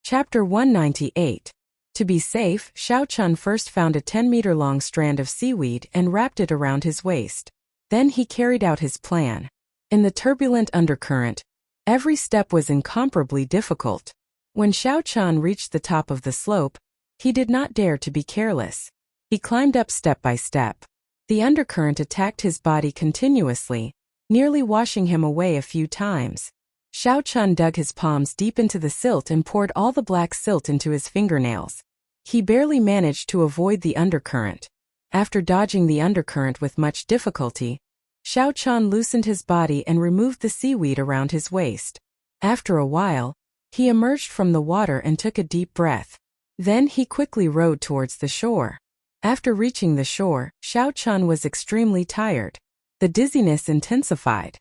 Chapter 198. To be safe, Xiao Chun first found a 10-meter-long strand of seaweed and wrapped it around his waist. Then he carried out his plan. In the turbulent undercurrent, every step was incomparably difficult. When Xiao Chun reached the top of the slope, he did not dare to be careless. He climbed up step by step. The undercurrent attacked his body continuously, nearly washing him away a few times. Xiao Chun dug his palms deep into the silt and poured all the black silt into his fingernails. He barely managed to avoid the undercurrent. After dodging the undercurrent with much difficulty, Xiao Chun loosened his body and removed the seaweed around his waist. After a while, he emerged from the water and took a deep breath. Then he quickly rowed towards the shore. After reaching the shore, Xiao Chun was extremely tired. The dizziness intensified.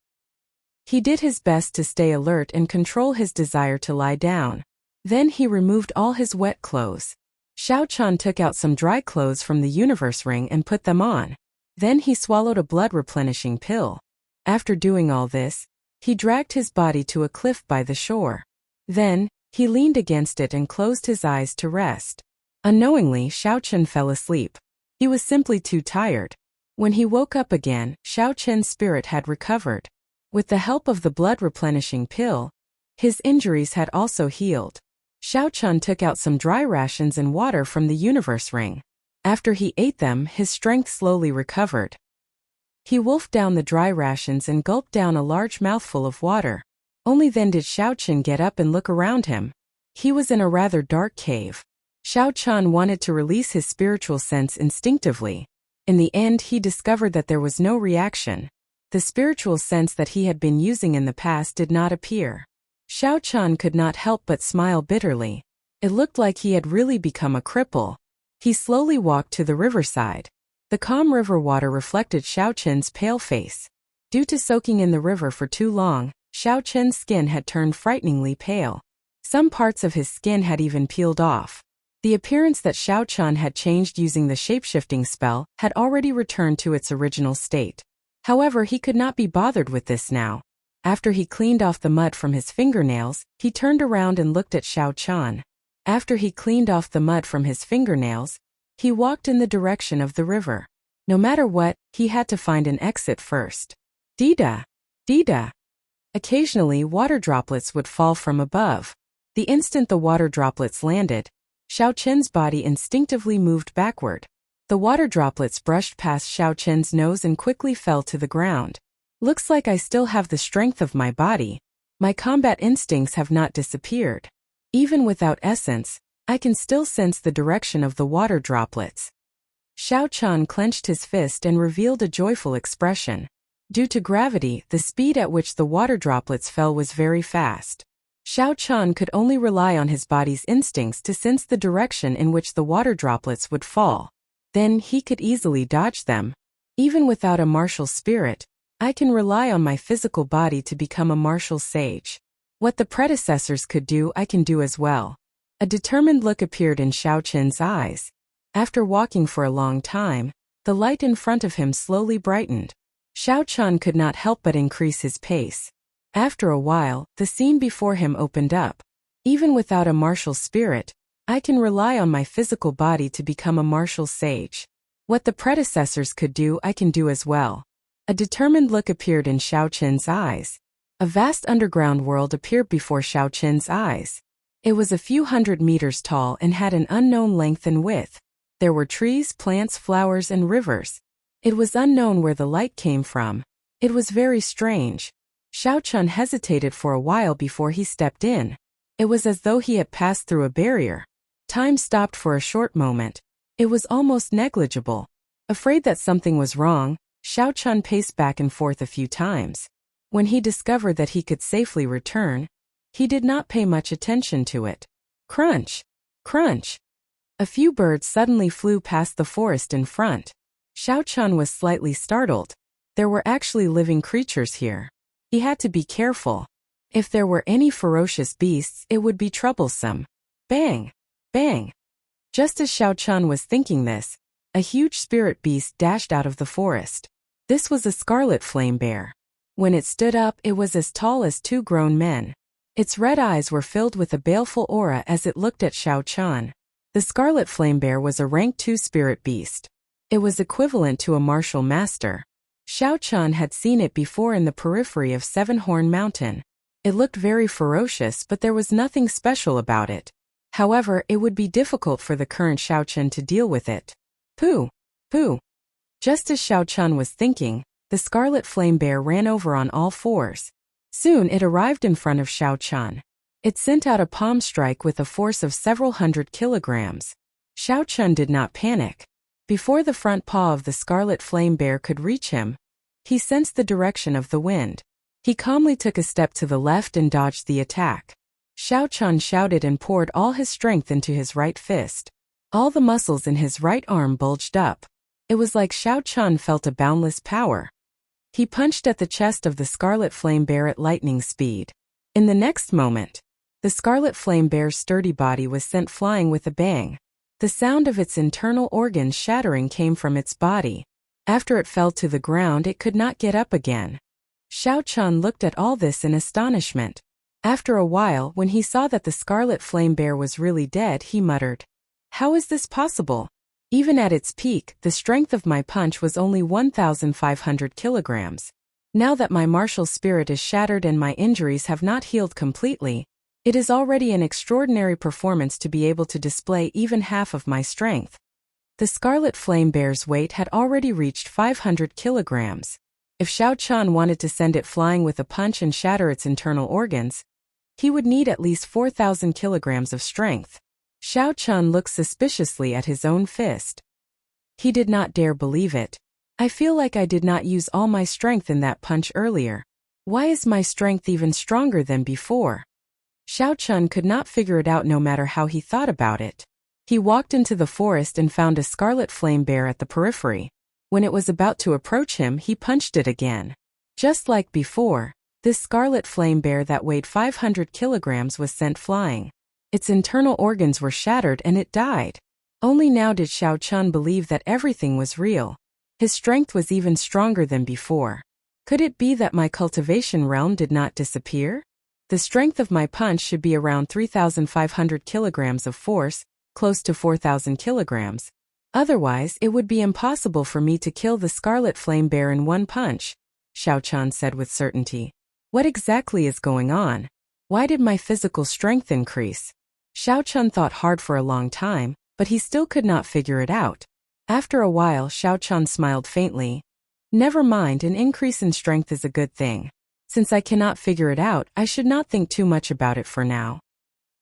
He did his best to stay alert and control his desire to lie down. Then he removed all his wet clothes. Xiao Chun took out some dry clothes from the universe ring and put them on. Then he swallowed a blood-replenishing pill. After doing all this, he dragged his body to a cliff by the shore. Then, he leaned against it and closed his eyes to rest. Unknowingly, Xiao Chun fell asleep. He was simply too tired. When he woke up again, Xiao Chun's spirit had recovered. With the help of the blood-replenishing pill, his injuries had also healed. Xiao Chun took out some dry rations and water from the universe ring. After he ate them, his strength slowly recovered. He wolfed down the dry rations and gulped down a large mouthful of water. Only then did Xiao Chun get up and look around him. He was in a rather dark cave. Xiao Chun wanted to release his spiritual sense instinctively. In the end, he discovered that there was no reaction. The spiritual sense that he had been using in the past did not appear. Xiao Chun could not help but smile bitterly. It looked like he had really become a cripple. He slowly walked to the riverside. The calm river water reflected Xiao Chun's pale face. Due to soaking in the river for too long, Xiao Chun's skin had turned frighteningly pale. Some parts of his skin had even peeled off. The appearance that Xiao Chun had changed using the shapeshifting spell had already returned to its original state. However, he could not be bothered with this now. After he cleaned off the mud from his fingernails, he turned around and looked at Xiao Chun. After he cleaned off the mud from his fingernails, he walked in the direction of the river. No matter what, he had to find an exit first. Dida! Dida! Occasionally, water droplets would fall from above. The instant the water droplets landed, Xiao Chun's body instinctively moved backward. The water droplets brushed past Xiao Chun's nose and quickly fell to the ground. Looks like I still have the strength of my body. My combat instincts have not disappeared. Even without essence, I can still sense the direction of the water droplets. Xiao Chun clenched his fist and revealed a joyful expression. Due to gravity, the speed at which the water droplets fell was very fast. Xiao Chun could only rely on his body's instincts to sense the direction in which the water droplets would fall. Then he could easily dodge them. Even without a martial spirit, I can rely on my physical body to become a martial sage. What the predecessors could do, I can do as well. A determined look appeared in Xiao Chun's eyes. After walking for a long time, the light in front of him slowly brightened. Xiao Chun could not help but increase his pace. After a while, the scene before him opened up. Even without a martial spirit, I can rely on my physical body to become a martial sage. What the predecessors could do, I can do as well. A determined look appeared in Xiao Chun's eyes. A vast underground world appeared before Xiao Chun's eyes. It was a few hundred meters tall and had an unknown length and width. There were trees, plants, flowers, and rivers. It was unknown where the light came from. It was very strange. Xiao Chun hesitated for a while before he stepped in. It was as though he had passed through a barrier. Time stopped for a short moment. It was almost negligible. Afraid that something was wrong, Xiao Chun paced back and forth a few times. When he discovered that he could safely return, he did not pay much attention to it. Crunch! Crunch! A few birds suddenly flew past the forest in front. Xiao Chun was slightly startled. There were actually living creatures here. He had to be careful. If there were any ferocious beasts, it would be troublesome. Bang! Bang! Just as Xiao Chun was thinking this, a huge spirit beast dashed out of the forest. This was a scarlet flame bear. When it stood up, it was as tall as two grown men. Its red eyes were filled with a baleful aura as it looked at Xiao Chun. The scarlet flame bear was a rank 2 spirit beast. It was equivalent to a martial master. Xiao Chun had seen it before in the periphery of Seven-Horn Mountain. It looked very ferocious, but there was nothing special about it. However, it would be difficult for the current Xiao Chun to deal with it. Pooh! Pooh! Just as Xiao Chun was thinking, the scarlet flame bear ran over on all fours. Soon it arrived in front of Xiao Chun. It sent out a palm strike with a force of several hundred kilograms. Xiao Chun did not panic. Before the front paw of the scarlet flame bear could reach him, he sensed the direction of the wind. He calmly took a step to the left and dodged the attack. Xiao Chun shouted and poured all his strength into his right fist. All the muscles in his right arm bulged up. It was like Xiao Chun felt a boundless power. He punched at the chest of the scarlet flame bear at lightning speed. In the next moment, the scarlet flame bear's sturdy body was sent flying with a bang. The sound of its internal organs shattering came from its body. After it fell to the ground, it could not get up again. Xiao Chun looked at all this in astonishment. After a while, when he saw that the scarlet flame bear was really dead, he muttered, "How is this possible? Even at its peak, the strength of my punch was only 1,500 kilograms. Now that my martial spirit is shattered and my injuries have not healed completely, it is already an extraordinary performance to be able to display even half of my strength." The scarlet flame bear's weight had already reached 500 kilograms. If Xiao Chun wanted to send it flying with a punch and shatter its internal organs, he would need at least 4,000 kilograms of strength. Xiao Chun looked suspiciously at his own fist. He did not dare believe it. "I feel like I did not use all my strength in that punch earlier. Why is my strength even stronger than before?" Xiao Chun could not figure it out no matter how he thought about it. He walked into the forest and found a scarlet flame bear at the periphery. When it was about to approach him, he punched it again. Just like before, this scarlet flame bear that weighed 500 kilograms was sent flying. Its internal organs were shattered and it died. Only now did Xiao Chun believe that everything was real. His strength was even stronger than before. Could it be that my cultivation realm did not disappear? The strength of my punch should be around 3,500 kilograms of force, close to 4,000 kilograms. Otherwise, it would be impossible for me to kill the scarlet flame bear in one punch, Xiao Chun said with certainty. What exactly is going on? Why did my physical strength increase? Xiao Chun thought hard for a long time, but he still could not figure it out. After a while, Xiao Chun smiled faintly. Never mind, an increase in strength is a good thing. Since I cannot figure it out, I should not think too much about it for now.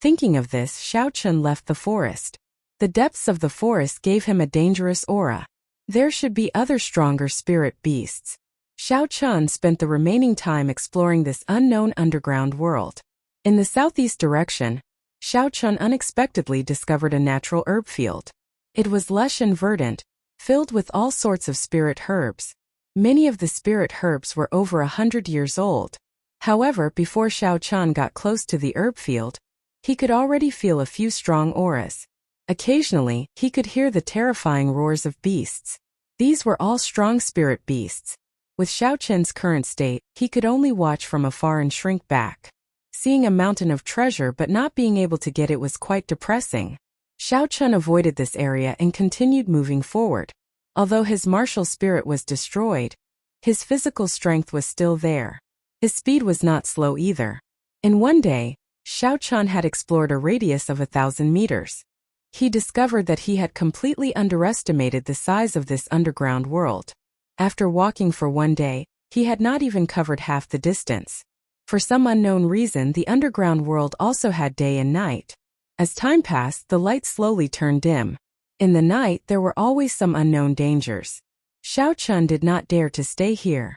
Thinking of this, Xiao Chun left the forest. The depths of the forest gave him a dangerous aura. There should be other stronger spirit beasts. Xiao Chun spent the remaining time exploring this unknown underground world. In the southeast direction, Xiao Chun unexpectedly discovered a natural herb field. It was lush and verdant, filled with all sorts of spirit herbs. Many of the spirit herbs were over 100 years old. However, before Xiao Chun got close to the herb field, he could already feel a few strong auras. Occasionally, he could hear the terrifying roars of beasts. These were all strong spirit beasts. With Xiao Chun's current state, he could only watch from afar and shrink back. Seeing a mountain of treasure but not being able to get it was quite depressing. Xiao Chun avoided this area and continued moving forward. Although his martial spirit was destroyed, his physical strength was still there. His speed was not slow either. In one day, Xiao Chun had explored a radius of 1,000 meters. He discovered that he had completely underestimated the size of this underground world. After walking for one day, he had not even covered half the distance. For some unknown reason, the underground world also had day and night. As time passed, the light slowly turned dim. In the night, there were always some unknown dangers. Xiao Chun did not dare to stay here.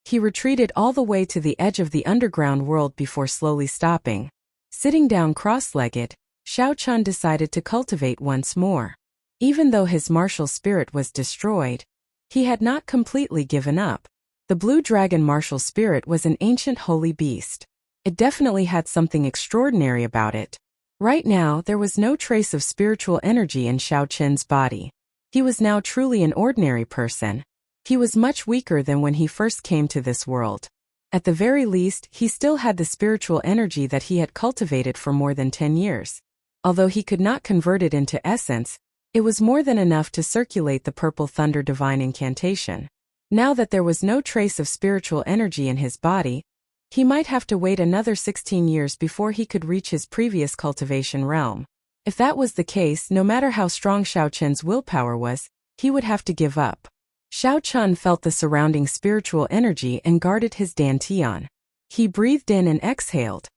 He retreated all the way to the edge of the underground world before slowly stopping. Sitting down cross-legged, Xiao Chun decided to cultivate once more. Even though his martial spirit was destroyed, he had not completely given up. The blue dragon martial spirit was an ancient holy beast. It definitely had something extraordinary about it. Right now, there was no trace of spiritual energy in Xiao Chun's body. He was now truly an ordinary person. He was much weaker than when he first came to this world. At the very least, he still had the spiritual energy that he had cultivated for more than 10 years. Although he could not convert it into essence, it was more than enough to circulate the Purple Thunder Divine Incantation. Now that there was no trace of spiritual energy in his body, he might have to wait another 16 years before he could reach his previous cultivation realm. If that was the case, no matter how strong Xiao Chen's willpower was, he would have to give up. Xiao Chun felt the surrounding spiritual energy and guarded his dantian. He breathed in and exhaled.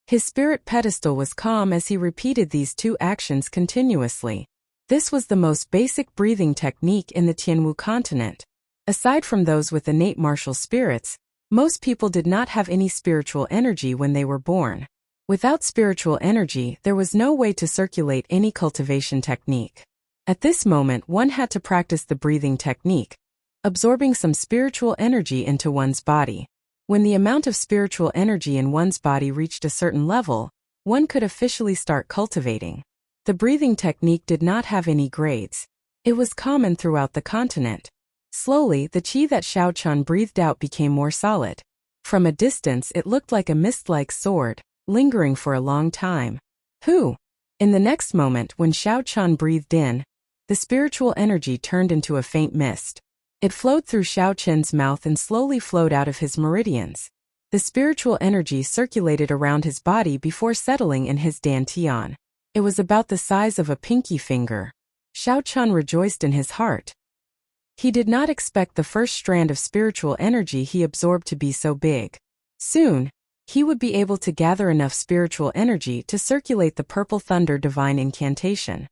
His spirit pedestal was calm as he repeated these two actions continuously. This was the most basic breathing technique in the Tianwu continent. Aside from those with innate martial spirits, most people did not have any spiritual energy when they were born. Without spiritual energy, there was no way to circulate any cultivation technique. At this moment, one had to practice the breathing technique, absorbing some spiritual energy into one's body. When the amount of spiritual energy in one's body reached a certain level, one could officially start cultivating. The breathing technique did not have any grades. It was common throughout the continent. Slowly, the qi that Xiao Chun breathed out became more solid. From a distance, it looked like a mist-like sword, lingering for a long time. Hu! In the next moment, when Xiao Chun breathed in, the spiritual energy turned into a faint mist. It flowed through Xiao Chen's mouth and slowly flowed out of his meridians. The spiritual energy circulated around his body before settling in his dantian. It was about the size of a pinky finger. Xiao Chun rejoiced in his heart. He did not expect the first strand of spiritual energy he absorbed to be so big. Soon, he would be able to gather enough spiritual energy to circulate the Purple Thunder Divine Incantation.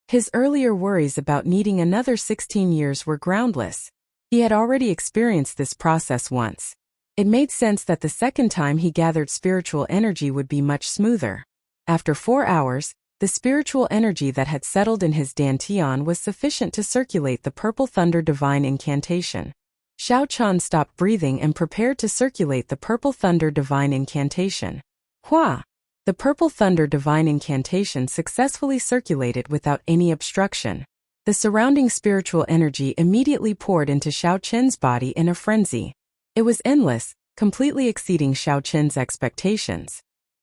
His earlier worries about needing another 16 years were groundless. He had already experienced this process once. It made sense that the second time he gathered spiritual energy would be much smoother. After 4 hours, the spiritual energy that had settled in his dantian was sufficient to circulate the Purple Thunder Divine Incantation. Xiao Chun stopped breathing and prepared to circulate the Purple Thunder Divine Incantation. Hua! The Purple Thunder Divine Incantation successfully circulated without any obstruction. The surrounding spiritual energy immediately poured into Xiao Chen's body in a frenzy. It was endless, completely exceeding Xiao Chen's expectations.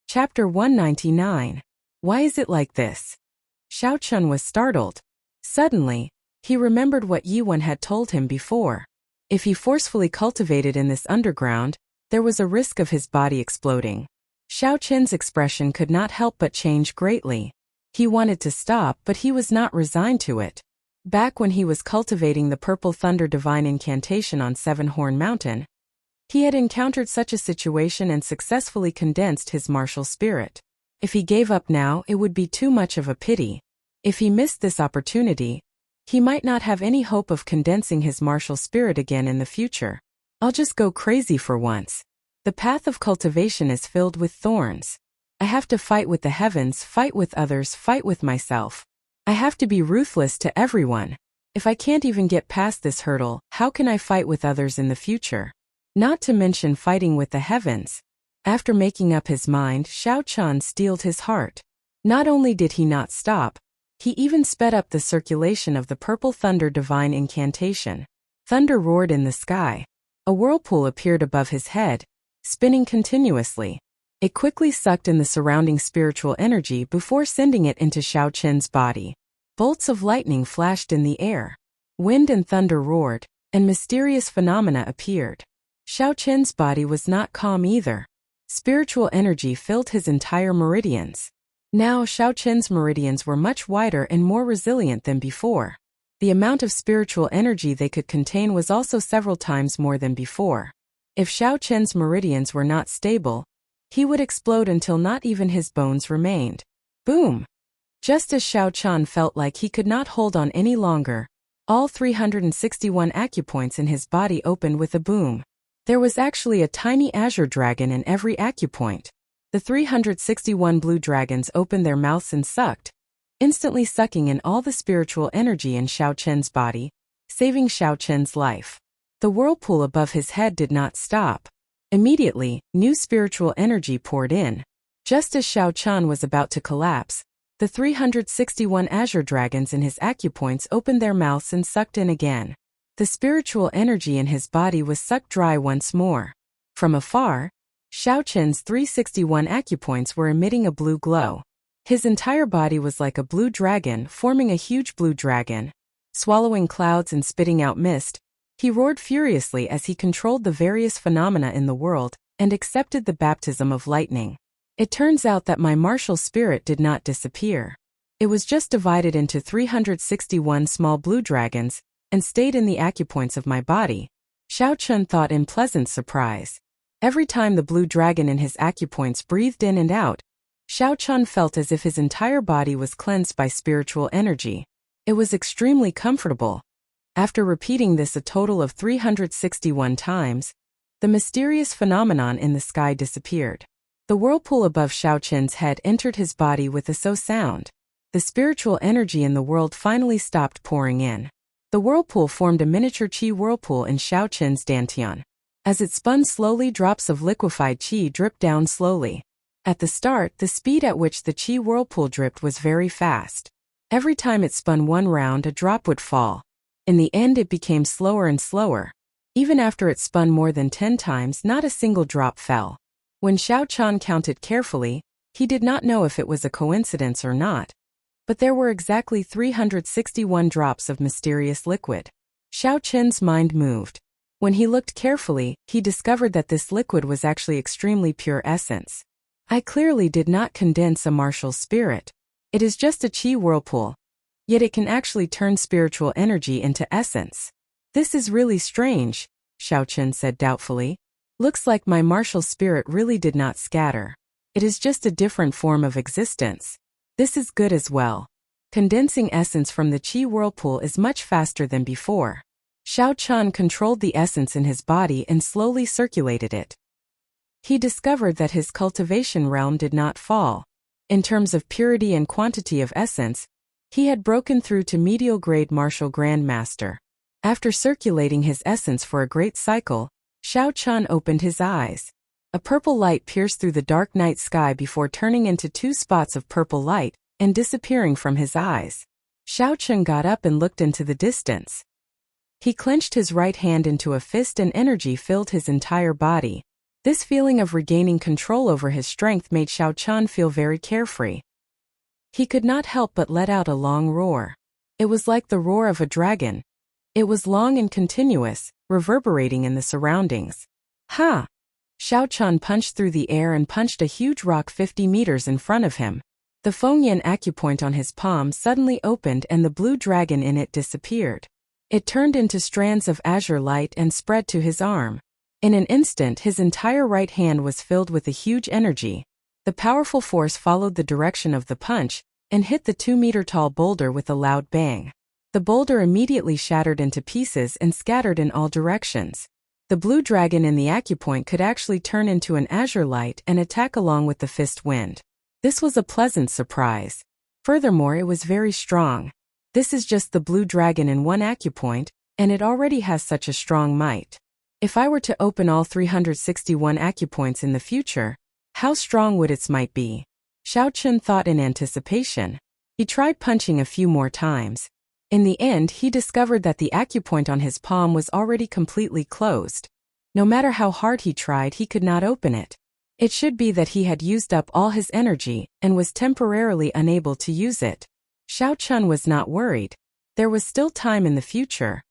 Chapter 199. Why is it like this? Xiao Chun was startled. Suddenly, he remembered what Yi Wen had told him before. If he forcefully cultivated in this underground, there was a risk of his body exploding. Xiao Chen's expression could not help but change greatly. He wanted to stop, but he was not resigned to it. Back when he was cultivating the Purple Thunder Divine Incantation on Seven Horn Mountain, he had encountered such a situation and successfully condensed his martial spirit. If he gave up now, it would be too much of a pity. If he missed this opportunity, he might not have any hope of condensing his martial spirit again in the future. I'll just go crazy for once. The path of cultivation is filled with thorns. I have to fight with the heavens, fight with others, fight with myself. I have to be ruthless to everyone. If I can't even get past this hurdle, how can I fight with others in the future? Not to mention fighting with the heavens. After making up his mind, Xiao Chun steeled his heart. Not only did he not stop, he even sped up the circulation of the Purple Thunder Divine Incantation. Thunder roared in the sky. A whirlpool appeared above his head, spinning continuously. It quickly sucked in the surrounding spiritual energy before sending it into Xiao Chen's body. Bolts of lightning flashed in the air. Wind and thunder roared, and mysterious phenomena appeared. Xiao Chen's body was not calm either. Spiritual energy filled his entire meridians. Now Xiao Chen's meridians were much wider and more resilient than before. The amount of spiritual energy they could contain was also several times more than before. If Xiao Chen's meridians were not stable, he would explode until not even his bones remained. Boom! Just as Xiao Chun felt like he could not hold on any longer, all 361 acupoints in his body opened with a boom. There was actually a tiny azure dragon in every acupoint. The 361 blue dragons opened their mouths and sucked, instantly sucking in all the spiritual energy in Xiao Chen's body, saving Xiao Chen's life. The whirlpool above his head did not stop. Immediately, new spiritual energy poured in. Just as Xiao Chun was about to collapse, the 361 azure dragons in his acupoints opened their mouths and sucked in again. The spiritual energy in his body was sucked dry once more. From afar, Xiao Qin's 361 acupoints were emitting a blue glow. His entire body was like a blue dragon, forming a huge blue dragon. Swallowing clouds and spitting out mist, he roared furiously as he controlled the various phenomena in the world and accepted the baptism of lightning. It turns out that my martial spirit did not disappear. It was just divided into 361 small blue dragons and stayed in the acupoints of my body, Xiao Qin thought in pleasant surprise. Every time the blue dragon in his acupoints breathed in and out, Xiao Qin felt as if his entire body was cleansed by spiritual energy. It was extremely comfortable. After repeating this a total of 361 times, the mysterious phenomenon in the sky disappeared. The whirlpool above Xiao Qin's head entered his body with a so sound. The spiritual energy in the world finally stopped pouring in. The whirlpool formed a miniature qi whirlpool in Xiao Qin's dantian. As it spun slowly, drops of liquefied qi dripped down slowly. At the start, the speed at which the qi whirlpool dripped was very fast. Every time it spun one round, a drop would fall. In the end, it became slower and slower. Even after it spun more than 10 times, not a single drop fell. When Xiao Qin counted carefully, he did not know if it was a coincidence or not. But there were exactly 361 drops of mysterious liquid. Xiao Qin's mind moved. When he looked carefully, he discovered that this liquid was actually extremely pure essence. I clearly did not condense a martial spirit. It is just a qi whirlpool. Yet it can actually turn spiritual energy into essence. This is really strange, Xiao Qin said doubtfully. Looks like my martial spirit really did not scatter. It is just a different form of existence. This is good as well. Condensing essence from the qi whirlpool is much faster than before. Xiao Qin controlled the essence in his body and slowly circulated it. He discovered that his cultivation realm did not fall. In terms of purity and quantity of essence, he had broken through to medial grade martial grandmaster. After circulating his essence for a great cycle, Xiao Qin opened his eyes. A purple light pierced through the dark night sky before turning into 2 spots of purple light and disappearing from his eyes. Xiao Qin got up and looked into the distance. He clenched his right hand into a fist and energy filled his entire body. This feeling of regaining control over his strength made Xiao Qin feel very carefree. He could not help but let out a long roar. It was like the roar of a dragon. It was long and continuous, reverberating in the surroundings. Ha! Xiao Qin punched through the air and punched a huge rock 50 meters in front of him. The Fengyan acupoint on his palm suddenly opened and the blue dragon in it disappeared. It turned into strands of azure light and spread to his arm. In an instant, his entire right hand was filled with a huge energy. The powerful force followed the direction of the punch and hit the 2-meter-tall boulder with a loud bang. The boulder immediately shattered into pieces and scattered in all directions. The blue dragon in the acupoint could actually turn into an azure light and attack along with the fist wind. This was a pleasant surprise. Furthermore, it was very strong. This is just the blue dragon in one acupoint, and it already has such a strong might. If I were to open all 361 acupoints in the future, how strong would its might be? Xiao Qin thought in anticipation. He tried punching a few more times. In the end, he discovered that the acupoint on his palm was already completely closed. No matter how hard he tried, he could not open it. It should be that he had used up all his energy and was temporarily unable to use it. Xiao Qin was not worried. There was still time in the future.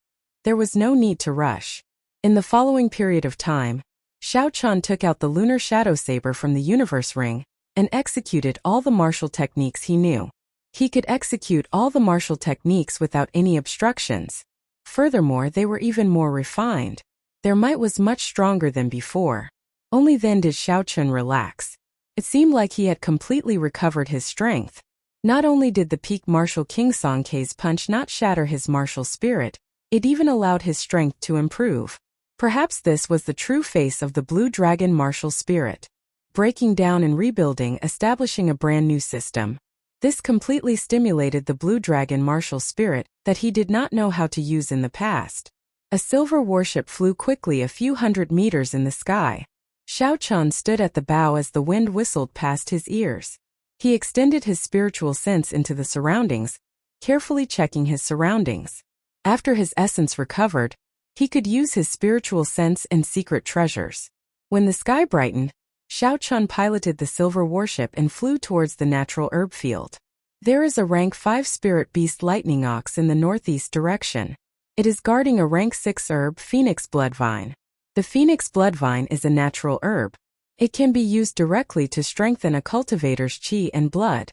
There was no need to rush. In the following period of time, Xiao Qin took out the lunar shadow saber from the universe ring and executed all the martial techniques he knew. He could execute all the martial techniques without any obstructions. Furthermore, they were even more refined. Their might was much stronger than before. Only then did Xiao Qin relax. It seemed like he had completely recovered his strength. Not only did the peak martial King Songke's punch not shatter his martial spirit, it even allowed his strength to improve. Perhaps this was the true face of the blue dragon martial spirit. Breaking down and rebuilding, establishing a brand new system. This completely stimulated the blue dragon martial spirit that he did not know how to use in the past. A silver warship flew quickly a few hundred meters in the sky. Xiao Qin stood at the bow as the wind whistled past his ears. He extended his spiritual sense into the surroundings, carefully checking his surroundings. After his essence recovered, he could use his spiritual sense and secret treasures. When the sky brightened, Xiao Chun piloted the silver warship and flew towards the natural herb field. There is a rank 5 spirit beast lightning ox in the northeast direction. It is guarding a rank 6 herb phoenix bloodvine. The phoenix bloodvine is a natural herb. It can be used directly to strengthen a cultivator's chi and blood.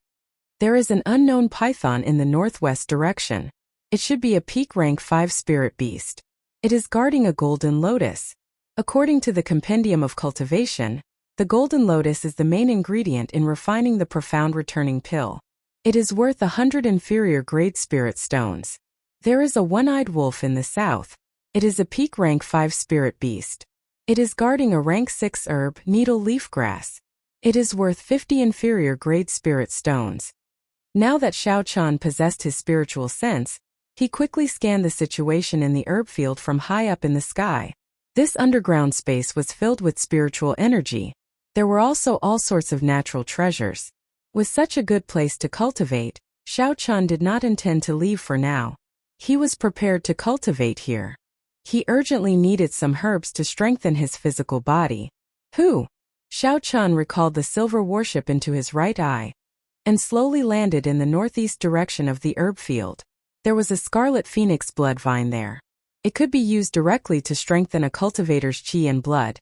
There is an unknown python in the northwest direction. It should be a peak rank 5 spirit beast. It is guarding a golden lotus. According to the Compendium of Cultivation, the golden lotus is the main ingredient in refining the profound returning pill. It is worth 100 inferior grade spirit stones. There is a one-eyed wolf in the south. It is a peak rank 5 spirit beast. It is guarding a rank 6 herb needle leaf grass. It is worth 50 inferior grade spirit stones. Now that Xiao Chun possessed his spiritual sense, he quickly scanned the situation in the herb field from high up in the sky. This underground space was filled with spiritual energy. There were also all sorts of natural treasures. With such a good place to cultivate, Xiao Chun did not intend to leave for now. He was prepared to cultivate here. He urgently needed some herbs to strengthen his physical body. Xiao Chun recalled the silver warship into his right eye and slowly landed in the northeast direction of the herb field. There was a scarlet phoenix blood vine there. It could be used directly to strengthen a cultivator's chi and blood,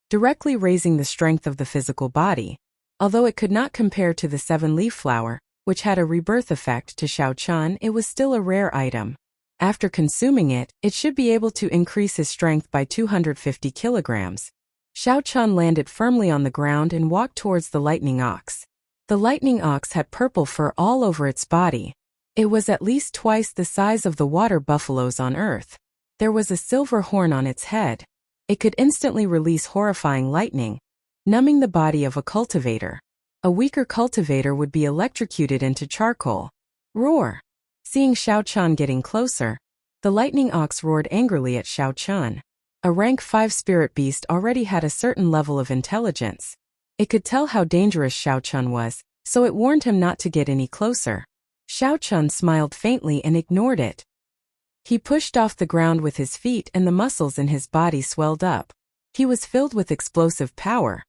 directly raising the strength of the physical body. Although it could not compare to the 7-leaf flower, which had a rebirth effect to Xiao Chun, it was still a rare item. After consuming it, it should be able to increase his strength by 250 kilograms. Xiao Chun landed firmly on the ground and walked towards the lightning ox. The lightning ox had purple fur all over its body. It was at least twice the size of the water buffaloes on Earth. There was a silver horn on its head. It could instantly release horrifying lightning, numbing the body of a cultivator. A weaker cultivator would be electrocuted into charcoal. Roar! Seeing Xiao Chun getting closer, the lightning ox roared angrily at Xiao Chun. A rank 5 spirit beast already had a certain level of intelligence. It could tell how dangerous Xiao Chun was, so it warned him not to get any closer. Xiao Chun smiled faintly and ignored it. He pushed off the ground with his feet and the muscles in his body swelled up. He was filled with explosive power.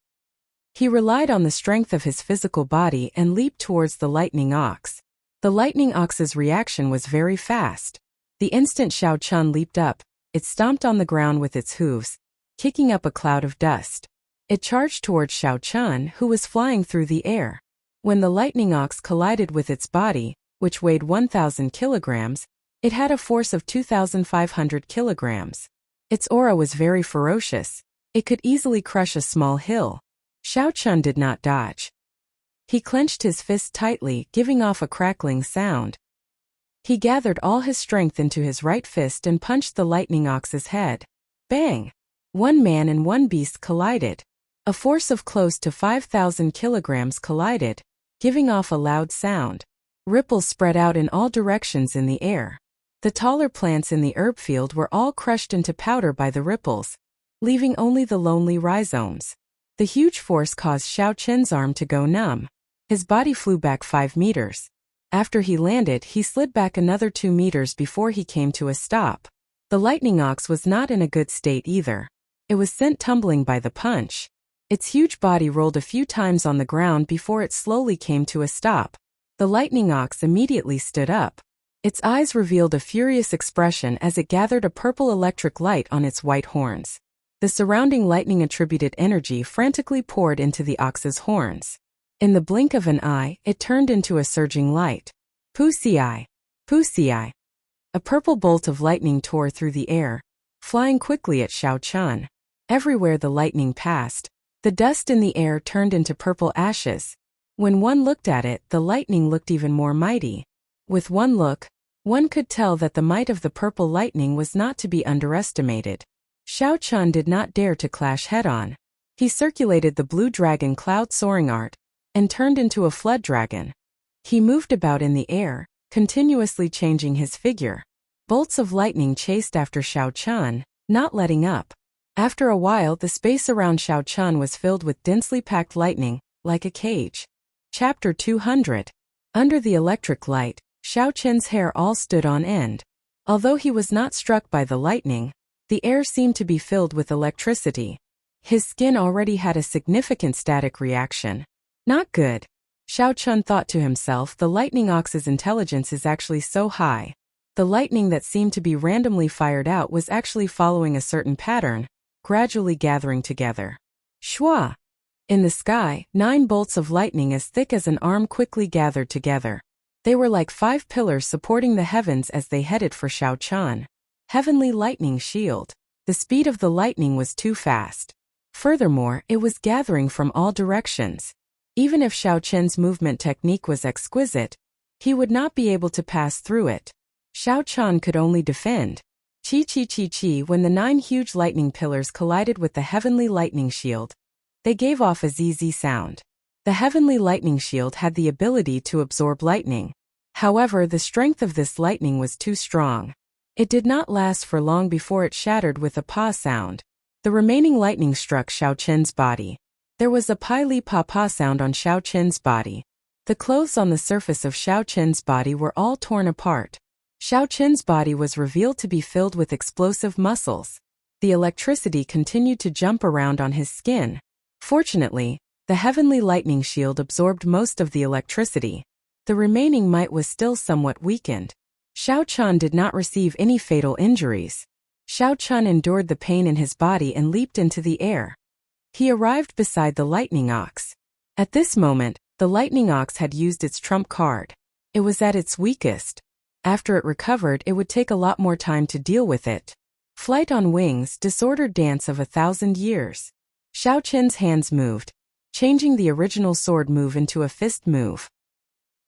He relied on the strength of his physical body and leaped towards the lightning ox. The lightning ox's reaction was very fast. The instant Xiao Chun leaped up, it stomped on the ground with its hooves, kicking up a cloud of dust. It charged towards Xiao Chun, who was flying through the air. When the lightning ox collided with its body, which weighed 1,000 kilograms, it had a force of 2,500 kilograms. Its aura was very ferocious. It could easily crush a small hill. Xiao Chun did not dodge. He clenched his fist tightly, giving off a crackling sound. He gathered all his strength into his right fist and punched the lightning ox's head. Bang! One man and one beast collided. A force of close to 5,000 kilograms collided, giving off a loud sound. Ripples spread out in all directions in the air. The taller plants in the herb field were all crushed into powder by the ripples, leaving only the lonely rhizomes. The huge force caused Xiao Chun's arm to go numb. His body flew back 5 meters. After he landed, he slid back another 2 meters before he came to a stop. The lightning ox was not in a good state either. It was sent tumbling by the punch. Its huge body rolled a few times on the ground before it slowly came to a stop. The lightning ox immediately stood up. Its eyes revealed a furious expression as it gathered a purple electric light on its white horns. The surrounding lightning-attributed energy frantically poured into the ox's horns. In the blink of an eye, it turned into a surging light. Pussy-eye! Pussy-eye! A purple bolt of lightning tore through the air, flying quickly at Xiao Chun. Everywhere the lightning passed, the dust in the air turned into purple ashes. When one looked at it, the lightning looked even more mighty. With one look, one could tell that the might of the purple lightning was not to be underestimated. Xiao Chun did not dare to clash head-on. He circulated the blue dragon cloud soaring art, and turned into a flood dragon. He moved about in the air, continuously changing his figure. Bolts of lightning chased after Xiao Chun, not letting up. After a while, the space around Xiao Chun was filled with densely packed lightning, like a cage. Chapter 200. Under the electric light, Xiao Chun's hair all stood on end. Although he was not struck by the lightning, the air seemed to be filled with electricity. His skin already had a significant static reaction. Not good. Xiao Chun thought to himself, the lightning ox's intelligence is actually so high. The lightning that seemed to be randomly fired out was actually following a certain pattern, gradually gathering together. Shwa! In the sky, 9 bolts of lightning as thick as an arm quickly gathered together. They were like 5 pillars supporting the heavens as they headed for Xiao Chun. Heavenly lightning shield. The speed of the lightning was too fast. Furthermore, it was gathering from all directions. Even if Xiao Chun's movement technique was exquisite, he would not be able to pass through it. Xiao Chun could only defend. Chi chi chi chi. When the 9 huge lightning pillars collided with the heavenly lightning shield, they gave off a zzz sound. The heavenly lightning shield had the ability to absorb lightning. However, the strength of this lightning was too strong. It did not last for long before it shattered with a pa sound. The remaining lightning struck Xiao Chun's body. There was a pi-li pa sound on Xiao Chun's body. The clothes on the surface of Xiao Chun's body were all torn apart. Xiao Chun's body was revealed to be filled with explosive muscles. The electricity continued to jump around on his skin. Fortunately, the heavenly lightning shield absorbed most of the electricity. The remaining might was still somewhat weakened. Xiao Chun did not receive any fatal injuries. Xiao Chun endured the pain in his body and leaped into the air. He arrived beside the lightning ox. At this moment, the lightning ox had used its trump card. It was at its weakest. After it recovered, it would take a lot more time to deal with it. Flight on wings, disordered dance of 1,000 years. Xiao Chun's hands moved, changing the original sword move into a fist move.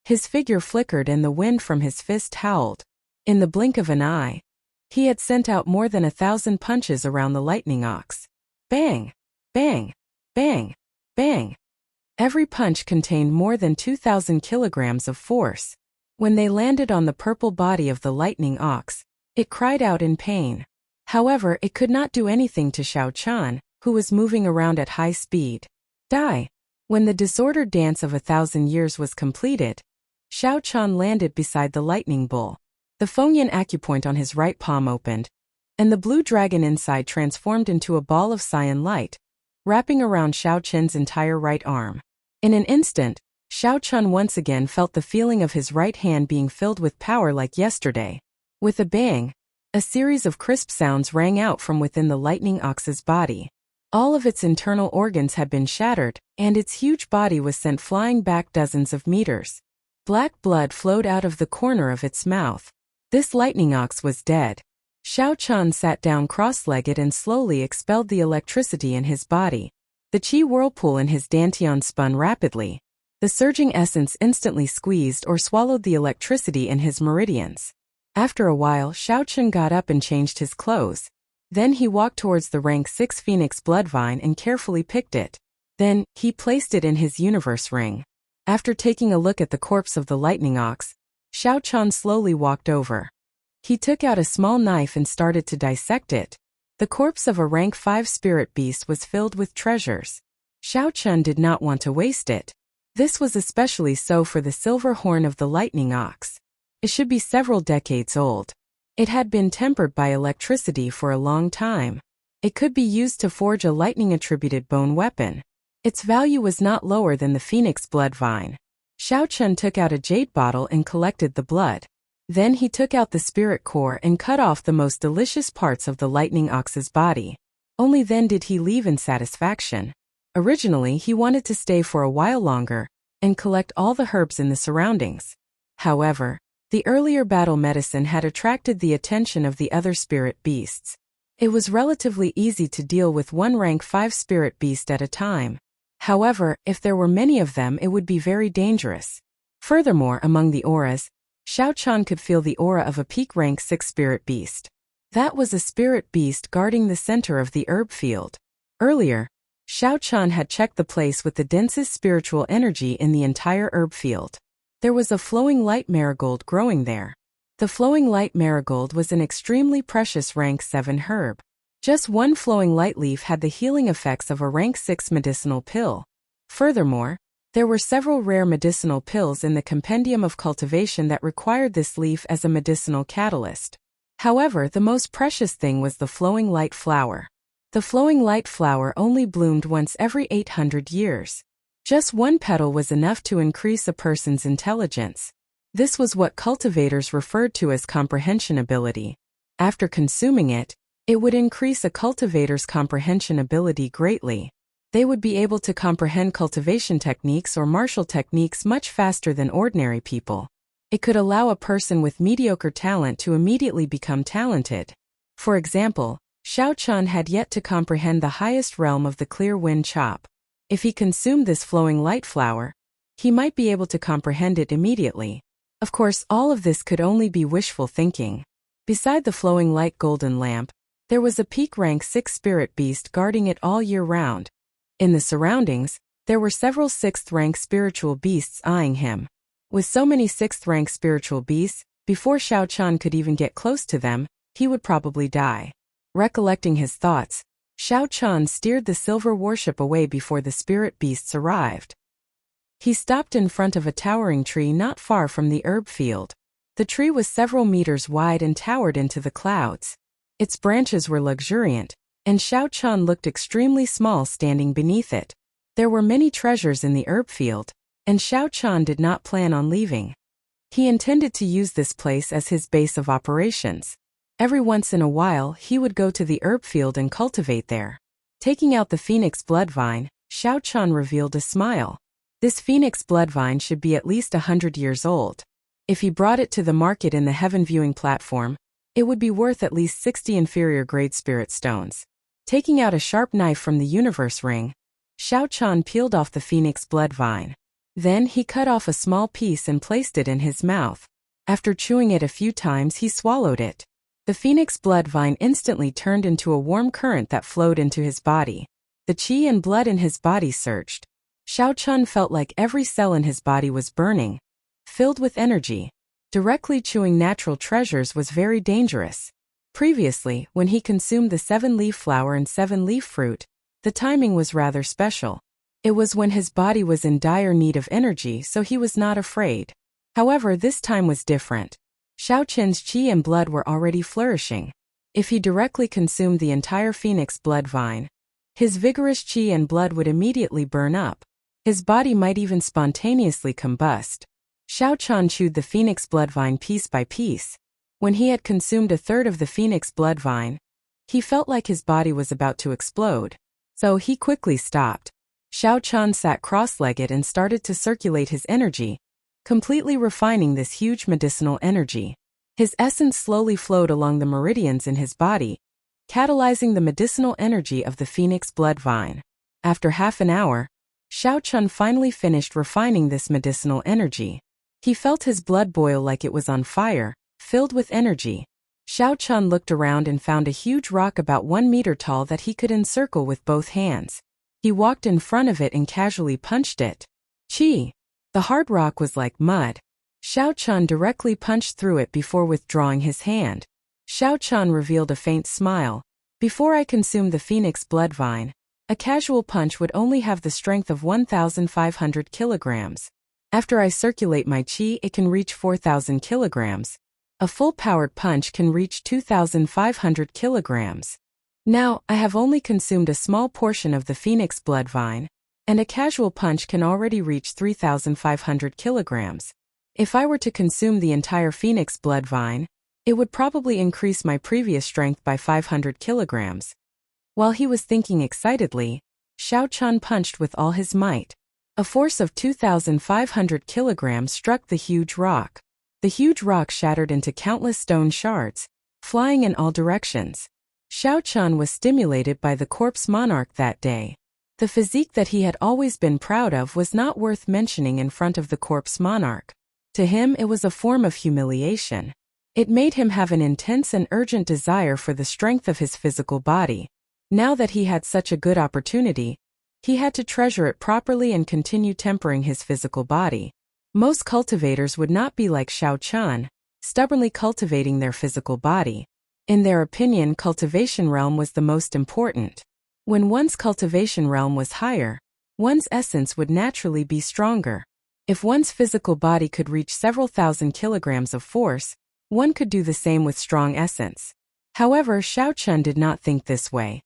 His figure flickered and the wind from his fist howled. In the blink of an eye, he had sent out more than 1,000 punches around the lightning ox. Bang! Bang! Bang! Bang! Every punch contained more than 2,000 kilograms of force. When they landed on the purple body of the lightning ox, it cried out in pain. However, it could not do anything to Xiao Chun, who was moving around at high speed. Die! When the disordered dance of 1,000 years was completed, Xiao Chun landed beside the lightning bull. The Fengyan acupoint on his right palm opened, and the blue dragon inside transformed into a ball of cyan light, wrapping around Xiao Chun's entire right arm. In an instant, Xiao Chun once again felt the feeling of his right hand being filled with power like yesterday. With a bang, a series of crisp sounds rang out from within the lightning ox's body. All of its internal organs had been shattered, and its huge body was sent flying back dozens of meters. Black blood flowed out of the corner of its mouth. This lightning ox was dead. Xiao Chun sat down cross-legged and slowly expelled the electricity in his body. The qi whirlpool in his dantian spun rapidly. The surging essence instantly squeezed or swallowed the electricity in his meridians. After a while, Xiao Chun got up and changed his clothes. Then he walked towards the rank 6 phoenix bloodvine and carefully picked it. Then, he placed it in his universe ring. After taking a look at the corpse of the lightning ox, Xiao Chun slowly walked over. He took out a small knife and started to dissect it. The corpse of a rank 5 spirit beast was filled with treasures. Xiao Chun did not want to waste it. This was especially so for the silver horn of the lightning ox. It should be several decades old. It had been tempered by electricity for a long time. It could be used to forge a lightning-attributed bone weapon. Its value was not lower than the phoenix blood vine. Xiao Chun took out a jade bottle and collected the blood. Then he took out the spirit core and cut off the most delicious parts of the lightning ox's body. Only then did he leave in satisfaction. Originally, he wanted to stay for a while longer and collect all the herbs in the surroundings. However, the earlier battle medicine had attracted the attention of the other spirit beasts. It was relatively easy to deal with one rank 5 spirit beast at a time. However, if there were many of them, it would be very dangerous. Furthermore, among the auras, Xiao Chun could feel the aura of a peak rank 6 spirit beast. That was a spirit beast guarding the center of the herb field. Earlier, Xiao Chun had checked the place with the densest spiritual energy in the entire herb field. There was a flowing light marigold growing there. The flowing light marigold was an extremely precious rank 7 herb. Just one flowing light leaf had the healing effects of a rank 6 medicinal pill. Furthermore, there were several rare medicinal pills in the compendium of cultivation that required this leaf as a medicinal catalyst. However, the most precious thing was the flowing light flower. The flowing light flower only bloomed once every 800 years. Just one petal was enough to increase a person's intelligence. This was what cultivators referred to as comprehension ability. After consuming it, it would increase a cultivator's comprehension ability greatly. They would be able to comprehend cultivation techniques or martial techniques much faster than ordinary people. It could allow a person with mediocre talent to immediately become talented. For example, Xiao Chun had yet to comprehend the highest realm of the clear wind chop. If he consumed this flowing light flower, he might be able to comprehend it immediately. Of course, all of this could only be wishful thinking. Beside the flowing light golden lamp, there was a peak rank 6 spirit beast guarding it all year round. In the surroundings, there were several 6th rank spiritual beasts eyeing him. With so many 6th rank spiritual beasts, before Xiao Chun could even get close to them, he would probably die. Recollecting his thoughts, Xiao Chun steered the silver warship away before the spirit beasts arrived. He stopped in front of a towering tree not far from the herb field. The tree was several meters wide and towered into the clouds. Its branches were luxuriant, and Xiao Chun looked extremely small standing beneath it. There were many treasures in the herb field, and Xiao Chun did not plan on leaving. He intended to use this place as his base of operations. Every once in a while he would go to the herb field and cultivate there. Taking out the phoenix bloodvine, Xiao Chun revealed a smile. This phoenix bloodvine should be at least 100 years old. If he brought it to the market in the heaven viewing platform, it would be worth at least 60 inferior grade spirit stones. Taking out a sharp knife from the universe ring, Xiao Chun peeled off the phoenix bloodvine. Then he cut off a small piece and placed it in his mouth. After chewing it a few times, he swallowed it. The phoenix bloodvine instantly turned into a warm current that flowed into his body. The qi and blood in his body surged. Xiao Chun felt like every cell in his body was burning, filled with energy. Directly chewing natural treasures was very dangerous. Previously, when he consumed the 7-leaf flower and 7-leaf fruit, the timing was rather special. It was when his body was in dire need of energy, so he was not afraid. However, this time was different. Xiao Chun's qi and blood were already flourishing. If he directly consumed the entire phoenix bloodvine, his vigorous qi and blood would immediately burn up. His body might even spontaneously combust. Xiao Chun chewed the phoenix bloodvine piece by piece. When he had consumed a third of the phoenix bloodvine, he felt like his body was about to explode. So he quickly stopped. Xiao Chun sat cross-legged and started to circulate his energy, completely refining this huge medicinal energy. His essence slowly flowed along the meridians in his body, catalyzing the medicinal energy of the phoenix bloodvine. After half an hour, Xiao Chun finally finished refining this medicinal energy. He felt his blood boil like it was on fire, filled with energy. Xiao Chun looked around and found a huge rock about 1 meter tall that he could encircle with both hands. He walked in front of it and casually punched it. Chi! The hard rock was like mud. Xiao Chun directly punched through it before withdrawing his hand. Xiao Chun revealed a faint smile. Before I consumed the phoenix bloodvine, a casual punch would only have the strength of 1,500 kilograms. After I circulate my qi, it can reach 4,000 kilograms. A full-powered punch can reach 2,500 kilograms. Now, I have only consumed a small portion of the phoenix bloodvine, and a casual punch can already reach 3,500 kilograms. If I were to consume the entire phoenix bloodvine, it would probably increase my previous strength by 500 kilograms. While he was thinking excitedly, Xiao Chun punched with all his might. A force of 2,500 kilograms struck the huge rock. The huge rock shattered into countless stone shards, flying in all directions. Xiao Chun was stimulated by the corpse monarch that day. The physique that he had always been proud of was not worth mentioning in front of the corpse monarch. To him, it was a form of humiliation. It made him have an intense and urgent desire for the strength of his physical body. Now that he had such a good opportunity, he had to treasure it properly and continue tempering his physical body. Most cultivators would not be like Xiao Chun, stubbornly cultivating their physical body. In their opinion, cultivation realm was the most important. When one's cultivation realm was higher, one's essence would naturally be stronger. If one's physical body could reach several thousand kilograms of force, one could do the same with strong essence. However, Xiao Chun did not think this way.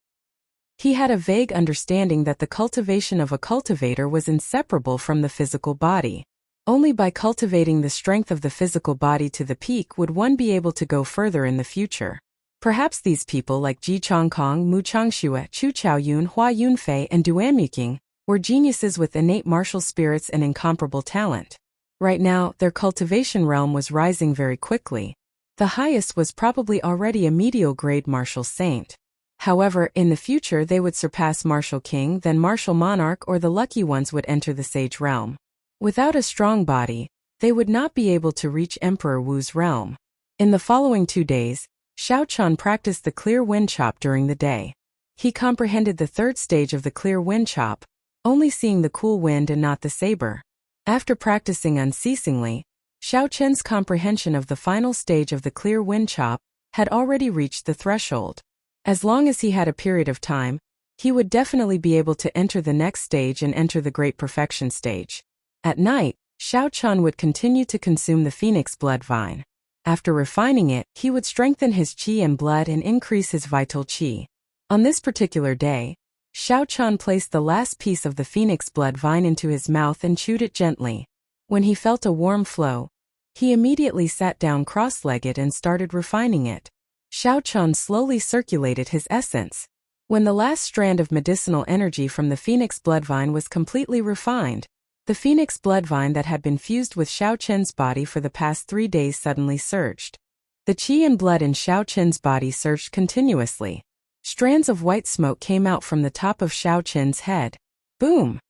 He had a vague understanding that the cultivation of a cultivator was inseparable from the physical body. Only by cultivating the strength of the physical body to the peak would one be able to go further in the future. Perhaps these people like Ji Changkong, Mu Changxue, Chu Chaoyun, Hua Yunfei, and Duan Muqing were geniuses with innate martial spirits and incomparable talent. Right now, their cultivation realm was rising very quickly. The highest was probably already a medial-grade martial saint. However, in the future they would surpass martial king, then martial monarch, or the lucky ones would enter the sage realm. Without a strong body, they would not be able to reach Emperor Wu's realm. In the following 2 days, Xiao Chun practiced the clear wind chop during the day. He comprehended the third stage of the clear wind chop, only seeing the cool wind and not the saber. After practicing unceasingly, Xiao Chen's comprehension of the final stage of the clear wind chop had already reached the threshold. As long as he had a period of time, he would definitely be able to enter the next stage and enter the great perfection stage. At night, Xiao Chun would continue to consume the phoenix blood vine. After refining it, he would strengthen his qi and blood and increase his vital qi. On this particular day, Xiao Chun placed the last piece of the phoenix blood vine into his mouth and chewed it gently. When he felt a warm flow, he immediately sat down cross-legged and started refining it. Xiao Chun slowly circulated his essence. When the last strand of medicinal energy from the phoenix blood vine was completely refined, the phoenix blood vine that had been fused with Xiao Chen's body for the past 3 days suddenly surged. The qi and blood in Xiao Chen's body surged continuously. Strands of white smoke came out from the top of Xiao Chen's head. Boom!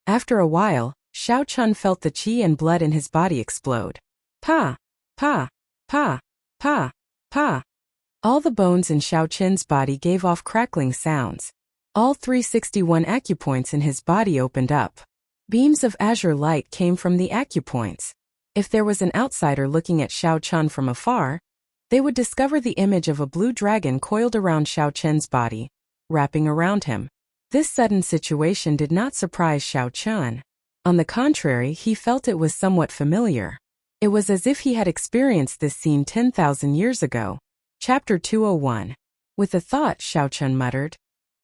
After a while, Xiao Chun felt the qi and blood in his body explode. Pa! Pa! Pa! Pa! Pa! All the bones in Xiao Chen's body gave off crackling sounds. All 361 acupoints in his body opened up. Beams of azure light came from the acupoints. If there was an outsider looking at Xiao Chun from afar, they would discover the image of a blue dragon coiled around Xiao Chen's body, wrapping around him. This sudden situation did not surprise Xiao Chun. On the contrary, he felt it was somewhat familiar. It was as if he had experienced this scene 10,000 years ago. Chapter 201. With a thought, Xiao Chun muttered,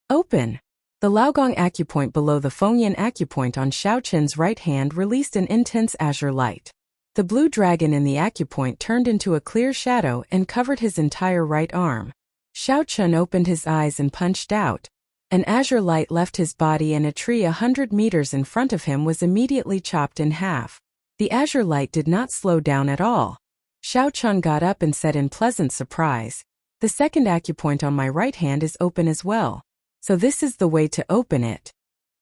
"Open." The Laogong acupoint below the Fengyan acupoint on Xiao Chen's right hand released an intense azure light. The blue dragon in the acupoint turned into a clear shadow and covered his entire right arm. Xiao Chun opened his eyes and punched out. An azure light left his body and a tree 100 meters in front of him was immediately chopped in half. The azure light did not slow down at all. Xiao Chun got up and said in pleasant surprise, "The second acupoint on my right hand is open as well. So this is the way to open it.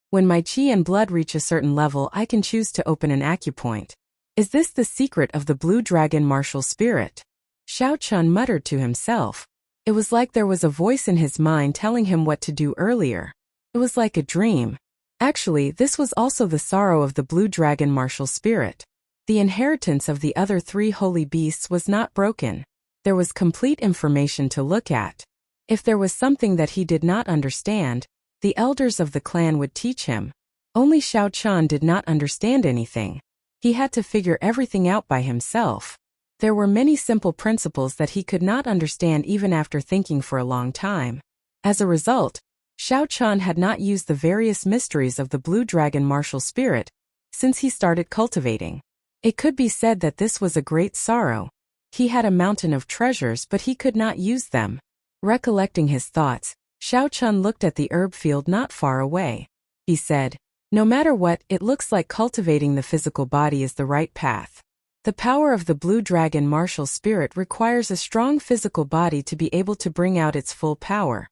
When my qi and blood reach a certain level, I can choose to open an acupoint. Is this the secret of the blue dragon martial spirit?" Xiao Chun muttered to himself. It was like there was a voice in his mind telling him what to do earlier. It was like a dream. Actually, this was also the sorrow of the blue dragon martial spirit. The inheritance of the other 3 holy beasts was not broken. There was complete information to look at. If there was something that he did not understand, the elders of the clan would teach him. Only Xiao Chun did not understand anything. He had to figure everything out by himself. There were many simple principles that he could not understand even after thinking for a long time. As a result, Xiao Chun had not used the various mysteries of the blue dragon martial spirit since he started cultivating. It could be said that this was a great sorrow. He had a mountain of treasures, but he could not use them. Recollecting his thoughts, Xiao Chun looked at the herb field not far away. He said, "No matter what, it looks like cultivating the physical body is the right path. The power of the blue dragon martial spirit requires a strong physical body to be able to bring out its full power."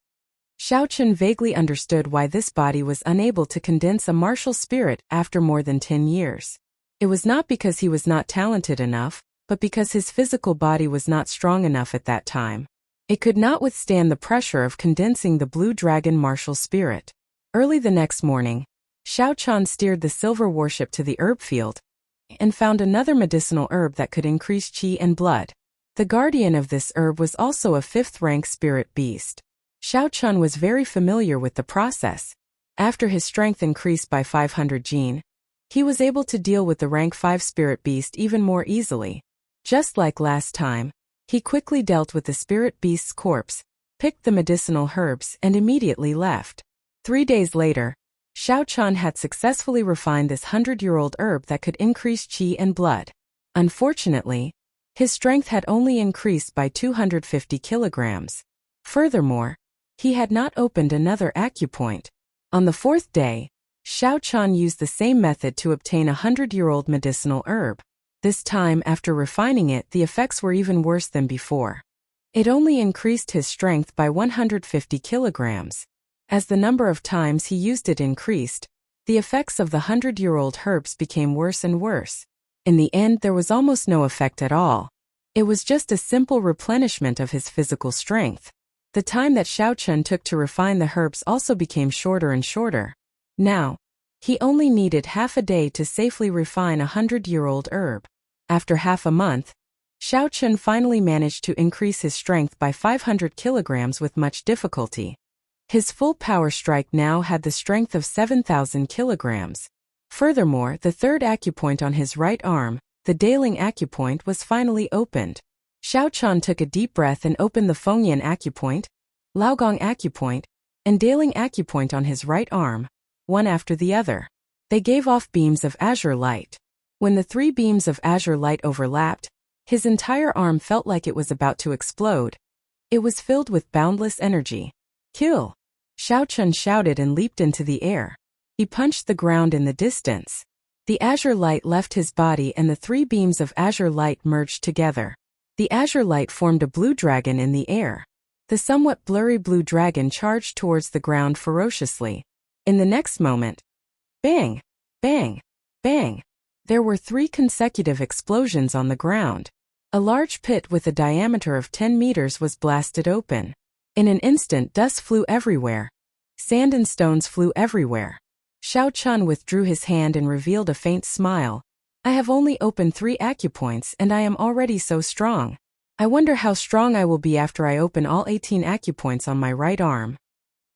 Xiao Chun vaguely understood why this body was unable to condense a martial spirit after more than 10 years. It was not because he was not talented enough, but because his physical body was not strong enough at that time. It could not withstand the pressure of condensing the blue dragon martial spirit. Early the next morning, Xiao Chun steered the silver warship to the herb field and found another medicinal herb that could increase qi and blood. The guardian of this herb was also a 5th-rank spirit beast. Xiao Chun was very familiar with the process. After his strength increased by 500 jin, he was able to deal with the rank 5 spirit beast even more easily. Just like last time, he quickly dealt with the spirit beast's corpse, picked the medicinal herbs, and immediately left. 3 days later, Xiao Chan had successfully refined this 100-year-old herb that could increase qi and blood. Unfortunately, his strength had only increased by 250 kilograms. Furthermore, he had not opened another acupoint. On the 4th day, Xiao Chan used the same method to obtain a 100-year-old medicinal herb. This time, after refining it, the effects were even worse than before. It only increased his strength by 150 kilograms. As the number of times he used it increased, the effects of the 100-year-old herbs became worse and worse. In the end, there was almost no effect at all. It was just a simple replenishment of his physical strength. The time that Xiao Chan took to refine the herbs also became shorter and shorter. Now, he only needed half a day to safely refine a 100-year-old herb. After half a month, Xiao Chan finally managed to increase his strength by 500 kilograms with much difficulty. His full power strike now had the strength of 7,000 kilograms. Furthermore, the 3rd acupoint on his right arm, the Daling acupoint, was finally opened. Xiao Chan took a deep breath and opened the Fengyan acupoint, Laogong acupoint, and Daling acupoint on his right arm, one after the other. They gave off beams of azure light. When the 3 beams of azure light overlapped, his entire arm felt like it was about to explode. It was filled with boundless energy. Kill! Xiao Chan shouted and leaped into the air. He punched the ground in the distance. The azure light left his body and the 3 beams of azure light merged together. The azure light formed a blue dragon in the air. The somewhat blurry blue dragon charged towards the ground ferociously. In the next moment, bang, bang, bang, there were 3 consecutive explosions on the ground. A large pit with a diameter of 10 meters was blasted open. In an instant, dust flew everywhere. Sand and stones flew everywhere. Xiao Chan withdrew his hand and revealed a faint smile. I have only opened 3 acupoints and I am already so strong. I wonder how strong I will be after I open all 18 acupoints on my right arm.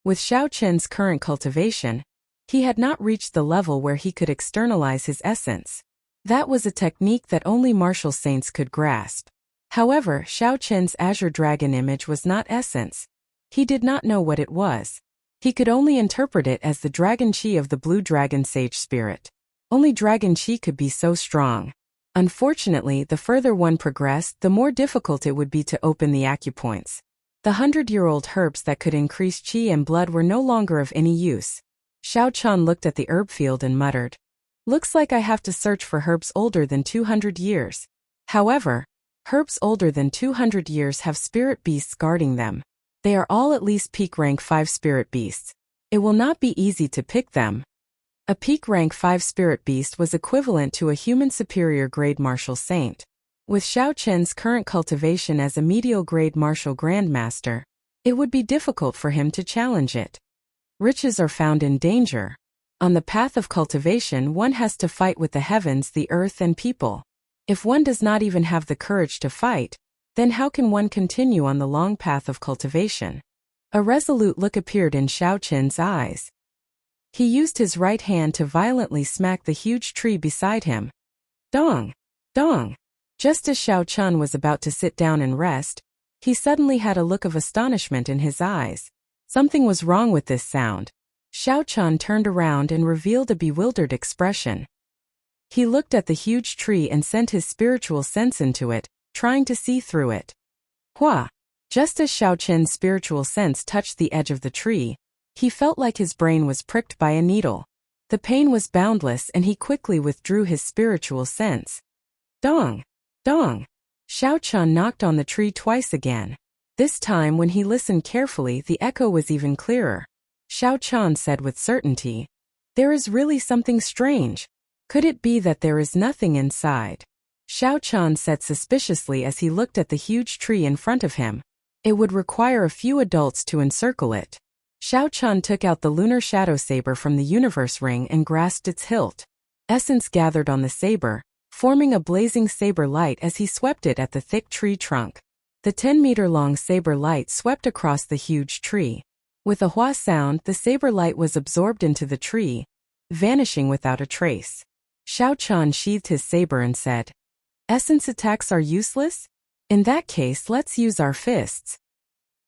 With Xiao Chen's current cultivation, he had not reached the level where he could externalize his essence. That was a technique that only martial saints could grasp. However, Xiao Chen's azure dragon image was not essence. He did not know what it was. He could only interpret it as the dragon qi of the blue dragon sage spirit. Only dragon qi could be so strong. Unfortunately, the further one progressed, the more difficult it would be to open the acupoints. The 100-year-old herbs that could increase qi and blood were no longer of any use. Xiao Chan looked at the herb field and muttered, "Looks like I have to search for herbs older than 200 years. However, herbs older than 200 years have spirit beasts guarding them. They are all at least peak rank 5 spirit beasts. It will not be easy to pick them." A peak rank 5 spirit beast was equivalent to a human superior grade martial saint. With Xiao Chen's current cultivation as a medial grade martial grandmaster, it would be difficult for him to challenge it. Riches are found in danger. On the path of cultivation, one has to fight with the heavens, the earth, and people. If one does not even have the courage to fight, then how can one continue on the long path of cultivation? A resolute look appeared in Xiao Chen's eyes. He used his right hand to violently smack the huge tree beside him. Dong! Dong! Just as Xiao Chan was about to sit down and rest, he suddenly had a look of astonishment in his eyes. Something was wrong with this sound. Xiao Chan turned around and revealed a bewildered expression. He looked at the huge tree and sent his spiritual sense into it, trying to see through it. Hua! Just as Xiao Chen's spiritual sense touched the edge of the tree, he felt like his brain was pricked by a needle. The pain was boundless and he quickly withdrew his spiritual sense. Dong! Dong! Xiao Chan knocked on the tree twice again. This time, when he listened carefully, the echo was even clearer. Xiao Chan said with certainty, "There is really something strange. Could it be that there is nothing inside?" Xiao Chan said suspiciously as he looked at the huge tree in front of him. It would require a few adults to encircle it. Xiao Chan took out the lunar shadow saber from the universe ring and grasped its hilt. Essence gathered on the saber, forming a blazing saber light as he swept it at the thick tree trunk. The 10-meter-long saber light swept across the huge tree. With a hua sound, the saber light was absorbed into the tree, vanishing without a trace. Xiao Chan sheathed his saber and said, "Essence attacks are useless? In that case, let's use our fists."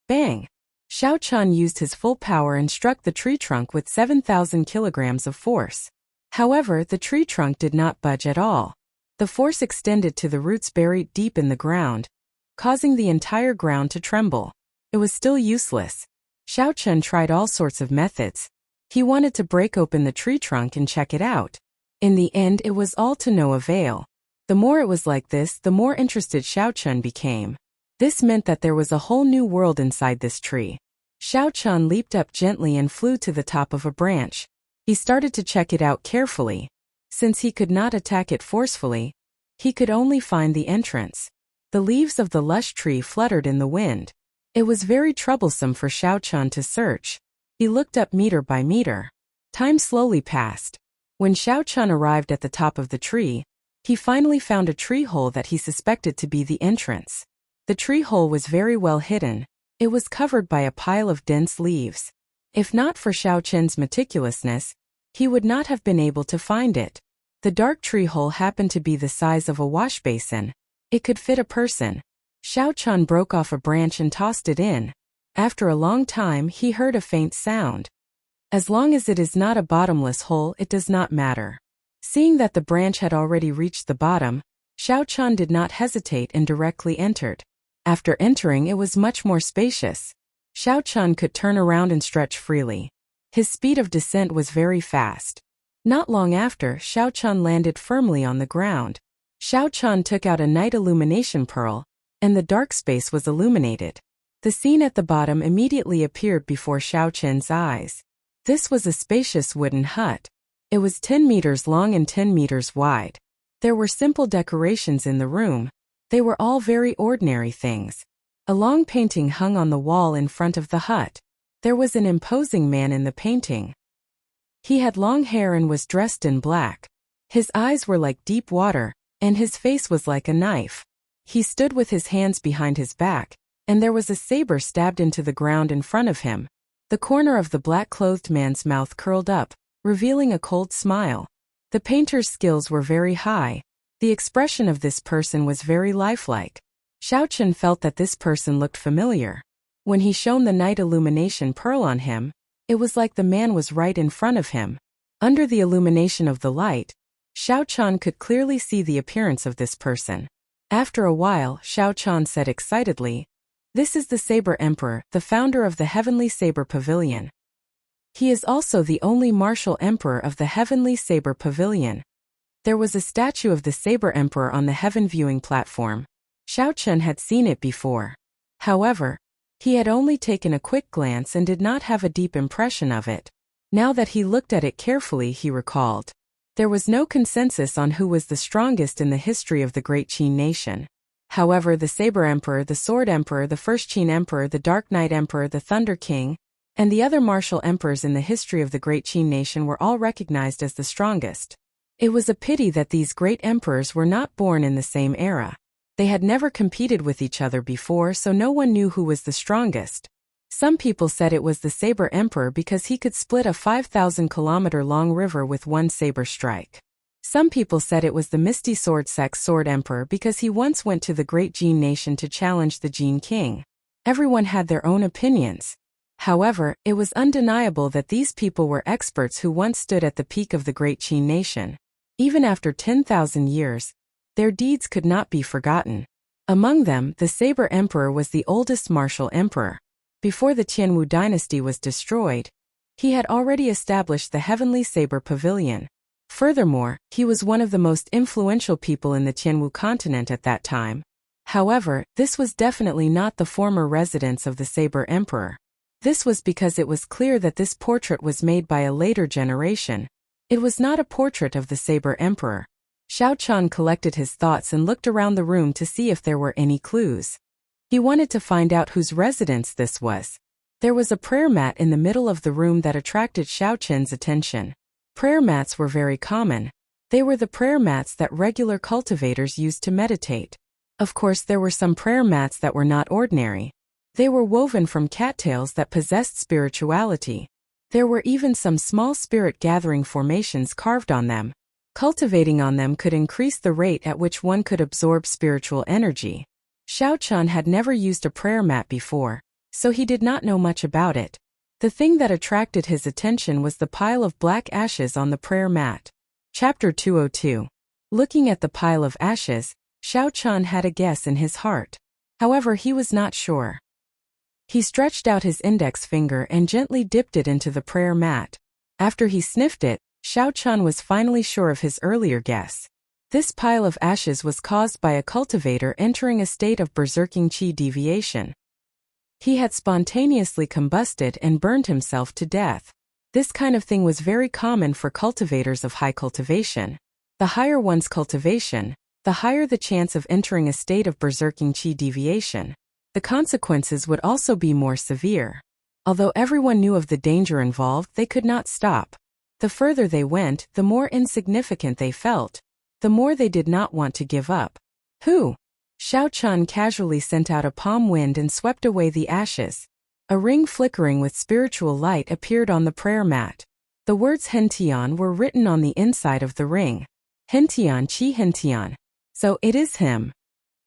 Bang! Xiao Chun used his full power and struck the tree trunk with 7,000 kilograms of force. However, the tree trunk did not budge at all. The force extended to the roots buried deep in the ground, causing the entire ground to tremble. It was still useless. Xiao Chun tried all sorts of methods. He wanted to break open the tree trunk and check it out. In the end, it was all to no avail. The more it was like this, the more interested Xiao Chun became. This meant that there was a whole new world inside this tree. Xiao Chun leaped up gently and flew to the top of a branch. He started to check it out carefully. Since he could not attack it forcefully, he could only find the entrance. The leaves of the lush tree fluttered in the wind. It was very troublesome for Xiao Chun to search. He looked up meter by meter. Time slowly passed. When Xiao Chun arrived at the top of the tree, he finally found a tree hole that he suspected to be the entrance. The tree hole was very well hidden. It was covered by a pile of dense leaves. If not for Xiao Chun's meticulousness, he would not have been able to find it. The dark tree hole happened to be the size of a wash basin. It could fit a person. Xiao Chun broke off a branch and tossed it in. After a long time, he heard a faint sound. As long as it is not a bottomless hole, it does not matter. Seeing that the branch had already reached the bottom, Xiao Chun did not hesitate and directly entered. After entering, it was much more spacious. Xiao Chun could turn around and stretch freely. His speed of descent was very fast. Not long after, Xiao Chun landed firmly on the ground. Xiao Chun took out a night illumination pearl, and the dark space was illuminated. The scene at the bottom immediately appeared before Xiao Chun's eyes. This was a spacious wooden hut. It was 10 meters long and 10 meters wide. There were simple decorations in the room. They were all very ordinary things. A long painting hung on the wall in front of the hut. There was an imposing man in the painting. He had long hair and was dressed in black. His eyes were like deep water, and his face was like a knife. He stood with his hands behind his back, and there was a saber stabbed into the ground in front of him. The corner of the black-clothed man's mouth curled up, revealing a cold smile. The painter's skills were very high. The expression of this person was very lifelike. Xiao Chun felt that this person looked familiar. When he shone the night illumination pearl on him, it was like the man was right in front of him. Under the illumination of the light, Xiao Chun could clearly see the appearance of this person. After a while, Xiao Chun said excitedly, "This is the Saber Emperor, the founder of the Heavenly Saber Pavilion. He is also the only martial emperor of the Heavenly Saber Pavilion." There was a statue of the Saber Emperor on the heaven viewing platform. Xiao Chun had seen it before. However, he had only taken a quick glance and did not have a deep impression of it. Now that he looked at it carefully, he recalled. There was no consensus on who was the strongest in the history of the Great Qin nation. However, the Saber Emperor, the Sword Emperor, the First Qin Emperor, the Dark Knight Emperor, the Thunder King, and the other martial emperors in the history of the Great Qin nation were all recognized as the strongest. It was a pity that these great emperors were not born in the same era. They had never competed with each other before, so no one knew who was the strongest. Some people said it was the Saber Emperor because he could split a 5,000-kilometer-long river with one saber strike. Some people said it was the Misty Sword Sex Sword Emperor because he once went to the Great Jin nation to challenge the Jin King. Everyone had their own opinions. However, it was undeniable that these people were experts who once stood at the peak of the Great Qin nation. Even after 10,000 years, their deeds could not be forgotten. Among them, the Saber Emperor was the oldest martial emperor. Before the Qianwu dynasty was destroyed, he had already established the Heavenly Saber Pavilion. Furthermore, he was one of the most influential people in the Qianwu continent at that time. However, this was definitely not the former residence of the Saber Emperor. This was because it was clear that this portrait was made by a later generation. It was not a portrait of the Saber Emperor. Xiao Chun collected his thoughts and looked around the room to see if there were any clues. He wanted to find out whose residence this was. There was a prayer mat in the middle of the room that attracted Xiao Chun's attention. Prayer mats were very common. They were the prayer mats that regular cultivators used to meditate. Of course, there were some prayer mats that were not ordinary. They were woven from cattails that possessed spirituality. There were even some small spirit gathering formations carved on them. Cultivating on them could increase the rate at which one could absorb spiritual energy. Xiao Chun had never used a prayer mat before. so he did not know much about it. The thing that attracted his attention was the pile of black ashes on the prayer mat. Chapter 202. Looking at the pile of ashes, Xiao Chun had a guess in his heart. However, he was not sure. He stretched out his index finger and gently dipped it into the prayer mat. After he sniffed it, Xiao Chun was finally sure of his earlier guess. This pile of ashes was caused by a cultivator entering a state of berserking qi deviation. He had spontaneously combusted and burned himself to death. This kind of thing was very common for cultivators of high cultivation. The higher one's cultivation, the higher the chance of entering a state of berserking qi deviation. The consequences would also be more severe. Although everyone knew of the danger involved, they could not stop. The further they went, the more insignificant they felt. The more they did not want to give up. Who? Xiao Chun casually sent out a palm wind and swept away the ashes. A ring flickering with spiritual light appeared on the prayer mat. The words Hentian were written on the inside of the ring. Hentian Chi Hentian. So it is him.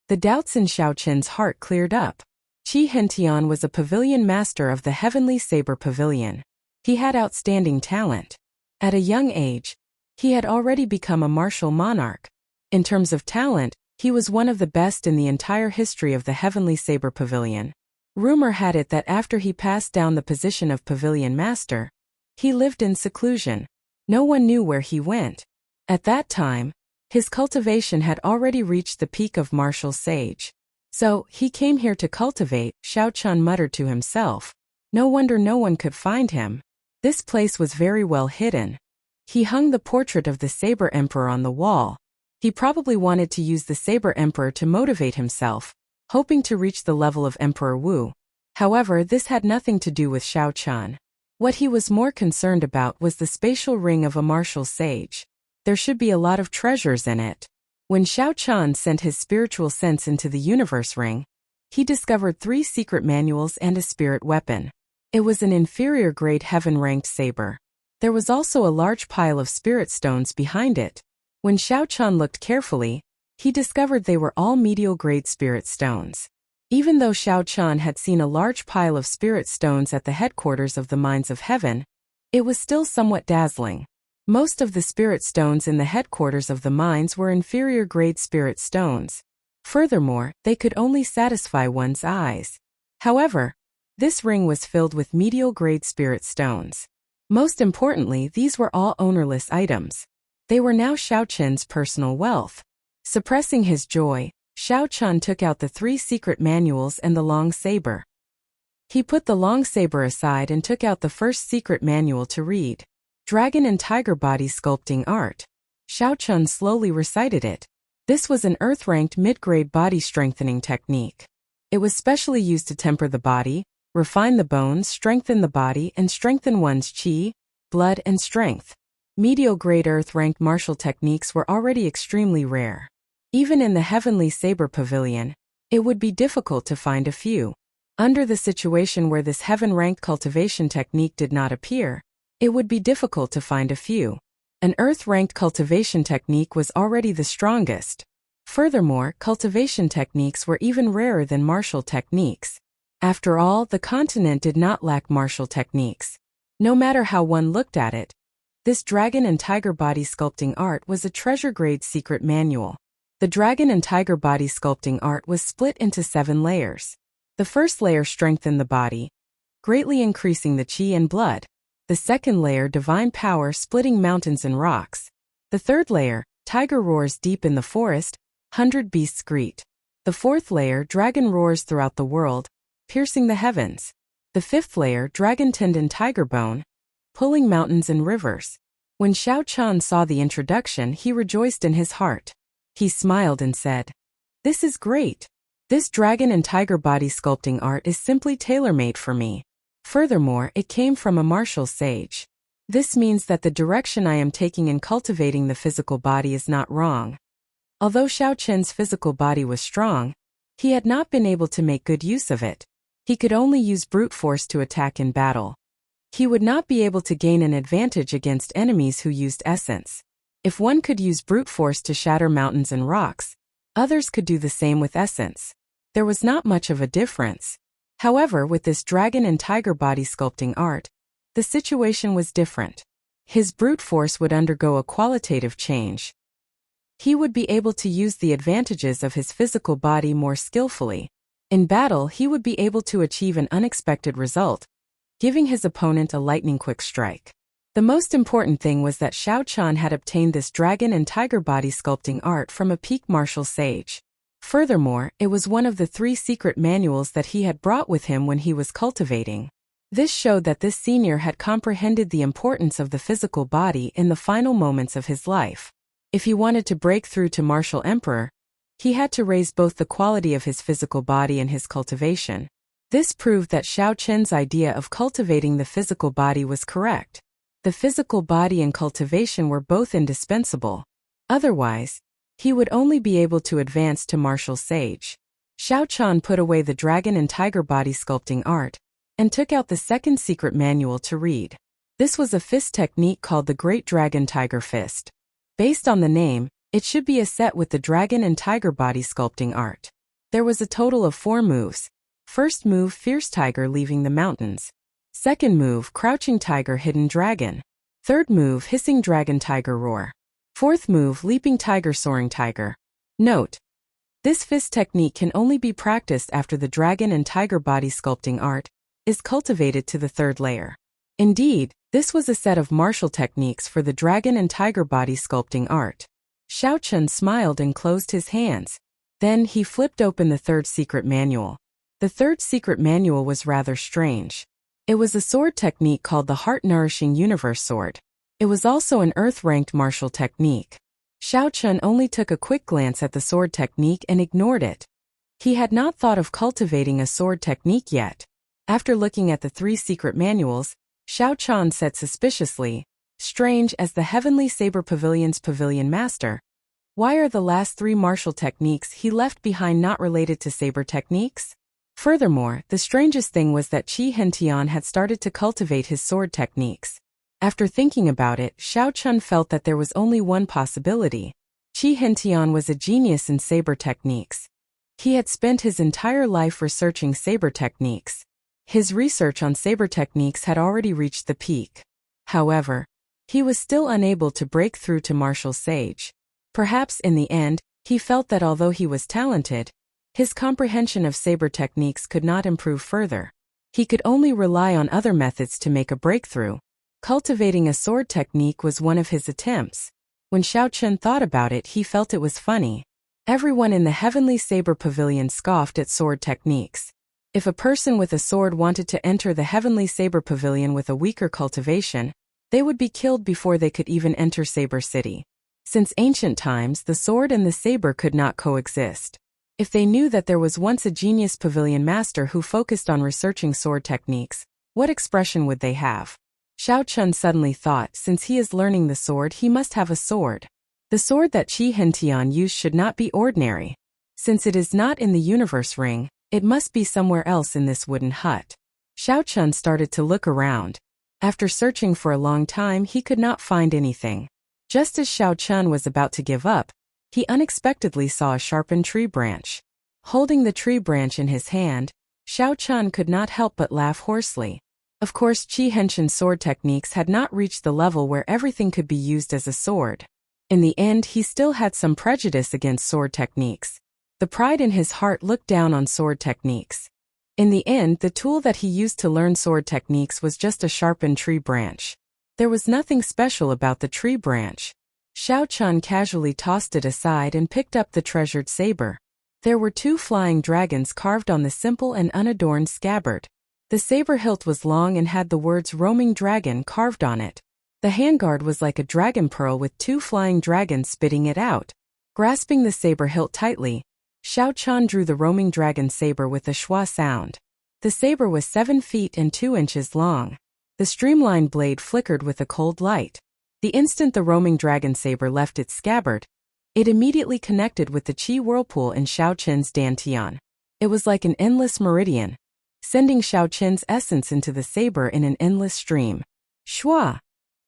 The doubts in Xiao Chun's heart cleared up. Chi Hentian was a pavilion master of the Heavenly Saber Pavilion. He had outstanding talent. At a young age, he had already become a martial monarch. In terms of talent, he was one of the best in the entire history of the Heavenly Saber Pavilion. Rumor had it that after he passed down the position of pavilion master, he lived in seclusion. No one knew where he went. At that time, his cultivation had already reached the peak of martial sage. So, he came here to cultivate, Xiao Chun muttered to himself. No wonder no one could find him. This place was very well hidden. He hung the portrait of the Saber Emperor on the wall. He probably wanted to use the Saber Emperor to motivate himself, hoping to reach the level of Emperor Wu. However, this had nothing to do with Xiao Chun. What he was more concerned about was the spatial ring of a martial sage. There should be a lot of treasures in it. When Xiao Chun sent his spiritual sense into the universe ring, he discovered 3 secret manuals and a spirit weapon. It was an inferior grade heaven-ranked saber. There was also a large pile of spirit stones behind it. When Xiao Chun looked carefully, he discovered they were all medial grade spirit stones. Even though Xiao Chun had seen a large pile of spirit stones at the headquarters of the Mines of Heaven, it was still somewhat dazzling. Most of the spirit stones in the headquarters of the mines were inferior grade spirit stones. Furthermore, they could only satisfy one's eyes. However, this ring was filled with medial grade spirit stones. Most importantly, these were all ownerless items. They were now Xiao Chun's personal wealth. Suppressing his joy, Xiao Chun took out the 3 secret manuals and the long saber. He put the long saber aside and took out the first secret manual to read. Dragon and Tiger Body Sculpting Art. Xiao Chun slowly recited it. This was an earth-ranked mid-grade body strengthening technique. It was specially used to temper the body, refine the bones, strengthen the body, and strengthen one's qi, blood, and strength. Medial-grade earth-ranked martial techniques were already extremely rare. Even in the Heavenly Saber Pavilion, it would be difficult to find a few. Under the situation where this heaven-ranked cultivation technique did not appear, it would be difficult to find a few. An earth-ranked cultivation technique was already the strongest. Furthermore, cultivation techniques were even rarer than martial techniques. After all, the continent did not lack martial techniques. No matter how one looked at it, this Dragon and Tiger Body Sculpting Art was a treasure-grade secret manual. The Dragon and Tiger Body Sculpting Art was split into 7 layers. The first layer strengthened the body, greatly increasing the qi and blood. The second layer, Divine Power, splitting mountains and rocks. The third layer, Tiger roars deep in the forest, 100 beasts greet. The fourth layer, Dragon roars throughout the world, piercing the heavens. The fifth layer, Dragon Tendon Tiger Bone, pulling mountains and rivers. When Xiao Chun saw the introduction, he rejoiced in his heart. He smiled and said, "This is great. This Dragon and Tiger Body Sculpting Art is simply tailor-made for me. Furthermore, it came from a martial sage. This means that the direction I am taking in cultivating the physical body is not wrong." Although Xiao Chun's physical body was strong, he had not been able to make good use of it. He could only use brute force to attack in battle. He would not be able to gain an advantage against enemies who used essence. If one could use brute force to shatter mountains and rocks, others could do the same with essence. There was not much of a difference. However, with this dragon and tiger body sculpting art, the situation was different. His brute force would undergo a qualitative change. He would be able to use the advantages of his physical body more skillfully. In battle, he would be able to achieve an unexpected result, giving his opponent a lightning-quick strike. The most important thing was that Xiao Qian had obtained this dragon and tiger body sculpting art from a peak martial sage. Furthermore, it was one of the 3 secret manuals that he had brought with him when he was cultivating. This showed that this senior had comprehended the importance of the physical body in the final moments of his life. If he wanted to break through to martial emperor, he had to raise both the quality of his physical body and his cultivation. This proved that Xiao Qian's idea of cultivating the physical body was correct. The physical body and cultivation were both indispensable. Otherwise, he would only be able to advance to martial sage. Xiao Qian put away the dragon and tiger body sculpting art and took out the second secret manual to read. This was a fist technique called the Great Dragon Tiger Fist. Based on the name, it should be a set with the dragon and tiger body sculpting art. There was a total of 4 moves. First move, Fierce Tiger leaving the mountains. Second move, Crouching Tiger Hidden Dragon. Third move, Hissing Dragon Tiger Roar. Fourth move, Leaping Tiger Soaring Tiger. Note: this fist technique can only be practiced after the dragon and tiger body sculpting art is cultivated to the 3rd layer. Indeed, this was a set of martial techniques for the dragon and tiger body sculpting art. Xiao Qian smiled and closed his hands. Then he flipped open the 3rd secret manual. The 3rd secret manual was rather strange. It was a sword technique called the Heart-Nourishing Universe Sword. It was also an earth-ranked martial technique. Xiao Qian only took a quick glance at the sword technique and ignored it. He had not thought of cultivating a sword technique yet. After looking at the 3 secret manuals, Xiao Qian said suspiciously, "Strange as the Heavenly Saber Pavilion's Pavilion Master. Why are the last 3 martial techniques he left behind not related to saber techniques?" Furthermore, the strangest thing was that Qi Hentian had started to cultivate his sword techniques. After thinking about it, Xiao Qian felt that there was only one possibility. Qi Hentian was a genius in saber techniques. He had spent his entire life researching saber techniques. His research on saber techniques had already reached the peak. However, he was still unable to break through to martial sage. Perhaps in the end, he felt that although he was talented, his comprehension of saber techniques could not improve further. He could only rely on other methods to make a breakthrough. Cultivating a sword technique was one of his attempts. When Xiao Qian thought about it, he felt it was funny. Everyone in the Heavenly Saber Pavilion scoffed at sword techniques. If a person with a sword wanted to enter the Heavenly Saber Pavilion with a weaker cultivation, they would be killed before they could even enter Saber City. Since ancient times, the sword and the saber could not coexist. If they knew that there was once a genius pavilion master who focused on researching sword techniques, what expression would they have? Xiao Qian suddenly thought, since he is learning the sword, he must have a sword. The sword that Qi Hentian used should not be ordinary. Since it is not in the universe ring, it must be somewhere else in this wooden hut. Xiao Qian started to look around. After searching for a long time, he could not find anything. Just as Xiao Qian was about to give up, he unexpectedly saw a sharpened tree branch. Holding the tree branch in his hand, Xiao Qian could not help but laugh hoarsely. Of course, Qi Hentian's sword techniques had not reached the level where everything could be used as a sword. In the end, he still had some prejudice against sword techniques. The pride in his heart looked down on sword techniques. In the end, the tool that he used to learn sword techniques was just a sharpened tree branch. There was nothing special about the tree branch. Xiao Qian casually tossed it aside and picked up the treasured saber. There were 2 flying dragons carved on the simple and unadorned scabbard. The saber hilt was long and had the words "Roaming Dragon" carved on it. The handguard was like a dragon pearl with 2 flying dragons spitting it out. Grasping the saber hilt tightly, Xiao Qian drew the roaming dragon saber with a schwa sound. The saber was 7 feet and 2 inches long. The streamlined blade flickered with a cold light. The instant the roaming dragon saber left its scabbard, it immediately connected with the qi whirlpool in Xiao Qian's dantian. It was like an endless meridian, sending Xiao Qian's essence into the saber in an endless stream. Schwa!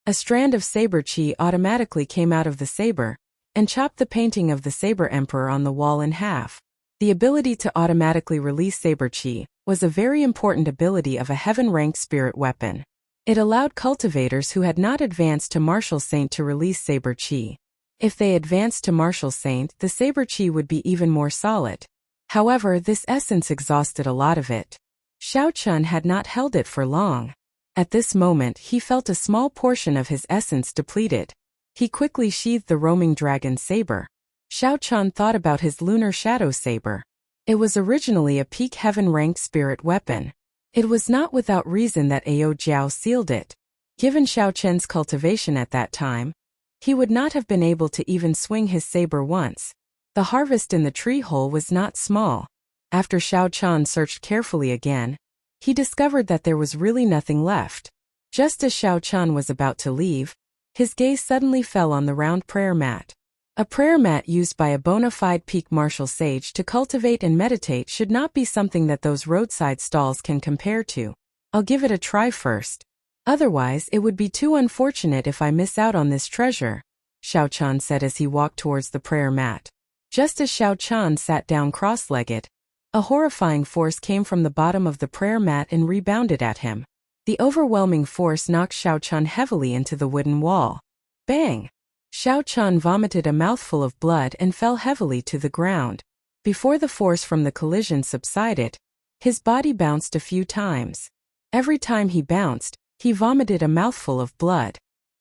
A strand of saber qi automatically came out of the saber and chopped the painting of the saber emperor on the wall in half. The ability to automatically release saber chi was a very important ability of a heaven-ranked spirit weapon. It allowed cultivators who had not advanced to martial saint to release saber chi. If they advanced to martial saint, the saber chi would be even more solid. However, this essence exhausted a lot of it. Xiao Chun had not held it for long. At this moment, he felt a small portion of his essence depleted. He quickly sheathed the roaming dragon saber. Xiao Chun thought about his lunar shadow saber. It was originally a peak heaven-ranked spirit weapon. It was not without reason that Ao Jiao sealed it. Given Xiao Chen's cultivation at that time, he would not have been able to even swing his saber once. The harvest in the tree hole was not small. After Xiao Chun searched carefully again, he discovered that there was really nothing left. Just as Xiao Chun was about to leave, his gaze suddenly fell on the round prayer mat. A prayer mat used by a bona fide peak martial sage to cultivate and meditate should not be something that those roadside stalls can compare to. I'll give it a try first. Otherwise, it would be too unfortunate if I miss out on this treasure, Xiao Chun said as he walked towards the prayer mat. Just as Xiao Chun sat down cross-legged, a horrifying force came from the bottom of the prayer mat and rebounded at him. The overwhelming force knocked Xiao Chun heavily into the wooden wall. Bang! Xiao Chun vomited a mouthful of blood and fell heavily to the ground. Before the force from the collision subsided, his body bounced a few times. Every time he bounced, he vomited a mouthful of blood.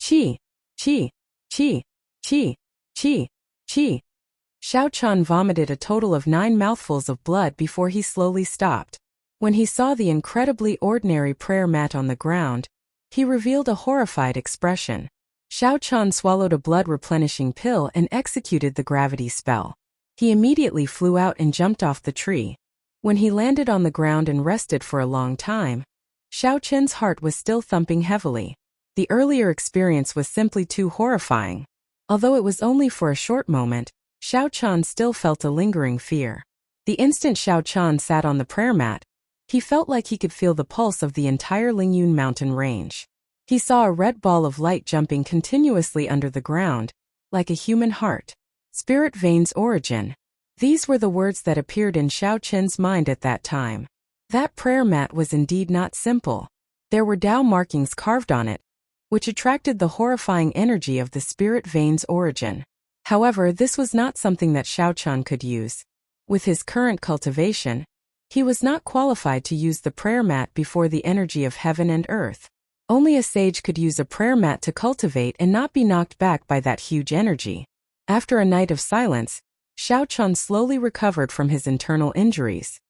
Chi! Chi! Chi! Chi! Chi! Chi! Xiao Chun vomited a total of 9 mouthfuls of blood before he slowly stopped. When he saw the incredibly ordinary prayer mat on the ground, he revealed a horrified expression. Xiao Chun swallowed a blood-replenishing pill and executed the gravity spell. He immediately flew out and jumped off the tree. When he landed on the ground and rested for a long time, Xiao Chun's heart was still thumping heavily. The earlier experience was simply too horrifying. Although it was only for a short moment, Xiao Chun still felt a lingering fear. The instant Xiao Chun sat on the prayer mat, he felt like he could feel the pulse of the entire Lingyun mountain range. He saw a red ball of light jumping continuously under the ground, like a human heart. Spirit Vein's origin. These were the words that appeared in Xiao Chun's mind at that time. That prayer mat was indeed not simple. There were Tao markings carved on it, which attracted the horrifying energy of the Spirit Vein's origin. However, this was not something that Xiao Chun could use. With his current cultivation, he was not qualified to use the prayer mat before the energy of heaven and earth. Only a sage could use a prayer mat to cultivate and not be knocked back by that huge energy. After a night of silence, Xiao Chun slowly recovered from his internal injuries.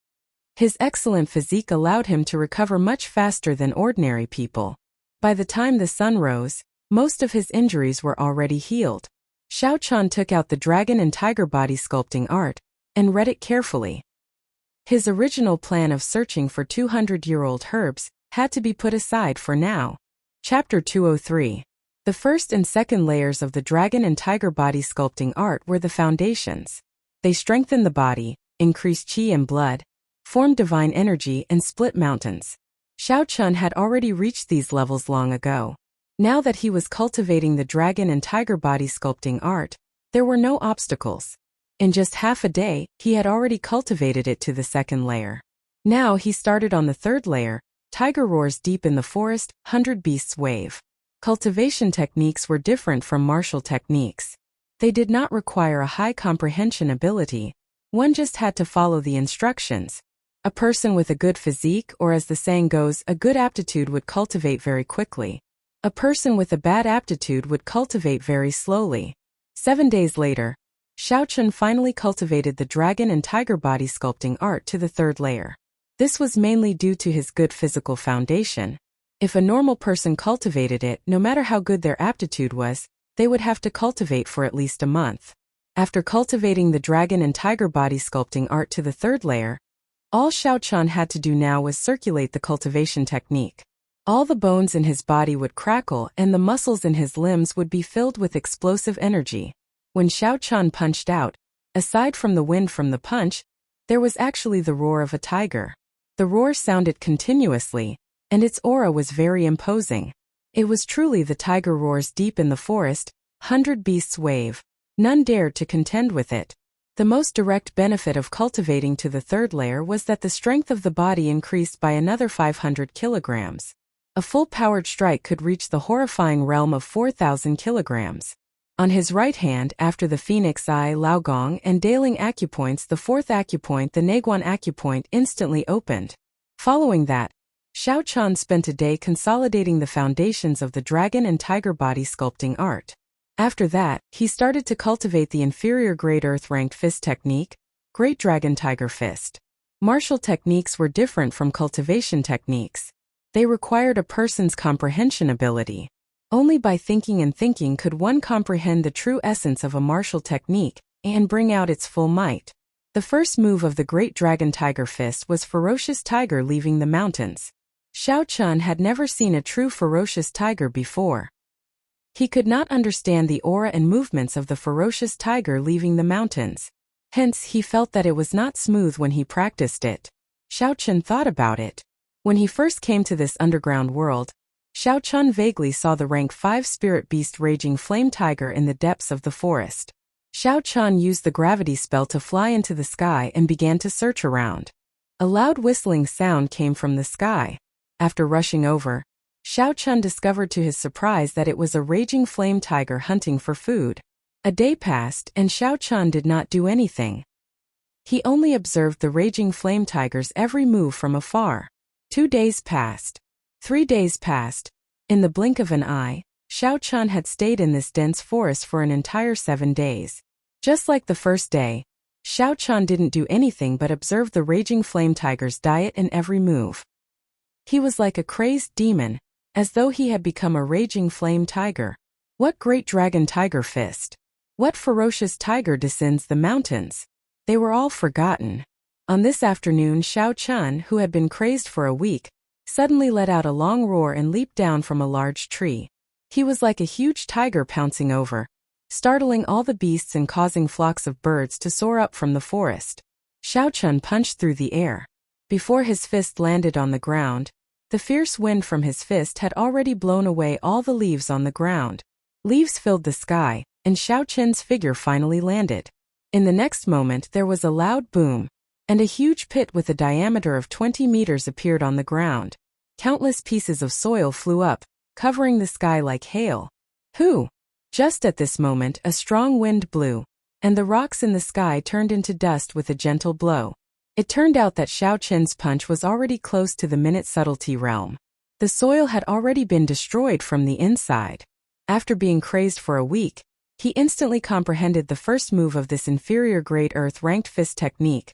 His excellent physique allowed him to recover much faster than ordinary people. By the time the sun rose, most of his injuries were already healed. Xiao Chun took out the dragon and tiger body sculpting art and read it carefully. His original plan of searching for 200-year-old herbs had to be put aside for now. Chapter 203. The first and second layers of the dragon and tiger body sculpting art were the foundations. They strengthened the body, increased qi and blood, formed divine energy, and split mountains. Xiao Chun had already reached these levels long ago. Now that he was cultivating the dragon and tiger body sculpting art, there were no obstacles. In just half a day, he had already cultivated it to the second layer. Now he started on the third layer. Tiger roars deep in the forest, 100 beasts wave. Cultivation techniques were different from martial techniques. They did not require a high comprehension ability. One just had to follow the instructions. A person with a good physique, or as the saying goes, a good aptitude, would cultivate very quickly. A person with a bad aptitude would cultivate very slowly. 7 days later, Xiao Chun finally cultivated the dragon and tiger body sculpting art to the third layer. This was mainly due to his good physical foundation. If a normal person cultivated it, no matter how good their aptitude was, they would have to cultivate for at least a month. After cultivating the dragon and tiger body sculpting art to the third layer, all Xiao Chun had to do now was circulate the cultivation technique. All the bones in his body would crackle and the muscles in his limbs would be filled with explosive energy. When Xiao Chun punched out, aside from the wind from the punch, there was actually the roar of a tiger. The roar sounded continuously, and its aura was very imposing. It was truly the tiger roars deep in the forest, 100 beasts wave. None dared to contend with it. The most direct benefit of cultivating to the third layer was that the strength of the body increased by another 500 kilograms. A full-powered strike could reach the horrifying realm of 4,000 kilograms. On his right hand, after the Phoenix Eye, Laogong, and Daling acupoints, the fourth acupoint, the Naguan acupoint, instantly opened. Following that, Xiao Chan spent a day consolidating the foundations of the dragon and tiger body sculpting art. After that, he started to cultivate the inferior grade earth-ranked fist technique, Great Dragon Tiger Fist. Martial techniques were different from cultivation techniques. They required a person's comprehension ability. Only by thinking and thinking could one comprehend the true essence of a martial technique and bring out its full might. The first move of the Great Dragon Tiger Fist was Ferocious Tiger Leaving the Mountains. Xiao Chun had never seen a true ferocious tiger before. He could not understand the aura and movements of the ferocious tiger leaving the mountains. Hence, he felt that it was not smooth when he practiced it. Xiao Chun thought about it. When he first came to this underground world, Xiao Chun vaguely saw the rank 5 spirit beast Raging Flame Tiger in the depths of the forest. Xiao Chun used the gravity spell to fly into the sky and began to search around. A loud whistling sound came from the sky. After rushing over, Xiao Chun discovered to his surprise that it was a raging flame tiger hunting for food. A day passed and Xiao Chun did not do anything. He only observed the raging flame tiger's every move from afar. 2 days passed. 3 days passed. In the blink of an eye, Xiao Chun had stayed in this dense forest for an entire 7 days. Just like the first day, Xiao Chun didn't do anything but observe the raging flame tiger's diet and every move. He was like a crazed demon, as though he had become a raging flame tiger. What great dragon tiger fist? What ferocious tiger descends the mountains? They were all forgotten. On this afternoon, Xiao Chun, who had been crazed for a week, suddenly let out a long roar and leaped down from a large tree. He was like a huge tiger pouncing over, startling all the beasts and causing flocks of birds to soar up from the forest. Xiao Chun punched through the air. Before his fist landed on the ground, the fierce wind from his fist had already blown away all the leaves on the ground. Leaves filled the sky, and Xiao Chun's figure finally landed. In the next moment there was a loud boom, and a huge pit with a diameter of 20 meters appeared on the ground. Countless pieces of soil flew up, covering the sky like hail. Who? Just at this moment a strong wind blew, and the rocks in the sky turned into dust with a gentle blow. It turned out that Xiao Chun's punch was already close to the minute subtlety realm. The soil had already been destroyed from the inside. After being crazed for a week, he instantly comprehended the first move of this inferior grade earth-ranked fist technique.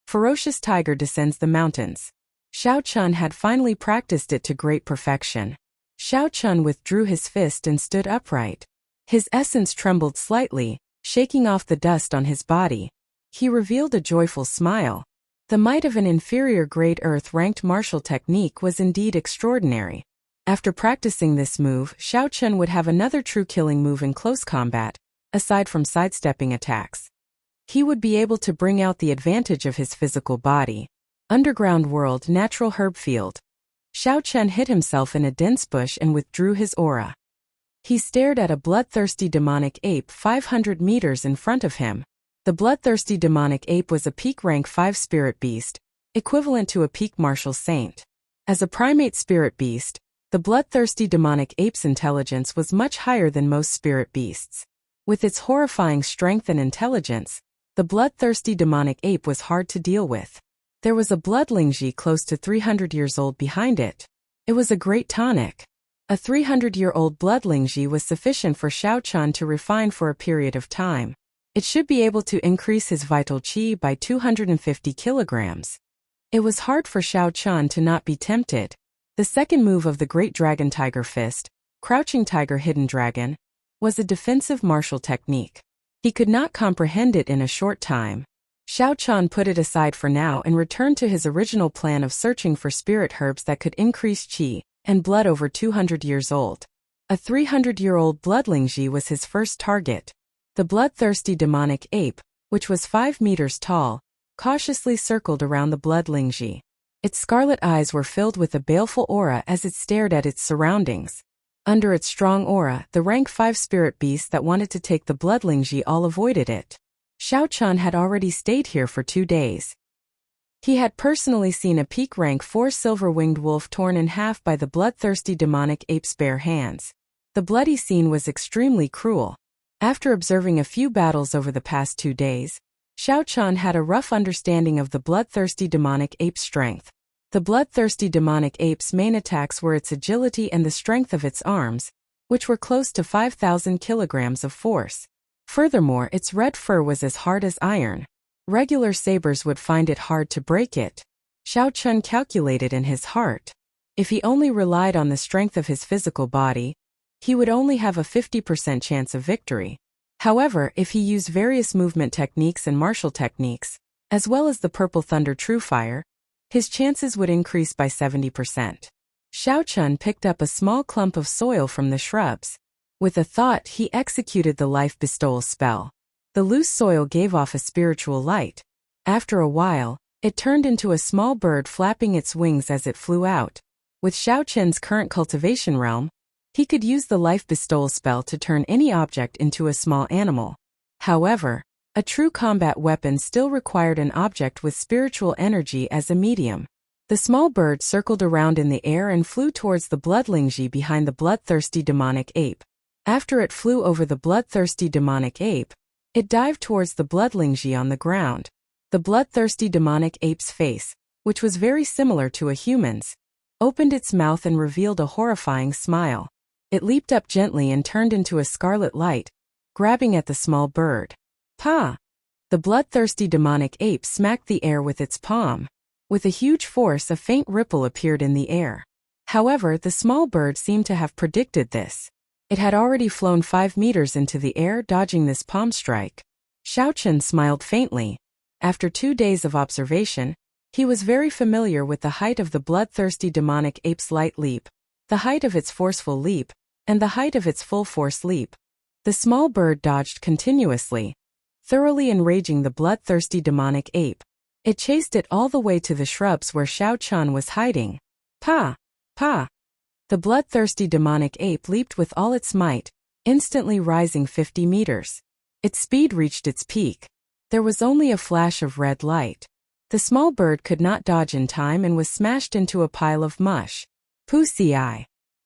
Ferocious Tiger Descends the Mountains. Xiao Chun had finally practiced it to great perfection. Xiao Chun withdrew his fist and stood upright. His essence trembled slightly, shaking off the dust on his body. He revealed a joyful smile. The might of an inferior grade earth-ranked martial technique was indeed extraordinary. After practicing this move, Xiao Chun would have another true killing move in close combat, aside from sidestepping attacks. He would be able to bring out the advantage of his physical body. Underground world natural herb field. Xiao Chun hid himself in a dense bush and withdrew his aura. He stared at a bloodthirsty demonic ape 500 meters in front of him. The bloodthirsty demonic ape was a peak rank 5 spirit beast, equivalent to a peak martial saint. As a primate spirit beast, the bloodthirsty demonic ape's intelligence was much higher than most spirit beasts. With its horrifying strength and intelligence, the bloodthirsty demonic ape was hard to deal with. There was a blood lingji close to 300 years old behind it. It was a great tonic. A 300-year-old blood lingji was sufficient for Xiao Chun to refine for a period of time. It should be able to increase his vital qi by 250 kilograms. It was hard for Xiao Chun to not be tempted. The second move of the Great Dragon Tiger Fist, Crouching Tiger Hidden Dragon, was a defensive martial technique. He could not comprehend it in a short time. Xiao Chun put it aside for now and returned to his original plan of searching for spirit herbs that could increase qi and blood over 200 years old. A 300-year-old blood lingji was his first target. The bloodthirsty demonic ape, which was 5 meters tall, cautiously circled around the blood lingji. Its scarlet eyes were filled with a baleful aura as it stared at its surroundings. Under its strong aura, the rank 5 spirit beasts that wanted to take the blood lingji all avoided it. Xiao Chun had already stayed here for 2 days. He had personally seen a peak rank 4 silver-winged wolf torn in half by the bloodthirsty demonic ape's bare hands. The bloody scene was extremely cruel. After observing a few battles over the past 2 days, Xiao Chun had a rough understanding of the bloodthirsty demonic ape's strength. The bloodthirsty demonic ape's main attacks were its agility and the strength of its arms, which were close to 5,000 kilograms of force. Furthermore, its red fur was as hard as iron. Regular sabers would find it hard to break it. Xiao Chun calculated in his heart. If he only relied on the strength of his physical body, he would only have a 50% chance of victory. However, if he used various movement techniques and martial techniques, as well as the Purple Thunder True Fire, his chances would increase by 70%. Xiao Chun picked up a small clump of soil from the shrubs. With a thought, he executed the life bestowal spell. The loose soil gave off a spiritual light. After a while, it turned into a small bird flapping its wings as it flew out. With Xiao Chun's current cultivation realm, he could use the life bestowal spell to turn any object into a small animal. However, a true combat weapon still required an object with spiritual energy as a medium. The small bird circled around in the air and flew towards the bloodlingji behind the bloodthirsty demonic ape. After it flew over the bloodthirsty demonic ape, it dived towards the bloodlingji on the ground. The bloodthirsty demonic ape's face, which was very similar to a human's, opened its mouth and revealed a horrifying smile. It leaped up gently and turned into a scarlet light, grabbing at the small bird. Pa! The bloodthirsty demonic ape smacked the air with its palm. With a huge force, a faint ripple appeared in the air. However, the small bird seemed to have predicted this. It had already flown 5 meters into the air, dodging this palm strike. Xiao Chun smiled faintly. After 2 days of observation, he was very familiar with the height of the bloodthirsty demonic ape's light leap, the height of its forceful leap, and the height of its full force leap. The small bird dodged continuously, thoroughly enraging the bloodthirsty demonic ape. It chased it all the way to the shrubs where Xiao Chun was hiding. Pa! Pa! The bloodthirsty demonic ape leaped with all its might, instantly rising 50 meters. Its speed reached its peak. There was only a flash of red light. The small bird could not dodge in time and was smashed into a pile of mush. Pussy.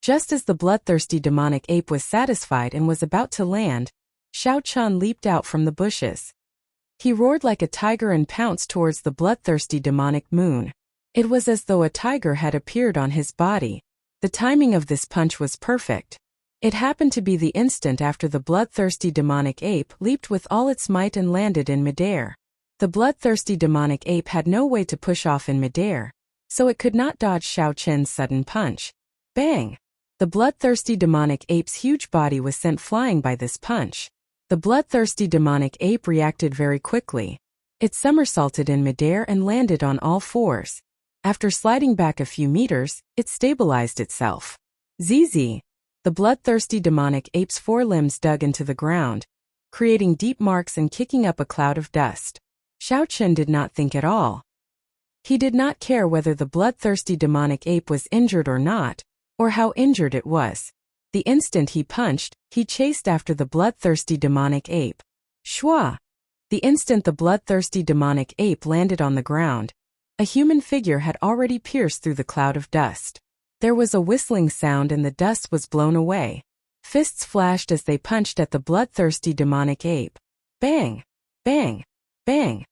Just as the bloodthirsty demonic ape was satisfied and was about to land, Xiao Chun leaped out from the bushes. He roared like a tiger and pounced towards the bloodthirsty demonic moon. It was as though a tiger had appeared on his body. The timing of this punch was perfect. It happened to be the instant after the bloodthirsty demonic ape leaped with all its might and landed in midair. The bloodthirsty demonic ape had no way to push off in midair, so it could not dodge Xiao Chun's sudden punch. Bang! The bloodthirsty demonic ape's huge body was sent flying by this punch. The bloodthirsty demonic ape reacted very quickly. It somersaulted in midair and landed on all fours. After sliding back a few meters, it stabilized itself. ZZ! The bloodthirsty demonic ape's forelimbs dug into the ground, creating deep marks and kicking up a cloud of dust. Xiao Chun did not think at all. He did not care whether the bloodthirsty demonic ape was injured or not, or how injured it was. The instant he punched, he chased after the bloodthirsty demonic ape. Shwa! The instant the bloodthirsty demonic ape landed on the ground, a human figure had already pierced through the cloud of dust. There was a whistling sound and the dust was blown away. Fists flashed as they punched at the bloodthirsty demonic ape. Bang! Bang! Bang!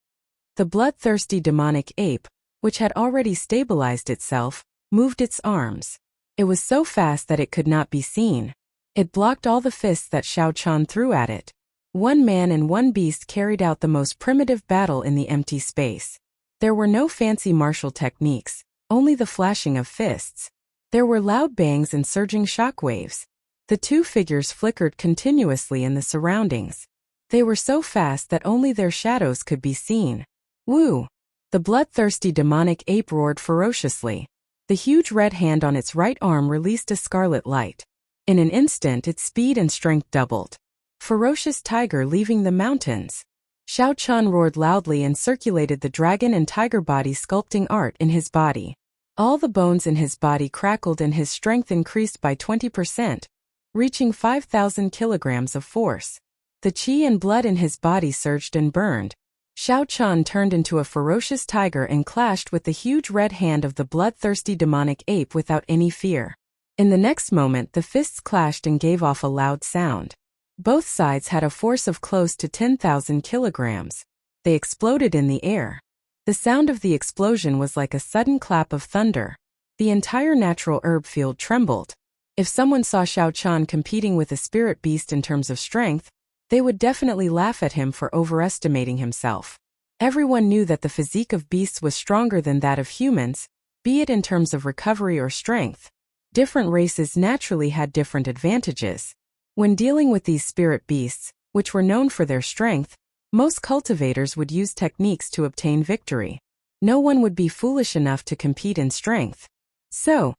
The bloodthirsty demonic ape, which had already stabilized itself, moved its arms. It was so fast that it could not be seen. It blocked all the fists that Xiao Chun threw at it. One man and one beast carried out the most primitive battle in the empty space. There were no fancy martial techniques, only the flashing of fists. There were loud bangs and surging shockwaves. The two figures flickered continuously in the surroundings. They were so fast that only their shadows could be seen. Woo! The bloodthirsty demonic ape roared ferociously. The huge red hand on its right arm released a scarlet light. In an instant, its speed and strength doubled. Ferocious tiger leaving the mountains. Xiao Chun roared loudly and circulated the dragon and tiger body sculpting art in his body. All the bones in his body crackled and his strength increased by 20%, reaching 5,000 kilograms of force. The qi and blood in his body surged and burned. Xiao Chun turned into a ferocious tiger and clashed with the huge red hand of the bloodthirsty demonic ape without any fear. In the next moment, the fists clashed and gave off a loud sound. Both sides had a force of close to 10,000 kilograms. They exploded in the air. The sound of the explosion was like a sudden clap of thunder. The entire natural herb field trembled. If someone saw Xiao Chun competing with a spirit beast in terms of strength, they would definitely laugh at him for overestimating himself. Everyone knew that the physique of beasts was stronger than that of humans, be it in terms of recovery or strength. Different races naturally had different advantages. When dealing with these spirit beasts, which were known for their strength, most cultivators would use techniques to obtain victory. No one would be foolish enough to compete in strength. So.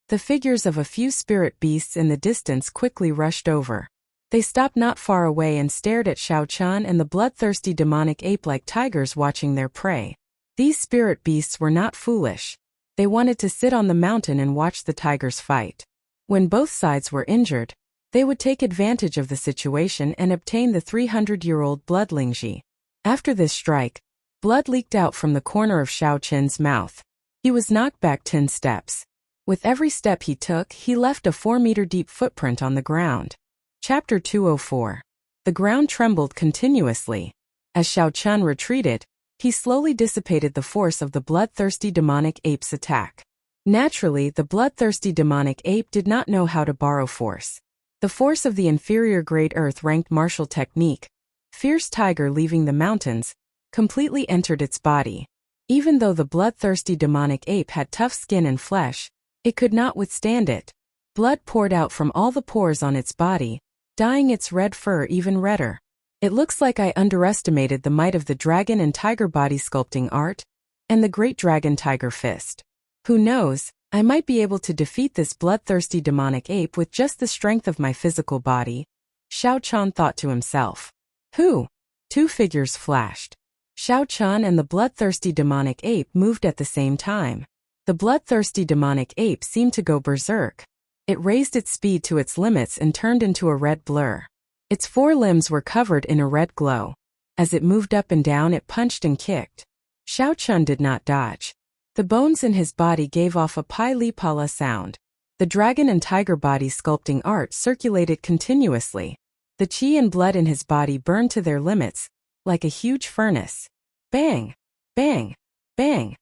The figures of a few spirit beasts in the distance quickly rushed over. They stopped not far away and stared at Xiao Chun and the bloodthirsty demonic ape like tigers watching their prey. These spirit beasts were not foolish. They wanted to sit on the mountain and watch the tigers fight. When both sides were injured, they would take advantage of the situation and obtain the 300-year-old blood Lingji. After this strike, blood leaked out from the corner of Xiao Chun's mouth. He was knocked back 10 steps. With every step he took, he left a 4-meter-deep footprint on the ground. Chapter 204. The ground trembled continuously. As Xiao Chun retreated, he slowly dissipated the force of the bloodthirsty demonic ape's attack. Naturally, the bloodthirsty demonic ape did not know how to borrow force. The force of the inferior grade earth-ranked martial technique, fierce tiger leaving the mountains, completely entered its body. Even though the bloodthirsty demonic ape had tough skin and flesh, it could not withstand it. Blood poured out from all the pores on its body, dyeing its red fur even redder. It looks like I underestimated the might of the dragon and tiger body sculpting art, and the great dragon tiger fist. Who knows, I might be able to defeat this bloodthirsty demonic ape with just the strength of my physical body, Xiao Chun thought to himself. Who? 2 figures flashed. Xiao Chun and the bloodthirsty demonic ape moved at the same time. The bloodthirsty demonic ape seemed to go berserk. It raised its speed to its limits and turned into a red blur. Its 4 limbs were covered in a red glow. As it moved up and down, it punched and kicked. Xiao Chun did not dodge. The bones in his body gave off a pai-li-pa-la sound. The dragon and tiger body sculpting art circulated continuously. The qi and blood in his body burned to their limits, like a huge furnace. Bang! Bang! Bang!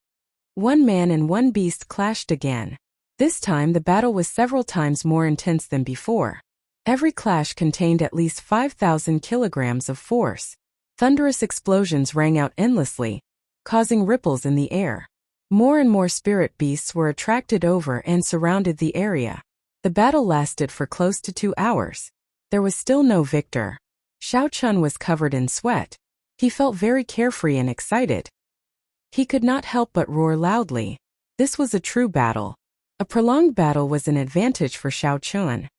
1 man and 1 beast clashed again. This time the battle was several times more intense than before. Every clash contained at least 5,000 kilograms of force. Thunderous explosions rang out endlessly, causing ripples in the air. More and more spirit beasts were attracted over and surrounded the area. The battle lasted for close to 2 hours. There was still no victor. Xiao Chun was covered in sweat. He felt very carefree and excited. He could not help but roar loudly. This was a true battle. A prolonged battle was an advantage for Xiao Chun.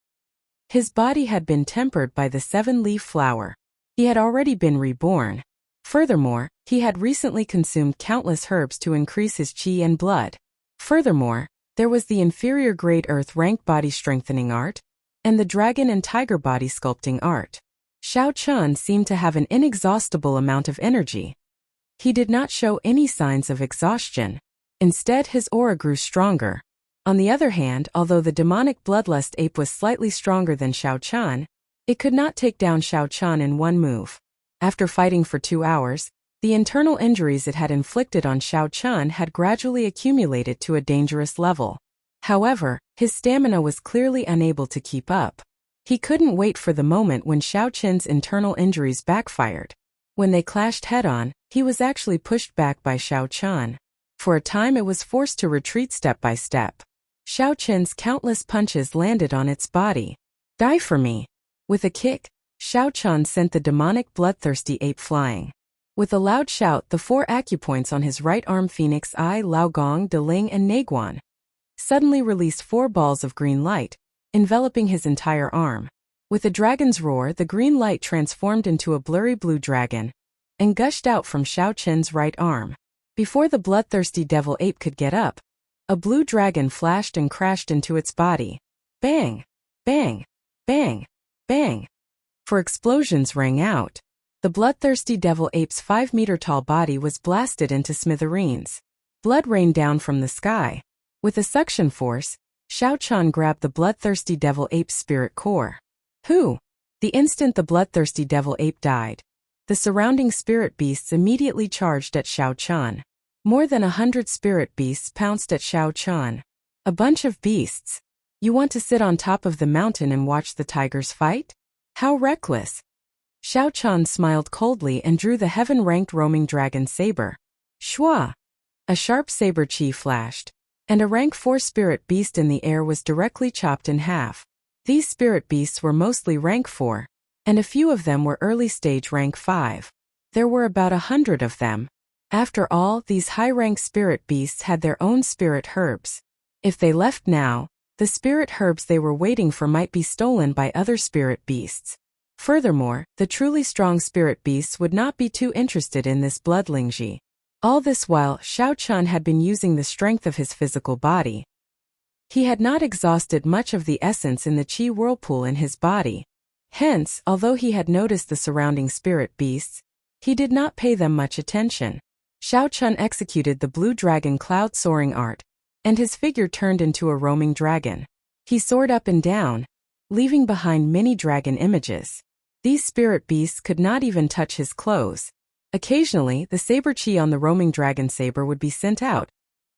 His body had been tempered by the 7-leaf flower. He had already been reborn. Furthermore, he had recently consumed countless herbs to increase his qi and blood. Furthermore, there was the inferior grade earth rank body strengthening art, and the dragon and tiger body sculpting art. Xiao Chun seemed to have an inexhaustible amount of energy. He did not show any signs of exhaustion. Instead, his aura grew stronger. On the other hand, although the demonic bloodlust ape was slightly stronger than Xiao Chun, it could not take down Xiao Chun in one move. After fighting for 2 hours, the internal injuries it had inflicted on Xiao Chun had gradually accumulated to a dangerous level. However, his stamina was clearly unable to keep up. He couldn't wait for the moment when Xiao Chun's internal injuries backfired. When they clashed head-on, he was actually pushed back by Xiao Chun. For a time it was forced to retreat step by step. Xiao Chun's countless punches landed on its body. Die for me! With a kick, Xiao Chun sent the demonic bloodthirsty ape flying. With a loud shout, the 4 acupoints on his right arm Phoenix Eye, Laogong, Deling and Naguan suddenly released 4 balls of green light, enveloping his entire arm. With a dragon's roar, the green light transformed into a blurry blue dragon and gushed out from Xiao Chun's right arm. Before the bloodthirsty devil ape could get up, a blue dragon flashed and crashed into its body. Bang! Bang! Bang! Bang! for explosions rang out. The bloodthirsty devil ape's 5-meter-tall body was blasted into smithereens. Blood rained down from the sky. With a suction force, Shao Chun grabbed the bloodthirsty devil ape's spirit core. Who? The instant the bloodthirsty devil ape died, the surrounding spirit beasts immediately charged at Shao Chun. More than 100 spirit beasts pounced at Shao Chun. A bunch of beasts. You want to sit on top of the mountain and watch the tigers fight? How reckless! Shao Chun smiled coldly and drew the heaven-ranked roaming dragon saber. Shwa! A sharp saber chi flashed, and a rank 4 spirit beast in the air was directly chopped in half. These spirit beasts were mostly rank 4, and a few of them were early stage rank 5. There were about 100 of them. After all, these high-rank spirit beasts had their own spirit herbs. If they left now, the spirit herbs they were waiting for might be stolen by other spirit beasts. Furthermore, the truly strong spirit beasts would not be too interested in this blood lingji. All this while, Shao Chun had been using the strength of his physical body. He had not exhausted much of the essence in the chi whirlpool in his body. Hence, although he had noticed the surrounding spirit beasts, he did not pay them much attention. Shao Chun executed the blue dragon cloud soaring art, and his figure turned into a roaming dragon. He soared up and down, leaving behind many dragon images. These spirit beasts could not even touch his clothes. Occasionally, the saber chi on the roaming dragon saber would be sent out,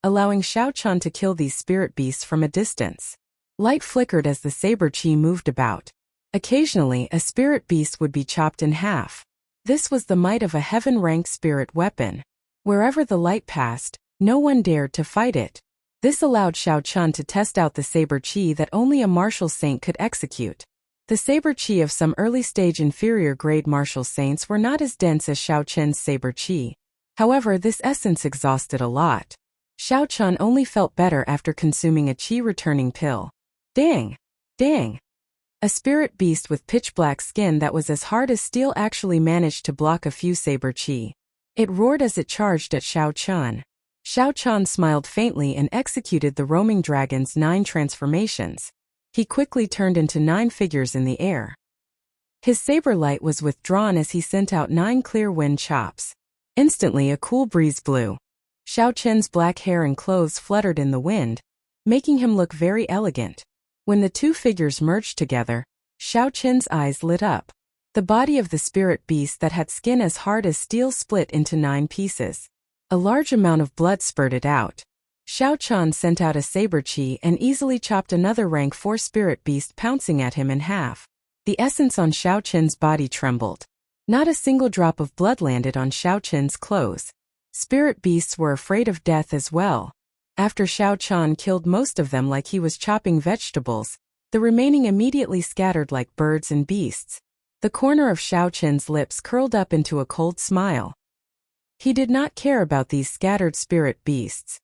allowing Shao Chun to kill these spirit beasts from a distance. Light flickered as the saber chi moved about. Occasionally, a spirit beast would be chopped in half. This was the might of a heaven-ranked spirit weapon. Wherever the light passed, no one dared to fight it. This allowed Shao Chun to test out the saber chi that only a martial saint could execute. The saber chi of some early-stage inferior-grade martial saints were not as dense as Shao Chun's saber chi. However, this essence exhausted a lot. Shao Chun only felt better after consuming a chi-returning pill. Dang! Dang! A spirit beast with pitch-black skin that was as hard as steel actually managed to block a few saber chi. It roared as it charged at Shao Chun. Shao Chun smiled faintly and executed the roaming dragon's 9 transformations. He quickly turned into 9 figures in the air. His saber light was withdrawn as he sent out 9 clear wind chops. Instantly a cool breeze blew. Shao Chun's black hair and clothes fluttered in the wind, making him look very elegant. When the 2 figures merged together, Shao Chun's eyes lit up. The body of the spirit beast that had skin as hard as steel split into 9 pieces. A large amount of blood spurted out. Shao Chun sent out a saber chi and easily chopped another rank 4 spirit beast pouncing at him in half. The essence on Shao Chun's body trembled. Not a single drop of blood landed on Shao Chun's clothes. Spirit beasts were afraid of death as well. After Shao Chun killed most of them like he was chopping vegetables, the remaining immediately scattered like birds and beasts. The corner of Shao Chun's lips curled up into a cold smile. He did not care about these scattered spirit beasts.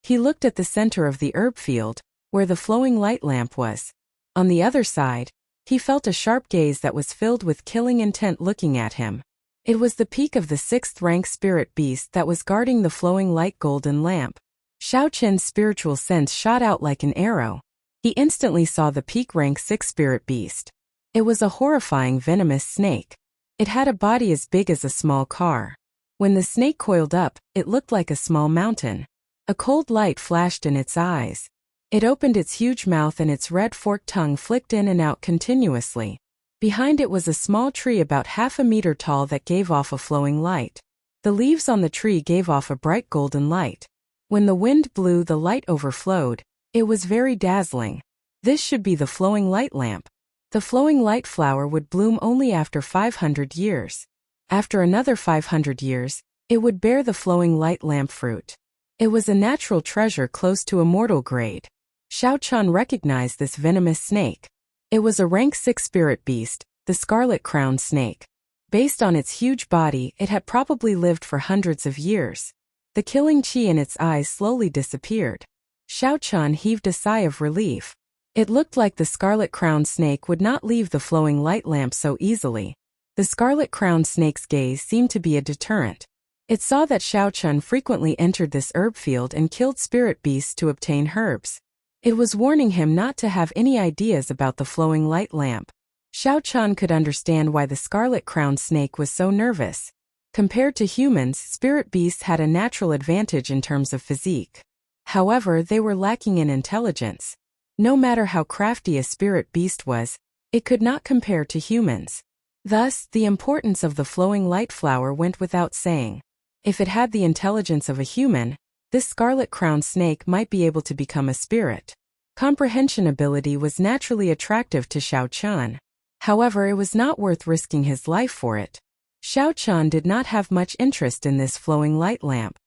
He looked at the center of the herb field, where the flowing light lamp was. On the other side, he felt a sharp gaze that was filled with killing intent looking at him. It was the peak of the 6th rank spirit beast that was guarding the flowing light golden lamp. Shao Chun's spiritual sense shot out like an arrow. He instantly saw the peak rank 6 spirit beast. It was a horrifying venomous snake. It had a body as big as a small car. When the snake coiled up, it looked like a small mountain. A cold light flashed in its eyes. It opened its huge mouth and its red forked tongue flicked in and out continuously. Behind it was a small tree about half a meter tall that gave off a flowing light. The leaves on the tree gave off a bright golden light. When the wind blew, the light overflowed. It was very dazzling. This should be the flowing light lamp. The flowing light flower would bloom only after 500 years. After another 500 years, it would bear the flowing light lamp fruit. It was a natural treasure close to immortal grade. Shao Chun recognized this venomous snake. It was a rank 6 spirit beast, the scarlet-crowned snake. Based on its huge body, it had probably lived for hundreds of years. The killing chi in its eyes slowly disappeared. Shao Chun heaved a sigh of relief. It looked like the scarlet-crowned snake would not leave the flowing light lamp so easily. The scarlet-crowned snake's gaze seemed to be a deterrent. It saw that Shao Chun frequently entered this herb field and killed spirit beasts to obtain herbs. It was warning him not to have any ideas about the flowing light lamp. Xiao Chan could understand why the scarlet-crowned snake was so nervous. Compared to humans, spirit beasts had a natural advantage in terms of physique. However, they were lacking in intelligence. No matter how crafty a spirit beast was, it could not compare to humans. Thus, the importance of the flowing light flower went without saying. If it had the intelligence of a human, this scarlet-crowned snake might be able to become a spirit. Comprehension ability was naturally attractive to Xiao Chan. However, it was not worth risking his life for it. Xiao Chan did not have much interest in this flowing light lamp.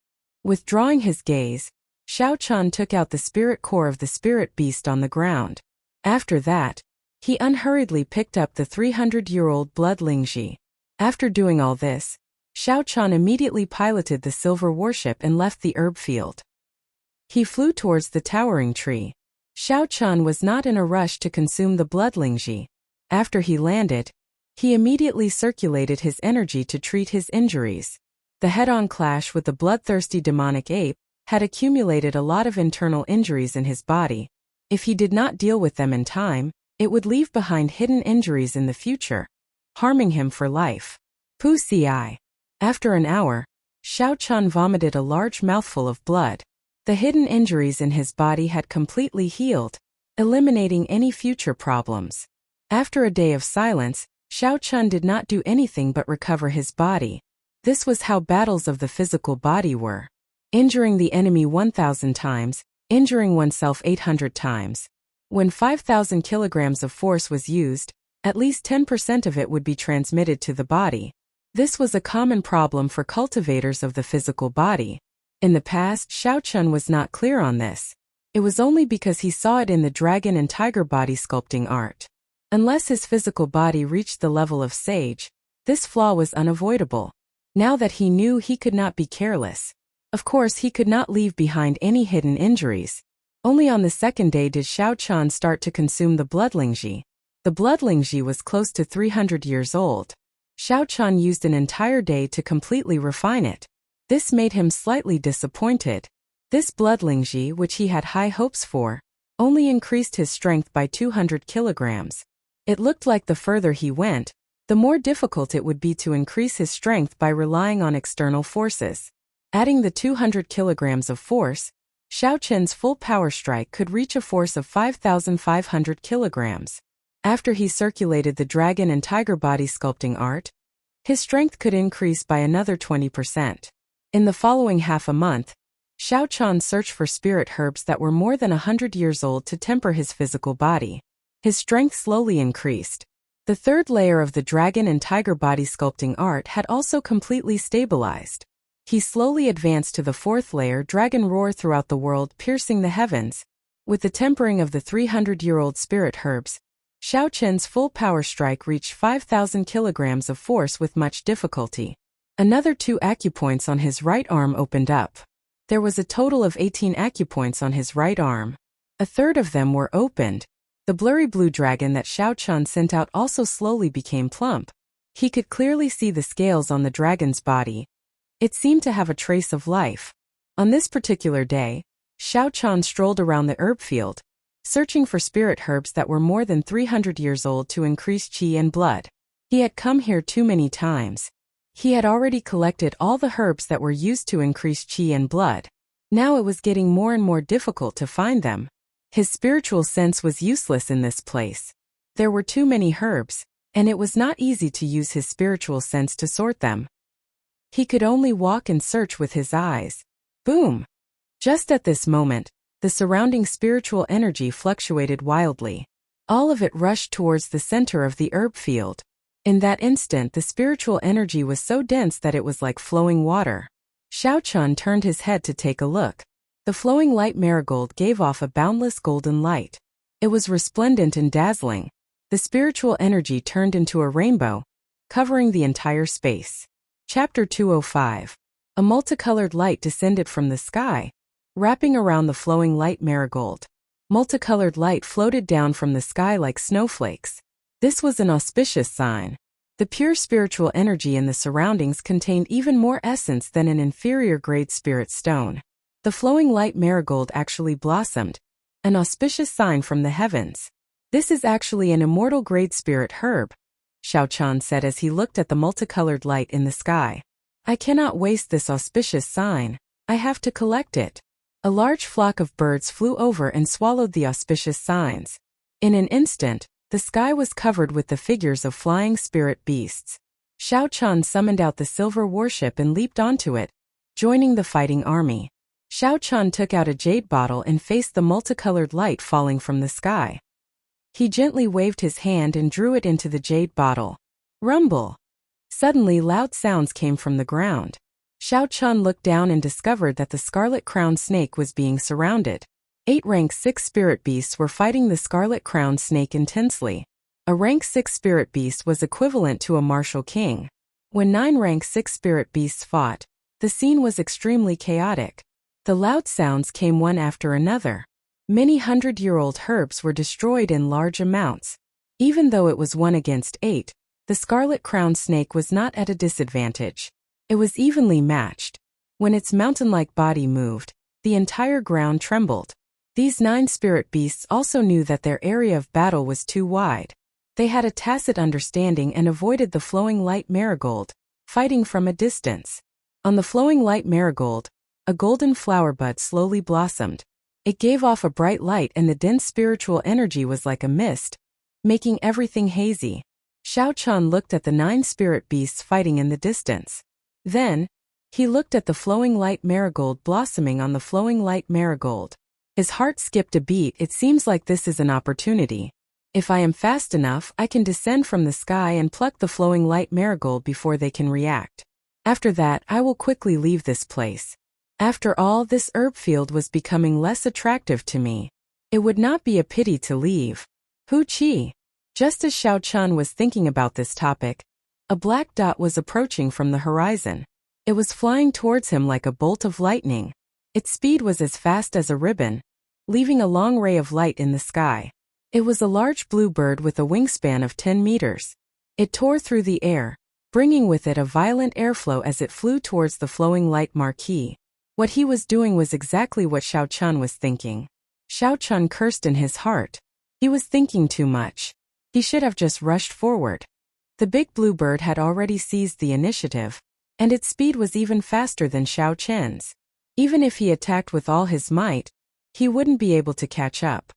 Withdrawing his gaze, Xiao Chan took out the spirit core of the spirit beast on the ground. After that, he unhurriedly picked up the 300-year-old blood Lingji. After doing all this, Xiao Chan immediately piloted the silver warship and left the herb field. He flew towards the towering tree. Xiao Chan was not in a rush to consume the blood Lingji. After he landed, he immediately circulated his energy to treat his injuries. The head-on clash with the bloodthirsty demonic ape had accumulated a lot of internal injuries in his body. If he did not deal with them in time, it would leave behind hidden injuries in the future, harming him for life. Pussy. After an hour, Xiao Chan vomited a large mouthful of blood. The hidden injuries in his body had completely healed, eliminating any future problems. After a day of silence, Xiao Chan did not do anything but recover his body. This was how battles of the physical body were. Injuring the enemy 1,000 times, injuring oneself 800 times. When 5,000 kilograms of force was used, at least 10% of it would be transmitted to the body. This was a common problem for cultivators of the physical body. In the past, Xiao Chan was not clear on this. It was only because he saw it in the dragon and tiger body sculpting art. Unless his physical body reached the level of sage, this flaw was unavoidable. Now that he knew, he could not be careless. Of course, he could not leave behind any hidden injuries. Only on the second day did Xiao Chan start to consume the blood Lingji. The blood Lingji was close to 300 years old. Xiao Chan used an entire day to completely refine it. This made him slightly disappointed. This blood Lingji, which he had high hopes for, only increased his strength by 200 kilograms. It looked like the further he went, the more difficult it would be to increase his strength by relying on external forces. Adding the 200 kilograms of force, Xiao Chen's full power strike could reach a force of 5,500 kilograms. After he circulated the dragon and tiger body sculpting art, his strength could increase by another 20%. In the following half a month, Xiao Chan searched for spirit herbs that were more than 100 years old to temper his physical body. His strength slowly increased. The third layer of the dragon and tiger body sculpting art had also completely stabilized. He slowly advanced to the fourth layer, dragon roar throughout the world, piercing the heavens. With the tempering of the 300-year-old spirit herbs, Xiao Chen's full power strike reached 5,000 kilograms of force with much difficulty. Another 2 acupoints on his right arm opened up. There was a total of 18 acupoints on his right arm. A third of them were opened. The blurry blue dragon that Xiao Chan sent out also slowly became plump. He could clearly see the scales on the dragon's body. It seemed to have a trace of life. On this particular day, Xiao Chan strolled around the herb field, searching for spirit herbs that were more than 300 years old to increase qi and blood. He had come here too many times. He had already collected all the herbs that were used to increase qi and blood. Now it was getting more and more difficult to find them. His spiritual sense was useless in this place. There were too many herbs, and it was not easy to use his spiritual sense to sort them. He could only walk and search with his eyes. Boom! Just at this moment, the surrounding spiritual energy fluctuated wildly. All of it rushed towards the center of the herb field. In that instant, the spiritual energy was so dense that it was like flowing water. Xiao Chan turned his head to take a look. The flowing light marigold gave off a boundless golden light. It was resplendent and dazzling. The spiritual energy turned into a rainbow, covering the entire space. Chapter 205. A multicolored light descended from the sky, wrapping around the flowing light marigold. Multicolored light floated down from the sky like snowflakes. This was an auspicious sign. The pure spiritual energy in the surroundings contained even more essence than an inferior grade spirit stone. The flowing light marigold actually blossomed, an auspicious sign from the heavens. This is actually an immortal grade spirit herb, Xiao Chan said as he looked at the multicolored light in the sky. I cannot waste this auspicious sign. I have to collect it. A large flock of birds flew over and swallowed the auspicious signs. In an instant, the sky was covered with the figures of flying spirit beasts. Xiao Chan summoned out the silver warship and leaped onto it, joining the fighting army. Xiao Chan took out a jade bottle and faced the multicolored light falling from the sky. He gently waved his hand and drew it into the jade bottle. Rumble! Suddenly loud sounds came from the ground. Xiao Chan looked down and discovered that the scarlet-crowned snake was being surrounded. 8 rank 6 spirit beasts were fighting the scarlet-crowned snake intensely. A rank 6 spirit beast was equivalent to a martial king. When 9 rank 6 spirit beasts fought, the scene was extremely chaotic. The loud sounds came one after another. Many hundred-year-old herbs were destroyed in large amounts. Even though it was 1 against 8, the scarlet-crowned snake was not at a disadvantage. It was evenly matched. When its mountain-like body moved, the entire ground trembled. These 9 spirit beasts also knew that their area of battle was too wide. They had a tacit understanding and avoided the flowing light marigold, fighting from a distance. On the flowing light marigold, a golden flower bud slowly blossomed. It gave off a bright light and the dense spiritual energy was like a mist, making everything hazy. Xiao Chan looked at the 9 spirit beasts fighting in the distance. Then, he looked at the flowing light marigold blossoming on the flowing light marigold. His heart skipped a beat. It seems like this is an opportunity. If I am fast enough, I can descend from the sky and pluck the flowing light marigold before they can react. After that, I will quickly leave this place. After all, this herb field was becoming less attractive to me. It would not be a pity to leave. Hu Qi. Just as Xiao Chan was thinking about this topic, a black dot was approaching from the horizon. It was flying towards him like a bolt of lightning. Its speed was as fast as a ribbon, leaving a long ray of light in the sky. It was a large blue bird with a wingspan of 10 meters. It tore through the air, bringing with it a violent airflow as it flew towards the flowing light marquee. What he was doing was exactly what Xiao Chan was thinking. Xiao Chan cursed in his heart. He was thinking too much. He should have just rushed forward. The big blue bird had already seized the initiative, and its speed was even faster than Xiao Chen's. Even if he attacked with all his might, he wouldn't be able to catch up.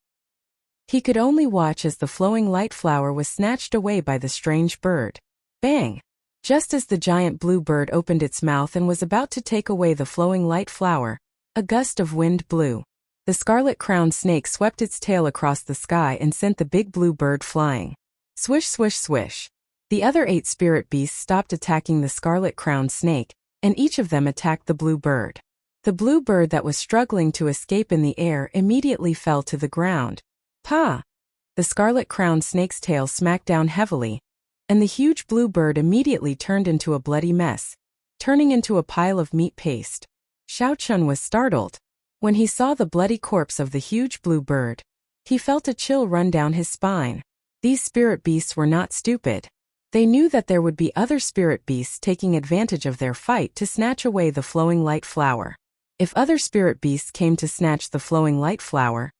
He could only watch as the flowing light flower was snatched away by the strange bird. Bang! Just as the giant blue bird opened its mouth and was about to take away the flowing light flower, a gust of wind blew. The scarlet-crowned snake swept its tail across the sky and sent the big blue bird flying. Swish, swish, swish. The other 8 spirit beasts stopped attacking the scarlet-crowned snake, and each of them attacked the blue bird. The blue bird that was struggling to escape in the air immediately fell to the ground. Pa! The scarlet-crowned snake's tail smacked down heavily, and the huge blue bird immediately turned into a bloody mess, turning into a pile of meat paste. Xiao Chun was startled. When he saw the bloody corpse of the huge blue bird, he felt a chill run down his spine. These spirit beasts were not stupid. They knew that there would be other spirit beasts taking advantage of their fight to snatch away the flowing light flower. If other spirit beasts came to snatch the flowing light flower,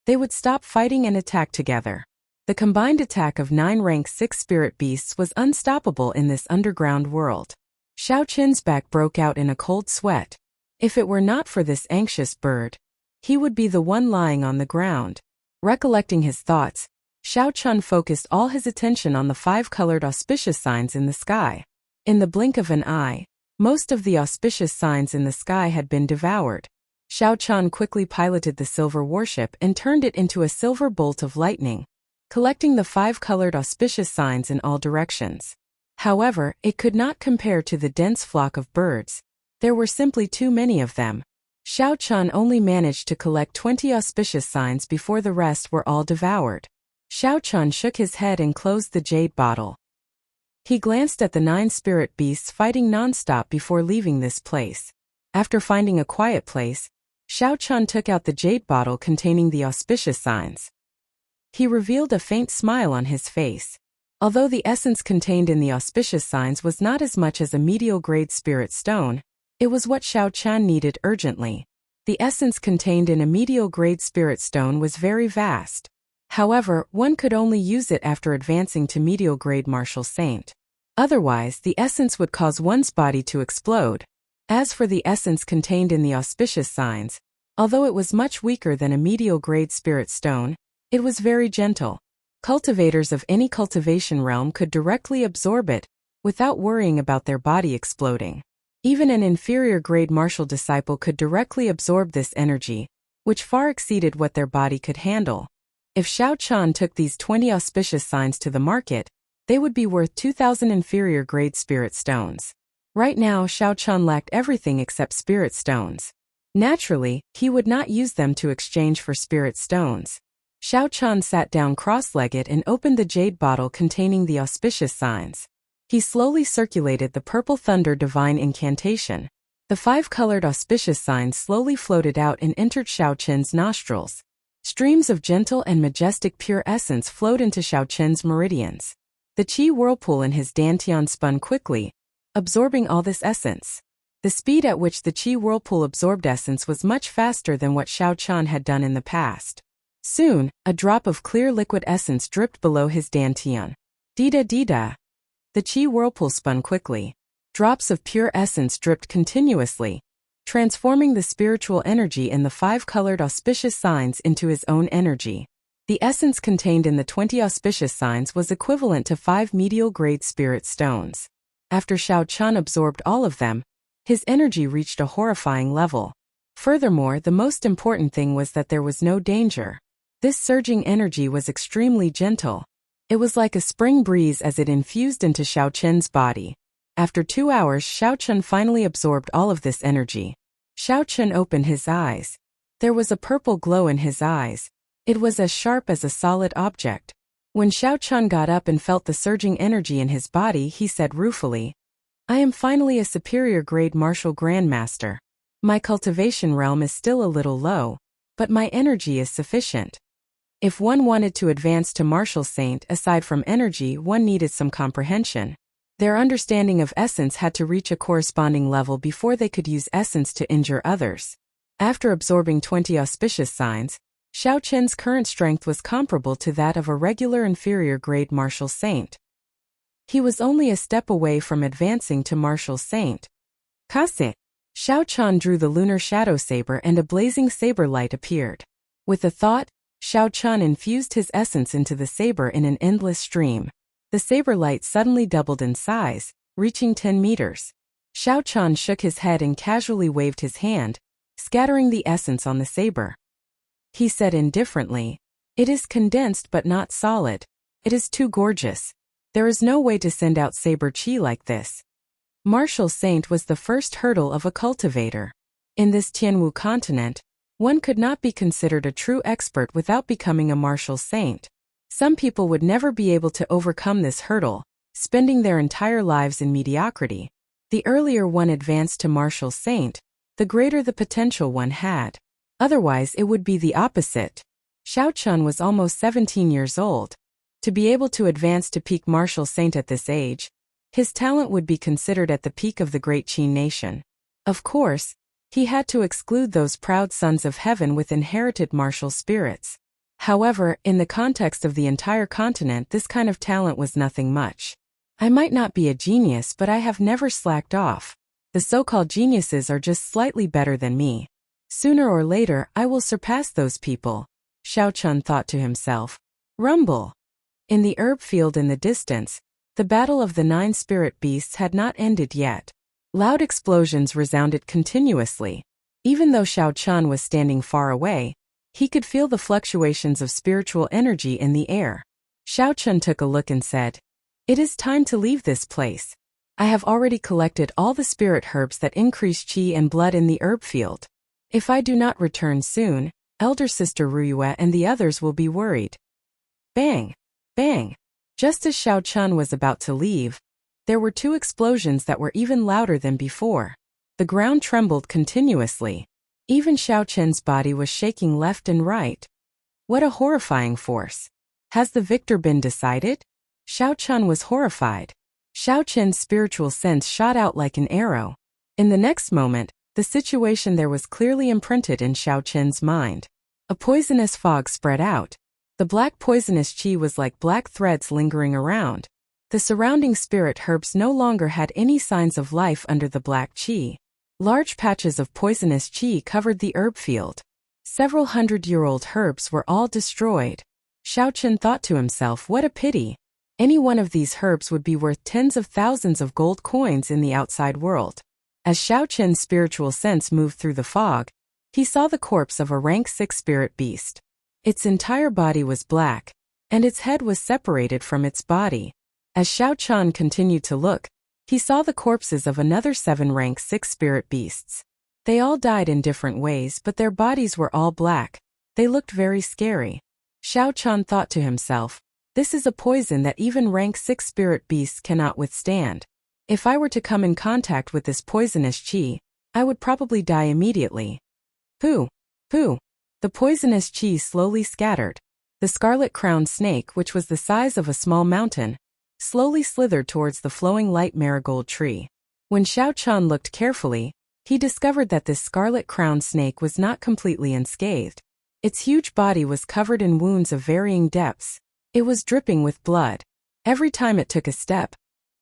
they would stop fighting and attack together. The combined attack of 9 rank 6 spirit beasts was unstoppable in this underground world. Xiao Qin's back broke out in a cold sweat. If it were not for this anxious bird, he would be the one lying on the ground. Recollecting his thoughts, Xiao Chun focused all his attention on the 5-colored auspicious signs in the sky. In the blink of an eye, most of the auspicious signs in the sky had been devoured. Xiao Chun quickly piloted the silver warship and turned it into a silver bolt of lightning, collecting the 5-colored auspicious signs in all directions. However, it could not compare to the dense flock of birds. There were simply too many of them. Xiao Chun only managed to collect 20 auspicious signs before the rest were all devoured. Xiao Chun shook his head and closed the jade bottle. He glanced at the 9 spirit beasts fighting non-stop before leaving this place. After finding a quiet place, Xiao Chun took out the jade bottle containing the auspicious signs. He revealed a faint smile on his face. Although the essence contained in the auspicious signs was not as much as a medial-grade spirit stone, it was what Xiao Chan needed urgently. The essence contained in a medial-grade spirit stone was very vast. However, one could only use it after advancing to medial grade martial saint. Otherwise, the essence would cause one's body to explode. As for the essence contained in the auspicious signs, although it was much weaker than a medial grade spirit stone, it was very gentle. Cultivators of any cultivation realm could directly absorb it, without worrying about their body exploding. Even an inferior grade martial disciple could directly absorb this energy, which far exceeded what their body could handle. If Xiao Chan took these 20 auspicious signs to the market, they would be worth 2,000 inferior grade spirit stones. Right now, Xiao Chan lacked everything except spirit stones. Naturally, he would not use them to exchange for spirit stones. Xiao Chan sat down cross-legged and opened the jade bottle containing the auspicious signs. He slowly circulated the purple thunder divine incantation. The 5-colored auspicious signs slowly floated out and entered Xiao Chen's nostrils. Streams of gentle and majestic pure essence flowed into Xiao Chen's meridians. The qi whirlpool in his dantian spun quickly, absorbing all this essence. The speed at which the qi whirlpool absorbed essence was much faster than what Xiao Chan had done in the past. Soon, a drop of clear liquid essence dripped below his dantian. Dida. The qi whirlpool spun quickly. Drops of pure essence dripped continuously, transforming the spiritual energy in the 5-colored auspicious signs into his own energy. The essence contained in the 20 auspicious signs was equivalent to 5 medial grade spirit stones. After Xiao Chan absorbed all of them, his energy reached a horrifying level. Furthermore, the most important thing was that there was no danger. This surging energy was extremely gentle. It was like a spring breeze as it infused into Xiao Chen's body. After 2 hours, Xiao Chen finally absorbed all of this energy. Xiao Chen opened his eyes. There was a purple glow in his eyes. It was as sharp as a solid object. When Xiao Chen got up and felt the surging energy in his body, he said ruefully, "I am finally a superior grade martial grandmaster. My cultivation realm is still a little low, but my energy is sufficient." If one wanted to advance to martial saint, aside from energy, one needed some comprehension. Their understanding of essence had to reach a corresponding level before they could use essence to injure others. After absorbing 20 auspicious signs, Xiao Chen's current strength was comparable to that of a regular inferior grade martial saint. He was only a step away from advancing to martial saint. Kase! Xiao Chen drew the lunar shadow saber and a blazing saber light appeared. With a thought, Xiao Chen infused his essence into the saber in an endless stream. The saber light suddenly doubled in size, reaching 10 meters. Xiao Chen shook his head and casually waved his hand, scattering the essence on the saber. He said indifferently, "It is condensed but not solid. It is too gorgeous. There is no way to send out saber chi like this." Martial saint was the first hurdle of a cultivator. In this Tianwu continent, one could not be considered a true expert without becoming a martial saint. Some people would never be able to overcome this hurdle, spending their entire lives in mediocrity. The earlier one advanced to martial saint, the greater the potential one had. Otherwise, it would be the opposite. Xiao Chen was almost 17 years old. To be able to advance to peak martial saint at this age, his talent would be considered at the peak of the great Qin nation. Of course, he had to exclude those proud sons of heaven with inherited martial spirits. However, in the context of the entire continent, this kind of talent was nothing much. I might not be a genius, but I have never slacked off. The so-called geniuses are just slightly better than me. Sooner or later, I will surpass those people, Xiao Chen thought to himself. Rumble! In the herb field in the distance, the battle of the 9 spirit beasts had not ended yet. Loud explosions resounded continuously. Even though Xiao Chen was standing far away, he could feel the fluctuations of spiritual energy in the air. Xiao Chen took a look and said, "It is time to leave this place. I have already collected all the spirit herbs that increase qi and blood in the herb field. If I do not return soon, elder sister Ruyue and the others will be worried." Bang! Bang! Just as Xiao Chen was about to leave, there were 2 explosions that were even louder than before. The ground trembled continuously. Even Xiao Chen's body was shaking left and right. What a horrifying force! Has the victor been decided? Xiao Chen was horrified. Xiao Chen's spiritual sense shot out like an arrow. In the next moment, the situation there was clearly imprinted in Xiao Chen's mind. A poisonous fog spread out. The black poisonous qi was like black threads lingering around. The surrounding spirit herbs no longer had any signs of life under the black qi. Large patches of poisonous qi covered the herb field. Several hundred-year-old herbs were all destroyed. Xiao Chen thought to himself, what a pity. Any one of these herbs would be worth tens of thousands of gold coins in the outside world. As Xiao Chen's spiritual sense moved through the fog, he saw the corpse of a rank 6 spirit beast. Its entire body was black, and its head was separated from its body. As Xiao Chen continued to look, he saw the corpses of another 7 rank 6 spirit beasts. They all died in different ways, but their bodies were all black. They looked very scary. Xiao Chen thought to himself, this is a poison that even rank 6 spirit beasts cannot withstand. If I were to come in contact with this poisonous qi, I would probably die immediately. Pooh! Pooh! The poisonous qi slowly scattered. The scarlet-crowned snake, which was the size of a small mountain, slowly slithered towards the flowing light marigold tree. When Xiao Chen looked carefully, he discovered that this scarlet-crowned snake was not completely unscathed. Its huge body was covered in wounds of varying depths. It was dripping with blood. Every time it took a step,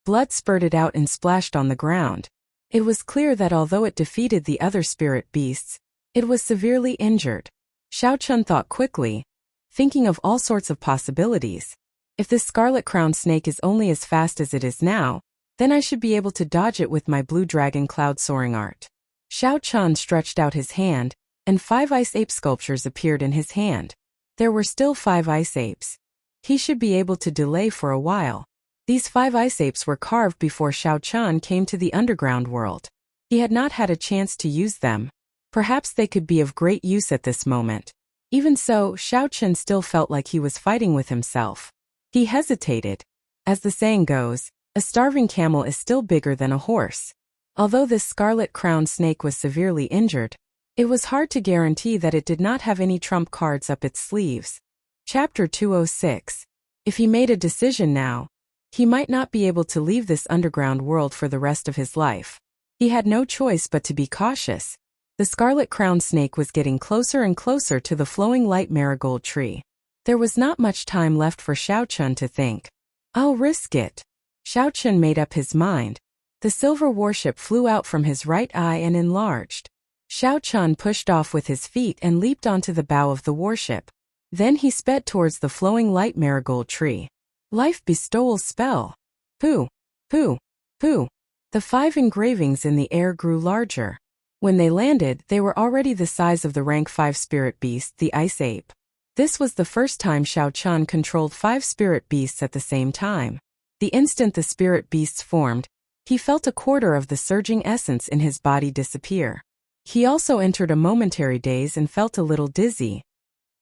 blood spurted out and splashed on the ground. It was clear that although it defeated the other spirit beasts, it was severely injured. Xiao Chen thought quickly, thinking of all sorts of possibilities. If this scarlet-crowned snake is only as fast as it is now, then I should be able to dodge it with my blue dragon cloud soaring art. Xiao Chen stretched out his hand, and 5 ice ape sculptures appeared in his hand. There were still 5 ice apes. He should be able to delay for a while. These 5 ice apes were carved before Xiao Chen came to the underground world. He had not had a chance to use them. Perhaps they could be of great use at this moment. Even so, Xiao Chen still felt like he was fighting with himself. He hesitated. As the saying goes, a starving camel is still bigger than a horse. Although this scarlet-crowned snake was severely injured, it was hard to guarantee that it did not have any trump cards up its sleeves. Chapter 206. If he made a decision now, he might not be able to leave this underground world for the rest of his life. He had no choice but to be cautious. The scarlet-crowned snake was getting closer and closer to the flowing light marigold tree. There was not much time left for Xiao Chen to think. I'll risk it. Xiao Chen made up his mind. The silver warship flew out from his right eye and enlarged. Xiao Chen pushed off with his feet and leaped onto the bow of the warship. Then he sped towards the flowing light marigold tree. Life bestowal spell. Pooh! Pooh! Pooh! The 5 engravings in the air grew larger. When they landed, they were already the size of the rank 5 spirit beast, the ice ape. This was the first time Xiao Chen controlled 5 spirit beasts at the same time. The instant the spirit beasts formed, he felt a quarter of the surging essence in his body disappear. He also entered a momentary daze and felt a little dizzy.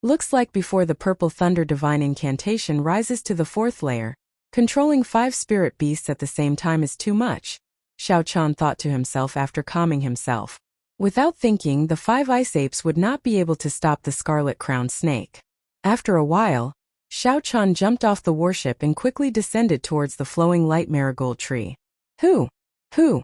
Looks like before the purple thunder divine incantation rises to the 4th layer, controlling 5 spirit beasts at the same time is too much, Xiao Chen thought to himself after calming himself. Without thinking, the 5 ice apes would not be able to stop the scarlet-crowned snake. After a while, Xiao Chen jumped off the warship and quickly descended towards the flowing light marigold tree. Hoo! Hoo!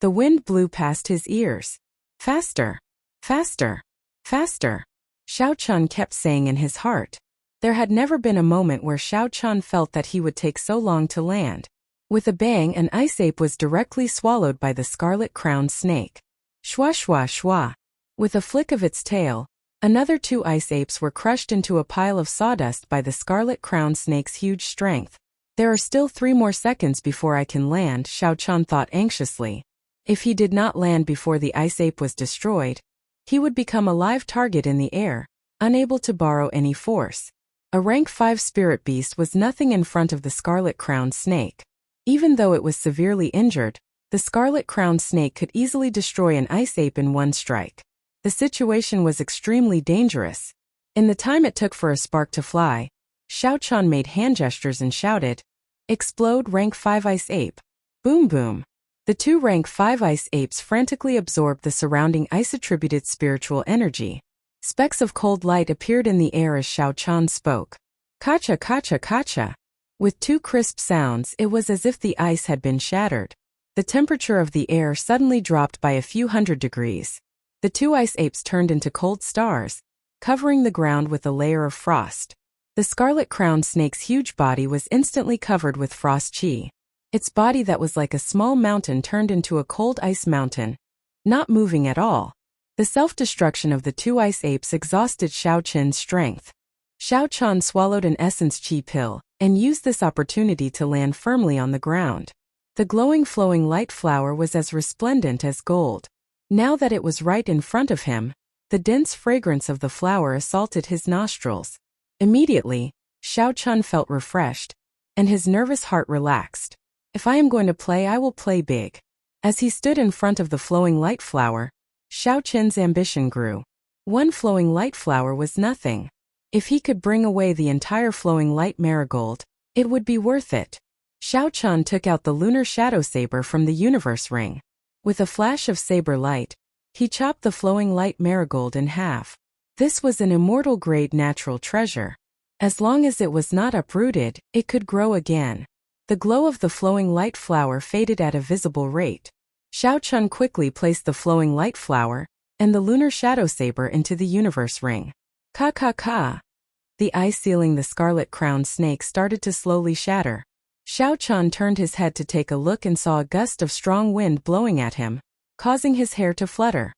The wind blew past his ears. Faster! Faster! Faster! Xiao Chen kept saying in his heart. There had never been a moment where Xiao Chen felt that he would take so long to land. With a bang, an ice ape was directly swallowed by the scarlet-crowned snake. Shwa shwa shwa. With a flick of its tail, another 2 ice apes were crushed into a pile of sawdust by the scarlet-crowned snake's huge strength. There are still 3 more seconds before I can land, Xiao Chen thought anxiously. If he did not land before the ice ape was destroyed, he would become a live target in the air, unable to borrow any force. A rank 5 spirit beast was nothing in front of the scarlet-crowned snake. Even though it was severely injured, the scarlet-crowned snake could easily destroy an ice ape in one strike. The situation was extremely dangerous. In the time it took for a spark to fly, Xiao Chen made hand gestures and shouted, "Explode rank 5 ice ape." Boom boom. The 2 rank 5 ice apes frantically absorbed the surrounding ice-attributed spiritual energy. Specks of cold light appeared in the air as Xiao Chen spoke. Kacha kacha kacha. With 2 crisp sounds, it was as if the ice had been shattered. The temperature of the air suddenly dropped by a few hundred degrees. The 2 ice apes turned into cold stars, covering the ground with a layer of frost. The scarlet-crowned snake's huge body was instantly covered with frost chi. Its body that was like a small mountain turned into a cold ice mountain, not moving at all. The self-destruction of the two ice apes exhausted Xiao Qin's strength. Xiao Qian swallowed an essence chi pill and used this opportunity to land firmly on the ground. The glowing flowing light flower was as resplendent as gold. Now that it was right in front of him, the dense fragrance of the flower assaulted his nostrils. Immediately, Xiao Qian felt refreshed, and his nervous heart relaxed. If I am going to play, I will play big. As he stood in front of the flowing light flower, Xiao Qin's ambition grew. One flowing light flower was nothing. If he could bring away the entire flowing light marigold, it would be worth it. Xiao Qian took out the lunar shadow saber from the universe ring. With a flash of saber light, he chopped the flowing light marigold in half. This was an immortal-grade natural treasure. As long as it was not uprooted, it could grow again. The glow of the flowing light flower faded at a visible rate. Xiao Qian quickly placed the flowing light flower and the lunar shadow saber into the universe ring. Ka. The ice sealing the scarlet-crowned snake started to slowly shatter. Xiao Qian turned his head to take a look and saw a gust of strong wind blowing at him, causing his hair to flutter.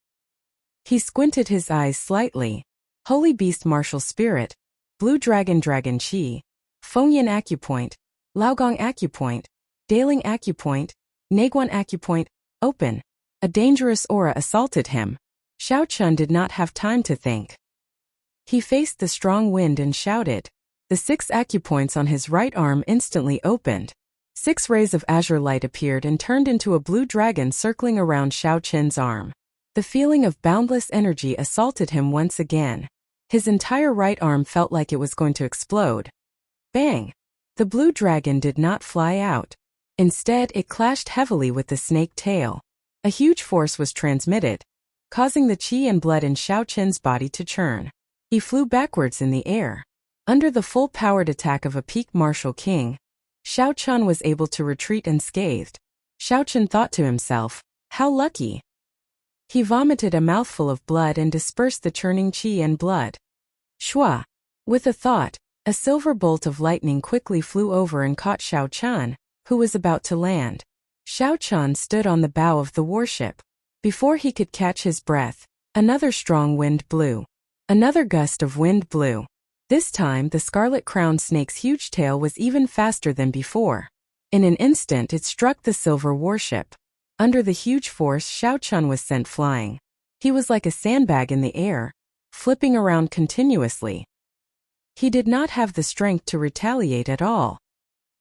He squinted his eyes slightly. Holy Beast Martial Spirit, Blue Dragon Chi, Fengyan Acupoint, Laogong Acupoint, Daling Acupoint, Naguan Acupoint, open. A dangerous aura assaulted him. Xiao Qian did not have time to think. He faced the strong wind and shouted. The 6 acupoints on his right arm instantly opened. 6 rays of azure light appeared and turned into a blue dragon circling around Xiao Qin's arm. The feeling of boundless energy assaulted him once again. His entire right arm felt like it was going to explode. Bang! The blue dragon did not fly out. Instead, it clashed heavily with the snake tail. A huge force was transmitted, causing the qi and blood in Xiao Qin's body to churn. He flew backwards in the air. Under the full-powered attack of a peak martial king, Xiao Qian was able to retreat unscathed. Xiao Qian thought to himself, how lucky. He vomited a mouthful of blood and dispersed the churning qi and blood. Shua! With a thought, a silver bolt of lightning quickly flew over and caught Xiao Qian, who was about to land. Xiao Qian stood on the bow of the warship. Before he could catch his breath, another strong wind blew. Another gust of wind blew. This time, the scarlet-crowned snake's huge tail was even faster than before. In an instant, it struck the silver warship. Under the huge force, Xiao Qian was sent flying. He was like a sandbag in the air, flipping around continuously. He did not have the strength to retaliate at all.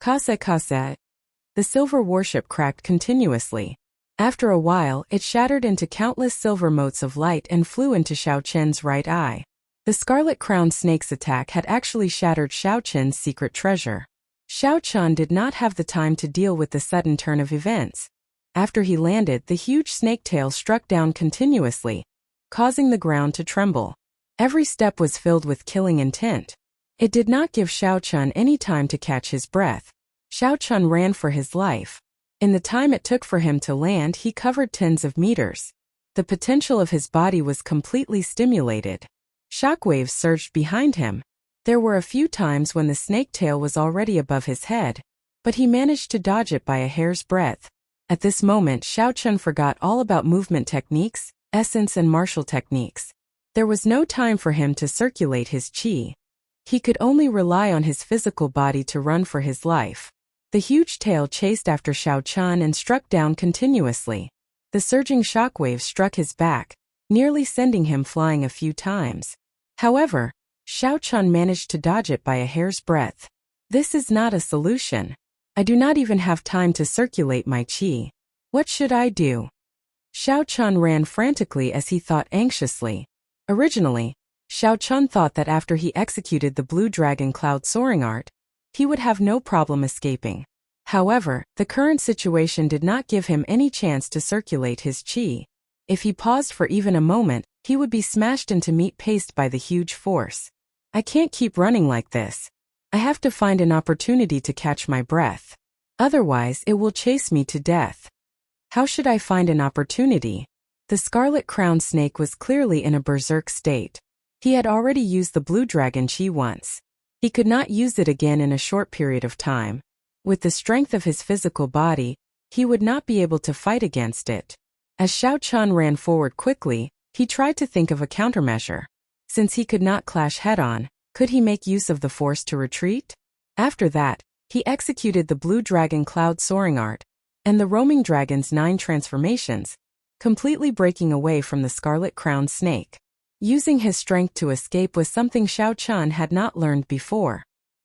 Kase. The silver warship cracked continuously. After a while, it shattered into countless silver motes of light and flew into Xiao Qian's right eye. The scarlet-crowned snake's attack had actually shattered Xiao Qian's secret treasure. Xiao Qian did not have the time to deal with the sudden turn of events. After he landed, the huge snake tail struck down continuously, causing the ground to tremble. Every step was filled with killing intent. It did not give Xiao Qian any time to catch his breath. Xiao Qian ran for his life. In the time it took for him to land, he covered tens of meters. The potential of his body was completely stimulated. Shockwaves surged behind him. There were a few times when the snake tail was already above his head, but he managed to dodge it by a hair's breadth. At this moment, Xiao Qian forgot all about movement techniques, essence and martial techniques. There was no time for him to circulate his qi. He could only rely on his physical body to run for his life. The huge tail chased after Xiao Qian and struck down continuously. The surging shockwaves struck his back, nearly sending him flying a few times. However, Xiao Qian managed to dodge it by a hair's breadth. This is not a solution. I do not even have time to circulate my qi. What should I do? Xiao Qian ran frantically as he thought anxiously. Originally, Xiao Qian thought that after he executed the blue dragon cloud soaring art, he would have no problem escaping. However, the current situation did not give him any chance to circulate his qi. If he paused for even a moment, he would be smashed into meat paste by the huge force. I can't keep running like this. I have to find an opportunity to catch my breath. Otherwise, it will chase me to death. How should I find an opportunity? The scarlet-crowned snake was clearly in a berserk state. He had already used the blue dragon qi once. He could not use it again in a short period of time. With the strength of his physical body, he would not be able to fight against it. As Xiao Chun ran forward quickly, he tried to think of a countermeasure. Since he could not clash head-on, could he make use of the force to retreat? After that, he executed the Blue Dragon Cloud Soaring Art and the Roaming Dragon's 9 transformations, completely breaking away from the Scarlet Crowned Snake. Using his strength to escape was something Xiao Chun had not learned before.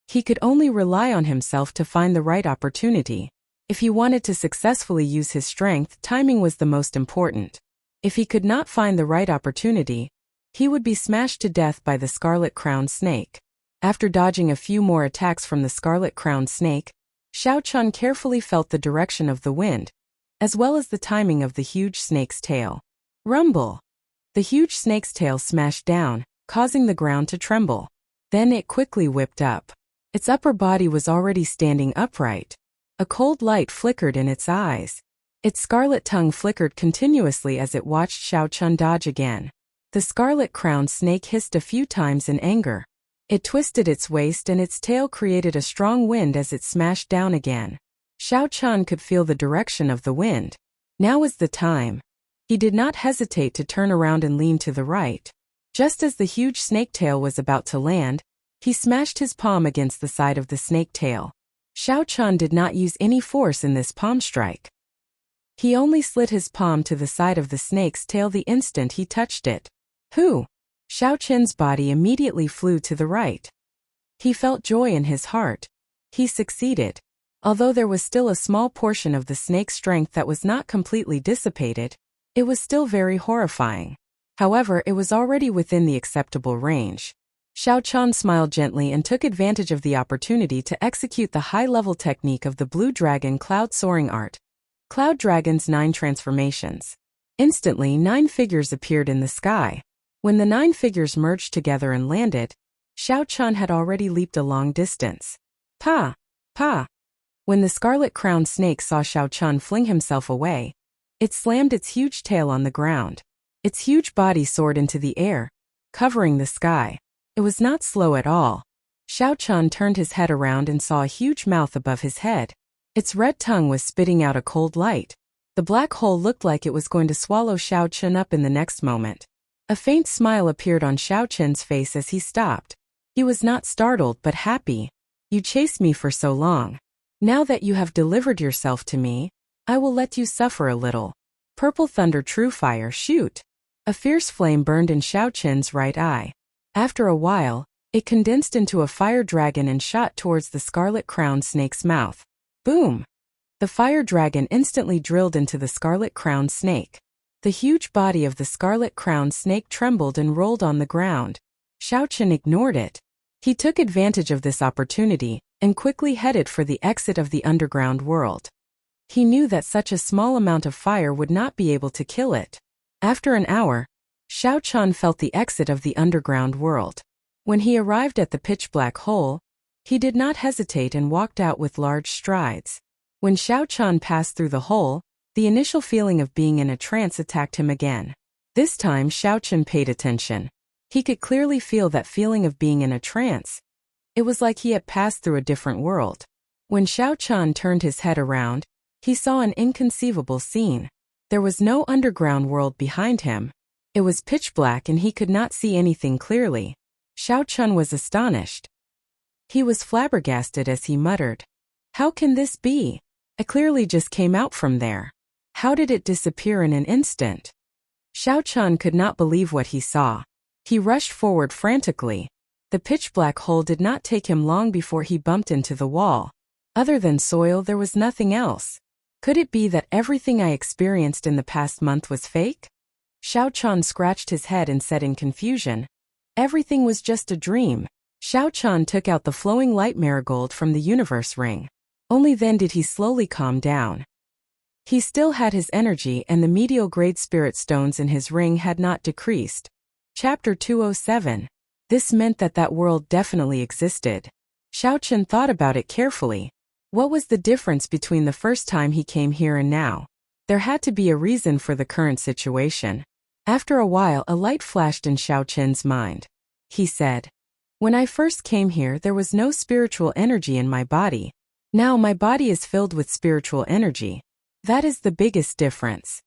He could only rely on himself to find the right opportunity. If he wanted to successfully use his strength, timing was the most important. If he could not find the right opportunity, he would be smashed to death by the Scarlet Crowned Snake. After dodging a few more attacks from the Scarlet Crowned Snake, Xiao Chun carefully felt the direction of the wind, as well as the timing of the huge snake's tail. Rumble! The huge snake's tail smashed down, causing the ground to tremble. Then it quickly whipped up. Its upper body was already standing upright. A cold light flickered in its eyes. Its scarlet tongue flickered continuously as it watched Xiao Chun dodge again. The Scarlet Crowned Snake hissed a few times in anger. It twisted its waist and its tail created a strong wind as it smashed down again. Xiao Chun could feel the direction of the wind. Now was the time. He did not hesitate to turn around and lean to the right. Just as the huge snake tail was about to land, he smashed his palm against the side of the snake tail. Xiao Chun did not use any force in this palm strike. He only slid his palm to the side of the snake's tail the instant he touched it. Hoo! Xiao Chun's body immediately flew to the right. He felt joy in his heart. He succeeded. Although there was still a small portion of the snake's strength that was not completely dissipated, it was still very horrifying. However, it was already within the acceptable range. Xiao Chun smiled gently and took advantage of the opportunity to execute the high-level technique of the Blue Dragon Cloud Soaring Art. Cloud Dragon's 9 transformations. Instantly, 9 figures appeared in the sky. When the 9 figures merged together and landed, Xiao Chun had already leaped a long distance. Pa! Pa! When the Scarlet Crowned Snake saw Xiao Chun fling himself away, it slammed its huge tail on the ground. Its huge body soared into the air, covering the sky. It was not slow at all. Xiao Chun turned his head around and saw a huge mouth above his head. Its red tongue was spitting out a cold light. The black hole looked like it was going to swallow Xiao Chun up in the next moment. A faint smile appeared on Xiao Chun's face as he stopped. He was not startled but happy. You chased me for so long. Now that you have delivered yourself to me, I will let you suffer a little. Purple Thunder True Fire, shoot! A fierce flame burned in Xiao Chun's right eye. After a while, it condensed into a fire dragon and shot towards the Scarlet Crowned Snake's mouth. Boom! The fire dragon instantly drilled into the Scarlet Crowned Snake. The huge body of the Scarlet Crowned Snake trembled and rolled on the ground. Xiao Chun ignored it. He took advantage of this opportunity and quickly headed for the exit of the underground world. He knew that such a small amount of fire would not be able to kill it. After an hour, Xiao Chun felt the exit of the underground world. When he arrived at the pitch-black hole, he did not hesitate and walked out with large strides. When Xiao Chun passed through the hole, the initial feeling of being in a trance attacked him again. This time Xiao Chun paid attention. He could clearly feel that feeling of being in a trance. It was like he had passed through a different world. When Xiao Chun turned his head around, he saw an inconceivable scene. There was no underground world behind him. It was pitch black and he could not see anything clearly. Xiao Chun was astonished. He was flabbergasted as he muttered, "How can this be? I clearly just came out from there. How did it disappear in an instant?" Xiao Chun could not believe what he saw. He rushed forward frantically. The pitch-black hole did not take him long before he bumped into the wall. Other than soil, there was nothing else. Could it be that everything I experienced in the past month was fake? Xiao Chun scratched his head and said in confusion, "Everything was just a dream." Xiao Chun took out the flowing light marigold from the universe ring. Only then did he slowly calm down. He still had his energy and the medial grade spirit stones in his ring had not decreased. Chapter 207. This meant that that world definitely existed. Xiao Chun thought about it carefully. What was the difference between the first time he came here and now? There had to be a reason for the current situation. After a while, a light flashed in Xiao Chun's mind. He said, When I first came here, there was no spiritual energy in my body. Now my body is filled with spiritual energy. That is the biggest difference.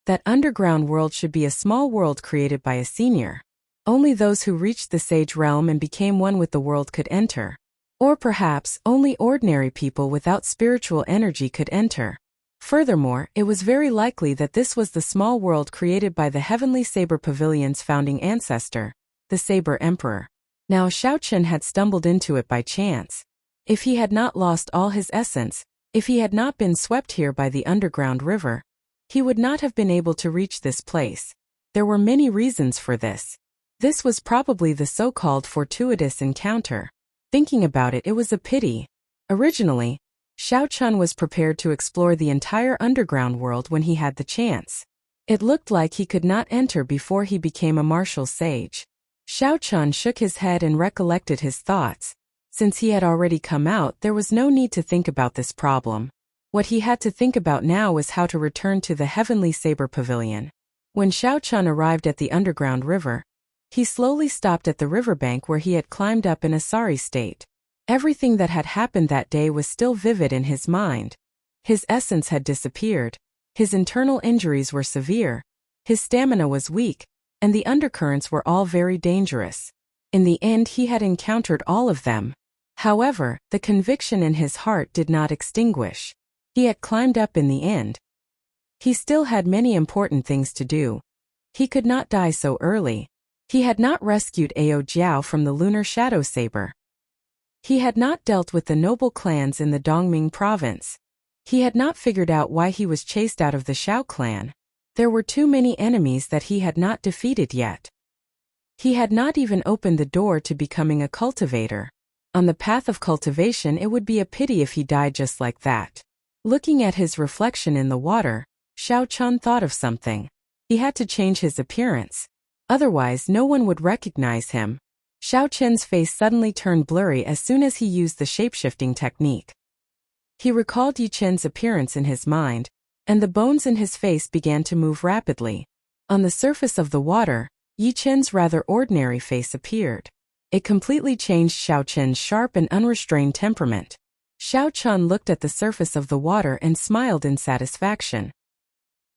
That underground world should be a small world created by a senior. Only those who reached the sage realm and became one with the world could enter. Or perhaps only ordinary people without spiritual energy could enter. Furthermore, it was very likely that this was the small world created by the Heavenly Saber Pavilion's founding ancestor, the Saber Emperor. Now Xiao Chen had stumbled into it by chance. If he had not lost all his essence, if he had not been swept here by the underground river, he would not have been able to reach this place. There were many reasons for this. This was probably the so-called fortuitous encounter. Thinking about it, it was a pity. Originally, Xiao Chen was prepared to explore the entire underground world when he had the chance. It looked like he could not enter before he became a martial sage. Xiao Chen shook his head and recollected his thoughts. Since he had already come out, there was no need to think about this problem. What he had to think about now was how to return to the Heavenly Saber Pavilion. When Xiao Chen arrived at the underground river, he slowly stopped at the riverbank where he had climbed up in a sorry state. Everything that had happened that day was still vivid in his mind. His essence had disappeared. His internal injuries were severe. His stamina was weak, and the undercurrents were all very dangerous. In the end, he had encountered all of them. However, the conviction in his heart did not extinguish. He had climbed up in the end. He still had many important things to do. He could not die so early. He had not rescued Ao Jiao from the lunar shadow saber. He had not dealt with the noble clans in the Dongming province. He had not figured out why he was chased out of the Xiao clan. There were too many enemies that he had not defeated yet. He had not even opened the door to becoming a cultivator. On the path of cultivation, it would be a pity if he died just like that. Looking at his reflection in the water, Xiao Chen thought of something. He had to change his appearance. Otherwise, no one would recognize him. Xiao Chen's face suddenly turned blurry as soon as he used the shapeshifting technique. He recalled Yi Chen's appearance in his mind, and the bones in his face began to move rapidly. On the surface of the water, Yi Chen's rather ordinary face appeared. It completely changed Xiao Chen's sharp and unrestrained temperament. Xiao Chen looked at the surface of the water and smiled in satisfaction.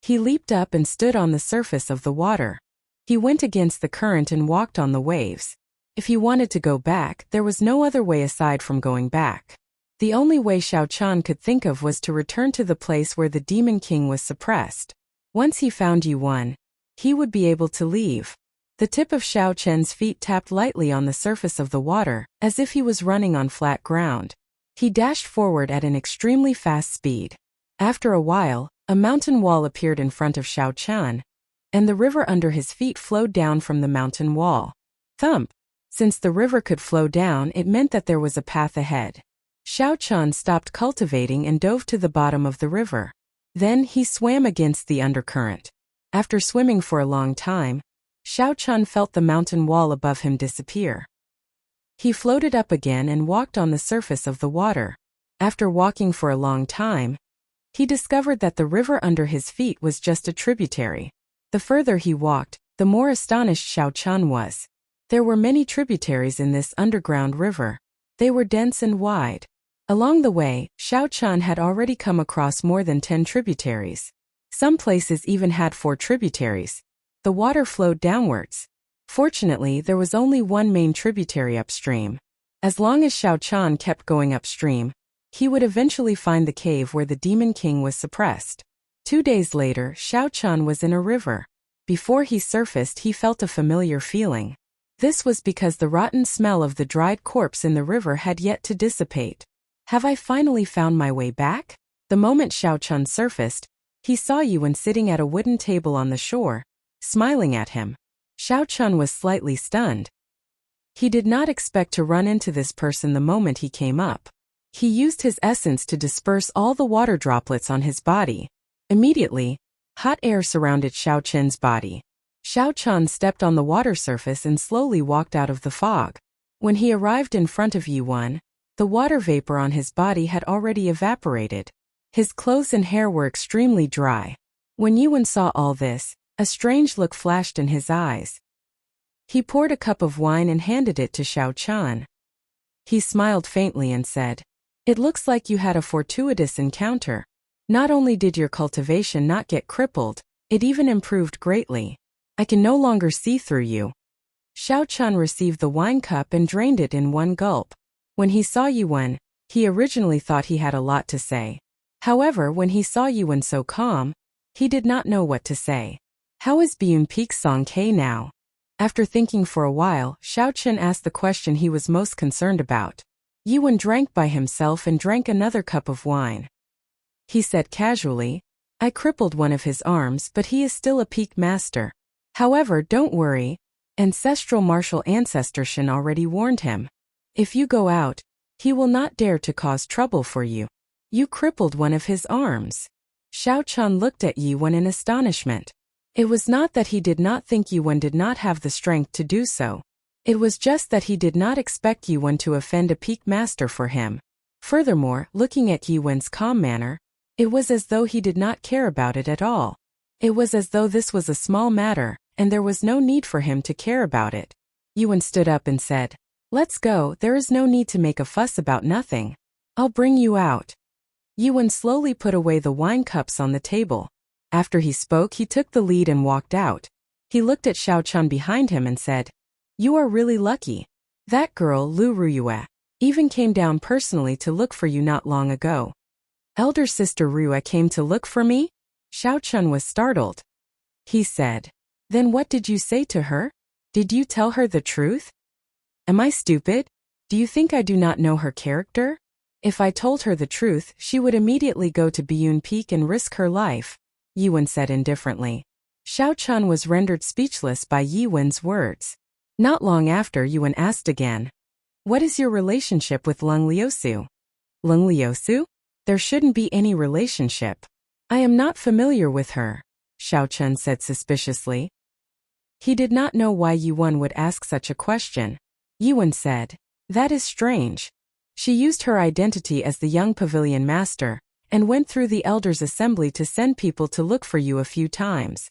He leaped up and stood on the surface of the water. He went against the current and walked on the waves. If he wanted to go back, there was no other way aside from going back. The only way Xiao Chen could think of was to return to the place where the Demon King was suppressed. Once he found Yuan, he would be able to leave. The tip of Xiao Chen's feet tapped lightly on the surface of the water, as if he was running on flat ground. He dashed forward at an extremely fast speed. After a while, a mountain wall appeared in front of Xiao Chen, and the river under his feet flowed down from the mountain wall. Thump! Since the river could flow down, it meant that there was a path ahead. Xiao Chen stopped cultivating and dove to the bottom of the river. Then he swam against the undercurrent. After swimming for a long time, Xiao Chen felt the mountain wall above him disappear. He floated up again and walked on the surface of the water. After walking for a long time, he discovered that the river under his feet was just a tributary. The further he walked, the more astonished Xiao Chen was. There were many tributaries in this underground river. They were dense and wide. Along the way, Xiao Chen had already come across more than 10 tributaries. Some places even had 4 tributaries. The water flowed downwards. Fortunately, there was only one main tributary upstream. As long as Xiao Chen kept going upstream, he would eventually find the cave where the Demon King was suppressed. 2 days later, Xiao Chen was in a river. Before he surfaced, he felt a familiar feeling. This was because the rotten smell of the dried corpse in the river had yet to dissipate. Have I finally found my way back? The moment Xiao Chen surfaced, he saw Yuan sitting at a wooden table on the shore, smiling at him. Xiao Chen was slightly stunned. He did not expect to run into this person the moment he came up. He used his essence to disperse all the water droplets on his body. Immediately, hot air surrounded Xiao Chen's body. Xiao Chen stepped on the water surface and slowly walked out of the fog. When he arrived in front of Yuan, the water vapor on his body had already evaporated. His clothes and hair were extremely dry. When Yuan saw all this, a strange look flashed in his eyes. He poured a cup of wine and handed it to Xiao Chan. He smiled faintly and said, "It looks like you had a fortuitous encounter. Not only did your cultivation not get crippled, it even improved greatly. I can no longer see through you." Xiao Chan received the wine cup and drained it in one gulp. When he saw Yuan, he originally thought he had a lot to say. However, when he saw Yuan so calm, he did not know what to say. "How is Biyun Peak Song K now?" After thinking for a while, Xiao Chen asked the question he was most concerned about. Yuan drank by himself and drank another cup of wine. He said casually, "I crippled one of his arms, but he is still a peak master. However, don't worry. Ancestral martial ancestor Shen already warned him. If you go out, he will not dare to cause trouble for you. You crippled one of his arms." Xiao Chan looked at Yuan in astonishment. It was not that he did not think Yuan did not have the strength to do so. It was just that he did not expect Yuan to offend a peak master for him. Furthermore, looking at Yuan's calm manner, it was as though he did not care about it at all. It was as though this was a small matter, and there was no need for him to care about it. Yuan stood up and said, "Let's go, there is no need to make a fuss about nothing. I'll bring you out." Yuan slowly put away the wine cups on the table. After he spoke, he took the lead and walked out. He looked at Xiao Chan behind him and said, "You are really lucky. That girl, Lu Ruyue, even came down personally to look for you not long ago." "Elder sister Rue came to look for me?" Xiao Chan was startled. He said, "Then what did you say to her? Did you tell her the truth?" "Am I stupid? Do you think I do not know her character? If I told her the truth, she would immediately go to Biyun Peak and risk her life," Yuan said indifferently. Xiao Chan was rendered speechless by Yuan's words. Not long after, Yuan asked again, "What is your relationship with Leng Liusu?" "Leng Liusu? There shouldn't be any relationship. I am not familiar with her," Xiao Chan said suspiciously. He did not know why Yuan would ask such a question. Yuan said, "That is strange. She used her identity as the young pavilion master, and went through the elders' assembly to send people to look for you a few times.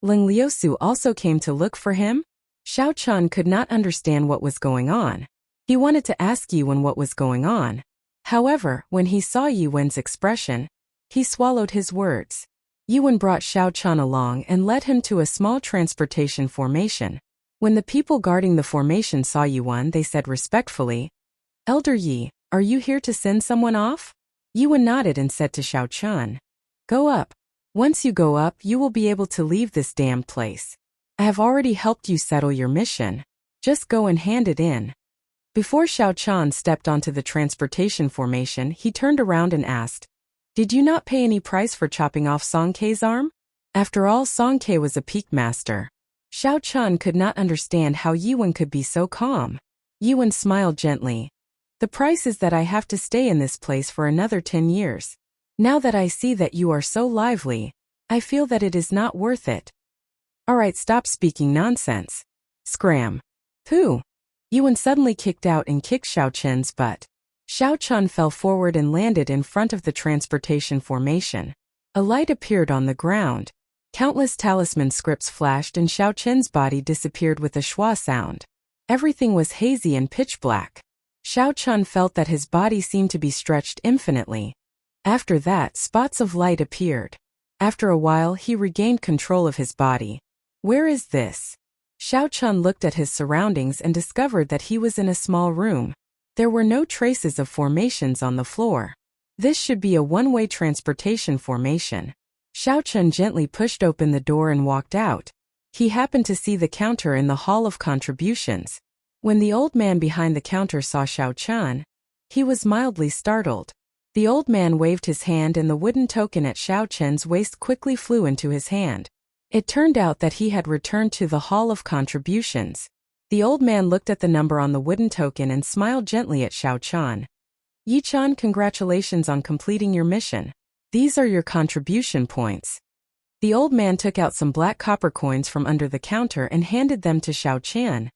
Leng Liusu also came to look for him?" Xiao Chan could not understand what was going on. He wanted to ask Yuan what was going on. However, when he saw Yuan's expression, he swallowed his words. Yuan brought Xiao Chan along and led him to a small transportation formation. When the people guarding the formation saw Yuan, they said respectfully, "Elder Yi, are you here to send someone off?" Yuan nodded and said to Xiao Chan, "Go up. Once you go up, you will be able to leave this damned place. I have already helped you settle your mission. Just go and hand it in." Before Xiao Chan stepped onto the transportation formation, he turned around and asked, "Did you not pay any price for chopping off Song Kei's arm?" After all, Song Kei was a peak master. Xiao Chan could not understand how Yuan could be so calm. Yuan smiled gently. "The price is that I have to stay in this place for another 10 years. Now that I see that you are so lively, I feel that it is not worth it." "Alright, stop speaking nonsense. Scram." "Who?" Yuan suddenly kicked out and kicked Xiao Chen's butt. Xiao Chan fell forward and landed in front of the transportation formation. A light appeared on the ground. Countless talisman scripts flashed and Xiao Chen's body disappeared with a schwa sound. Everything was hazy and pitch black. Xiao Chan felt that his body seemed to be stretched infinitely. After that, spots of light appeared. After a while, he regained control of his body. "Where is this?" Xiao Chan looked at his surroundings and discovered that he was in a small room. There were no traces of formations on the floor. This should be a one-way transportation formation. Xiao Chan gently pushed open the door and walked out. He happened to see the counter in the Hall of Contributions. When the old man behind the counter saw Xiao Chan, he was mildly startled. The old man waved his hand and the wooden token at Xiao Chen's waist quickly flew into his hand. It turned out that he had returned to the Hall of Contributions. The old man looked at the number on the wooden token and smiled gently at Xiao Chan. "Yi-chan, congratulations on completing your mission. These are your contribution points." The old man took out some black copper coins from under the counter and handed them to Xiao Chan.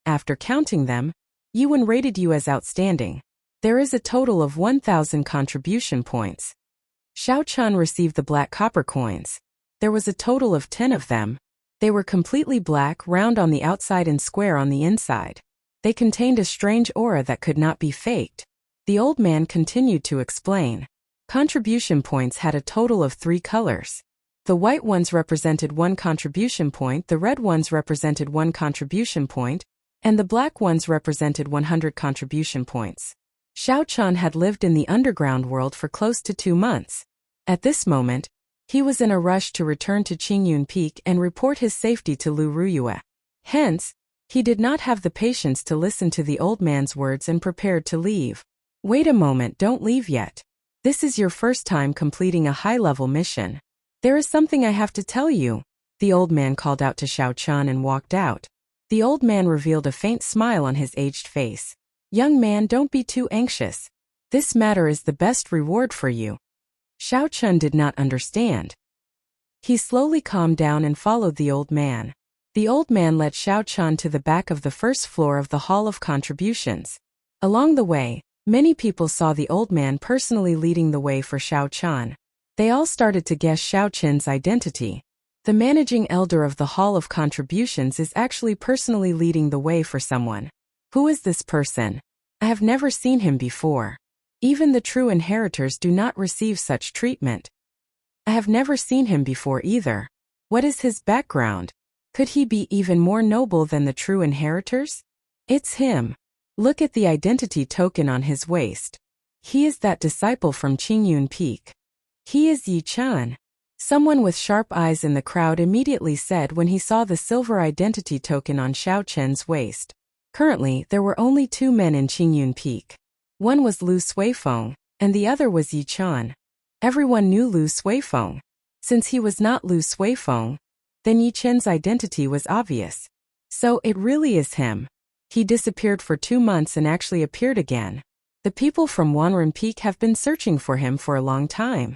After counting them, Yuan rated you as outstanding. There is a total of 1,000 contribution points. Xiao Chan received the black copper coins. There was a total of 10 of them. They were completely black, round on the outside and square on the inside. They contained a strange aura that could not be faked. The old man continued to explain. Contribution points had a total of 3 colors. The white ones represented 1 contribution point, the red ones represented 1 contribution point, and the black ones represented 100 contribution points. Xiao Chan had lived in the underground world for close to 2 months. At this moment, he was in a rush to return to Qingyun Peak and report his safety to Lu Ruyue. Hence, he did not have the patience to listen to the old man's words and prepared to leave. Wait a moment, don't leave yet. This is your first time completing a high-level mission. There is something I have to tell you, the old man called out to Xiao Chan and walked out. The old man revealed a faint smile on his aged face. Young man, don't be too anxious. This matter is the best reward for you. Xiao Chan did not understand. He slowly calmed down and followed the old man. The old man led Xiao Chan to the back of the first floor of the Hall of Contributions. Along the way, many people saw the old man personally leading the way for Xiao Chan. They all started to guess Xiao Chen's identity. The managing elder of the Hall of Contributions is actually personally leading the way for someone. Who is this person? I have never seen him before. Even the true inheritors do not receive such treatment. I have never seen him before either. What is his background? Could he be even more noble than the true inheritors? It's him. Look at the identity token on his waist. He is that disciple from Qingyun Peak. He is Yi Chan. Someone with sharp eyes in the crowd immediately said when he saw the silver identity token on Xiao Chen's waist. Currently, there were only 2 men in Qingyun Peak. One was Lu Suifeng, and the other was Yi Chan. Everyone knew Lu Suifeng. Since he was not Lu Suifeng, then Yi Chen's identity was obvious. So it really is him. He disappeared for 2 months and actually appeared again. The people from Wanren Peak have been searching for him for a long time.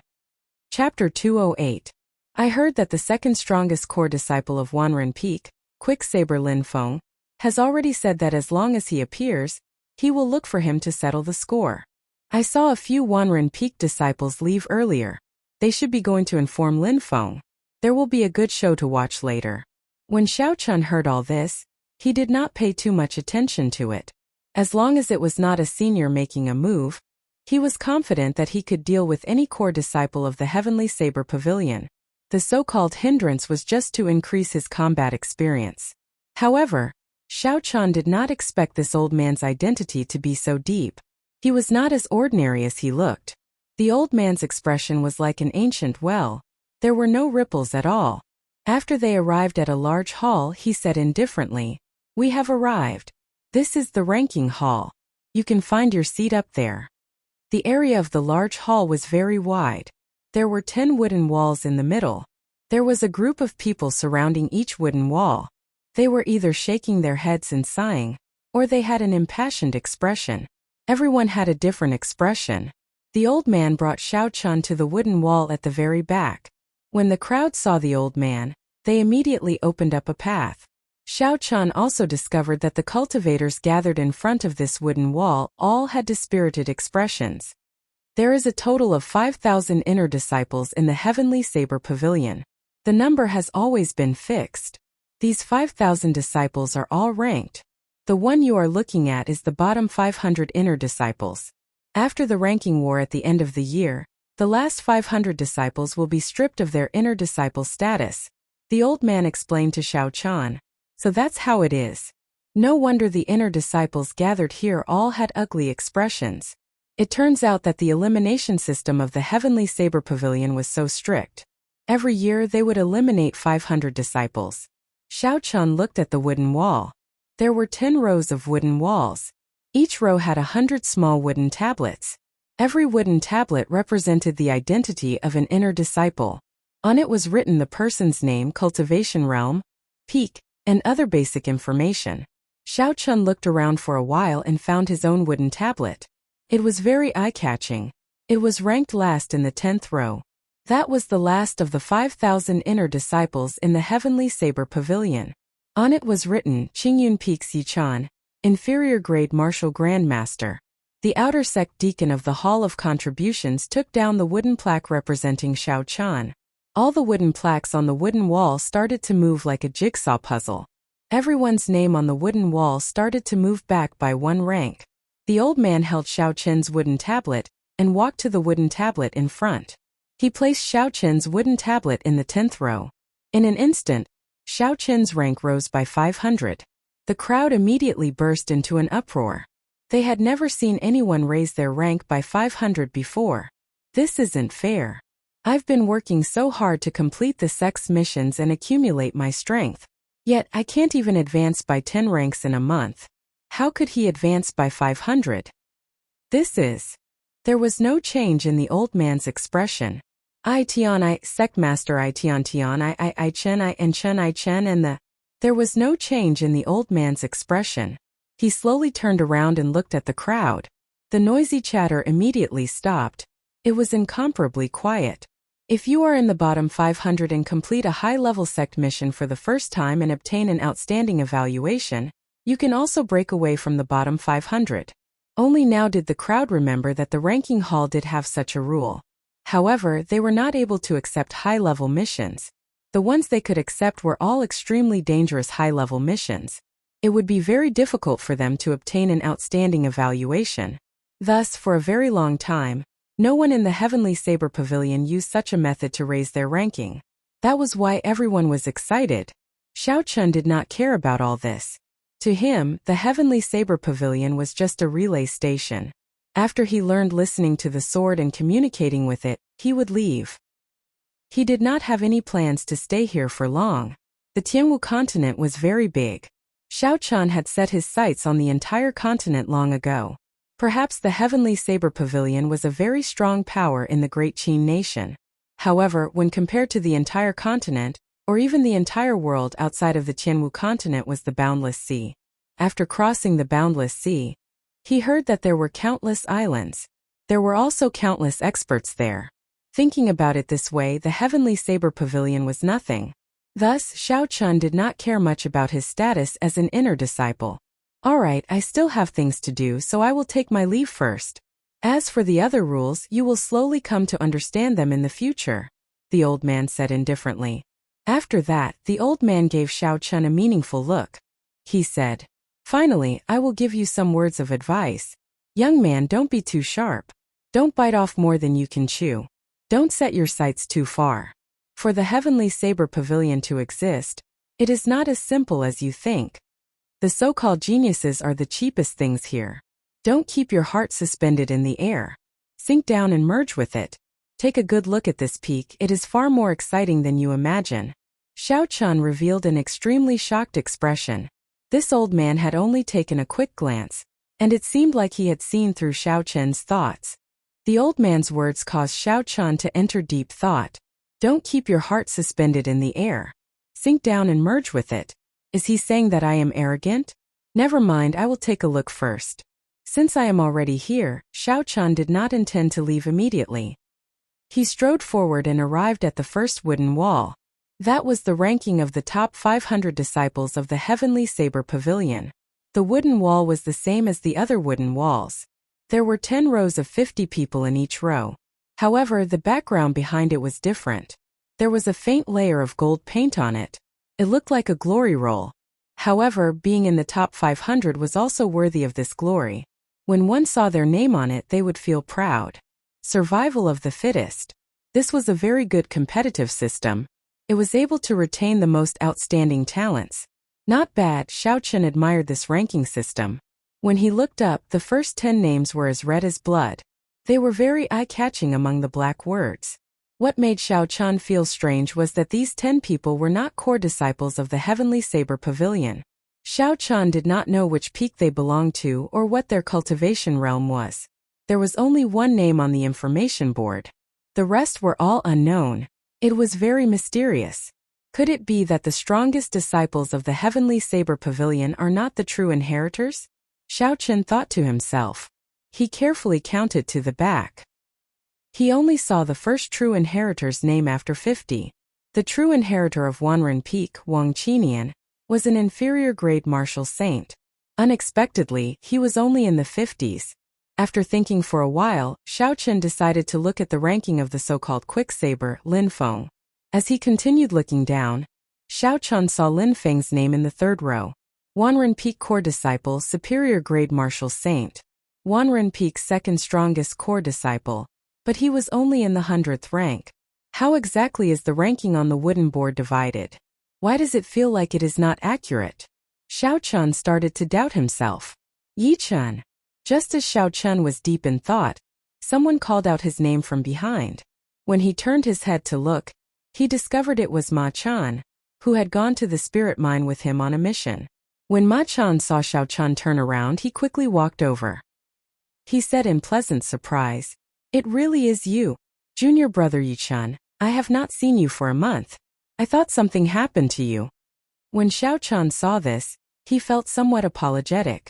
Chapter 208. I heard that the second strongest core disciple of Wanren Peak, Quicksaber Lin Feng, has already said that as long as he appears, he will look for him to settle the score. I saw a few Wanren Peak disciples leave earlier. They should be going to inform Lin Feng. There will be a good show to watch later. When Xiao Chan heard all this, he did not pay too much attention to it. As long as it was not a senior making a move, he was confident that he could deal with any core disciple of the Heavenly Saber Pavilion. The so-called hindrance was just to increase his combat experience. However, Xiao Chan did not expect this old man's identity to be so deep. He was not as ordinary as he looked. The old man's expression was like an ancient well. There were no ripples at all. After they arrived at a large hall, he said indifferently, "We have arrived. This is the ranking hall. You can find your seat up there." The area of the large hall was very wide. There were 10 wooden walls in the middle. There was a group of people surrounding each wooden wall. They were either shaking their heads and sighing, or they had an impassioned expression. Everyone had a different expression. The old man brought Xiao Chan to the wooden wall at the very back. When the crowd saw the old man, they immediately opened up a path. Xiao Chan also discovered that the cultivators gathered in front of this wooden wall all had dispirited expressions. There is a total of 5,000 inner disciples in the Heavenly Saber Pavilion. The number has always been fixed. These 5,000 disciples are all ranked. The one you are looking at is the bottom 500 inner disciples. After the ranking war at the end of the year, the last 500 disciples will be stripped of their inner disciple status. The old man explained to Xiao Chan. So that's how it is. No wonder the inner disciples gathered here all had ugly expressions. It turns out that the elimination system of the Heavenly Saber Pavilion was so strict. Every year they would eliminate 500 disciples. Xiao Chan looked at the wooden wall. There were 10 rows of wooden walls. Each row had 100 small wooden tablets. Every wooden tablet represented the identity of an inner disciple. On it was written the person's name, cultivation realm, peak, and other basic information. Xiao Chan looked around for a while and found his own wooden tablet. It was very eye-catching. It was ranked last in the 10th row. That was the last of the 5,000 inner disciples in the Heavenly Saber Pavilion. On it was written, Qingyun Peak Yi Chan, inferior grade martial grandmaster. The outer sect deacon of the Hall of Contributions took down the wooden plaque representing Xiao Chan. All the wooden plaques on the wooden wall started to move like a jigsaw puzzle. Everyone's name on the wooden wall started to move back by one rank. The old man held Xiao Qin's wooden tablet and walked to the wooden tablet in front. He placed Xiao Qin's wooden tablet in the 10th row. In an instant, Xiao Qin's rank rose by 500. The crowd immediately burst into an uproar. They had never seen anyone raise their rank by 500 before. This isn't fair. I've been working so hard to complete the sex missions and accumulate my strength. Yet I can't even advance by 10 ranks in a month. How could he advance by 500? There was no change in the old man's expression. I Tian I, Sectmaster I Tian Tian I Chen I and Chen I Chen and There was no change in the old man's expression. He slowly turned around and looked at the crowd. The noisy chatter immediately stopped. It was incomparably quiet. If you are in the bottom 500 and complete a high-level sect mission for the first time and obtain an outstanding evaluation, you can also break away from the bottom 500. Only now did the crowd remember that the ranking hall did have such a rule. However, they were not able to accept high-level missions. The ones they could accept were all extremely dangerous high-level missions. It would be very difficult for them to obtain an outstanding evaluation. Thus, for a very long time, no one in the Heavenly Saber Pavilion used such a method to raise their ranking. That was why everyone was excited. Xiao Chun did not care about all this. To him, the Heavenly Saber Pavilion was just a relay station. After he learned listening to the sword and communicating with it, he would leave. He did not have any plans to stay here for long. The Tianwu continent was very big. Xiao Chun had set his sights on the entire continent long ago. Perhaps the Heavenly Saber Pavilion was a very strong power in the Great Qin nation. However, when compared to the entire continent, or even the entire world outside of the Tianwu continent was the Boundless Sea. After crossing the Boundless Sea, he heard that there were countless islands. There were also countless experts there. Thinking about it this way, the Heavenly Saber Pavilion was nothing. Thus, Xiao Chun did not care much about his status as an inner disciple. Alright, I still have things to do, so I will take my leave first. As for the other rules, you will slowly come to understand them in the future, the old man said indifferently. After that, the old man gave Xiao Chun a meaningful look. He said, "Finally, I will give you some words of advice. Young man, don't be too sharp. Don't bite off more than you can chew. Don't set your sights too far. For the Heavenly Saber Pavilion to exist, it is not as simple as you think. The so-called geniuses are the cheapest things here. Don't keep your heart suspended in the air. Sink down and merge with it. Take a good look at this peak, it is far more exciting than you imagine." Xiao Chun revealed an extremely shocked expression. This old man had only taken a quick glance, and it seemed like he had seen through Xiao Chun's thoughts. The old man's words caused Xiao Chun to enter deep thought. Don't keep your heart suspended in the air. Sink down and merge with it. Is he saying that I am arrogant? Never mind, I will take a look first. Since I am already here, Xiao Chun did not intend to leave immediately. He strode forward and arrived at the first wooden wall. That was the ranking of the top 500 disciples of the Heavenly Saber Pavilion. The wooden wall was the same as the other wooden walls. There were 10 rows of 50 people in each row. However, the background behind it was different. There was a faint layer of gold paint on it. It looked like a glory roll. However, being in the top 500 was also worthy of this glory. When one saw their name on it, they would feel proud. Survival of the fittest. This was a very good competitive system. It was able to retain the most outstanding talents. Not bad, Xiao Chun admired this ranking system. When he looked up, the first 10 names were as red as blood. They were very eye-catching among the black words. What made Xiao Chun feel strange was that these 10 people were not core disciples of the Heavenly Saber Pavilion. Xiao Chun did not know which peak they belonged to or what their cultivation realm was. There was only one name on the information board. The rest were all unknown. It was very mysterious. Could it be that the strongest disciples of the Heavenly Saber Pavilion are not the true inheritors? Xiao Chun thought to himself. He carefully counted to the back. He only saw the first true inheritor's name after 50. The true inheritor of Wanren Peak, Wang Qinian, was an inferior grade martial saint. Unexpectedly, he was only in the 50s. After thinking for a while, Xiao Chun decided to look at the ranking of the so-called Quicksaber, Lin Feng. As he continued looking down, Xiao Chun saw Lin Feng's name in the third row. Wanren Peak Core Disciple, Superior Grade Martial Saint. Wanren Peak's second strongest core disciple. But he was only in the 100th rank. How exactly is the ranking on the wooden board divided? Why does it feel like it is not accurate? Xiao Chun started to doubt himself. Yi Chun. Just as Xiao Chun was deep in thought, someone called out his name from behind. When he turned his head to look, he discovered it was Ma Chan, who had gone to the spirit mine with him on a mission. When Ma Chan saw Xiao Chun turn around, he quickly walked over. He said in pleasant surprise, "It really is you, junior brother Yi Chun. I have not seen you for a month. I thought something happened to you." When Xiao Chun saw this, he felt somewhat apologetic.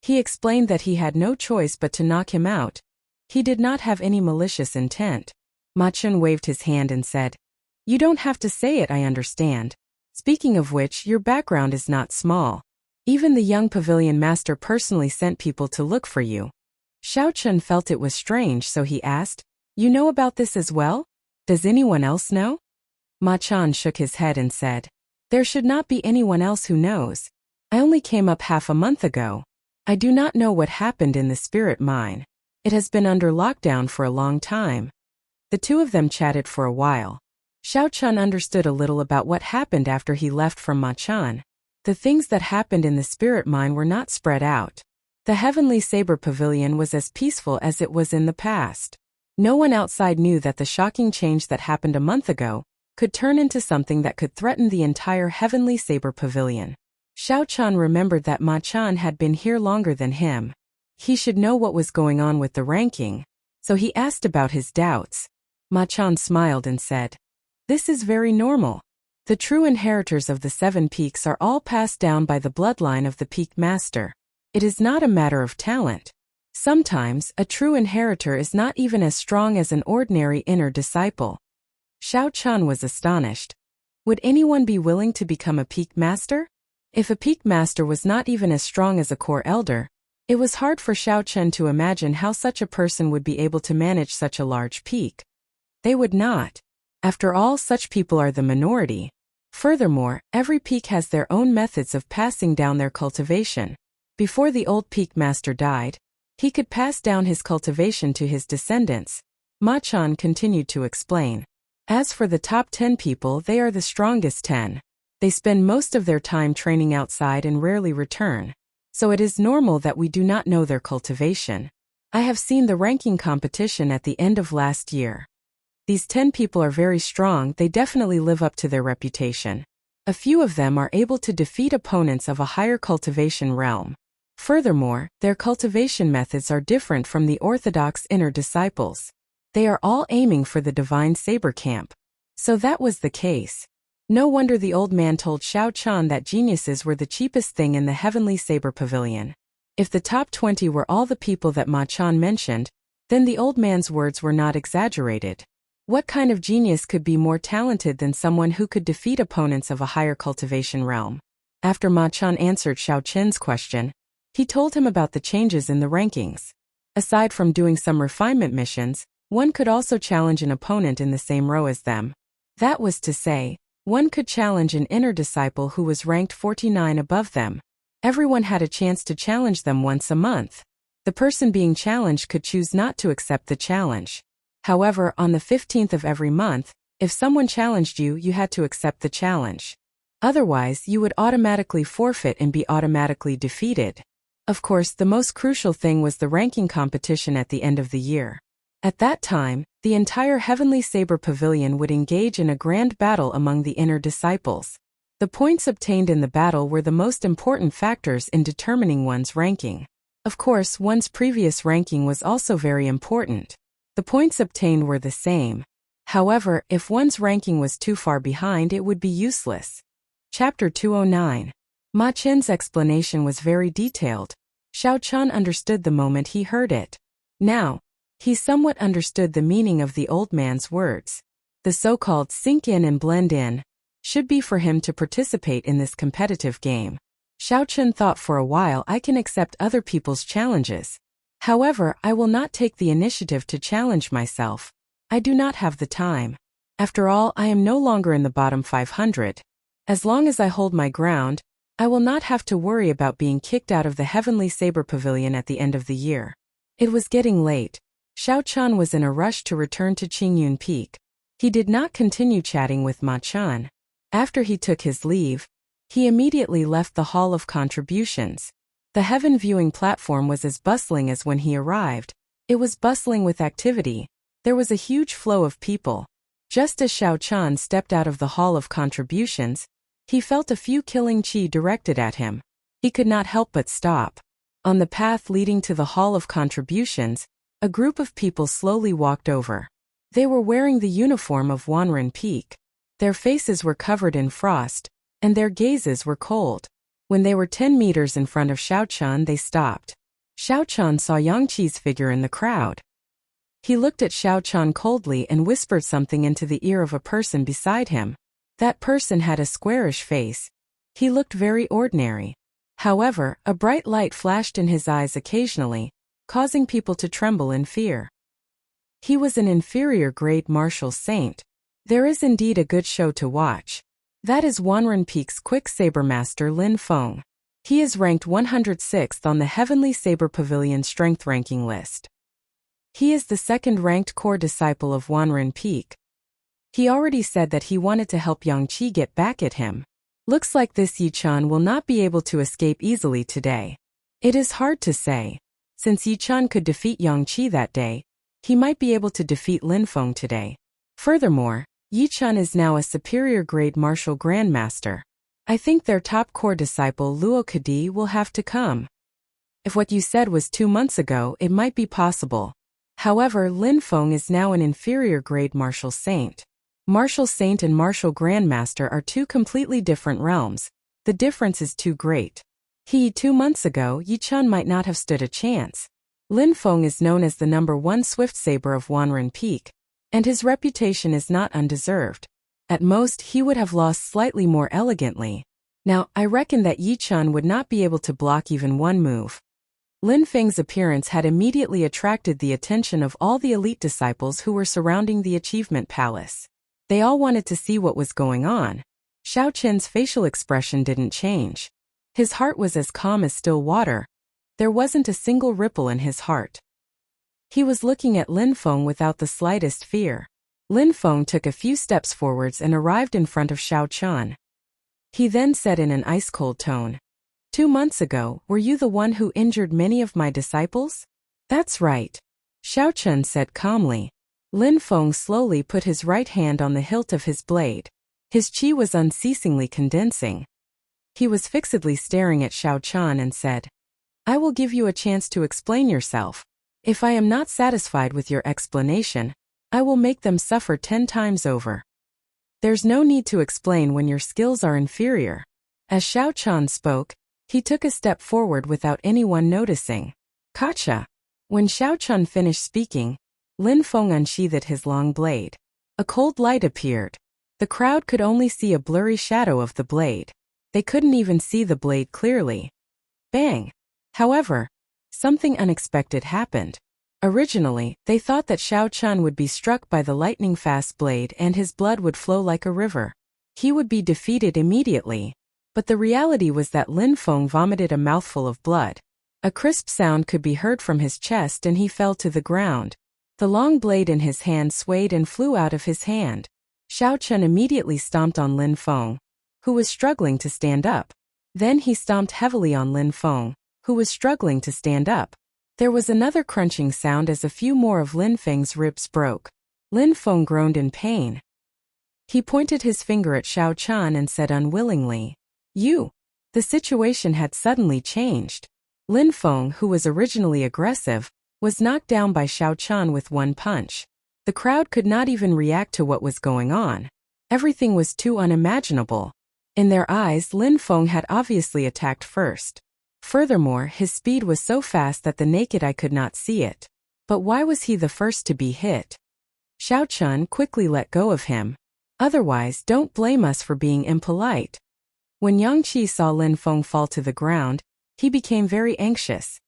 He explained that he had no choice but to knock him out. He did not have any malicious intent. Ma Chun waved his hand and said, "You don't have to say it, I understand. Speaking of which, your background is not small. Even the young pavilion master personally sent people to look for you." Xiao Chun felt it was strange, so he asked, "You know about this as well? Does anyone else know?" Ma Chan shook his head and said, "There should not be anyone else who knows. I only came up half a month ago. I do not know what happened in the spirit mine. It has been under lockdown for a long time." The two of them chatted for a while. Xiao Chun understood a little about what happened after he left from Ma Chan. The things that happened in the spirit mine were not spread out. The Heavenly Saber Pavilion was as peaceful as it was in the past. No one outside knew that the shocking change that happened a month ago could turn into something that could threaten the entire Heavenly Saber Pavilion. Xiao Chun remembered that Ma Chan had been here longer than him. He should know what was going on with the ranking, so he asked about his doubts. Ma Chan smiled and said, "This is very normal. The true inheritors of the 7 peaks are all passed down by the bloodline of the peak master. It is not a matter of talent. Sometimes, a true inheritor is not even as strong as an ordinary inner disciple." Xiao Chun was astonished. Would anyone be willing to become a peak master? If a peak master was not even as strong as a core elder, it was hard for Xiao Chun to imagine how such a person would be able to manage such a large peak. They would not. After all, such people are the minority. Furthermore, every peak has their own methods of passing down their cultivation. Before the old peak master died, he could pass down his cultivation to his descendants. Ma Chan continued to explain. As for the top 10 people, they are the strongest 10. They spend most of their time training outside and rarely return. So it is normal that we do not know their cultivation. I have seen the ranking competition at the end of last year. These 10 people are very strong. They definitely live up to their reputation. A few of them are able to defeat opponents of a higher cultivation realm. Furthermore, their cultivation methods are different from the orthodox inner disciples. They are all aiming for the divine saber camp. So that was the case. No wonder the old man told Xiao Chun that geniuses were the cheapest thing in the Heavenly Saber Pavilion. If the top 20 were all the people that Ma Chan mentioned, then the old man's words were not exaggerated. What kind of genius could be more talented than someone who could defeat opponents of a higher cultivation realm? After Ma Chan answered Xiao Chen's question, he told him about the changes in the rankings. Aside from doing some refinement missions, one could also challenge an opponent in the same row as them. That was to say, one could challenge an inner disciple who was ranked 49 above them. Everyone had a chance to challenge them once a month. The person being challenged could choose not to accept the challenge. However, on the 15th of every month, if someone challenged you, you had to accept the challenge. Otherwise, you would automatically forfeit and be automatically defeated. Of course, the most crucial thing was the ranking competition at the end of the year. At that time, the entire Heavenly Saber Pavilion would engage in a grand battle among the inner disciples. The points obtained in the battle were the most important factors in determining one's ranking. Of course, one's previous ranking was also very important. The points obtained were the same. However, if one's ranking was too far behind, it would be useless. Chapter 209. Ma Chen's explanation was very detailed. Xiao Chun understood the moment he heard it. Now, he somewhat understood the meaning of the old man's words. The so-called sink in and blend in should be for him to participate in this competitive game. Xiao Chun thought for a while, I can accept other people's challenges. However, I will not take the initiative to challenge myself. I do not have the time. After all, I am no longer in the bottom 500. As long as I hold my ground, I will not have to worry about being kicked out of the Heavenly Saber Pavilion at the end of the year. It was getting late. Xiao Chun was in a rush to return to Qingyun Peak. He did not continue chatting with Ma Chun. After he took his leave, he immediately left the Hall of Contributions. The heaven viewing platform was as bustling as when he arrived. It was bustling with activity. There was a huge flow of people. Just as Xiao Chun stepped out of the Hall of Contributions, he felt a few killing qi directed at him. He could not help but stop. On the path leading to the Hall of Contributions, a group of people slowly walked over. They were wearing the uniform of Wanren Peak. Their faces were covered in frost, and their gazes were cold. When they were 10 meters in front of Xiao Chun, they stopped. Xiao Chun saw Yang Qi's figure in the crowd. He looked at Xiao Chun coldly and whispered something into the ear of a person beside him. That person had a squarish face. He looked very ordinary. However, a bright light flashed in his eyes occasionally, causing people to tremble in fear. He was an inferior grade martial saint. There is indeed a good show to watch. That is Wanren Peak's quick saber master Lin Feng. He is ranked 106th on the Heavenly Saber Pavilion strength ranking list. He is the second-ranked core disciple of Wanren Peak. He already said that he wanted to help Yang Qi get back at him. Looks like this Yi Chun will not be able to escape easily today. It is hard to say. Since Yi Chun could defeat Yang Qi that day, he might be able to defeat Lin Feng today. Furthermore, Yi Chun is now a superior grade martial grandmaster. I think their top core disciple Luo Kadi will have to come. If what you said was 2 months ago, it might be possible. However, Lin Feng is now an inferior grade martial saint. Martial saint and martial grandmaster are two completely different realms. The difference is too great. 2 months ago, Yi Chun might not have stood a chance. Lin Feng is known as the #1 swift saber of Wanren Peak, and his reputation is not undeserved. At most, he would have lost slightly more elegantly. Now, I reckon that Yi Chun would not be able to block even one move. Lin Feng's appearance had immediately attracted the attention of all the elite disciples who were surrounding the Achievement Palace. They all wanted to see what was going on. Xiao Qin's facial expression didn't change. His heart was as calm as still water. There wasn't a single ripple in his heart. He was looking at Lin Feng without the slightest fear. Lin Feng took a few steps forwards and arrived in front of Xiao Chun. He then said in an ice-cold tone, 2 months ago, were you the one who injured many of my disciples? That's right. Xiao Chun said calmly. Lin Feng slowly put his right hand on the hilt of his blade. His qi was unceasingly condensing. He was fixedly staring at Xiao Chun and said, I will give you a chance to explain yourself. If I am not satisfied with your explanation, I will make them suffer 10 times over. There's no need to explain when your skills are inferior. As Xiao Chun spoke, he took a step forward without anyone noticing. Gotcha. When Xiao Chun finished speaking, Lin Feng unsheathed his long blade. A cold light appeared. The crowd could only see a blurry shadow of the blade. They couldn't even see the blade clearly. Bang! However, something unexpected happened. Originally, they thought that Xiao Chun would be struck by the lightning-fast blade and his blood would flow like a river. He would be defeated immediately. But the reality was that Lin Feng vomited a mouthful of blood. A crisp sound could be heard from his chest and he fell to the ground. The long blade in his hand swayed and flew out of his hand. Xiao Chun immediately stomped on Lin Feng, who was struggling to stand up. Then he stomped heavily on Lin Feng, who was struggling to stand up. There was another crunching sound as a few more of Lin Feng's ribs broke. Lin Feng groaned in pain. He pointed his finger at Xiao Chun and said unwillingly, You. The situation had suddenly changed. Lin Feng, who was originally aggressive, was knocked down by Xiao Chun with one punch. The crowd could not even react to what was going on. Everything was too unimaginable. In their eyes, Lin Feng had obviously attacked first. Furthermore, his speed was so fast that the naked eye could not see it. But why was he the first to be hit? Xiao Chun quickly let go of him. Otherwise, don't blame us for being impolite. When Yang Qi saw Lin Feng fall to the ground, he became very anxious.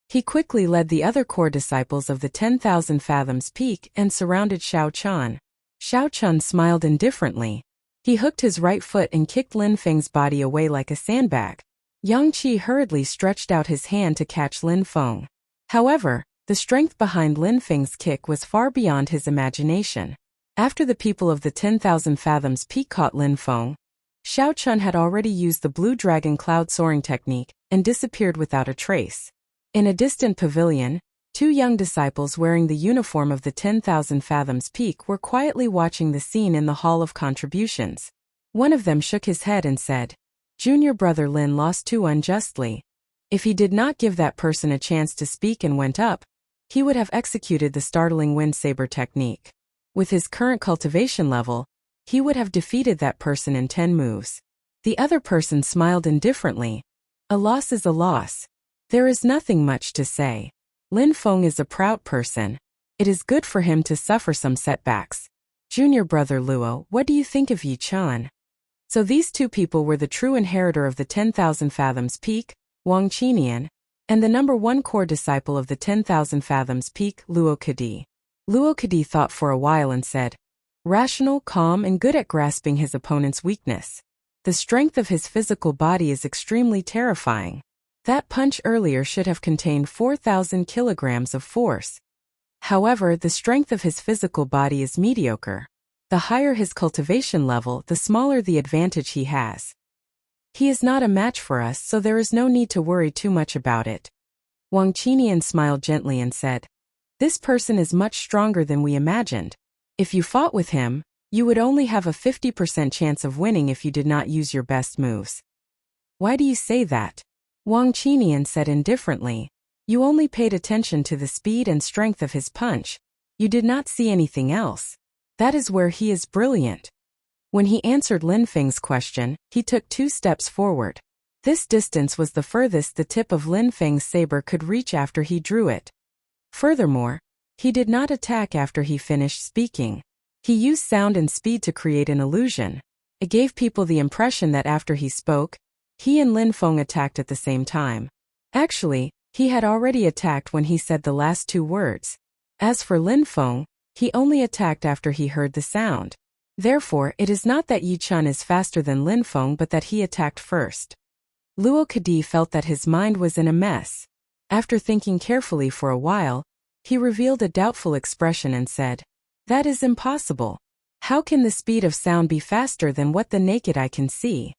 He quickly led the other core disciples of the 10,000 Fathoms Peak and surrounded Xiao Chun. Xiao Chun smiled indifferently. He hooked his right foot and kicked Lin Feng's body away like a sandbag. Yang Qi hurriedly stretched out his hand to catch Lin Feng. However, the strength behind Lin Feng's kick was far beyond his imagination. After the people of the 10,000 Fathoms Peak caught Lin Feng, Xiao Chun had already used the Blue Dragon cloud soaring technique and disappeared without a trace. In a distant pavilion, two young disciples wearing the uniform of the 10,000 Fathoms Peak were quietly watching the scene in the Hall of Contributions. One of them shook his head and said, "Junior brother Lin lost too unjustly. If he did not give that person a chance to speak and went up, he would have executed the startling wind saber technique. With his current cultivation level, he would have defeated that person in 10 moves." The other person smiled indifferently. "A loss is a loss. There is nothing much to say. Lin Feng is a proud person. It is good for him to suffer some setbacks. Junior brother Luo, what do you think of Yi Chan?" So these two people were the true inheritor of the 10,000 Fathoms Peak, Wang Qinian, and the number one core disciple of the 10,000 Fathoms Peak, Luo Kadi. Luo Kadi thought for a while and said, "Rational, calm, and good at grasping his opponent's weakness. The strength of his physical body is extremely terrifying. That punch earlier should have contained 4,000 kilograms of force. However, the strength of his physical body is mediocre. The higher his cultivation level, the smaller the advantage he has. He is not a match for us, so there is no need to worry too much about it." Wang Qinian smiled gently and said, "This person is much stronger than we imagined. If you fought with him, you would only have a 50% chance of winning if you did not use your best moves." "Why do you say that?" Wang Qinian said indifferently. "You only paid attention to the speed and strength of his punch. You did not see anything else. That is where he is brilliant." When he answered Lin Feng's question, he took 2 steps forward. This distance was the furthest the tip of Lin Feng's saber could reach after he drew it. Furthermore, he did not attack after he finished speaking. He used sound and speed to create an illusion. It gave people the impression that after he spoke, he and Lin Feng attacked at the same time. Actually, he had already attacked when he said the last 2 words. As for Lin Feng, he only attacked after he heard the sound. Therefore, it is not that Yi Chun is faster than Lin Feng but that he attacked first. Luo Kadi felt that his mind was in a mess. After thinking carefully for a while, he revealed a doubtful expression and said, "That is impossible. How can the speed of sound be faster than what the naked eye can see?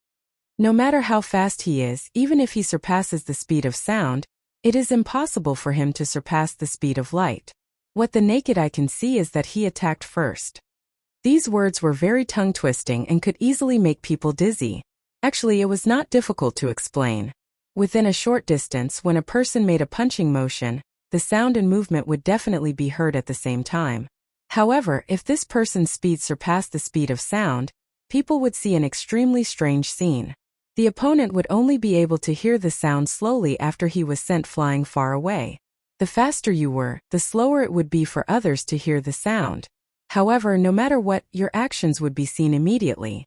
No matter how fast he is, even if he surpasses the speed of sound, it is impossible for him to surpass the speed of light. What the naked eye can see is that he attacked first." These words were very tongue-twisting and could easily make people dizzy. Actually, it was not difficult to explain. Within a short distance, when a person made a punching motion, the sound and movement would definitely be heard at the same time. However, if this person's speed surpassed the speed of sound, people would see an extremely strange scene. The opponent would only be able to hear the sound slowly after he was sent flying far away. The faster you were, the slower it would be for others to hear the sound. However, no matter what, your actions would be seen immediately.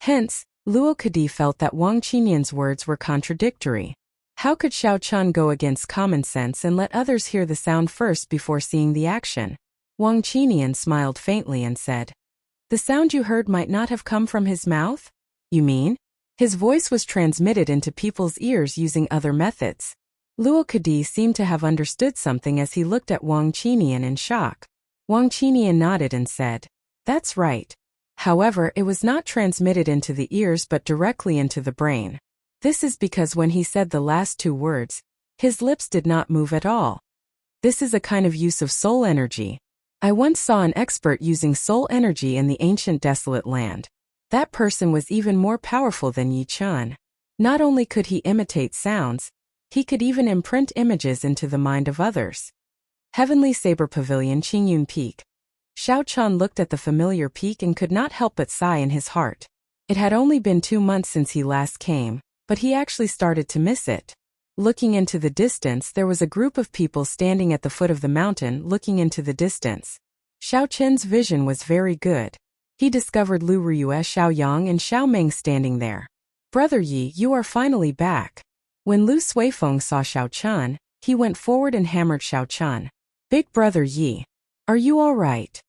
Hence, Luo Kadi felt that Wang Qinian's words were contradictory. How could Xiao Chun go against common sense and let others hear the sound first before seeing the action? Wang Qinian smiled faintly and said, "The sound you heard might not have come from his mouth? You mean?" His voice was transmitted into people's ears using other methods. Luo Kadi seemed to have understood something as he looked at Wang Qinian in shock. Wang Qinian nodded and said, "That's right. However, it was not transmitted into the ears but directly into the brain. This is because when he said the last 2 words, his lips did not move at all. This is a kind of use of soul energy. I once saw an expert using soul energy in the ancient desolate land. That person was even more powerful than Yi Chun. Not only could he imitate sounds, he could even imprint images into the mind of others." Heavenly Saber Pavilion, Qingyun Peak. Xiao Chun looked at the familiar peak and could not help but sigh in his heart. It had only been 2 months since he last came, but he actually started to miss it. Looking into the distance, there was a group of people standing at the foot of the mountain looking into the distance. Xiao Chen's vision was very good. He discovered Lu Riyue, Xiao Yang and Xiao Meng standing there. "Brother Yi, you are finally back." When Lu Suifeng saw Xiao Chun, he went forward and hammered Xiao Chun. "Big brother Yi, are you all right?"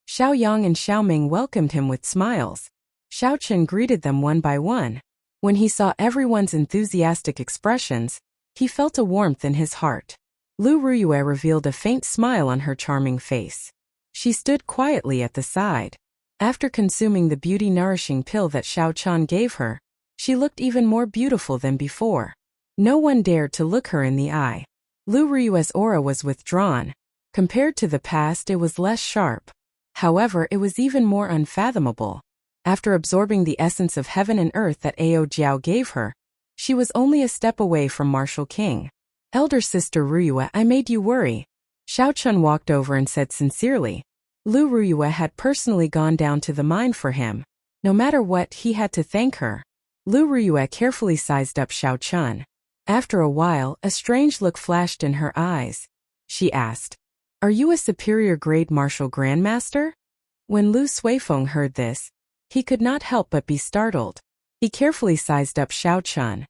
Xiaoyang and Xiaoming welcomed him with smiles. Xiaochen greeted them one by one. When he saw everyone's enthusiastic expressions, he felt a warmth in his heart. Lu Ruyue revealed a faint smile on her charming face. She stood quietly at the side. After consuming the beauty-nourishing pill that Xiaochan gave her, she looked even more beautiful than before. No one dared to look her in the eye. Lu Ruyue's aura was withdrawn. Compared to the past, it was less sharp. However, it was even more unfathomable. After absorbing the essence of heaven and earth that Ao Jiao gave her, she was only a step away from Martial King. Elder sister Ruyue, I made you worry. Xiaochun walked over and said sincerely. Lu Ruyue had personally gone down to the mine for him. No matter what, he had to thank her. Lu Ruyue carefully sized up Xiaochun. After a while, a strange look flashed in her eyes. She asked, "Are you a superior grade martial grandmaster?" When Lu Suifeng heard this, he could not help but be startled. He carefully sized up Xiaochun.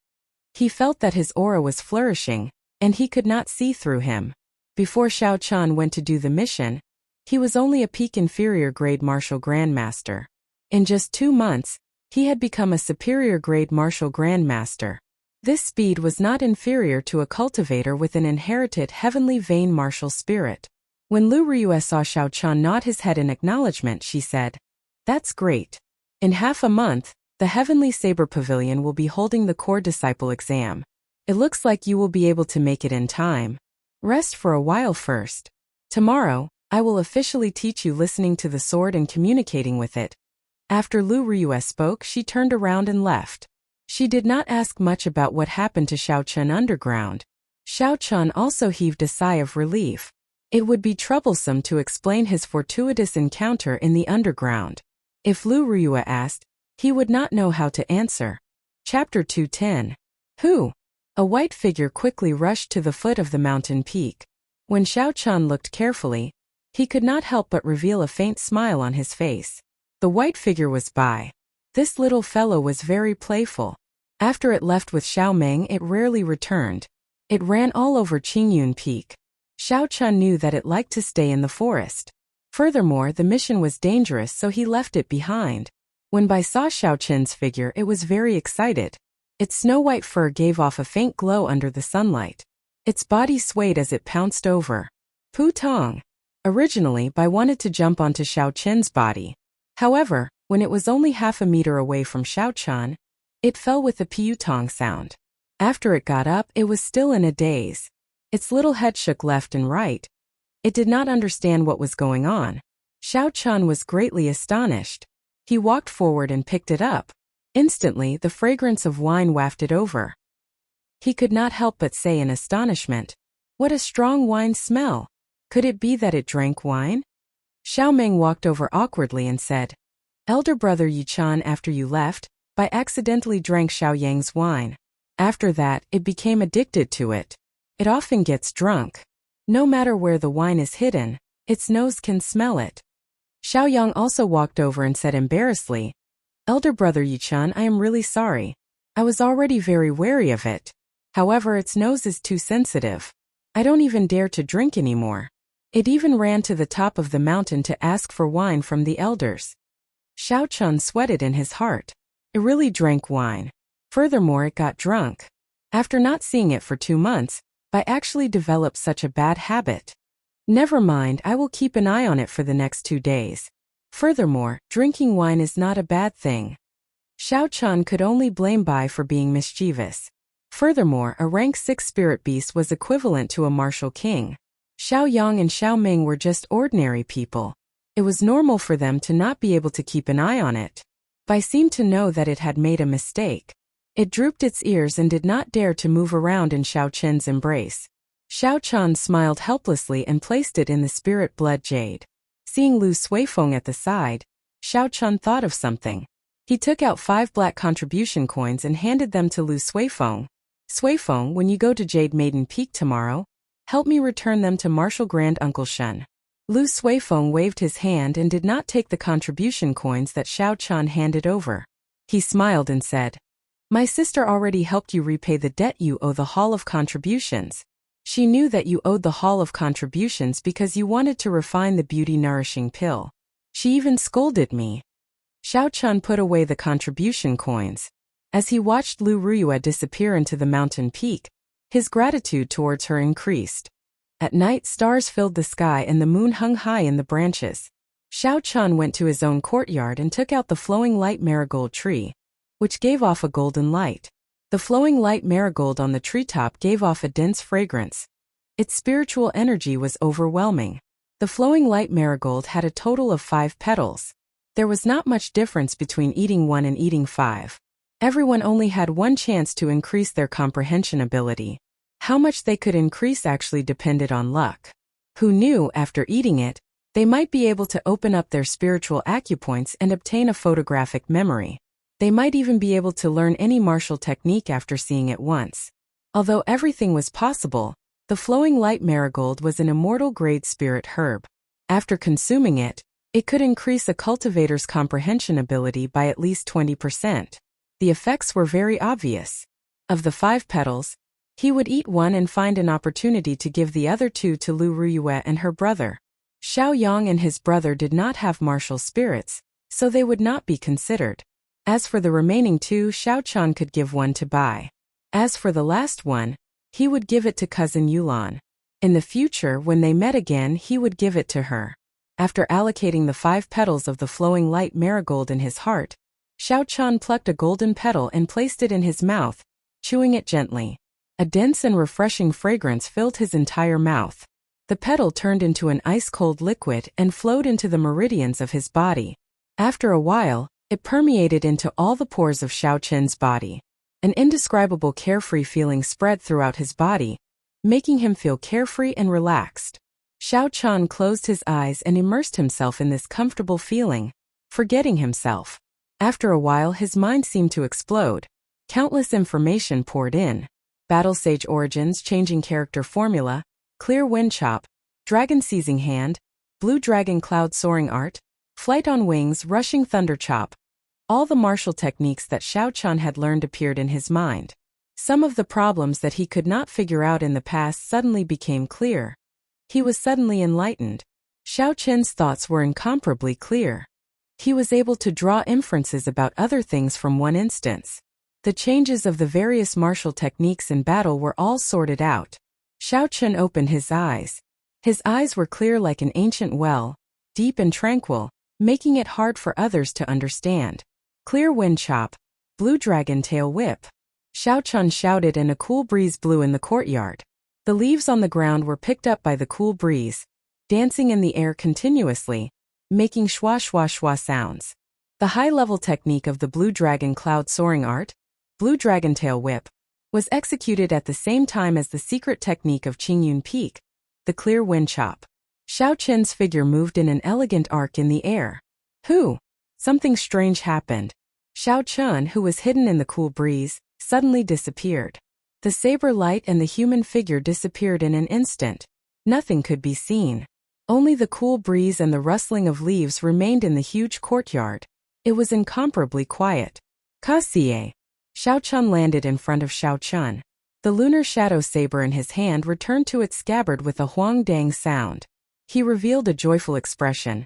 He felt that his aura was flourishing, and he could not see through him. Before Xiaochun went to do the mission, he was only a peak inferior grade martial grandmaster. In just 2 months, he had become a superior grade martial grandmaster. This speed was not inferior to a cultivator with an inherited heavenly vein martial spirit. When Lu Ruyue saw Xiaochun nod his head in acknowledgement, she said, "That's great. In half a month, the Heavenly Saber Pavilion will be holding the core disciple exam. It looks like you will be able to make it in time. Rest for a while first. Tomorrow, I will officially teach you listening to the sword and communicating with it." After Lu Ruyue spoke, she turned around and left. She did not ask much about what happened to Xiaochun underground. Xiaochun also heaved a sigh of relief. It would be troublesome to explain his fortuitous encounter in the underground. If Lu Ruyue asked, he would not know how to answer. Chapter 210. Who? A white figure quickly rushed to the foot of the mountain peak. When Xiaochun looked carefully, he could not help but reveal a faint smile on his face. The white figure was Bai. This little fellow was very playful. After it left with Xiaoming, it rarely returned. It ran all over Qingyun Peak. Xiaochun knew that it liked to stay in the forest. Furthermore, the mission was dangerous, so he left it behind. When Bai saw Xiaochun's figure, it was very excited. Its snow-white fur gave off a faint glow under the sunlight. Its body swayed as it pounced over. Pu Tong. Originally, Bai wanted to jump onto Xiaochun's body. However, when it was only half a meter away from Xiaochun, it fell with a piutong sound. After it got up, it was still in a daze. Its little head shook left and right. It did not understand what was going on. Xiaochun was greatly astonished. He walked forward and picked it up. Instantly, the fragrance of wine wafted over. He could not help but say in astonishment, "What a strong wine smell! Could it be that it drank wine?" Xiaoming walked over awkwardly and said, "Elder brother Yichan, after you left, Bai accidentally drank Xiaoyang's wine. After that, it became addicted to it. It often gets drunk. No matter where the wine is hidden, its nose can smell it." Xiaoyang also walked over and said embarrassedly, "Elder brother Yichan, I am really sorry. I was already very wary of it. However, its nose is too sensitive. I don't even dare to drink anymore. It even ran to the top of the mountain to ask for wine from the elders." Xiaochun sweated in his heart. It really drank wine. Furthermore, it got drunk. After not seeing it for 2 months, Bai actually developed such a bad habit. Never mind, I will keep an eye on it for the next 2 days. Furthermore, drinking wine is not a bad thing. Xiaochun could only blame Bai for being mischievous. Furthermore, a rank 6 spirit beast was equivalent to a martial king. Xiaoyang and Xiaoming were just ordinary people. It was normal for them to not be able to keep an eye on it. Bai seemed to know that it had made a mistake. It drooped its ears and did not dare to move around in Xiaochun's embrace. Xiaochun smiled helplessly and placed it in the spirit blood jade. Seeing Lu Suifeng at the side, Xiaochun thought of something. He took out 5 black contribution coins and handed them to Lu Suifeng. "Suifeng, when you go to Jade Maiden Peak tomorrow, help me return them to Martial Grand Uncle Shen." Lu Suifeng waved his hand and did not take the contribution coins that Xiaochun handed over. He smiled and said, "My sister already helped you repay the debt you owe the Hall of Contributions. She knew that you owed the Hall of Contributions because you wanted to refine the beauty-nourishing pill. She even scolded me. Xiao Chun put away the contribution coins. As he watched Lu Ruyue disappear into the mountain peak, his gratitude towards her increased. At night, stars filled the sky and the moon hung high in the branches. Xiao Chun went to his own courtyard and took out the flowing light marigold tree, which gave off a golden light. The flowing light marigold on the treetop gave off a dense fragrance. Its spiritual energy was overwhelming. The flowing light marigold had a total of 5 petals. There was not much difference between eating 1 and eating 5. Everyone only had one chance to increase their comprehension ability. How much they could increase actually depended on luck. Who knew, after eating it, they might be able to open up their spiritual acupoints and obtain a photographic memory. They might even be able to learn any martial technique after seeing it once. Although everything was possible, the flowing light marigold was an immortal grade spirit herb. After consuming it, it could increase a cultivator's comprehension ability by at least 20%. The effects were very obvious. Of the 5 petals, he would eat 1 and find an opportunity to give the other 2 to Lu Ruyue and her brother. Xiao Yang and his brother did not have martial spirits, so they would not be considered. As for the remaining 2, Xiao Chun could give 1 to Bai. As for the last one, he would give it to cousin Yulan. In the future, when they met again, he would give it to her. After allocating the 5 petals of the flowing light marigold in his heart, Xiao Chun plucked a golden petal and placed it in his mouth, chewing it gently. A dense and refreshing fragrance filled his entire mouth. The petal turned into an ice-cold liquid and flowed into the meridians of his body. After a while, it permeated into all the pores of Xiao Chun's body. An indescribable carefree feeling spread throughout his body, making him feel carefree and relaxed. Xiao Chun closed his eyes and immersed himself in this comfortable feeling, forgetting himself. After a while, his mind seemed to explode. Countless information poured in. Battle Sage Origins, Changing Character Formula, Clear Wind Chop, Dragon Seizing Hand, Blue Dragon Cloud Soaring Art, Flight on Wings, Rushing Thunder Chop. All the martial techniques that Xiao Chun had learned appeared in his mind. Some of the problems that he could not figure out in the past suddenly became clear. He was suddenly enlightened. Xiao Chun's thoughts were incomparably clear. He was able to draw inferences about other things from one instance. The changes of the various martial techniques in battle were all sorted out. Xiao Chun opened his eyes. His eyes were clear like an ancient well, deep and tranquil, making it hard for others to understand. Clear Wind Chop, Blue Dragon Tail Whip. Xiao Chun shouted and a cool breeze blew in the courtyard. The leaves on the ground were picked up by the cool breeze, dancing in the air continuously, making schwa schwa schwa sounds. The high-level technique of the Blue Dragon Cloud Soaring Art, Blue Dragon Tail Whip, was executed at the same time as the secret technique of Qingyun Peak, the Clear Wind Chop. Xiao Chun's figure moved in an elegant arc in the air. Something strange happened. Xiao Chun, who was hidden in the cool breeze, suddenly disappeared. The saber light and the human figure disappeared in an instant. Nothing could be seen. Only the cool breeze and the rustling of leaves remained in the huge courtyard. It was incomparably quiet. Kasie. Xiao Chun landed in front of Xiao Chun. The lunar shadow saber in his hand returned to its scabbard with a huang dang sound. He revealed a joyful expression.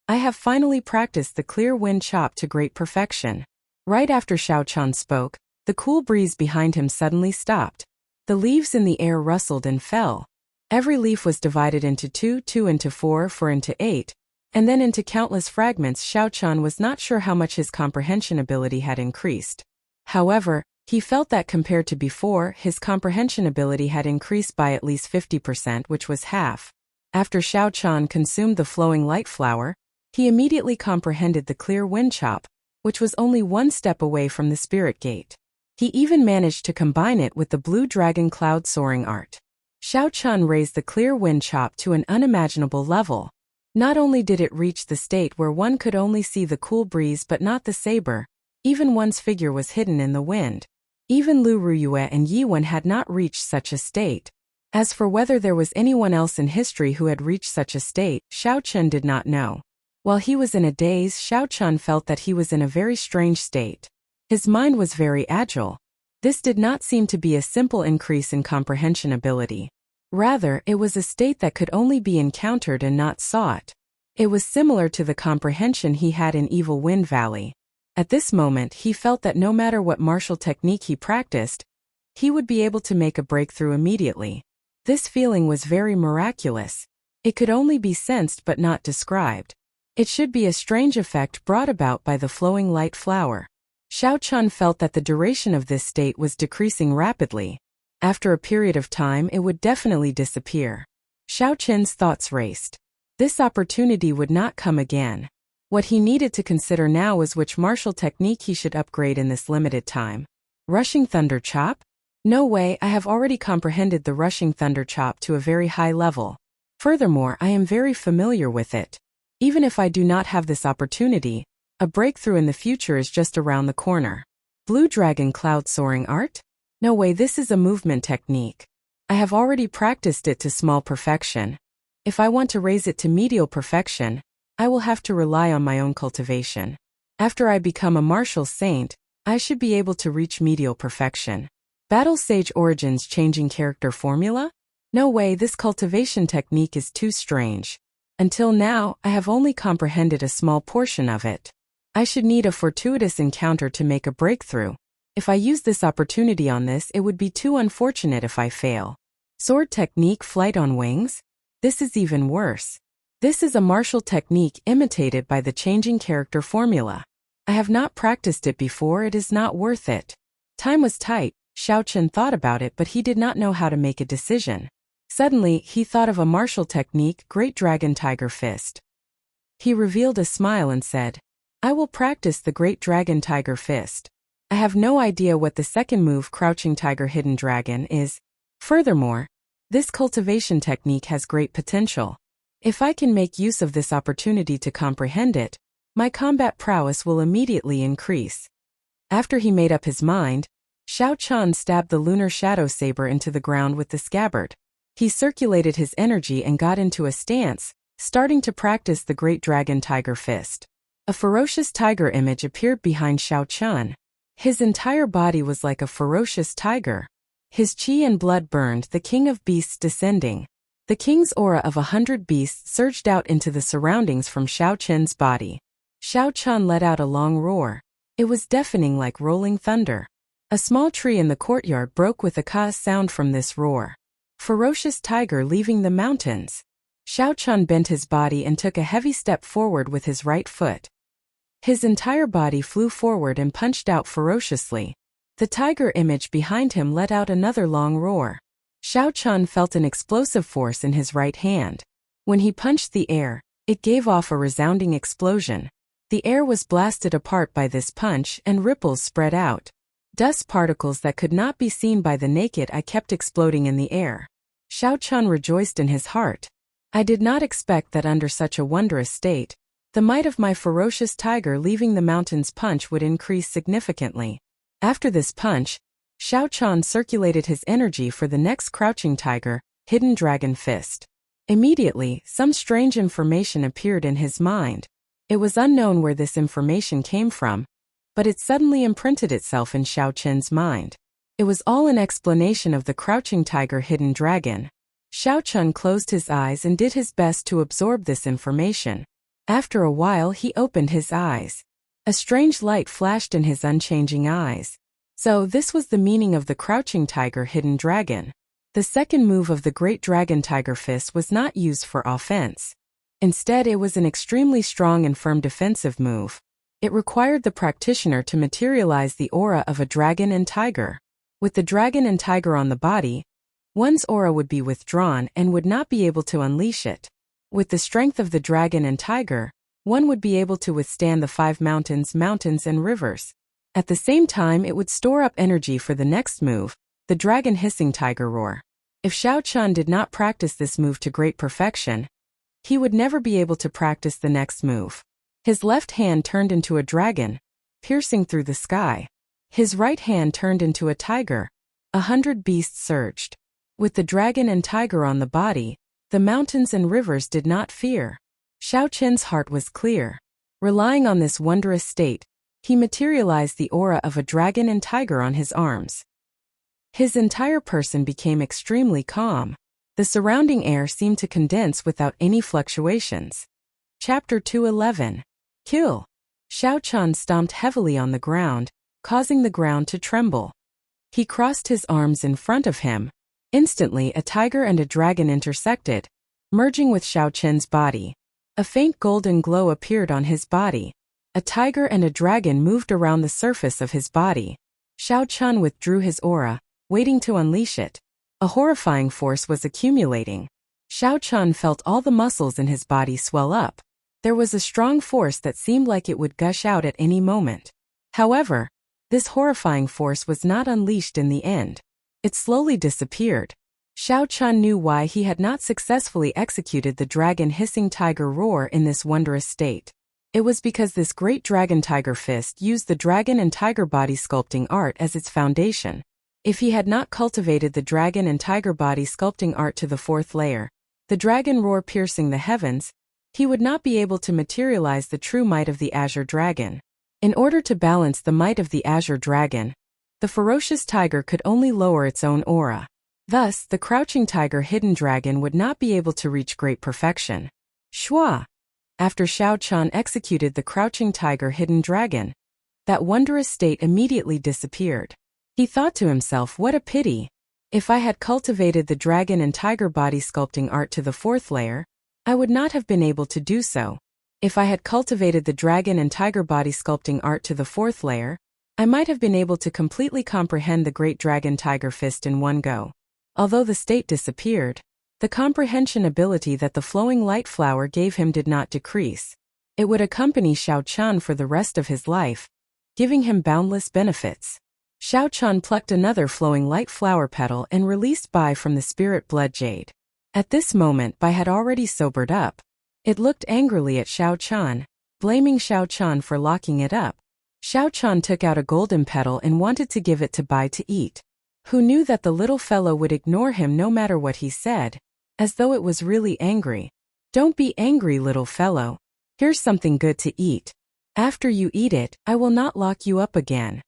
I have finally practiced the clear wind chop to great perfection. Right after Xiao Chun spoke, the cool breeze behind him suddenly stopped. The leaves in the air rustled and fell. Every leaf was divided into 2, 2 into 4, 4 into 8, and then into countless fragments. Xiao Chun was not sure how much his comprehension ability had increased. However, he felt that compared to before, his comprehension ability had increased by at least 50%, which was half. After Xiao Chun consumed the flowing light flower, he immediately comprehended the clear wind chop, which was only one step away from the spirit gate. He even managed to combine it with the Blue Dragon Cloud Soaring Art. Xiao Chun raised the clear wind chop to an unimaginable level. Not only did it reach the state where one could only see the cool breeze but not the saber, even one's figure was hidden in the wind. Even Lu Ruyue and Yi Wen had not reached such a state. As for whether there was anyone else in history who had reached such a state, Xiao Chun did not know. While he was in a daze, Xiao Chun felt that he was in a very strange state. His mind was very agile. This did not seem to be a simple increase in comprehension ability. Rather, it was a state that could only be encountered and not sought. It was similar to the comprehension he had in Evil Wind Valley. At this moment he felt that no matter what martial technique he practiced, he would be able to make a breakthrough immediately. This feeling was very miraculous. It could only be sensed but not described. It should be a strange effect brought about by the flowing light flower. Xiao Chun felt that the duration of this state was decreasing rapidly. After a period of time it would definitely disappear. Xiao Chun's thoughts raced. This opportunity would not come again. What he needed to consider now was which martial technique he should upgrade in this limited time. Rushing Thunder Chop? No way, I have already comprehended the Rushing Thunder Chop to a very high level. Furthermore, I am very familiar with it. Even if I do not have this opportunity, a breakthrough in the future is just around the corner. Blue Dragon Cloud Soaring Art? No way, this is a movement technique. I have already practiced it to small perfection. If I want to raise it to medial perfection, I will have to rely on my own cultivation. After I become a martial saint, I should be able to reach medial perfection. Battle Sage Origins Changing Character Formula? No way, this cultivation technique is too strange. Until now, I have only comprehended a small portion of it. I should need a fortuitous encounter to make a breakthrough. If I use this opportunity on this, it would be too unfortunate if I fail. Sword Technique Flight on Wings? This is even worse. This is a martial technique imitated by the changing character formula. I have not practiced it before, it is not worth it. Time was tight. Xiao Chun thought about it, but he did not know how to make a decision. Suddenly, he thought of a martial technique, Great Dragon Tiger Fist. He revealed a smile and said, I will practice the Great Dragon Tiger Fist. I have no idea what the second move, Crouching Tiger Hidden Dragon, is. Furthermore, this cultivation technique has great potential. If I can make use of this opportunity to comprehend it, my combat prowess will immediately increase. After he made up his mind, Xiao Chun stabbed the lunar shadow saber into the ground with the scabbard. He circulated his energy and got into a stance, starting to practice the Great Dragon Tiger Fist. A ferocious tiger image appeared behind Xiao Chun. His entire body was like a ferocious tiger. His chi and blood burned, the king of beasts descending. The king's aura of 100 beasts surged out into the surroundings from Xiao Chun's body. Xiao Chun let out a long roar. It was deafening like rolling thunder. A small tree in the courtyard broke with a ka sound from this roar. Ferocious tiger leaving the mountains. Xiao Chun bent his body and took a heavy step forward with his right foot. His entire body flew forward and punched out ferociously. The tiger image behind him let out another long roar. Xiao Chun felt an explosive force in his right hand. When he punched the air, it gave off a resounding explosion. The air was blasted apart by this punch and ripples spread out. Dust particles that could not be seen by the naked eye kept exploding in the air. Xiao Chun rejoiced in his heart. I did not expect that under such a wondrous state, the might of my ferocious tiger leaving the mountains punch would increase significantly. After this punch, Xiao Chun circulated his energy for the next Crouching Tiger, Hidden Dragon Fist. Immediately, some strange information appeared in his mind. It was unknown where this information came from, but it suddenly imprinted itself in Xiao Chun's mind. It was all an explanation of the Crouching Tiger Hidden Dragon. Xiao Chun closed his eyes and did his best to absorb this information. After a while he opened his eyes. A strange light flashed in his unchanging eyes. So this was the meaning of the Crouching Tiger Hidden Dragon. The second move of the Great Dragon Tiger Fist was not used for offense. Instead, it was an extremely strong and firm defensive move. It required the practitioner to materialize the aura of a dragon and tiger. With the dragon and tiger on the body, one's aura would be withdrawn and would not be able to unleash it. With the strength of the dragon and tiger, one would be able to withstand the 5 mountains and rivers. At the same time, it would store up energy for the next move, the dragon hissing tiger roar. If Xiao Chun did not practice this move to great perfection, he would never be able to practice the next move. His left hand turned into a dragon, piercing through the sky. His right hand turned into a tiger. 100 beasts surged. With the dragon and tiger on the body, the mountains and rivers did not fear. Xiao Chun's heart was clear. Relying on this wondrous state, he materialized the aura of a dragon and tiger on his arms. His entire person became extremely calm. The surrounding air seemed to condense without any fluctuations. Chapter 211. Kill. Xiao Chun stomped heavily on the ground, causing the ground to tremble. He crossed his arms in front of him. Instantly, a tiger and a dragon intersected, merging with Xiao Chun's body. A faint golden glow appeared on his body. A tiger and a dragon moved around the surface of his body. Xiao Chun withdrew his aura, waiting to unleash it. A horrifying force was accumulating. Xiao Chun felt all the muscles in his body swell up. There was a strong force that seemed like it would gush out at any moment. However, this horrifying force was not unleashed in the end. It slowly disappeared. Xiao Chun knew why he had not successfully executed the dragon hissing tiger roar in this wondrous state. It was because this great dragon tiger fist used the dragon and tiger body sculpting art as its foundation. If he had not cultivated the dragon and tiger body sculpting art to the fourth layer, the dragon roar piercing the heavens, he would not be able to materialize the true might of the Azure Dragon. In order to balance the might of the Azure Dragon, the ferocious tiger could only lower its own aura. Thus, the crouching tiger hidden dragon would not be able to reach great perfection. Shua! After Xiao Chun executed the crouching tiger hidden dragon, that wondrous state immediately disappeared. He thought to himself, what a pity. If I had cultivated the dragon and tiger body sculpting art to the fourth layer, I would not have been able to do so. If I had cultivated the dragon and tiger body sculpting art to the fourth layer, I might have been able to completely comprehend the great dragon tiger fist in one go. Although the state disappeared, the comprehension ability that the flowing light flower gave him did not decrease. It would accompany Xiao Chun for the rest of his life, giving him boundless benefits. Xiao Chun plucked another flowing light flower petal and released Bai from the spirit blood jade. At this moment, Bai had already sobered up. It looked angrily at Xiao Chun, blaming Xiao Chun for locking it up. Xiao Chun took out a golden petal and wanted to give it to Bai to eat. Who knew that the little fellow would ignore him no matter what he said, as though it was really angry. Don't be angry, little fellow. Here's something good to eat. After you eat it, I will not lock you up again.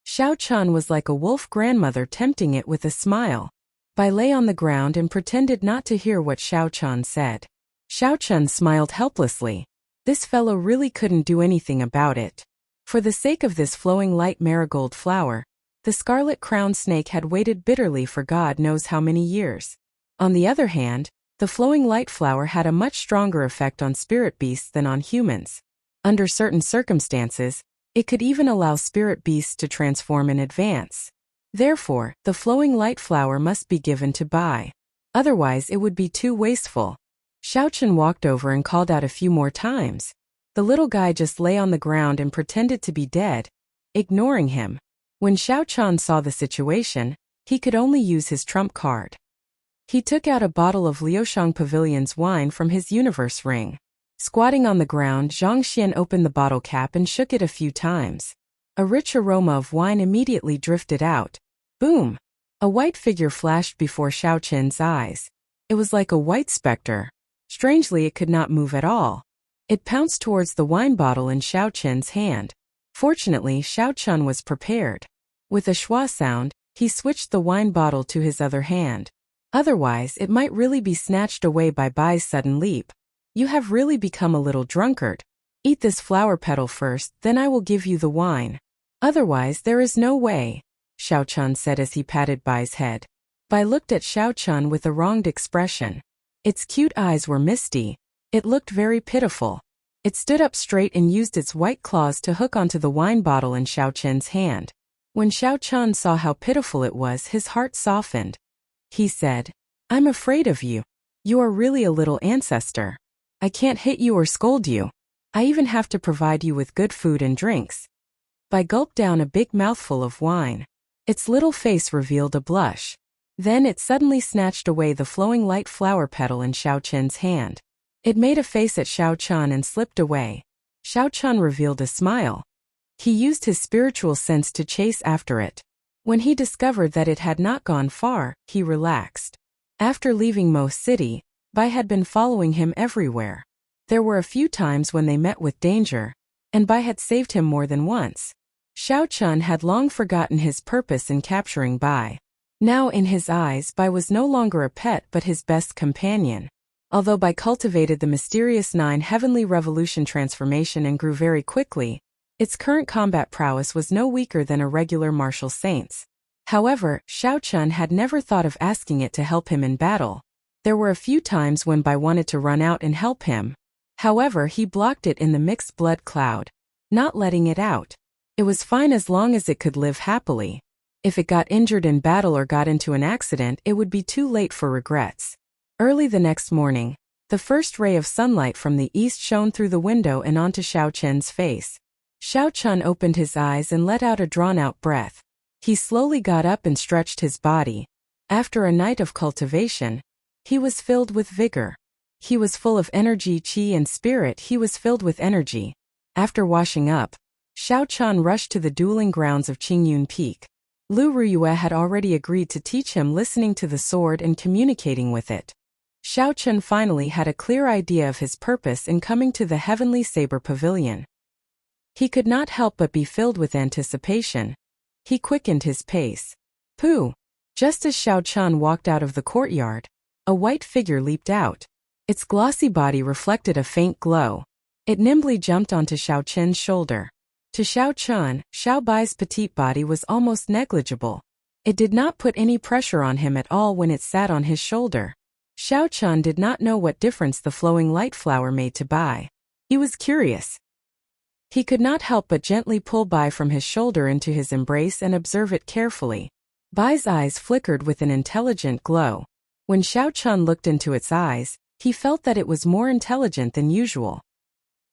Xiao Chun was like a wolf grandmother tempting it with a smile. Bai lay on the ground and pretended not to hear what Xiao Chun said. Xiao Chun smiled helplessly. This fellow really couldn't do anything about it. For the sake of this flowing light marigold flower, the scarlet-crowned snake had waited bitterly for God knows how many years. On the other hand, the flowing light flower had a much stronger effect on spirit beasts than on humans. Under certain circumstances, it could even allow spirit beasts to transform in advance. Therefore, the flowing light flower must be given to Bai. Otherwise it would be too wasteful. Xiao Chun walked over and called out a few more times. The little guy just lay on the ground and pretended to be dead, ignoring him. When Xiao Chun saw the situation, he could only use his trump card. He took out a bottle of Liushang Pavilion's wine from his universe ring. Squatting on the ground, Zhang Xian opened the bottle cap and shook it a few times. A rich aroma of wine immediately drifted out. Boom! A white figure flashed before Xiao Chun's eyes. It was like a white specter. Strangely, it could not move at all. It pounced towards the wine bottle in Xiao Chun's hand. Fortunately, Xiao Chun was prepared. With a schwa sound, he switched the wine bottle to his other hand. Otherwise, it might really be snatched away by Bai's sudden leap. You have really become a little drunkard. Eat this flower petal first, then I will give you the wine. Otherwise, there is no way, Xiao Chun said as he patted Bai's head. Bai looked at Xiao Chun with a wronged expression. Its cute eyes were misty. It looked very pitiful. It stood up straight and used its white claws to hook onto the wine bottle in Xiao Chun's hand. When Xiao Chun saw how pitiful it was, his heart softened. He said, I'm afraid of you. You are really a little ancestor. I can't hit you or scold you. I even have to provide you with good food and drinks. Bai gulped down a big mouthful of wine. Its little face revealed a blush. Then it suddenly snatched away the flowing light flower petal in Xiao Chun's hand. It made a face at Xiao Chun and slipped away. Xiao Chun revealed a smile. He used his spiritual sense to chase after it. When he discovered that it had not gone far, he relaxed. After leaving Mo City, Bai had been following him everywhere. There were a few times when they met with danger, and Bai had saved him more than once. Xiao Chun had long forgotten his purpose in capturing Bai. Now in his eyes, Bai was no longer a pet but his best companion. Although Bai cultivated the mysterious 9 heavenly revolution transformation and grew very quickly, its current combat prowess was no weaker than a regular martial saint's. However, Xiao Chun had never thought of asking it to help him in battle. There were a few times when Bai wanted to run out and help him. However, he blocked it in the mixed blood cloud, not letting it out. It was fine as long as it could live happily. If it got injured in battle or got into an accident, it would be too late for regrets. Early the next morning, the first ray of sunlight from the east shone through the window and onto Xiao Chen's face. Xiao Chun opened his eyes and let out a drawn-out breath. He slowly got up and stretched his body. After a night of cultivation, he was filled with vigor. He was full of energy, qi and spirit. He was filled with energy. After washing up, Xiao Chun rushed to the dueling grounds of Qingyun Peak. Lu Ruyue had already agreed to teach him listening to the sword and communicating with it. Xiao Chun finally had a clear idea of his purpose in coming to the Heavenly Saber Pavilion. He could not help but be filled with anticipation. He quickened his pace. Pooh! Just as Xiao Chun walked out of the courtyard, a white figure leaped out. Its glossy body reflected a faint glow. It nimbly jumped onto Xiao Chen's shoulder. To Xiao Chun, Xiao Bai's petite body was almost negligible. It did not put any pressure on him at all when it sat on his shoulder. Xiao Chun did not know what difference the flowing light flower made to Bai. He was curious. He could not help but gently pull Bai from his shoulder into his embrace and observe it carefully. Bai's eyes flickered with an intelligent glow. When Xiao Chun looked into its eyes, he felt that it was more intelligent than usual.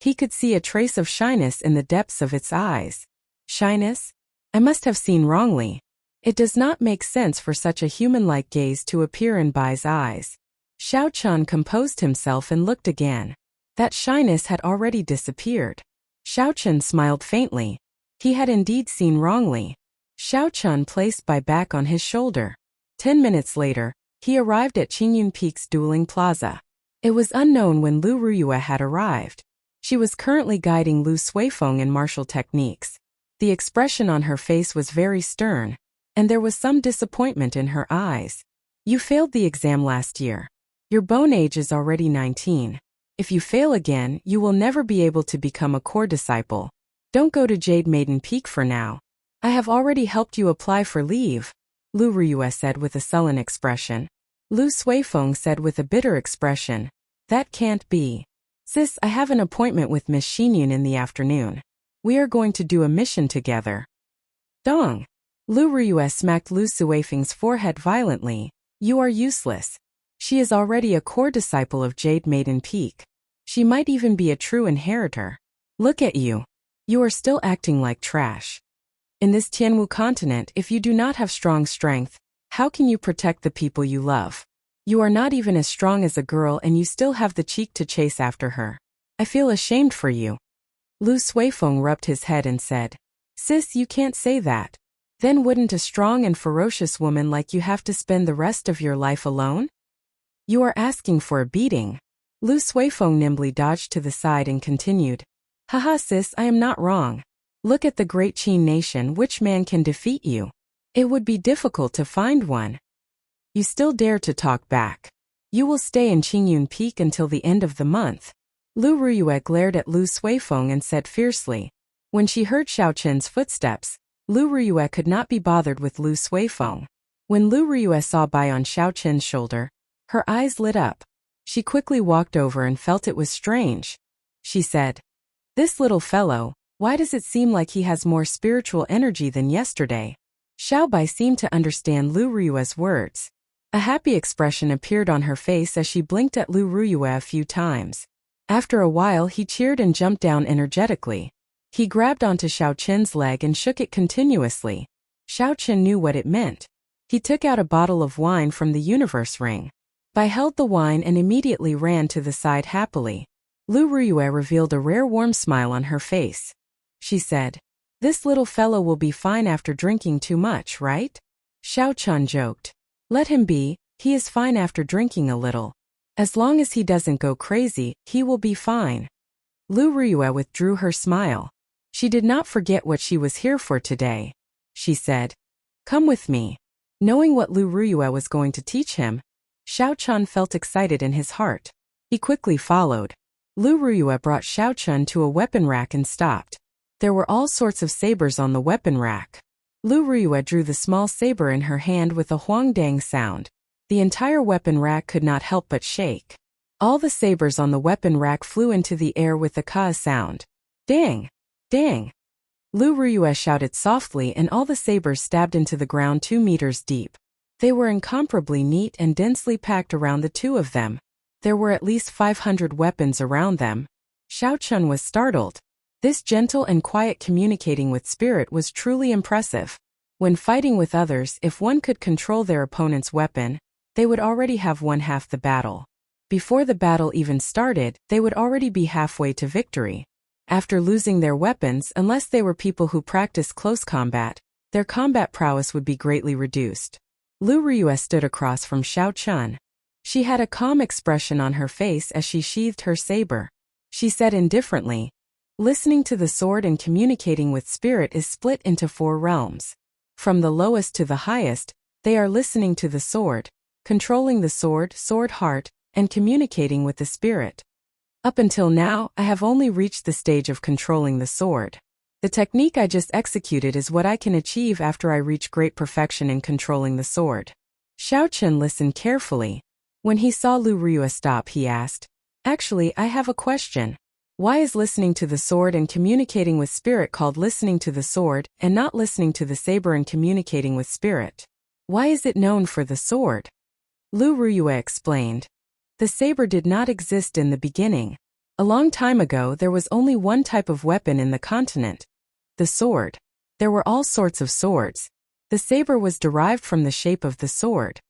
He could see a trace of shyness in the depths of its eyes. Shyness? I must have seen wrongly. It does not make sense for such a human-like gaze to appear in Bai's eyes. Xiao Chun composed himself and looked again. That shyness had already disappeared. Xiao Chun smiled faintly. He had indeed seen wrongly. Xiao Chun placed Bai back on his shoulder. 10 minutes later, he arrived at Qingyun Peak's dueling plaza. It was unknown when Lu Ruyue had arrived. She was currently guiding Lu Suifeng in martial techniques. The expression on her face was very stern, and there was some disappointment in her eyes. You failed the exam last year. Your bone age is already 19. If you fail again, you will never be able to become a core disciple. Don't go to Jade Maiden Peak for now. I have already helped you apply for leave, Lu Ruyue said with a sullen expression. Lu Suifeng said with a bitter expression. That can't be. Sis, I have an appointment with Miss Xinyun in the afternoon. We are going to do a mission together. Dong! Lu Ruyue smacked Lu Suifeng's forehead violently. You are useless. She is already a core disciple of Jade Maiden Peak. She might even be a true inheritor. Look at you. You are still acting like trash. In this Tianwu continent, if you do not have strong strength, how can you protect the people you love? You are not even as strong as a girl and you still have the cheek to chase after her. I feel ashamed for you. Lu Suifeng rubbed his head and said, Sis, you can't say that. Then wouldn't a strong and ferocious woman like you have to spend the rest of your life alone? You are asking for a beating. Lu Suifeng nimbly dodged to the side and continued. Haha sis, I am not wrong. Look at the great Qin nation, which man can defeat you? It would be difficult to find one. You still dare to talk back. You will stay in Qingyun Peak until the end of the month. Lu Ruyue glared at Lu Suifeng and said fiercely. When she heard Xiao Chen's footsteps, Lu Ruyue could not be bothered with Lu Suifeng. When Lu Ruyue saw Bai on Xiao Chen's shoulder, her eyes lit up. She quickly walked over and felt it was strange. She said, This little fellow, why does it seem like he has more spiritual energy than yesterday? Xiao Bai seemed to understand Lu Ruyue's words. A happy expression appeared on her face as she blinked at Lu Ruyue a few times. After a while he cheered and jumped down energetically. He grabbed onto Xiao Chen's leg and shook it continuously. Xiao Chen knew what it meant. He took out a bottle of wine from the universe ring. Bai held the wine and immediately ran to the side happily. Lu Ruyue revealed a rare warm smile on her face. She said, This little fellow will be fine after drinking too much, right? Xiao Chun joked. Let him be, he is fine after drinking a little. As long as he doesn't go crazy, he will be fine. Lu Ruyue withdrew her smile. She did not forget what she was here for today. She said, Come with me. Knowing what Lu Ruyue was going to teach him, Xiao Chun felt excited in his heart. He quickly followed. Lu Ruyue brought Xiaochun to a weapon rack and stopped. There were all sorts of sabers on the weapon rack. Lu Ruyue drew the small saber in her hand with a huangdang sound. The entire weapon rack could not help but shake. All the sabers on the weapon rack flew into the air with a ka sound. Dang! Dang! Lu Ruyue shouted softly, and all the sabers stabbed into the ground 2 meters deep. They were incomparably neat and densely packed around the two of them. There were at least 500 weapons around them. Xiaochun was startled. This gentle and quiet communicating with spirit was truly impressive. When fighting with others, if one could control their opponent's weapon, they would already have won half the battle. Before the battle even started, they would already be halfway to victory. After losing their weapons, unless they were people who practiced close combat, their combat prowess would be greatly reduced. Lu Ruyue stood across from Xiaochun. She had a calm expression on her face as she sheathed her saber. She said indifferently, "Listening to the sword and communicating with spirit is split into 4 realms. From the lowest to the highest, they are listening to the sword, controlling the sword, sword heart, and communicating with the spirit. Up until now, I have only reached the stage of controlling the sword. The technique I just executed is what I can achieve after I reach great perfection in controlling the sword." Xiaochun listened carefully. When he saw Lu Ruyue stop, he asked, "Actually, I have a question. Why is listening to the sword and communicating with spirit called listening to the sword and not listening to the saber and communicating with spirit? Why is it known for the sword?" Lu Ruyue explained. The saber did not exist in the beginning. A long time ago, there was only one type of weapon in the continent, the sword. There were all sorts of swords. The saber was derived from the shape of the sword.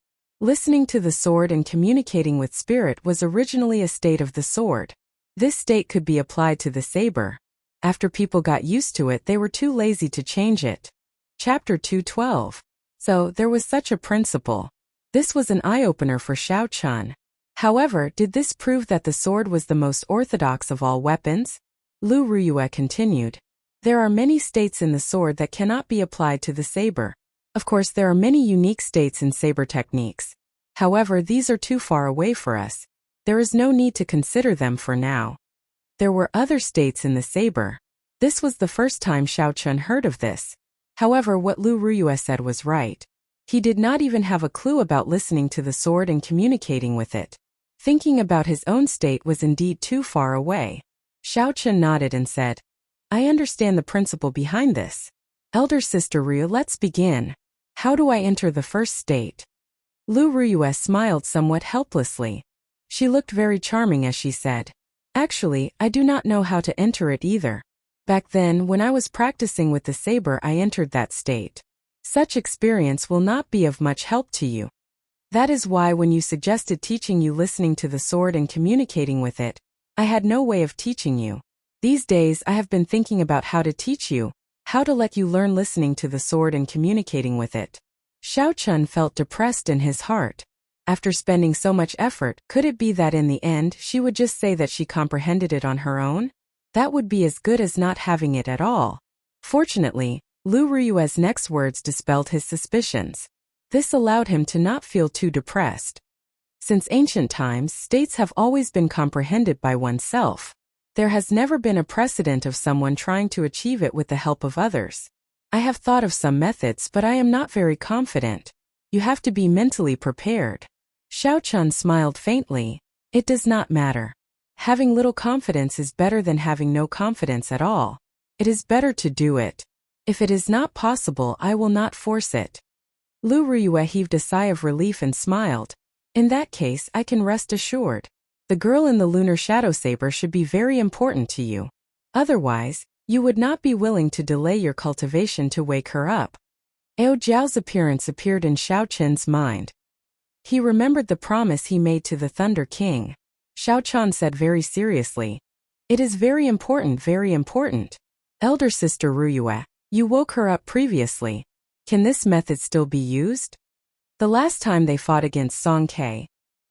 Listening to the sword and communicating with spirit was originally a state of the sword. This state could be applied to the saber. After people got used to it, they were too lazy to change it. Chapter 212. So, there was such a principle. This was an eye-opener for Xiaochun. However, did this prove that the sword was the most orthodox of all weapons? Lu Ruyue continued. There are many states in the sword that cannot be applied to the saber. Of course, there are many unique states in saber techniques. However, these are too far away for us. There is no need to consider them for now. There were other states in the saber. This was the first time Xiaochun heard of this. However, what Lu Ruyue said was right. He did not even have a clue about listening to the sword and communicating with it. Thinking about his own state was indeed too far away. Xiaochun nodded and said, "I understand the principle behind this. Elder Sister Ryu, let's begin. How do I enter the first state?" Lu Ruyue smiled somewhat helplessly. She looked very charming as she said, "Actually, I do not know how to enter it either. Back then, when I was practicing with the saber, I entered that state. Such experience will not be of much help to you. That is why when you suggested teaching you listening to the sword and communicating with it, I had no way of teaching you. These days I have been thinking about how to teach you, how to let you learn listening to the sword and communicating with it." Xiaochun felt depressed in his heart. After spending so much effort, could it be that in the end she would just say that she comprehended it on her own? That would be as good as not having it at all. Fortunately, Lu Ruyue's next words dispelled his suspicions. This allowed him to not feel too depressed. Since ancient times, states have always been comprehended by oneself. There has never been a precedent of someone trying to achieve it with the help of others. I have thought of some methods, but I am not very confident. You have to be mentally prepared. Xiaochun smiled faintly. It does not matter. Having little confidence is better than having no confidence at all. It is better to do it. If it is not possible, I will not force it. Lu Ruyue heaved a sigh of relief and smiled. In that case, I can rest assured. The girl in the lunar shadow saber should be very important to you. Otherwise, you would not be willing to delay your cultivation to wake her up. Ao Jiao's appearance appeared in Xiaochun's mind. He remembered the promise he made to the Thunder King. Xiaochun said very seriously, "It is very important, very important. Elder Sister Ruyue, you woke her up previously. Can this method still be used?" The last time they fought against Song Ke,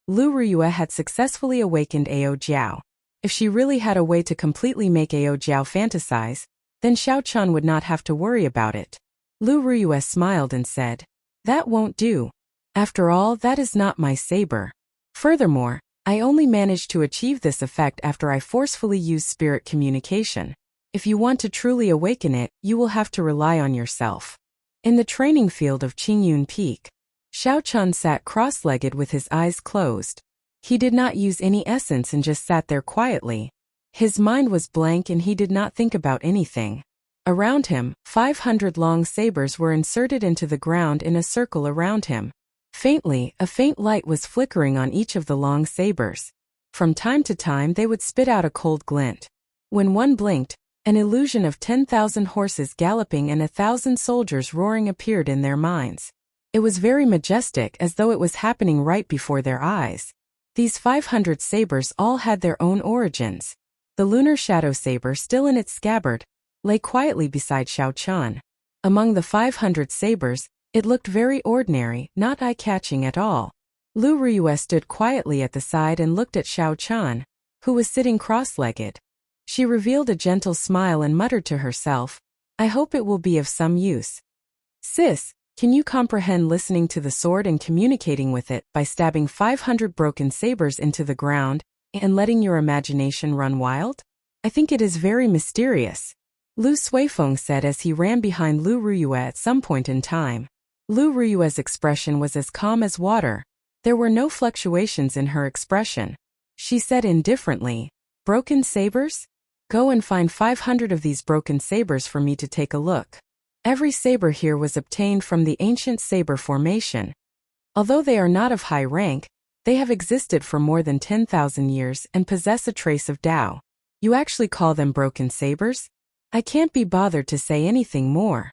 Lu Ruyue had successfully awakened Ao Jiao. If she really had a way to completely make Ao Jiao fantasize, then Xiaochun would not have to worry about it. Lu Ruyue smiled and said, "That won't do. After all, that is not my saber. Furthermore, I only managed to achieve this effect after I forcefully used spirit communication. If you want to truly awaken it, you will have to rely on yourself. In the training field of Qingyun Peak, Xiao Chun sat cross-legged with his eyes closed. He did not use any essence and just sat there quietly. His mind was blank and he did not think about anything. Around him, 500 long sabers were inserted into the ground in a circle around him. Faintly, a faint light was flickering on each of the long sabers. From time to time they would spit out a cold glint. When one blinked, an illusion of 10,000 horses galloping and 1,000 soldiers roaring appeared in their minds. It was very majestic, as though it was happening right before their eyes. These 500 sabers all had their own origins. The lunar shadow saber, still in its scabbard, lay quietly beside Xiao Chun. Among the 500 sabers, it looked very ordinary, not eye-catching at all. Lu Ruyue stood quietly at the side and looked at Xiao Chun, who was sitting cross-legged. She revealed a gentle smile and muttered to herself, "I hope it will be of some use." "Sis, can you comprehend listening to the sword and communicating with it by stabbing 500 broken sabers into the ground and letting your imagination run wild? I think it is very mysterious," Lu Suifeng said as he ran behind Lu Ruyue at some point in time. Lu Ruyue's expression was as calm as water. There were no fluctuations in her expression. She said indifferently, "Broken sabers? Go and find 500 of these broken sabers for me to take a look." Every saber here was obtained from the ancient saber formation. Although they are not of high rank, they have existed for more than 10,000 years and possess a trace of Tao. You actually call them broken sabers? I can't be bothered to say anything more.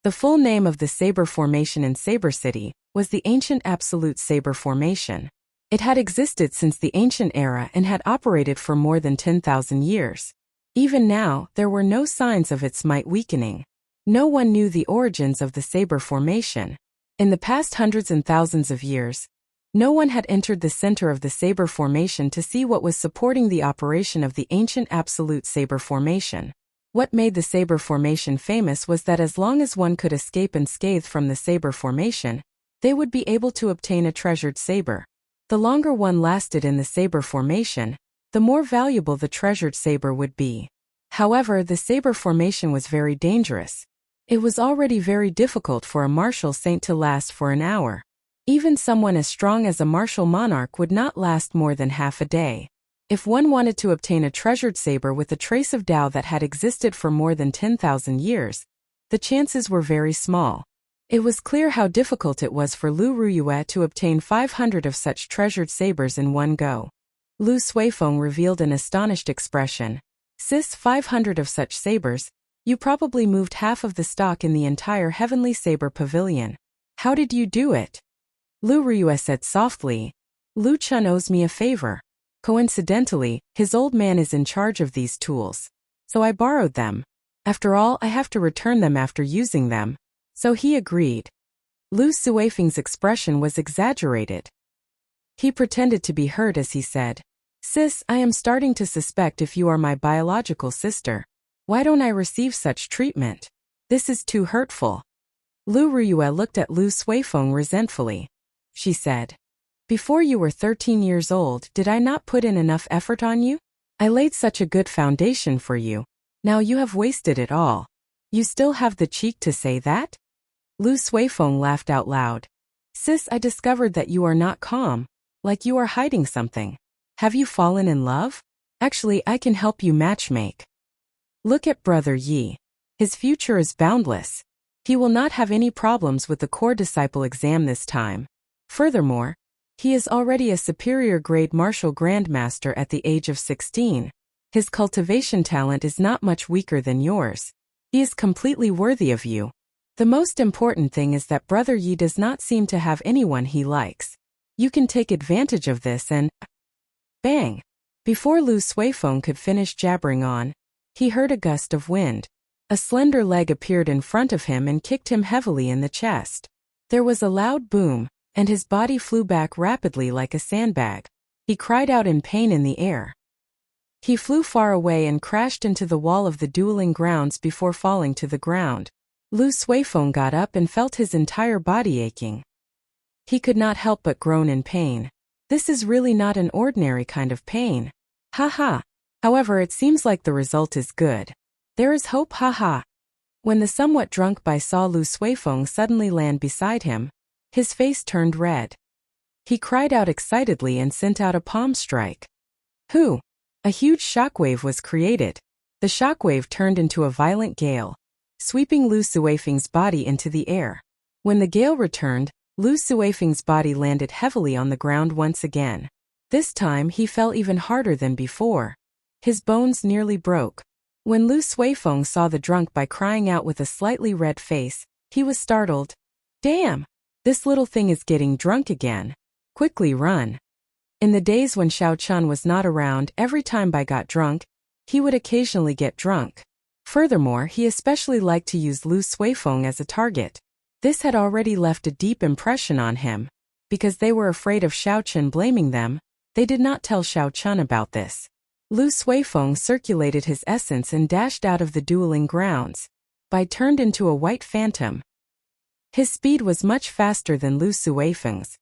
The full name of the saber formation in Saber City was the Ancient Absolute Saber Formation. It had existed since the ancient era and had operated for more than 10,000 years. Even now, there were no signs of its might weakening. No one knew the origins of the saber formation. In the past hundreds and thousands of years, no one had entered the center of the saber formation to see what was supporting the operation of the ancient absolute saber formation. What made the saber formation famous was that as long as one could escape unscathed from the saber formation, they would be able to obtain a treasured saber. The longer one lasted in the saber formation, the more valuable the treasured saber would be. However, the saber formation was very dangerous. It was already very difficult for a martial saint to last for an hour. Even someone as strong as a martial monarch would not last more than half a day. If one wanted to obtain a treasured saber with a trace of Tao that had existed for more than 10,000 years, the chances were very small. It was clear how difficult it was for Lu Ruyue to obtain 500 of such treasured sabers in one go. Lu Suifeng revealed an astonished expression. "Sis, 500 of such sabers? You probably moved half of the stock in the entire Heavenly Saber Pavilion. How did you do it?" Lu Ruyue said softly, "Lu Chun owes me a favor. Coincidentally, his old man is in charge of these tools. So I borrowed them. After all, I have to return them after using them." So he agreed. Lu Suifeng's expression was exaggerated. He pretended to be hurt as he said, "Sis, I am starting to suspect if you are my biological sister. Why don't I receive such treatment? This is too hurtful." Lu Ruyue looked at Lu Suifeng resentfully. She said, "Before you were 13 years old, did I not put in enough effort on you? I laid such a good foundation for you. Now you have wasted it all. You still have the cheek to say that?" Lu Suifeng laughed out loud. "Sis, I discovered that you are not calm, like you are hiding something. Have you fallen in love? Actually, I can help you matchmake. Look at Brother Yi. His future is boundless. He will not have any problems with the core disciple exam this time. Furthermore, he is already a superior grade martial grandmaster at the age of 16. His cultivation talent is not much weaker than yours. He is completely worthy of you. The most important thing is that Brother Yi does not seem to have anyone he likes. You can take advantage of this and..." Bang! Before Lu Suifeng could finish jabbering on, he heard a gust of wind. A slender leg appeared in front of him and kicked him heavily in the chest. There was a loud boom, and his body flew back rapidly like a sandbag. He cried out in pain in the air. He flew far away and crashed into the wall of the dueling grounds before falling to the ground. Lu Suifeng got up and felt his entire body aching. He could not help but groan in pain. This is really not an ordinary kind of pain. Haha. However, it seems like the result is good. There is hope, haha. When the somewhat drunk Bai saw Lu Suifeng suddenly land beside him, his face turned red. He cried out excitedly and sent out a palm strike. Hoo! A huge shockwave was created. The shockwave turned into a violent gale, sweeping Lu Suifeng's body into the air. When the gale returned, Lu Suifeng's body landed heavily on the ground once again. This time he fell even harder than before. His bones nearly broke. When Lu Suifeng saw the drunk Bai crying out with a slightly red face, he was startled. Damn! This little thing is getting drunk again. Quickly run. In the days when Xiao Chun was not around, every time Bai got drunk, he would occasionally get drunk. Furthermore, he especially liked to use Lu Suifeng as a target. This had already left a deep impression on him. Because they were afraid of Xiao Chun blaming them, they did not tell Xiao Chun about this. Lu Suifeng circulated his essence and dashed out of the dueling grounds. Bai turned into a white phantom. His speed was much faster than Lu Suifeng's.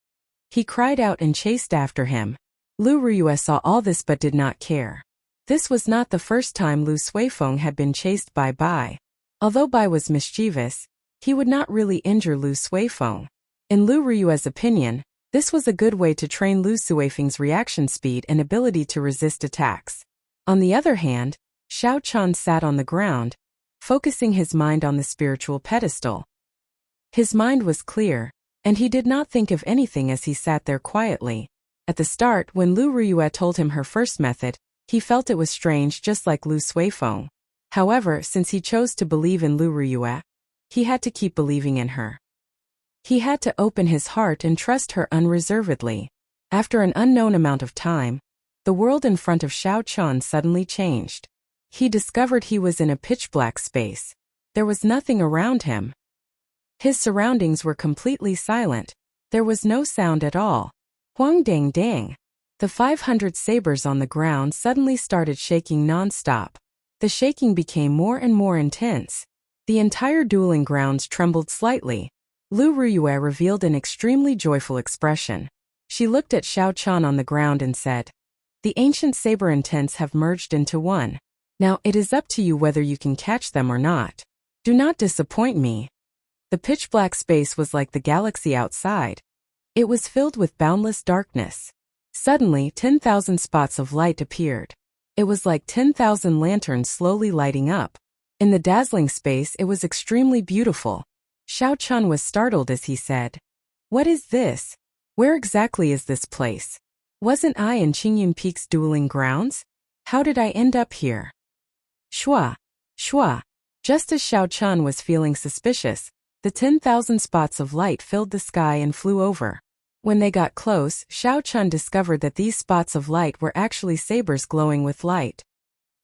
He cried out and chased after him. Lu Riyue saw all this but did not care. This was not the first time Lu Suifeng had been chased by Bai. Although Bai was mischievous, he would not really injure Lu Suifeng. In Lu Riyue's opinion, this was a good way to train Lu Suifeng's reaction speed and ability to resist attacks. On the other hand, Xiao Chun sat on the ground, focusing his mind on the spiritual pedestal. His mind was clear, and he did not think of anything as he sat there quietly. At the start, when Lu Riyue told him her first method, he felt it was strange just like Lu Suifeng. However, since he chose to believe in Lu Riyue, he had to keep believing in her. He had to open his heart and trust her unreservedly. After an unknown amount of time, the world in front of Xiao Chun suddenly changed. He discovered he was in a pitch-black space. There was nothing around him. His surroundings were completely silent. There was no sound at all. Huang dang dang. The 500 sabers on the ground suddenly started shaking non-stop. The shaking became more and more intense. The entire dueling grounds trembled slightly. Lu Riyue revealed an extremely joyful expression. She looked at Xiao Chun on the ground and said, "The ancient saber intents have merged into one. Now it is up to you whether you can catch them or not. Do not disappoint me." The pitch-black space was like the galaxy outside. It was filled with boundless darkness. Suddenly, 10,000 spots of light appeared. It was like 10,000 lanterns slowly lighting up. In the dazzling space, it was extremely beautiful. Xiao Chun was startled as he said, "What is this? Where exactly is this place? Wasn't I in Qingyun Peak's dueling grounds? How did I end up here?" Shua, shua. Just as Xiao Chun was feeling suspicious, the 10,000 spots of light filled the sky and flew over. When they got close, Xiao Chun discovered that these spots of light were actually sabers glowing with light.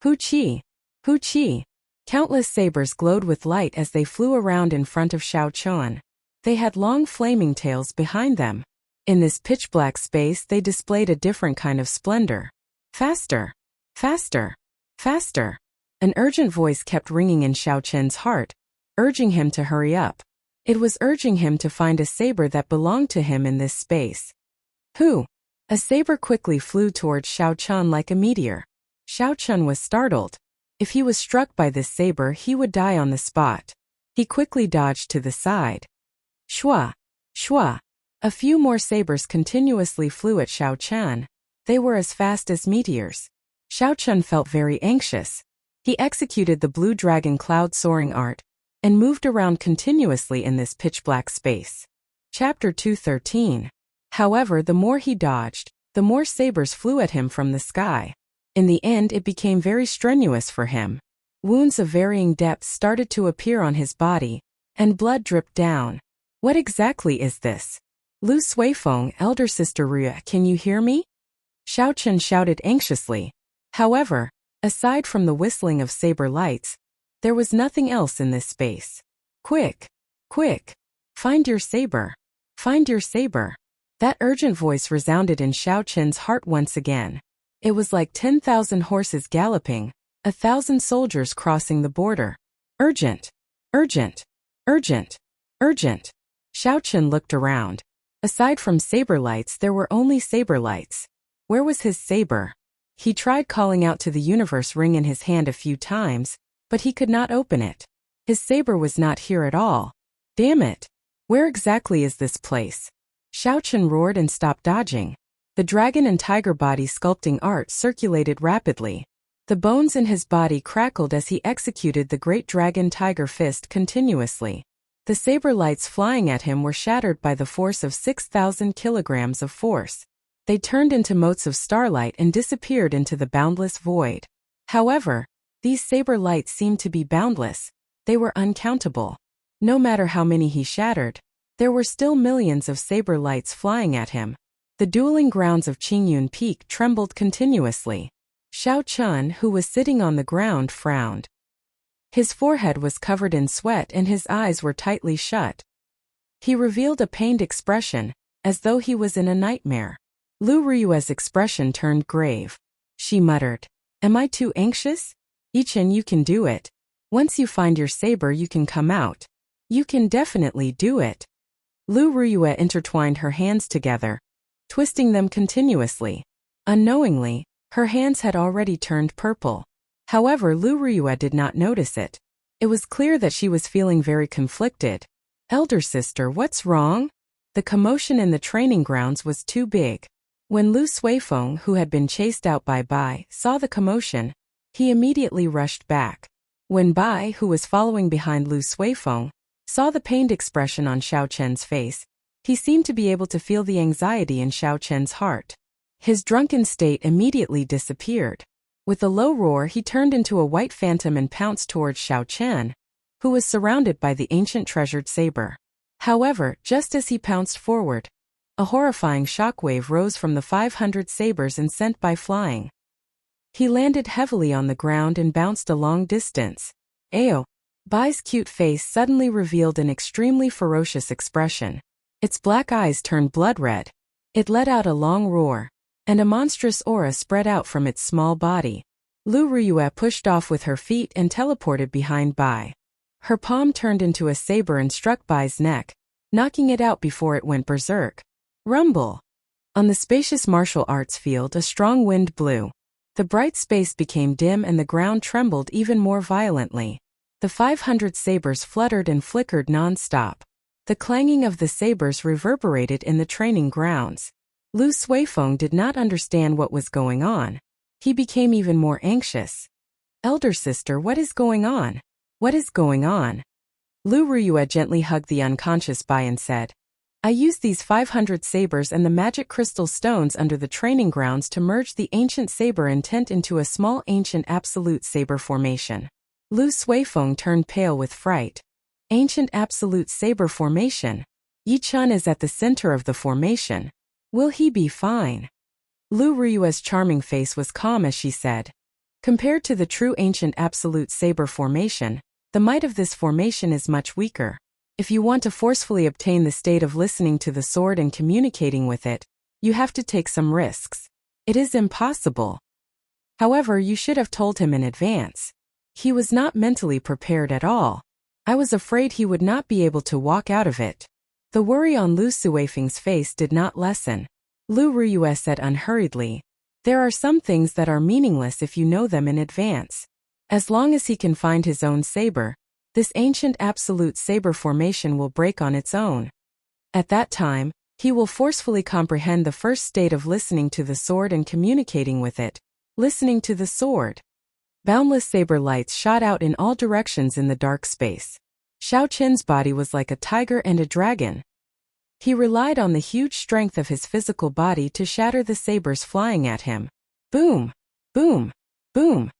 Hu Qi! Hu Qi! Countless sabers glowed with light as they flew around in front of Xiao Chun. They had long flaming tails behind them. In this pitch-black space they displayed a different kind of splendor. Faster! Faster! Faster! An urgent voice kept ringing in Xiao Chun's heart, urging him to hurry up. It was urging him to find a saber that belonged to him in this space. Who? A saber quickly flew towards Xiao Chun like a meteor. Xiao Chun was startled. If he was struck by this saber, he would die on the spot. He quickly dodged to the side. Shua! Shua! A few more sabers continuously flew at Xiao Chun. They were as fast as meteors. Xiao Chun felt very anxious. He executed the blue dragon cloud soaring art and moved around continuously in this pitch-black space. Chapter 213. However, the more he dodged, the more sabers flew at him from the sky. In the end, it became very strenuous for him. Wounds of varying depths started to appear on his body, and blood dripped down. What exactly is this? Lu Suifeng, elder sister Riyue, can you hear me? Xiao Chun shouted anxiously. However, aside from the whistling of saber lights, there was nothing else in this space. Quick! Quick! Find your saber! Find your saber! That urgent voice resounded in Xiao Chun's heart once again. It was like 10,000 horses galloping, 1,000 soldiers crossing the border. Urgent! Urgent! Urgent! Urgent! Xiao Chun looked around. Aside from saber lights, there were only saber lights. Where was his saber? He tried calling out to the universe ring in his hand a few times, but he could not open it. His saber was not here at all. Damn it! Where exactly is this place? Xiao Chen roared and stopped dodging. The dragon and tiger body sculpting art circulated rapidly. The bones in his body crackled as he executed the great dragon tiger fist continuously. The saber lights flying at him were shattered by the force of 6,000 kilograms of force. They turned into motes of starlight and disappeared into the boundless void. However, these saber lights seemed to be boundless. They were uncountable. No matter how many he shattered, there were still millions of saber lights flying at him. The dueling grounds of Qingyun Peak trembled continuously. Xiao Chun, who was sitting on the ground, frowned. His forehead was covered in sweat and his eyes were tightly shut. He revealed a pained expression, as though he was in a nightmare. Lu Riyue's expression turned grave. She muttered, "Am I too anxious? Yichen, you can do it. Once you find your saber, you can come out. You can definitely do it." Lu Riyue intertwined her hands together, twisting them continuously. Unknowingly, her hands had already turned purple. However, Lu Riyue did not notice it. It was clear that she was feeling very conflicted. "Elder sister, what's wrong?" The commotion in the training grounds was too big. When Lu Suifeng, who had been chased out by Bai, saw the commotion, he immediately rushed back. When Bai, who was following behind Lu Suifeng, saw the pained expression on Xiao Chen's face, he seemed to be able to feel the anxiety in Xiao Chen's heart. His drunken state immediately disappeared. With a low roar, he turned into a white phantom and pounced towards Xiao Chen, who was surrounded by the ancient treasured saber. However, just as he pounced forward, a horrifying shockwave rose from the 500 sabers and sent Bai flying. He landed heavily on the ground and bounced a long distance. Ayo! Bai's cute face suddenly revealed an extremely ferocious expression. Its black eyes turned blood red. It let out a long roar, and a monstrous aura spread out from its small body. Lu Riyue pushed off with her feet and teleported behind Bai. Her palm turned into a saber and struck Bai's neck, knocking it out before it went berserk. Rumble! On the spacious martial arts field, a strong wind blew. The bright space became dim and the ground trembled even more violently. The 500 sabers fluttered and flickered non-stop. The clanging of the sabers reverberated in the training grounds. Lu Suifeng did not understand what was going on. He became even more anxious. "Elder sister, what is going on? What is going on?" Lu Riyue gently hugged the unconscious Bai and said, "I used these 500 sabers and the magic crystal stones under the training grounds to merge the ancient saber intent into a small ancient absolute saber formation." Lu Suifeng turned pale with fright. Ancient absolute saber formation? Yi Chun is at the center of the formation. Will he be fine? Lu Riyue's charming face was calm as she said, "Compared to the true ancient absolute saber formation, the might of this formation is much weaker. If you want to forcefully obtain the state of listening to the sword and communicating with it, you have to take some risks. It is impossible. However, you should have told him in advance. He was not mentally prepared at all. I was afraid he would not be able to walk out of it." The worry on Lu Suifeng's face did not lessen. Lu Riyue said unhurriedly, "There are some things that are meaningless if you know them in advance. As long as he can find his own saber, this ancient absolute saber formation will break on its own. At that time, he will forcefully comprehend the first state of listening to the sword and communicating with it. Listening to the sword." Boundless saber lights shot out in all directions in the dark space. Xiao Chen's body was like a tiger and a dragon. He relied on the huge strength of his physical body to shatter the sabers flying at him. Boom! Boom! Boom!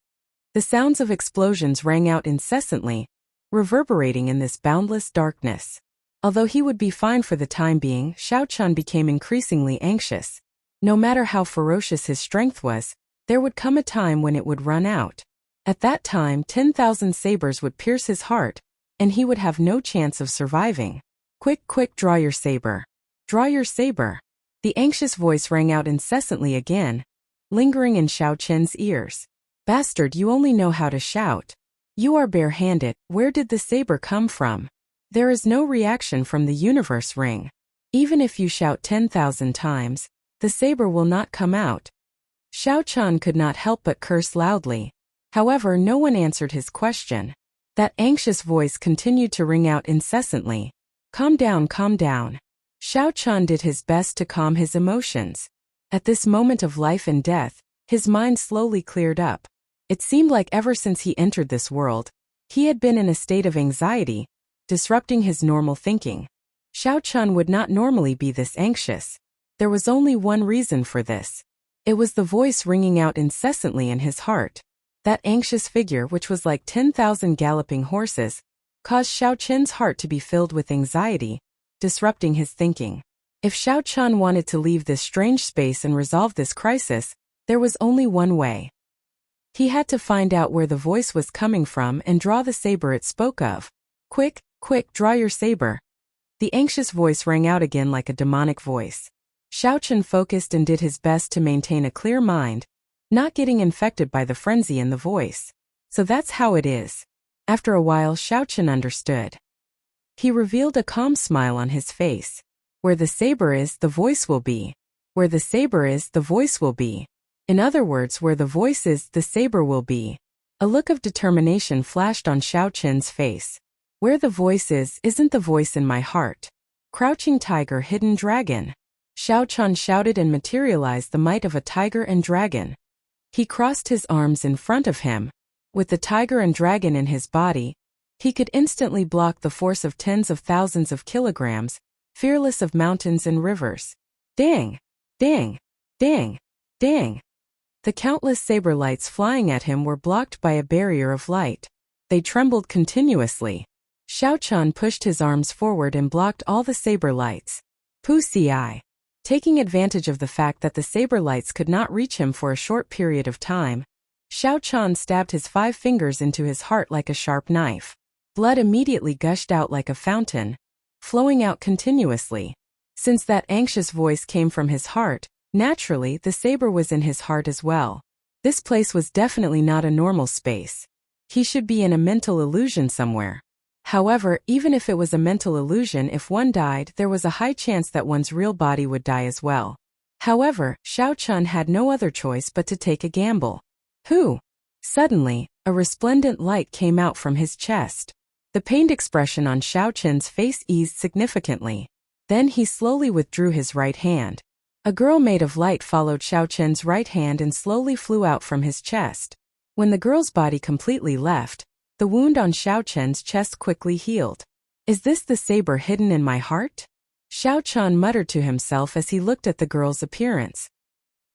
The sounds of explosions rang out incessantly, reverberating in this boundless darkness. Although he would be fine for the time being, Xiao Chun became increasingly anxious. No matter how ferocious his strength was, there would come a time when it would run out. At that time, 10,000 sabers would pierce his heart, and he would have no chance of surviving. "Quick, quick, draw your saber. Draw your saber." The anxious voice rang out incessantly again, lingering in Xiao Chen's ears. "Bastard, you only know how to shout. You are bare-handed. Where did the saber come from? There is no reaction from the universe ring." Even if you shout 10,000 times, the saber will not come out. Xiao Chun could not help but curse loudly. However, no one answered his question. That anxious voice continued to ring out incessantly. Calm down, calm down. Xiao Chun did his best to calm his emotions. At this moment of life and death, his mind slowly cleared up. It seemed like ever since he entered this world, he had been in a state of anxiety, disrupting his normal thinking. Xiao Chun would not normally be this anxious. There was only one reason for this. It was the voice ringing out incessantly in his heart. That anxious figure, which was like 10,000 galloping horses, caused Xiao Chun's heart to be filled with anxiety, disrupting his thinking. If Xiao Chun wanted to leave this strange space and resolve this crisis, there was only one way. He had to find out where the voice was coming from and draw the saber it spoke of. Quick, quick, draw your saber. The anxious voice rang out again like a demonic voice. Xiao Chun focused and did his best to maintain a clear mind, not getting infected by the frenzy in the voice. So that's how it is. After a while, Xiao Chun understood. He revealed a calm smile on his face. Where the saber is, the voice will be. Where the saber is, the voice will be. In other words, where the voice is, the saber will be. A look of determination flashed on Xiao Chun's face. Where the voice is, isn't the voice in my heart. Crouching tiger, hidden dragon. Xiao Chun shouted and materialized the might of a tiger and dragon. He crossed his arms in front of him. With the tiger and dragon in his body, he could instantly block the force of tens of thousands of kilograms, fearless of mountains and rivers. Dang! Dang! Dang! Dang! The countless saber lights flying at him were blocked by a barrier of light. They trembled continuously. Xiao Chun pushed his arms forward and blocked all the saber lights. Pussy. Taking advantage of the fact that the saber lights could not reach him for a short period of time, Xiao Chun stabbed his 5 fingers into his heart like a sharp knife. Blood immediately gushed out like a fountain, flowing out continuously. Since that anxious voice came from his heart, naturally the saber was in his heart as well. This place was definitely not a normal space. He should be in a mental illusion somewhere. However, even if it was a mental illusion, if one died, there was a high chance that one's real body would die as well. However, Xiao Chun had no other choice but to take a gamble. Suddenly, a resplendent light came out from his chest. The pained expression on Xiao Chun's face eased significantly. Then he slowly withdrew his right hand. A girl made of light followed Xiao Chun's right hand and slowly flew out from his chest. When the girl's body completely left, the wound on Xiao Chun's chest quickly healed. Is this the saber hidden in my heart? Xiao Chun muttered to himself as he looked at the girl's appearance.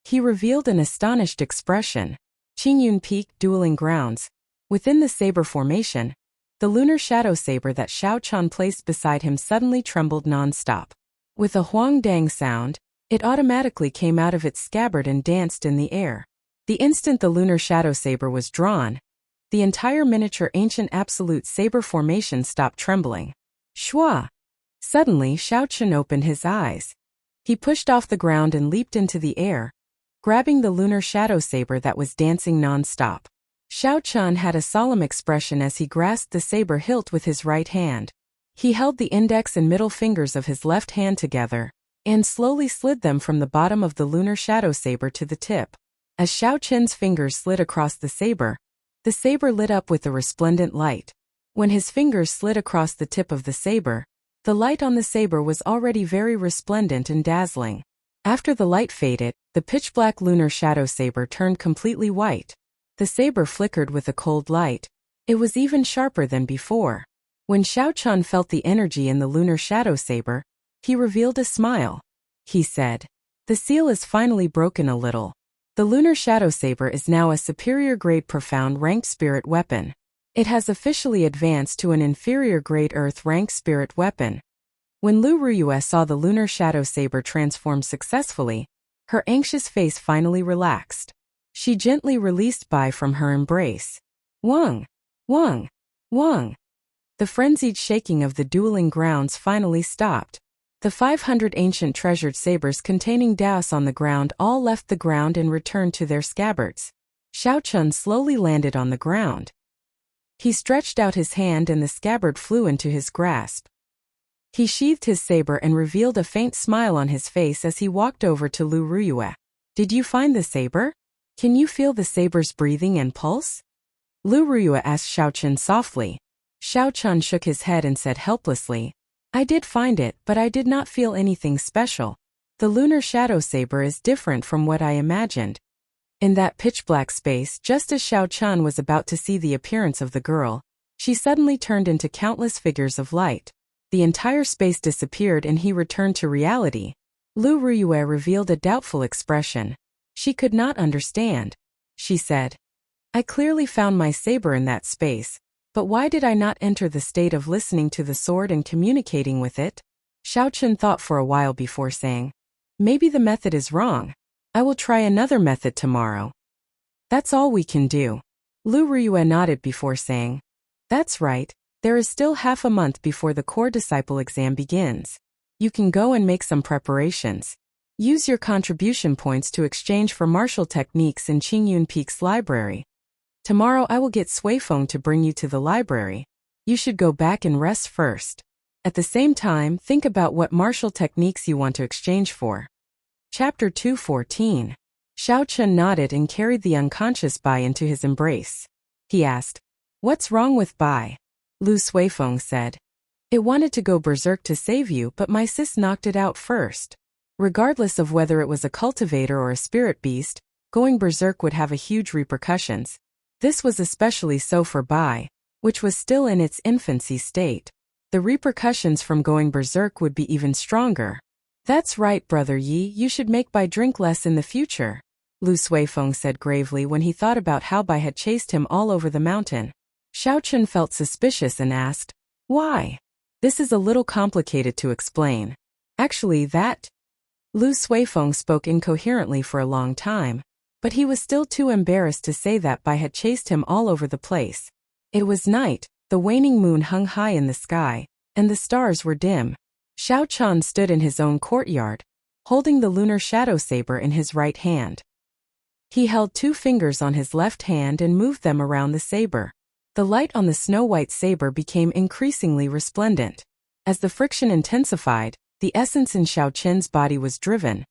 He revealed an astonished expression. Qingyun Peak Dueling Grounds. Within the saber formation, the lunar shadow saber that Xiao Chun placed beside him suddenly trembled non-stop. With a huang-dang sound, it automatically came out of its scabbard and danced in the air. The instant the lunar shadow saber was drawn, the entire miniature ancient absolute saber formation stopped trembling. Shua! Suddenly, Xiao Chun opened his eyes. He pushed off the ground and leaped into the air, grabbing the lunar shadow saber that was dancing non-stop. Xiao Chun had a solemn expression as he grasped the saber hilt with his right hand. He held the index and middle fingers of his left hand together, and slowly slid them from the bottom of the lunar shadow saber to the tip. As Xiao Chun's fingers slid across the saber lit up with a resplendent light. When his fingers slid across the tip of the saber, the light on the saber was already very resplendent and dazzling. After the light faded, the pitch-black lunar shadow saber turned completely white. The saber flickered with a cold light. It was even sharper than before. When Xiao Chun felt the energy in the lunar shadow saber, he revealed a smile. He said, "The seal is finally broken a little. The lunar shadow saber is now a superior grade profound ranked spirit weapon. It has officially advanced to an inferior grade earth ranked spirit weapon." When Lu Ruyue saw the lunar shadow saber transform successfully, her anxious face finally relaxed. She gently released Bai from her embrace. Wang! Wang! Wang! The frenzied shaking of the dueling grounds finally stopped. The 500 ancient treasured sabers containing Daos on the ground all left the ground and returned to their scabbards. Xiao Chun slowly landed on the ground. He stretched out his hand and the scabbard flew into his grasp. He sheathed his saber and revealed a faint smile on his face as he walked over to Lu Ruyue. Did you find the saber? Can you feel the saber's breathing and pulse? Lu Ruyue asked Xiaochen softly. Xiaochen shook his head and said helplessly, I did find it, but I did not feel anything special. The lunar shadow saber is different from what I imagined. In that pitch-black space, just as Xiaochen was about to see the appearance of the girl, she suddenly turned into countless figures of light. The entire space disappeared and he returned to reality. Lu Ruyue revealed a doubtful expression. She could not understand. She said, I clearly found my saber in that space, but why did I not enter the state of listening to the sword and communicating with it? Xiaochen thought for a while before saying, maybe the method is wrong. I will try another method tomorrow. That's all we can do. Lu Ruyue nodded before saying, that's right, there is still half a month before the core disciple exam begins. You can go and make some preparations. Use your contribution points to exchange for martial techniques in Qingyun Peak's library. Tomorrow I will get Suifeng to bring you to the library. You should go back and rest first. At the same time, think about what martial techniques you want to exchange for. Chapter 214. Xiaochen nodded and carried the unconscious Bai into his embrace. He asked, what's wrong with Bai? Lu Suifeng said, it wanted to go berserk to save you, but my sis knocked it out first. Regardless of whether it was a cultivator or a spirit beast, going berserk would have a huge repercussions. This was especially so for Bai, which was still in its infancy state. The repercussions from going berserk would be even stronger. That's right, Brother Yi, you should make Bai drink less in the future, Lu Suifeng said gravely when he thought about how Bai had chased him all over the mountain. Xiaochen felt suspicious and asked, why? This is a little complicated to explain. Actually, Lu Suifeng spoke incoherently for a long time, but he was still too embarrassed to say that Bai had chased him all over the place. It was night, the waning moon hung high in the sky, and the stars were dim. Xiaochen stood in his own courtyard, holding the lunar shadow saber in his right hand. He held 2 fingers on his left hand and moved them around the saber. The light on the snow-white saber became increasingly resplendent. As the friction intensified, the essence in Xiaochen's body was driven,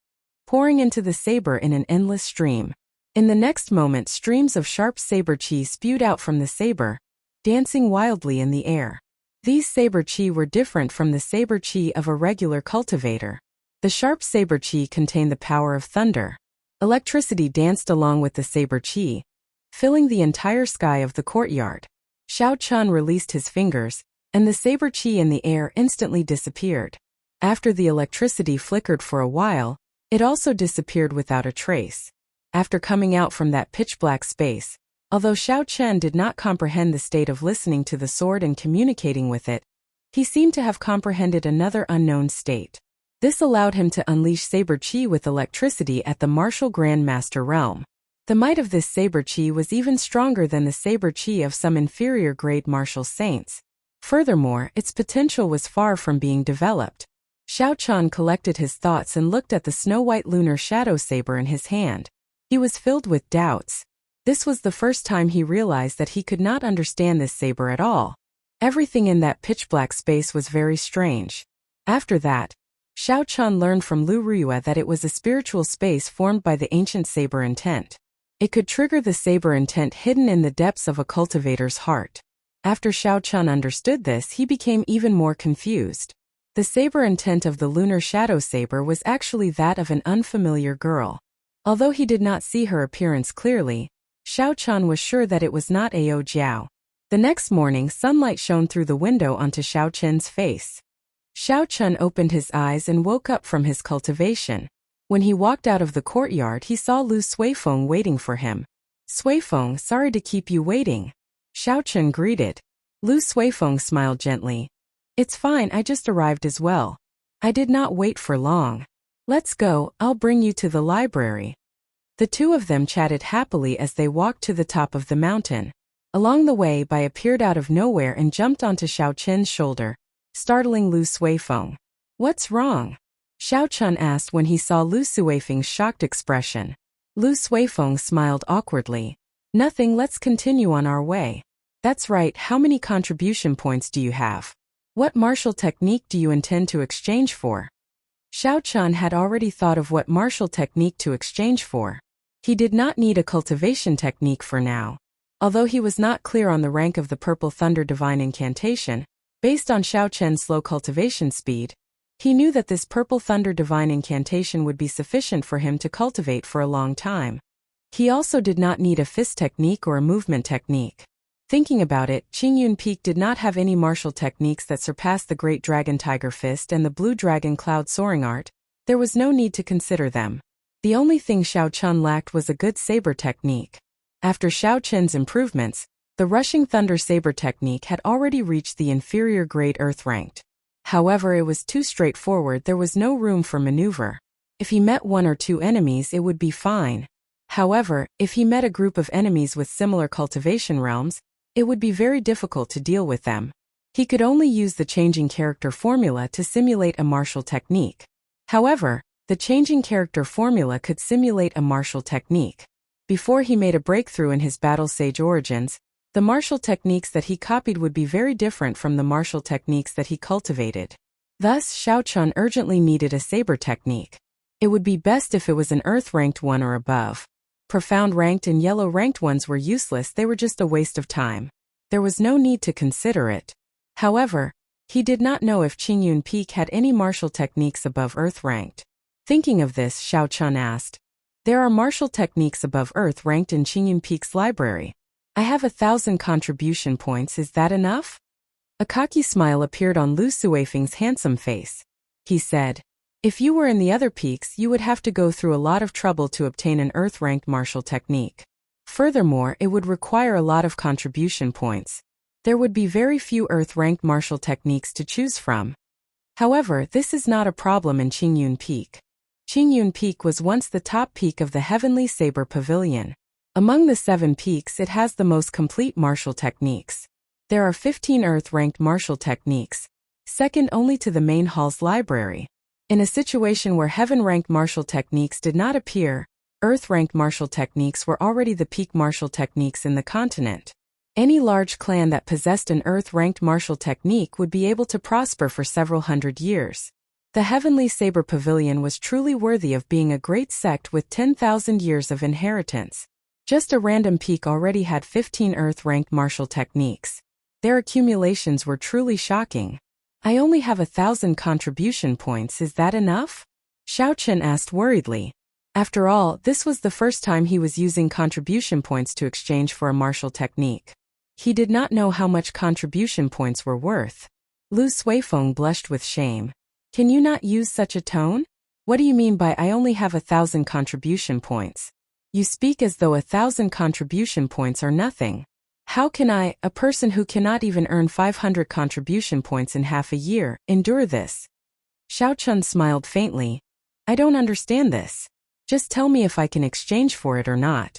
pouring into the saber in an endless stream. In the next moment, streams of sharp saber chi spewed out from the saber, dancing wildly in the air. These saber chi were different from the saber chi of a regular cultivator. The sharp saber chi contained the power of thunder. Electricity danced along with the saber chi, filling the entire sky of the courtyard. Xiaochen released his fingers, and the saber chi in the air instantly disappeared. After the electricity flickered for a while, it also disappeared without a trace. After coming out from that pitch-black space, although Xiaochen did not comprehend the state of listening to the sword and communicating with it, he seemed to have comprehended another unknown state. This allowed him to unleash saber chi with electricity at the martial Grand Master realm. The might of this saber chi was even stronger than the saber chi of some inferior-grade martial saints. Furthermore, its potential was far from being developed. Xiaochen collected his thoughts and looked at the snow-white lunar shadow saber in his hand. He was filled with doubts. This was the first time he realized that he could not understand this saber at all. Everything in that pitch-black space was very strange. After that, Xiaochen learned from Lu Ruyue that it was a spiritual space formed by the ancient saber intent. It could trigger the saber intent hidden in the depths of a cultivator's heart. After Xiaochen understood this, he became even more confused. The saber intent of the lunar shadow saber was actually that of an unfamiliar girl. Although he did not see her appearance clearly, Xiaochen was sure that it was not Ao Jiao. The next morning, sunlight shone through the window onto Xiaochen's face. Xiaochen opened his eyes and woke up from his cultivation. When he walked out of the courtyard, he saw Lu Suifeng waiting for him. Suifeng, sorry to keep you waiting. Xiaochen greeted. Lu Suifeng smiled gently. It's fine, I just arrived as well. I did not wait for long. Let's go, I'll bring you to the library. The two of them chatted happily as they walked to the top of the mountain. Along the way, Bai appeared out of nowhere and jumped onto Xiaochen's shoulder, startling Lu Suifeng. What's wrong? Xiaochen asked when he saw Lu Suifeng's shocked expression. Lu Suifeng smiled awkwardly. Nothing, let's continue on our way. That's right, how many contribution points do you have? What martial technique do you intend to exchange for? Xiao Chun had already thought of what martial technique to exchange for. He did not need a cultivation technique for now. Although he was not clear on the rank of the Purple Thunder Divine Incantation, based on Xiao Chen's slow cultivation speed, he knew that this Purple Thunder Divine Incantation would be sufficient for him to cultivate for a long time. He also did not need a fist technique or a movement technique. Thinking about it, Qingyun Peak did not have any martial techniques that surpassed the Great Dragon Tiger Fist and the Blue Dragon Cloud Soaring Art. There was no need to consider them. The only thing Xiao Chun lacked was a good saber technique. After Xiao Chen's improvements, the Rushing Thunder Saber technique had already reached the inferior grade Earth ranked. However, it was too straightforward, there was no room for maneuver. If he met 1 or 2 enemies, it would be fine. However, if he met a group of enemies with similar cultivation realms, it would be very difficult to deal with them. He could only use the changing character formula to simulate a martial technique. However, the changing character formula could simulate a martial technique. Before he made a breakthrough in his Battle Sage origins, the martial techniques that he copied would be very different from the martial techniques that he cultivated. Thus, Xiao Chun urgently needed a saber technique. It would be best if it was an Earth-ranked one or above. Profound-ranked and Yellow-ranked ones were useless, they were just a waste of time. There was no need to consider it. However, he did not know if Qingyun Peak had any martial techniques above Earth-ranked. Thinking of this, Xiao Chun asked, "There are martial techniques above Earth-ranked in Qingyun Peak's library. I have 1,000 contribution points, is that enough?" A cocky smile appeared on Lu Suifeng's handsome face. He said, "If you were in the other peaks, you would have to go through a lot of trouble to obtain an Earth-ranked martial technique. Furthermore, it would require a lot of contribution points. There would be very few Earth-ranked martial techniques to choose from. However, this is not a problem in Qingyun Peak. Qingyun Peak was once the top peak of the Heavenly Saber Pavilion. Among the 7 peaks, it has the most complete martial techniques. There are 15 Earth-ranked martial techniques, second only to the main hall's library. In a situation where Heaven-ranked martial techniques did not appear, Earth-ranked martial techniques were already the peak martial techniques in the continent. Any large clan that possessed an Earth-ranked martial technique would be able to prosper for several hundred years. The Heavenly Saber Pavilion was truly worthy of being a great sect with 10,000 years of inheritance. Just a random peak already had 15 Earth-ranked martial techniques. Their accumulations were truly shocking. "I only have 1,000 contribution points, is that enough?" Xiao Chun asked worriedly. After all, this was the first time he was using contribution points to exchange for a martial technique. He did not know how much contribution points were worth. Lu Suifeng blushed with shame. "Can you not use such a tone? What do you mean by I only have 1,000 contribution points? You speak as though 1,000 contribution points are nothing. How can I, a person who cannot even earn 500 contribution points in half a year, endure this?" Xiao Chun smiled faintly. "I don't understand this. Just tell me if I can exchange for it or not."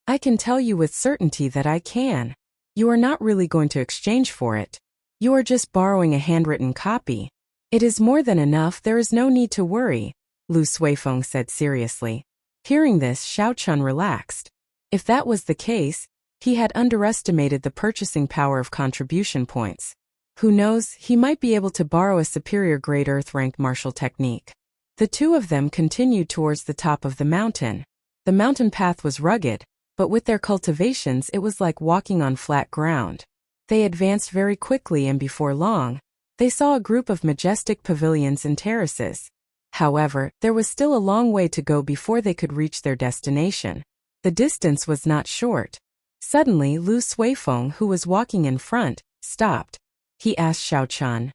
"I can tell you with certainty that I can. You are not really going to exchange for it. You are just borrowing a handwritten copy. It is more than enough, there is no need to worry," Lu Suifeng said seriously. Hearing this, Xiao Chun relaxed. If that was the case, he had underestimated the purchasing power of contribution points. Who knows, he might be able to borrow a superior grade Earth-ranked martial technique. The two of them continued towards the top of the mountain. The mountain path was rugged, but with their cultivations it was like walking on flat ground. They advanced very quickly and before long, they saw a group of majestic pavilions and terraces. However, there was still a long way to go before they could reach their destination. The distance was not short. Suddenly, Lu Suifeng, who was walking in front, stopped. He asked Xiao Chun,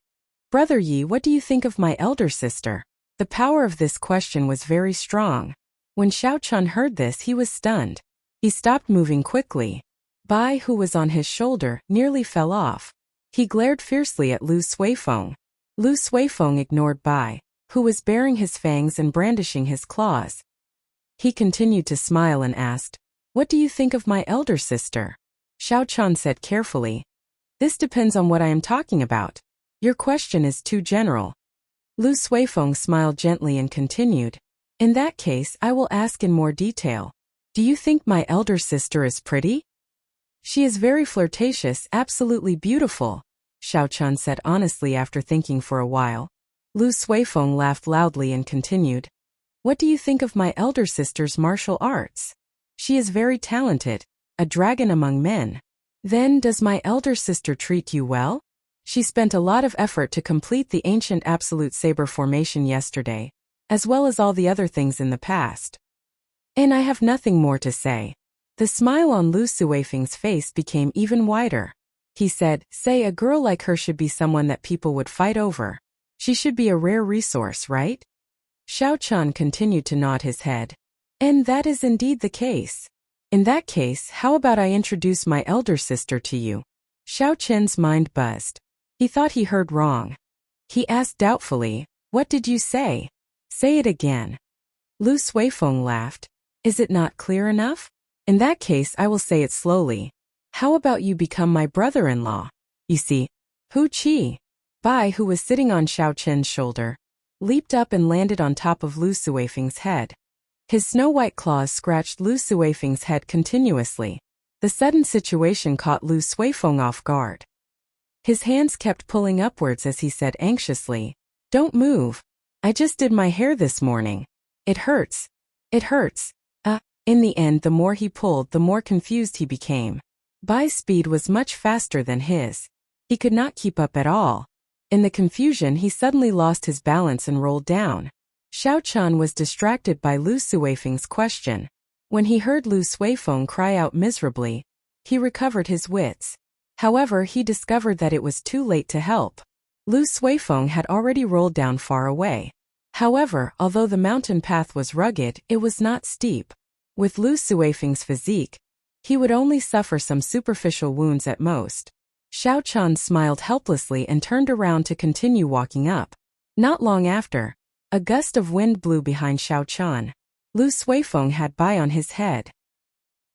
"Brother Yi, what do you think of my elder sister?" The power of this question was very strong. When Xiao Chun heard this, he was stunned. He stopped moving quickly. Bai, who was on his shoulder, nearly fell off. He glared fiercely at Lu Suifeng. Lu Suifeng ignored Bai, who was baring his fangs and brandishing his claws. He continued to smile and asked, "What do you think of my elder sister?" Xiao Chun said carefully, "This depends on what I am talking about. Your question is too general." Lu Suifeng smiled gently and continued, "In that case, I will ask in more detail. Do you think my elder sister is pretty?" "She is very flirtatious, absolutely beautiful. Xiao Chun said honestly after thinking for a while. Lu Suifeng laughed loudly and continued. What do you think of my elder sister's martial arts? She is very talented, a dragon among men. Then does my elder sister treat you well? She spent a lot of effort to complete the ancient absolute saber formation yesterday, as well as all the other things in the past. And I have nothing more to say. The smile on Lu Suifeng's face became even wider. He said, say a girl like her should be someone that people would fight over. She should be a rare resource, right? Xiao Chun continued to nod his head. And that is indeed the case. In that case, how about I introduce my elder sister to you? Xiao Chen's mind buzzed. He thought he heard wrong. He asked doubtfully, what did you say? Say it again. Lu Suifeng laughed. Is it not clear enough? In that case I will say it slowly. How about you become my brother-in-law? You see, Hu Qi, Bai, who was sitting on Xiao Chen's shoulder, leaped up and landed on top of Lu Suifeng's head. His snow-white claws scratched Lu Suifeng's head continuously. The sudden situation caught Lu Suifeng off guard. His hands kept pulling upwards as he said anxiously, don't move. I just did my hair this morning. It hurts. It hurts. In the end, the more he pulled, the more confused he became. Bai's speed was much faster than his. He could not keep up at all. In the confusion, he suddenly lost his balance and rolled down. Xiao Chun was distracted by Lu Suifeng's question. When he heard Lu Suifeng cry out miserably, he recovered his wits. However, he discovered that it was too late to help. Lu Suifeng had already rolled down far away. However, although the mountain path was rugged, it was not steep. With Lu Suifeng's physique, he would only suffer some superficial wounds at most. Xiao Chun smiled helplessly and turned around to continue walking up. Not long after, a gust of wind blew behind Xiao Chun. Lu Suifeng had Bai on his head.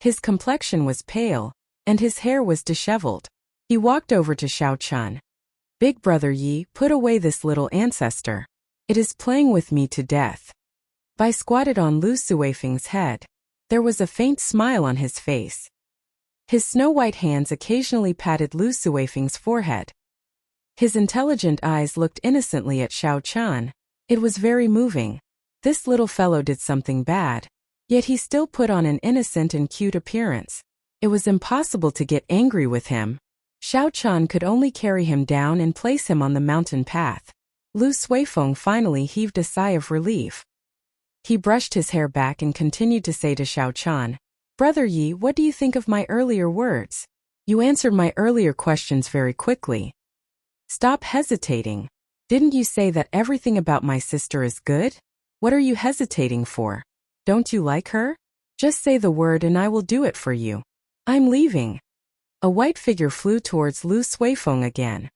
His complexion was pale, and his hair was disheveled. He walked over to Xiao Chun. Big brother Yi, put away this little ancestor. It is playing with me to death. Bai squatted on Lu Suifeng's head. There was a faint smile on his face. His snow-white hands occasionally patted Lu Suifeng's forehead. His intelligent eyes looked innocently at Xiao Chun. It was very moving. This little fellow did something bad, yet he still put on an innocent and cute appearance. It was impossible to get angry with him. Xiao Chun could only carry him down and place him on the mountain path. Lu Suifeng finally heaved a sigh of relief. He brushed his hair back and continued to say to Xiao Chun, Brother Yi, what do you think of my earlier words? You answered my earlier questions very quickly. Stop hesitating. Didn't you say that everything about my sister is good? What are you hesitating for? Don't you like her? Just say the word and I will do it for you. I'm leaving. A white figure flew towards Lu Suifeng again.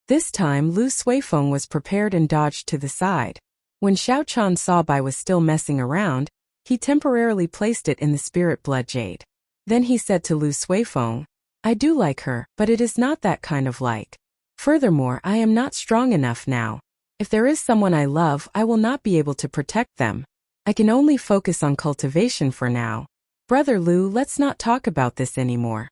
This time Lu Suifeng was prepared and dodged to the side. When Xiao Chun saw Bai was still messing around, he temporarily placed it in the spirit blood jade. Then he said to Lu Suifeng, I do like her, but it is not that kind of like. Furthermore, I am not strong enough now. If there is someone I love, I will not be able to protect them. I can only focus on cultivation for now. Brother Lu, let's not talk about this anymore.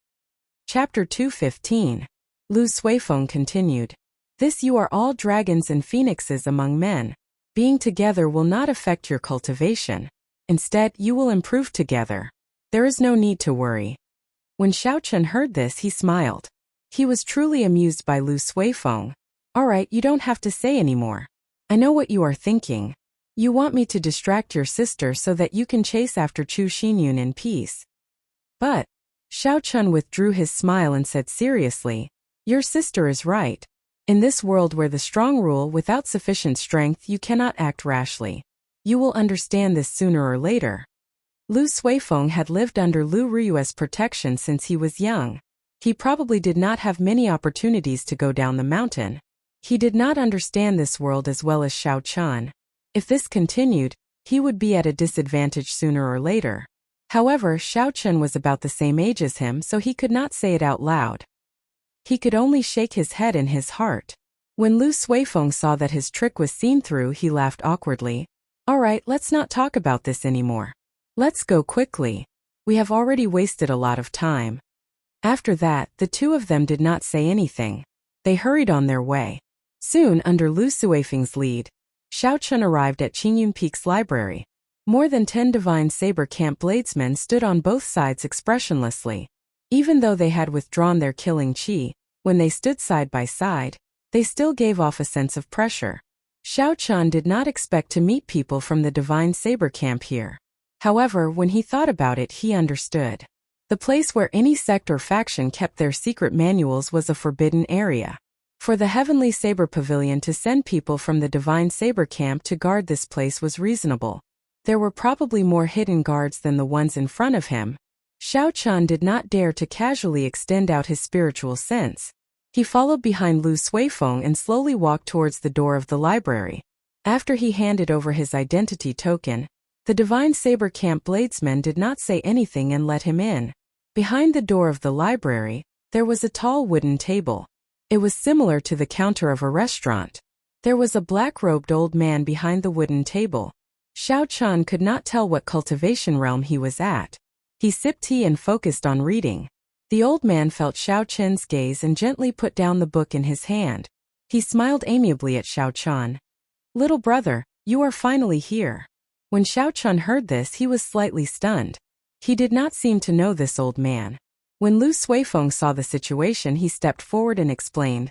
Chapter 215. Lu Suifeng continued. This you are all dragons and phoenixes among men. Being together will not affect your cultivation. Instead, you will improve together. There is no need to worry. When Xiao Chun heard this, he smiled. He was truly amused by Lu Suifeng. Alright, you don't have to say anymore. I know what you are thinking. You want me to distract your sister so that you can chase after Chu Xinyun in peace. But, Xiao Chun withdrew his smile and said seriously, your sister is right. In this world where the strong rule without sufficient strength, you cannot act rashly. You will understand this sooner or later. Lu Suifeng had lived under Lu Riyue's protection since he was young. He probably did not have many opportunities to go down the mountain. He did not understand this world as well as Xiao Chun. If this continued, he would be at a disadvantage sooner or later. However, Xiao Chun was about the same age as him, so he could not say it out loud. He could only shake his head in his heart. When Lu Suifeng saw that his trick was seen through, he laughed awkwardly. Alright, let's not talk about this anymore. Let's go quickly. We have already wasted a lot of time. After that, the two of them did not say anything. They hurried on their way. Soon, under Lu Suifeng's lead, Xiao Chun arrived at Qingyun Peak's library. More than 10 divine saber camp bladesmen stood on both sides expressionlessly. Even though they had withdrawn their killing qi, when they stood side by side, they still gave off a sense of pressure. Xiao Chun did not expect to meet people from the divine saber camp here. However, when he thought about it, he understood. The place where any sect or faction kept their secret manuals was a forbidden area. For the Heavenly Saber Pavilion to send people from the divine saber camp to guard this place was reasonable. There were probably more hidden guards than the ones in front of him. Xiao Chun did not dare to casually extend out his spiritual sense. He followed behind Lu Suifeng and slowly walked towards the door of the library. After he handed over his identity token, the divine saber camp bladesmen did not say anything and let him in. Behind the door of the library, there was a tall wooden table. It was similar to the counter of a restaurant. There was a black-robed old man behind the wooden table. Xiao Chun could not tell what cultivation realm he was at. He sipped tea and focused on reading. The old man felt Xiao Chun's gaze and gently put down the book in his hand. He smiled amiably at Xiao Chun. "Little brother, you are finally here." When Xiao Chun heard this, he was slightly stunned. He did not seem to know this old man. When Lu Suifeng saw the situation, he stepped forward and explained,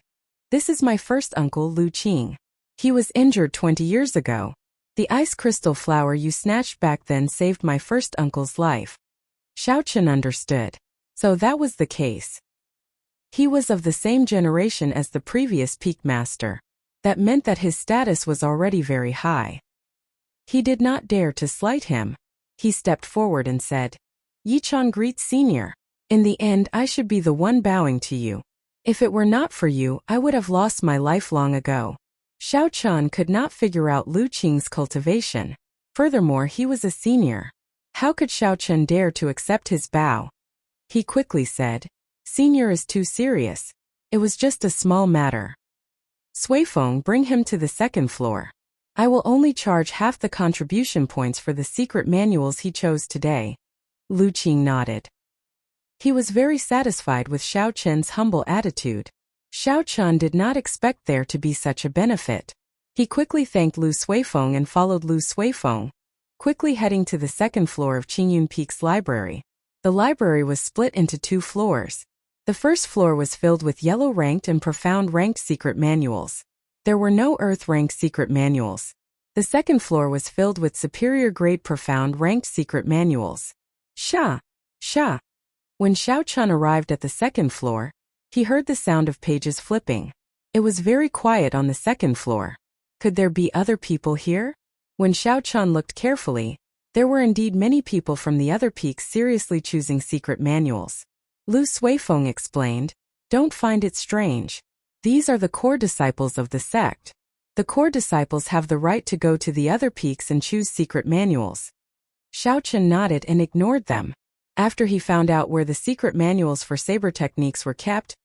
"This is my first uncle, Lu Qing. He was injured 20 years ago. The ice crystal flower you snatched back then saved my first uncle's life." Xiao Chun understood. So that was the case. He was of the same generation as the previous peak master. That meant that his status was already very high. He did not dare to slight him. He stepped forward and said, "Yichang greets senior. In the end, I should be the one bowing to you. If it were not for you, I would have lost my life long ago." Xiao Chun could not figure out Lu Qing's cultivation. Furthermore, he was a senior. How could Xiao Chun dare to accept his bow? He quickly said, "Senior is too serious. It was just a small matter. Suifeng, bring him to the second floor. I will only charge half the contribution points for the secret manuals he chose today." Lu Qing nodded. He was very satisfied with Xiao Chun's humble attitude. Xiao Chun did not expect there to be such a benefit. He quickly thanked Lu Suifeng and followed Lu Suifeng, quickly heading to the second floor of Qingyun Peak's library. The library was split into 2 floors. The first floor was filled with yellow-ranked and profound-ranked secret manuals. There were no earth-ranked secret manuals. The second floor was filled with superior-grade profound-ranked secret manuals. Sha! Sha! When Xiao Chun arrived at the second floor, he heard the sound of pages flipping. It was very quiet on the second floor. Could there be other people here? When Xiao Chun looked carefully, there were indeed many people from the other peaks seriously choosing secret manuals. Lu Suifeng explained, "Don't find it strange. These are the core disciples of the sect. The core disciples have the right to go to the other peaks and choose secret manuals." Xiao Chun nodded and ignored them. After he found out where the secret manuals for saber techniques were kept,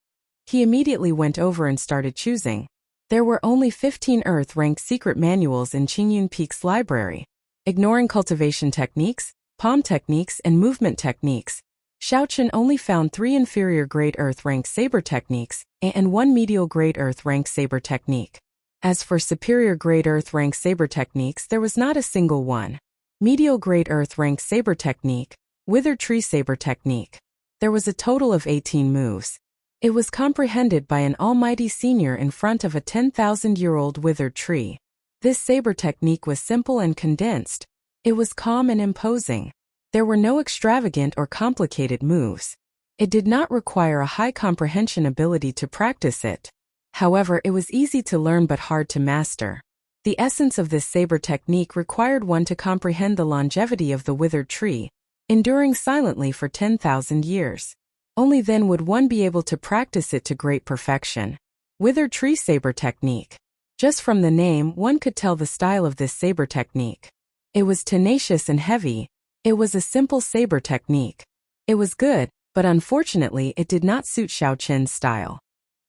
he immediately went over and started choosing. There were only 15 Earth-ranked secret manuals in Qingyun Peak's library. Ignoring cultivation techniques, palm techniques, and movement techniques, Xiao Chun only found 3 inferior-grade Earth-ranked saber techniques and 1 medial-grade Earth-ranked saber technique. As for superior-grade Earth-ranked saber techniques, there was not a single one. Medial-grade Earth-ranked saber technique, withered tree saber technique. There was a total of 18 moves. It was comprehended by an almighty senior in front of a 10,000-year-old withered tree. This saber technique was simple and condensed. It was calm and imposing. There were no extravagant or complicated moves. It did not require a high comprehension ability to practice it. However, it was easy to learn but hard to master. The essence of this saber technique required one to comprehend the longevity of the withered tree, enduring silently for 10,000 years. Only then would one be able to practice it to great perfection. Withered tree saber technique. Just from the name, one could tell the style of this saber technique. It was tenacious and heavy. It was a simple saber technique. It was good, but unfortunately it did not suit Xiao Chun's style.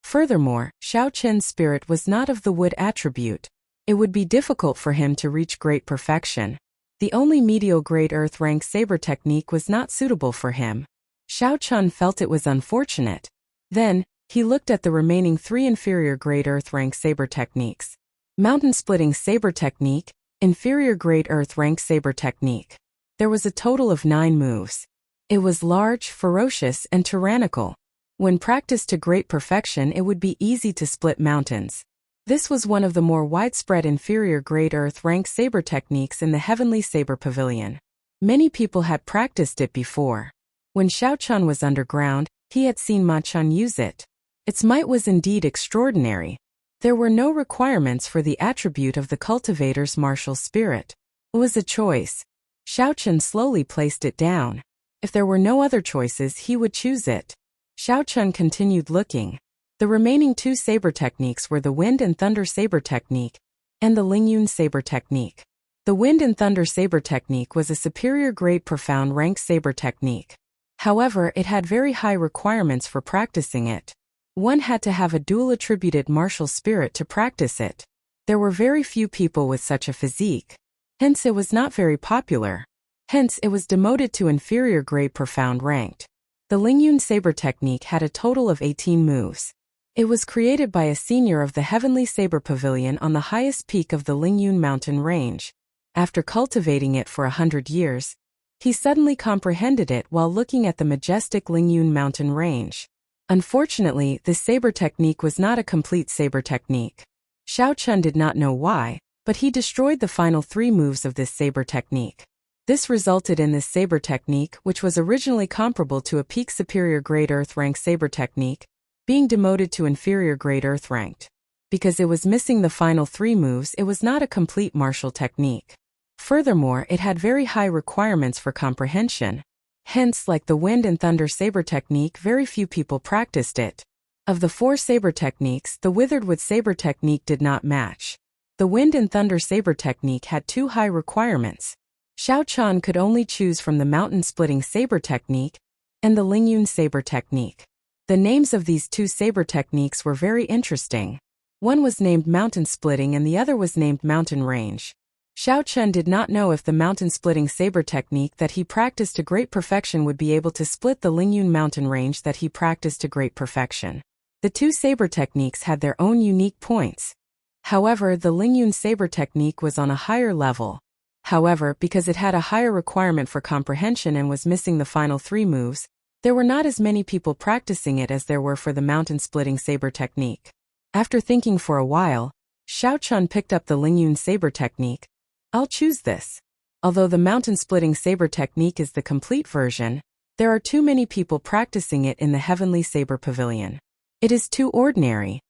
Furthermore, Xiao Chun's spirit was not of the wood attribute. It would be difficult for him to reach great perfection. The only medial-grade Earth-ranked saber technique was not suitable for him. Xiao Chun felt it was unfortunate. Then, He looked at the remaining 3 inferior grade earth rank saber techniques. Mountain splitting saber technique, inferior grade earth rank saber technique. There was a total of 9 moves. It was large, ferocious, and tyrannical. When practiced to great perfection, it would be easy to split mountains. This was one of the more widespread inferior grade earth rank saber techniques in the Heavenly Saber Pavilion. Many people had practiced it before. When Xiao Chun was underground, he had seen Ma Chun use it. Its might was indeed extraordinary. There were no requirements for the attribute of the cultivator's martial spirit. It was a choice. Xiao Chun slowly placed it down. If there were no other choices, he would choose it. Xiao Chun continued looking. The remaining 2 saber techniques were the Wind and Thunder saber technique and the Lingyun saber technique. The Wind and Thunder saber technique was a superior grade profound rank saber technique. However, it had very high requirements for practicing it. One had to have a dual attributed martial spirit to practice it. There were very few people with such a physique. Hence it was not very popular. Hence it was demoted to inferior grade profound ranked. The Lingyun saber technique had a total of 18 moves. It was created by a senior of the Heavenly Saber Pavilion on the highest peak of the Lingyun mountain range. After cultivating it for 100 years, he suddenly comprehended it while looking at the majestic Lingyun mountain range. Unfortunately, this saber technique was not a complete saber technique. Xiao Chun did not know why, but he destroyed the final 3 moves of this saber technique. This resulted in this saber technique, which was originally comparable to a peak superior grade earth rank saber technique, being demoted to inferior grade earth ranked. Because it was missing the final 3 moves, it was not a complete martial technique. Furthermore, it had very high requirements for comprehension. Hence, like the Wind and Thunder saber technique, very few people practiced it. Of the 4 saber techniques, the Withered Wood saber technique did not match. The Wind and Thunder saber technique had too high requirements. Xiao Chun could only choose from the Mountain Splitting saber technique and the Lingyun saber technique. The names of these 2 saber techniques were very interesting. One was named Mountain Splitting and the other was named Mountain Range. Xiao Chun did not know if the Mountain Splitting saber technique that he practiced to great perfection would be able to split the Lingyun mountain range that he practiced to great perfection. The 2 saber techniques had their own unique points. However, the Lingyun saber technique was on a higher level. However, because it had a higher requirement for comprehension and was missing the final 3 moves, there were not as many people practicing it as there were for the Mountain Splitting saber technique. After thinking for a while, Xiao Chun picked up the Lingyun saber technique. I'll choose this. Although the Mountain Splitting saber technique is the complete version, there are too many people practicing it in the Heavenly Saber Pavilion. It is too ordinary.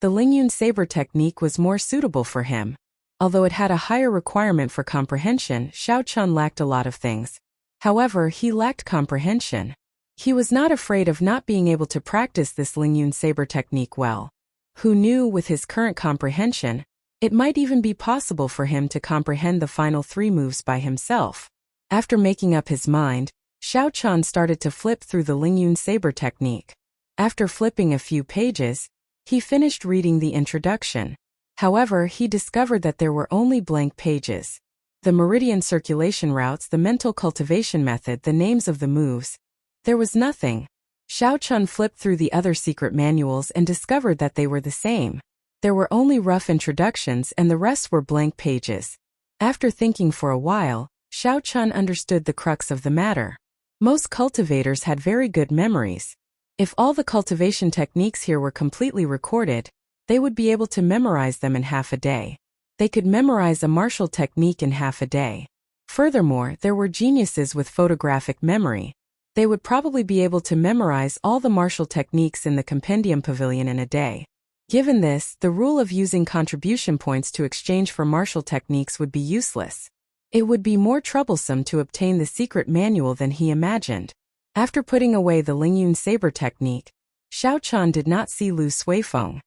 The Lingyun saber technique was more suitable for him. Although it had a higher requirement for comprehension, Xiao Chun lacked a lot of things. However, he lacked comprehension. He was not afraid of not being able to practice this Lingyun saber technique well. Who knew, with his current comprehension, it might even be possible for him to comprehend the final 3 moves by himself. After making up his mind, Xiao Chun started to flip through the Lingyun saber technique. After flipping a few pages, he finished reading the introduction. However, he discovered that there were only blank pages. The meridian circulation routes, the mental cultivation method, the names of the moves. There was nothing. Xiao Chun flipped through the other secret manuals and discovered that they were the same. There were only rough introductions and the rest were blank pages. After thinking for a while, Xiao Chun understood the crux of the matter. Most cultivators had very good memories. If all the cultivation techniques here were completely recorded, they would be able to memorize them in half a day. They could memorize a martial technique in half a day. Furthermore, there were geniuses with photographic memory. They would probably be able to memorize all the martial techniques in the Compendium Pavilion in a day. Given this, the rule of using contribution points to exchange for martial techniques would be useless. It would be more troublesome to obtain the secret manual than he imagined. After putting away the Lingyun saber technique, Xiao Chun did not see Lu Suifeng.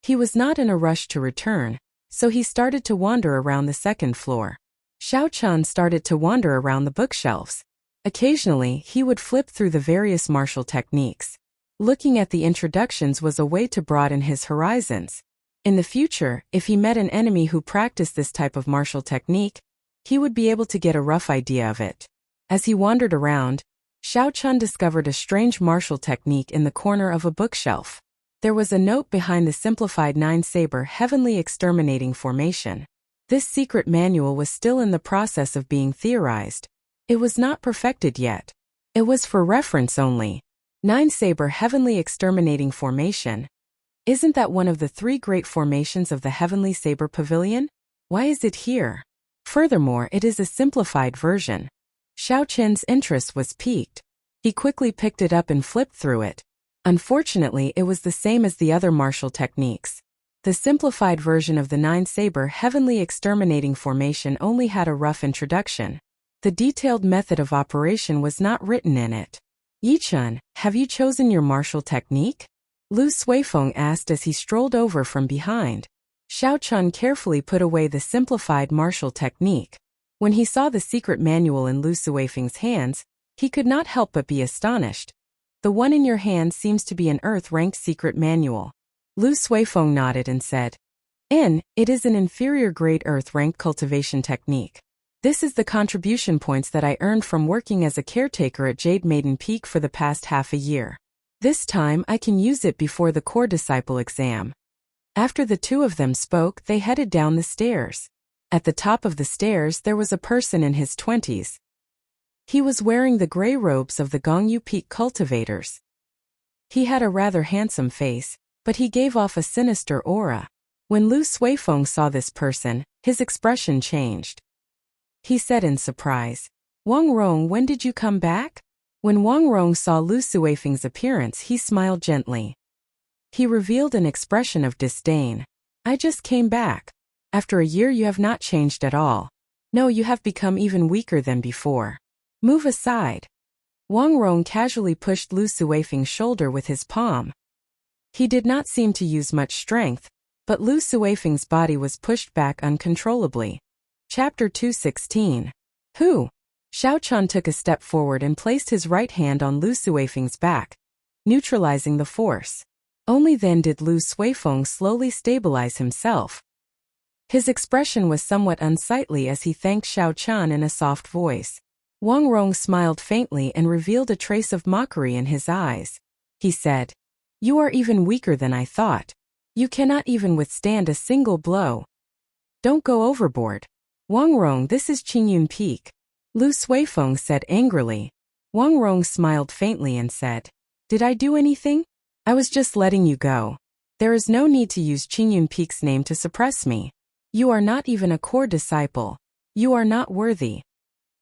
He was not in a rush to return, so he started to wander around the second floor. Xiao Chun started to wander around the bookshelves. Occasionally, he would flip through the various martial techniques. Looking at the introductions was a way to broaden his horizons. In the future, if he met an enemy who practiced this type of martial technique, he would be able to get a rough idea of it. As he wandered around, Xiao Chun discovered a strange martial technique in the corner of a bookshelf. There was a note behind the simplified nine-saber heavenly exterminating formation. This secret manual was still in the process of being theorized. It was not perfected yet. It was for reference only. Nine-saber heavenly exterminating formation. Isn't that one of the three great formations of the Heavenly Saber Pavilion? Why is it here? Furthermore, it is a simplified version. Xiao Chen's interest was piqued. He quickly picked it up and flipped through it. Unfortunately, it was the same as the other martial techniques. The simplified version of the nine-saber heavenly exterminating formation only had a rough introduction. The detailed method of operation was not written in it. Yi-chun, have you chosen your martial technique? Lu Suifeng asked as he strolled over from behind. Xiao Chun carefully put away the simplified martial technique. When he saw the secret manual in Lu Suifeng's hands, he could not help but be astonished. The one in your hand seems to be an Earth-ranked secret manual. Lu Suifeng nodded and said, It is an inferior grade Earth-ranked cultivation technique. This is the contribution points that I earned from working as a caretaker at Jade Maiden Peak for the past half a year. This time I can use it before the core disciple exam. After the two of them spoke, they headed down the stairs. At the top of the stairs there was a person in his 20s. He was wearing the gray robes of the Gongyu Peak cultivators. He had a rather handsome face, but he gave off a sinister aura. When Lu Suifeng saw this person, his expression changed. He said in surprise, Wang Rong, when did you come back? When Wang Rong saw Lu Suifeng's appearance, he smiled gently. He revealed an expression of disdain. I just came back. After a year you have not changed at all. No, you have become even weaker than before. Move aside. Wang Rong casually pushed Lu Suifeng's shoulder with his palm. He did not seem to use much strength, but Lu Suifeng's body was pushed back uncontrollably. Chapter 216. Who? Xiao Chun took a step forward and placed his right hand on Lu Suifeng's back, neutralizing the force. Only then did Lu Suifeng slowly stabilize himself. His expression was somewhat unsightly as he thanked Xiao Chun in a soft voice. Wang Rong smiled faintly and revealed a trace of mockery in his eyes. He said, You are even weaker than I thought. You cannot even withstand a single blow. Don't go overboard. Wang Rong, this is Qingyun Peak. Lu Suifeng said angrily. Wang Rong smiled faintly and said, Did I do anything? I was just letting you go. There is no need to use Qingyun Peak's name to suppress me. You are not even a core disciple. You are not worthy.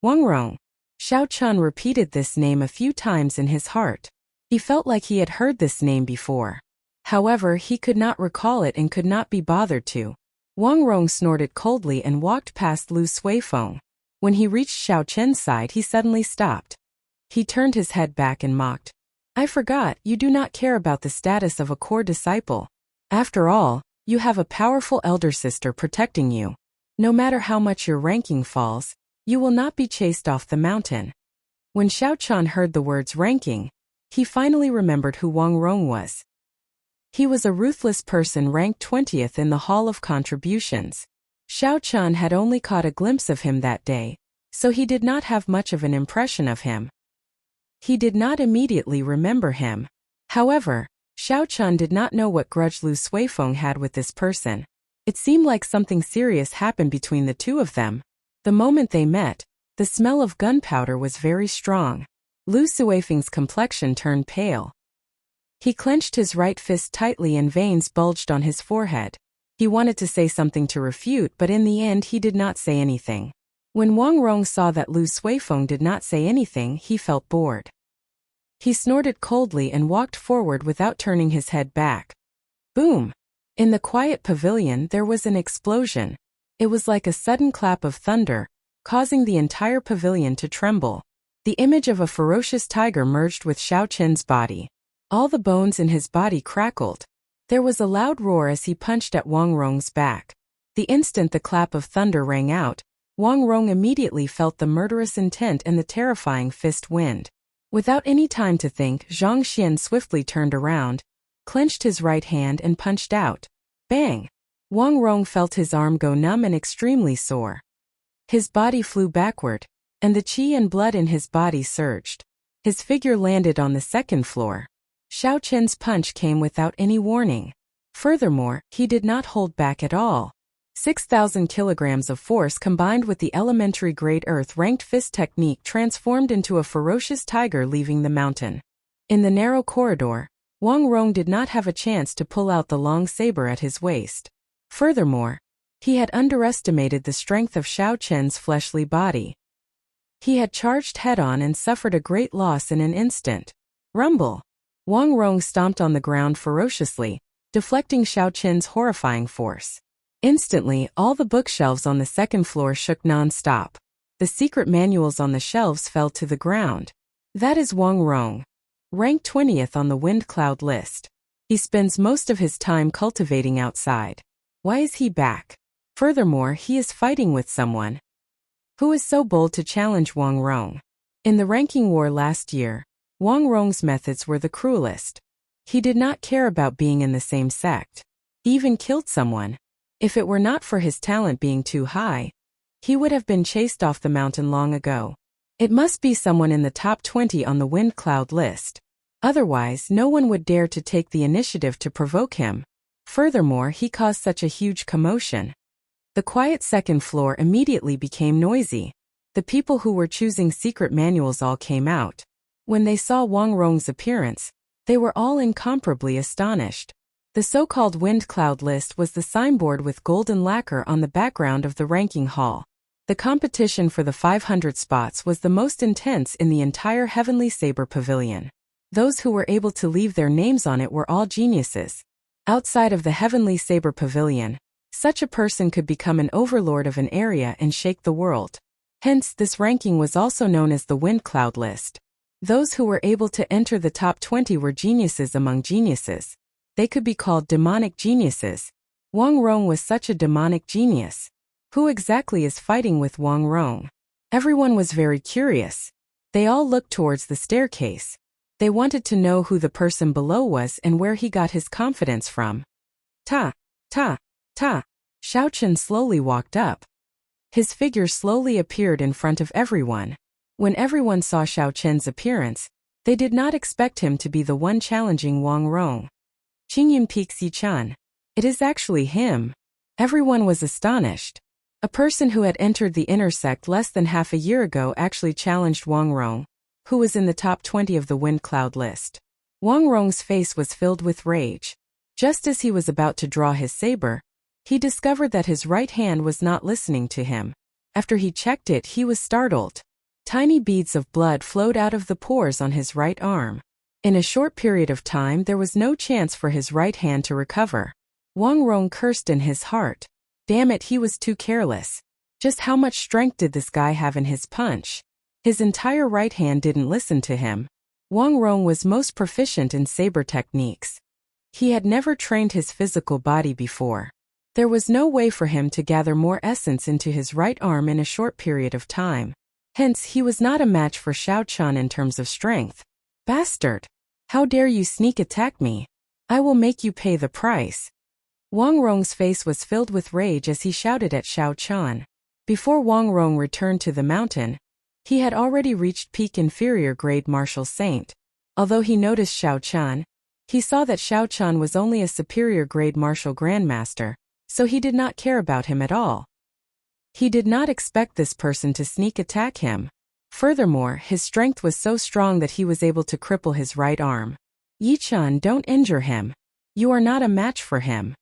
Wang Rong. Xiao Chun repeated this name a few times in his heart. He felt like he had heard this name before. However, he could not recall it and could not be bothered to. Wang Rong snorted coldly and walked past Lu Suifeng. When he reached Xiao Chen's side, he suddenly stopped. He turned his head back and mocked. I forgot, you do not care about the status of a core disciple. After all, you have a powerful elder sister protecting you. No matter how much your ranking falls, you will not be chased off the mountain. When Xiao Chun heard the words ranking, he finally remembered who Wang Rong was. He was a ruthless person ranked 20th in the Hall of Contributions. Xiao Chun had only caught a glimpse of him that day, so he did not have much of an impression of him. He did not immediately remember him. However, Xiao Chun did not know what grudge Lu Suifeng had with this person. It seemed like something serious happened between the two of them. The moment they met, the smell of gunpowder was very strong. Lu Suifeng's complexion turned pale. He clenched his right fist tightly and veins bulged on his forehead. He wanted to say something to refute, but in the end he did not say anything. When Wang Rong saw that Lu Suifeng did not say anything, he felt bored. He snorted coldly and walked forward without turning his head back. Boom! In the quiet pavilion there was an explosion. It was like a sudden clap of thunder, causing the entire pavilion to tremble. The image of a ferocious tiger merged with Xiao Chen's body. All the bones in his body crackled. There was a loud roar as he punched at Wang Rong's back. The instant the clap of thunder rang out, Wang Rong immediately felt the murderous intent and the terrifying fist wind. Without any time to think, Zhang Xian swiftly turned around, clenched his right hand and punched out. Bang! Wang Rong felt his arm go numb and extremely sore. His body flew backward, and the qi and blood in his body surged. His figure landed on the second floor. Xiao Chen's punch came without any warning. Furthermore, he did not hold back at all. 6,000 kilograms of force combined with the elementary-grade earth-ranked fist technique transformed into a ferocious tiger leaving the mountain. In the narrow corridor, Wang Rong did not have a chance to pull out the long saber at his waist. Furthermore, he had underestimated the strength of Xiao Chen's fleshly body. He had charged head-on and suffered a great loss in an instant. Rumble! Wang Rong stomped on the ground ferociously, deflecting Xiao Chen's horrifying force. Instantly, all the bookshelves on the second floor shook non-stop. The secret manuals on the shelves fell to the ground. That is Wang Rong. Ranked 20th on the wind cloud list. He spends most of his time cultivating outside. Why is he back? Furthermore, he is fighting with someone. Who is so bold to challenge Wang Rong? In the ranking war last year, Wang Rong's methods were the cruelest. He did not care about being in the same sect. He even killed someone. If it were not for his talent being too high, he would have been chased off the mountain long ago. It must be someone in the top 20 on the wind cloud list. Otherwise, no one would dare to take the initiative to provoke him. Furthermore, he caused such a huge commotion. The quiet second floor immediately became noisy. The people who were choosing secret manuals all came out. When they saw Wang Rong's appearance, they were all incomparably astonished. The so-called wind cloud list was the signboard with golden lacquer on the background of the ranking hall. The competition for the 500 spots was the most intense in the entire Heavenly Saber Pavilion. Those who were able to leave their names on it were all geniuses. Outside of the Heavenly Saber Pavilion, such a person could become an overlord of an area and shake the world. Hence, this ranking was also known as the wind cloud list. Those who were able to enter the top 20 were geniuses among geniuses. They could be called demonic geniuses. Wang Rong was such a demonic genius. Who exactly is fighting with Wang Rong? Everyone was very curious. They all looked towards the staircase. They wanted to know who the person below was and where he got his confidence from. Ta, ta, ta. Xiao Chen slowly walked up. His figure slowly appeared in front of everyone. When everyone saw Xiao Chen's appearance, they did not expect him to be the one challenging Wang Rong. Qingyun Pixi Chan. It is actually him. Everyone was astonished. A person who had entered the inner sect less than half a year ago actually challenged Wang Rong, who was in the top 20 of the wind cloud list. Wang Rong's face was filled with rage. Just as he was about to draw his saber, he discovered that his right hand was not listening to him. After he checked it, he was startled. Tiny beads of blood flowed out of the pores on his right arm. In a short period of time, there was no chance for his right hand to recover. Wang Rong cursed in his heart. Damn it, he was too careless. Just how much strength did this guy have in his punch? His entire right hand didn't listen to him. Wang Rong was most proficient in saber techniques. He had never trained his physical body before. There was no way for him to gather more essence into his right arm in a short period of time. Hence, he was not a match for Xiao Chen in terms of strength. Bastard! How dare you sneak attack me? I will make you pay the price. Wang Rong's face was filled with rage as he shouted at Xiao Chen. Before Wang Rong returned to the mountain, he had already reached peak inferior grade martial saint. Although he noticed Xiao Chen, he saw that Xiao Chen was only a superior grade martial grandmaster, so he did not care about him at all. He did not expect this person to sneak attack him. Furthermore, his strength was so strong that he was able to cripple his right arm. Yi Chen, don't injure him. You are not a match for him.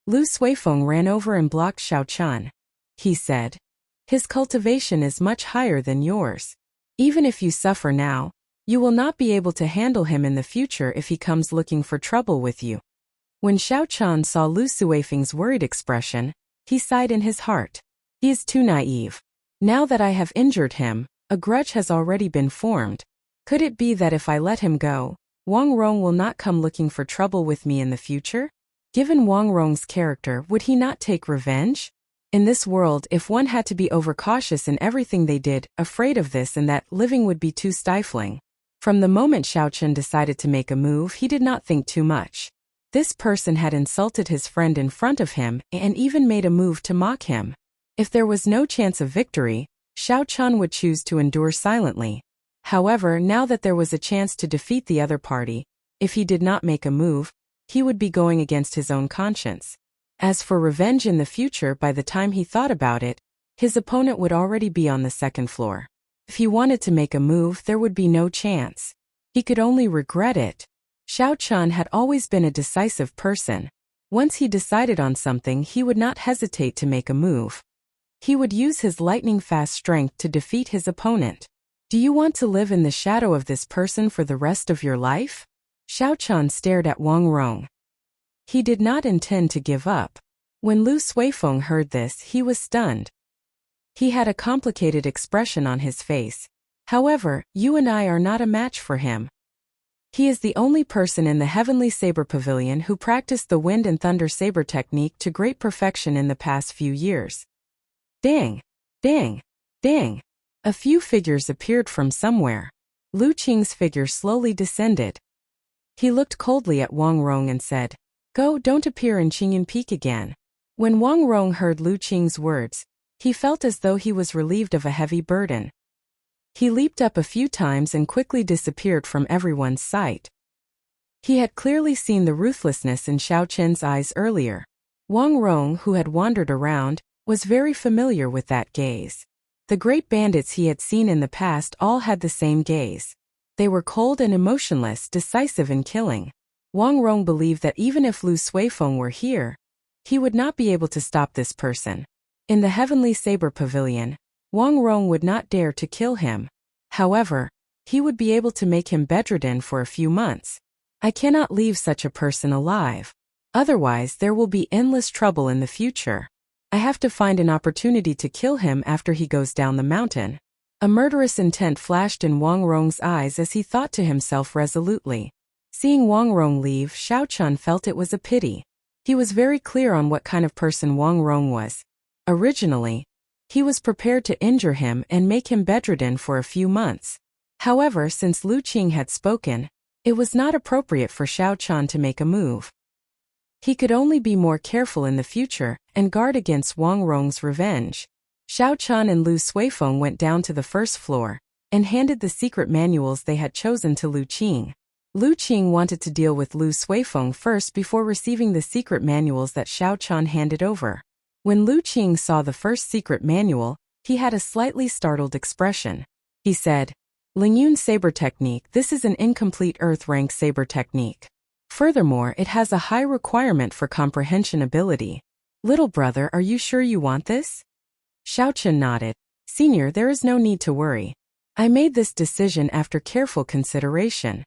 Lu Suifeng ran over and blocked Xiao Chen. He said, his cultivation is much higher than yours. Even if you suffer now, you will not be able to handle him in the future if he comes looking for trouble with you. When Xiao Chen saw Lu Suifeng's worried expression, he sighed in his heart. He is too naive. Now that I have injured him, a grudge has already been formed. Could it be that if I let him go, Wang Rong will not come looking for trouble with me in the future? Given Wang Rong's character, would he not take revenge? In this world, if one had to be overcautious in everything they did, afraid of this and that, living would be too stifling. From the moment Xiao Chen decided to make a move, he did not think too much. This person had insulted his friend in front of him and even made a move to mock him. If there was no chance of victory, Xiao Chen would choose to endure silently. However, now that there was a chance to defeat the other party, if he did not make a move, he would be going against his own conscience. As for revenge in the future, by the time he thought about it, his opponent would already be on the second floor. If he wanted to make a move, there would be no chance. He could only regret it. Xiao Chun had always been a decisive person. Once he decided on something, he would not hesitate to make a move. He would use his lightning-fast strength to defeat his opponent. Do you want to live in the shadow of this person for the rest of your life? Xiao Chun stared at Wang Rong. He did not intend to give up. When Lu Suifeng heard this, he was stunned. He had a complicated expression on his face. However, you and I are not a match for him. He is the only person in the Heavenly Saber Pavilion who practiced the Wind and Thunder Saber technique to great perfection in the past few years. Ding! Ding! Ding! A few figures appeared from somewhere. Lu Qing's figure slowly descended. He looked coldly at Wang Rong and said, "Go, don't appear in Qingyun Peak again." When Wang Rong heard Lu Qing's words, he felt as though he was relieved of a heavy burden. He leaped up a few times and quickly disappeared from everyone's sight. He had clearly seen the ruthlessness in Xiao Chen's eyes earlier. Wang Rong, who had wandered around, was very familiar with that gaze. The great bandits he had seen in the past all had the same gaze. They were cold and emotionless, decisive in killing. Wang Rong believed that even if Lu Suifeng were here, he would not be able to stop this person. In the Heavenly Saber Pavilion, Wang Rong would not dare to kill him. However, he would be able to make him bedridden for a few months. I cannot leave such a person alive. Otherwise, there will be endless trouble in the future. I have to find an opportunity to kill him after he goes down the mountain. A murderous intent flashed in Wang Rong's eyes as he thought to himself resolutely. Seeing Wang Rong leave, Xiao Chun felt it was a pity. He was very clear on what kind of person Wang Rong was. Originally, he was prepared to injure him and make him bedridden for a few months. However, since Lu Qing had spoken, it was not appropriate for Xiao Chun to make a move. He could only be more careful in the future and guard against Wang Rong's revenge. Xiao Chun and Lu Suifeng went down to the first floor and handed the secret manuals they had chosen to Lu Qing. Lu Qing wanted to deal with Lu Suifeng first before receiving the secret manuals that Xiao Chun handed over. When Lu Qing saw the first secret manual, he had a slightly startled expression. He said, "Lingyun Saber Technique, this is an incomplete Earth rank saber technique. Furthermore, it has a high requirement for comprehension ability. Little brother, are you sure you want this?" Xiao Chun nodded. "Senior, there is no need to worry. I made this decision after careful consideration."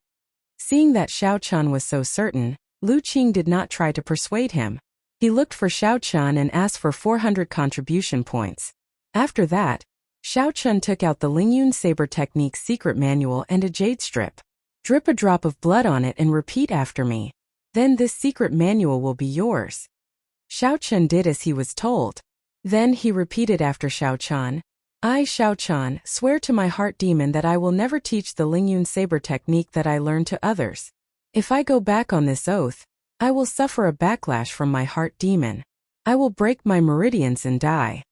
Seeing that Xiao Chun was so certain, Lu Qing did not try to persuade him. He looked for Xiao Chun and asked for 400 contribution points. After that, Xiao Chun took out the Lingyun Saber Technique secret manual and a jade strip. "Drip a drop of blood on it and repeat after me. Then this secret manual will be yours." Xiao Chun did as he was told. Then he repeated after Xiao Chun, "I, Xiao Chun, swear to my heart demon that I will never teach the Lingyun Saber Technique that I learned to others. If I go back on this oath, I will suffer a backlash from my heart demon. I will break my meridians and die."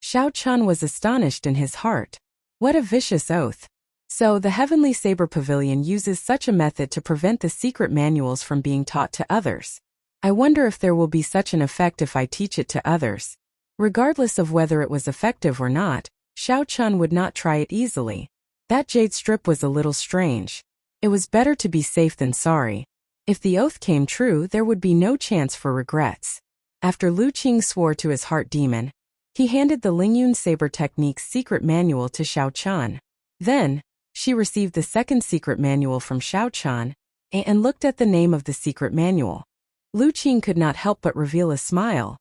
Xiao Chun was astonished in his heart. What a vicious oath. So the Heavenly Saber Pavilion uses such a method to prevent the secret manuals from being taught to others. I wonder if there will be such an effect if I teach it to others. Regardless of whether it was effective or not, Xiao Chun would not try it easily. That jade strip was a little strange. It was better to be safe than sorry. If the oath came true, there would be no chance for regrets. After Lu Qing swore to his heart demon, he handed the Lingyun Saber Technique's secret manual to Xiao Chun. Then, she received the second secret manual from Xiao Chun and looked at the name of the secret manual. Lu Qing could not help but reveal a smile.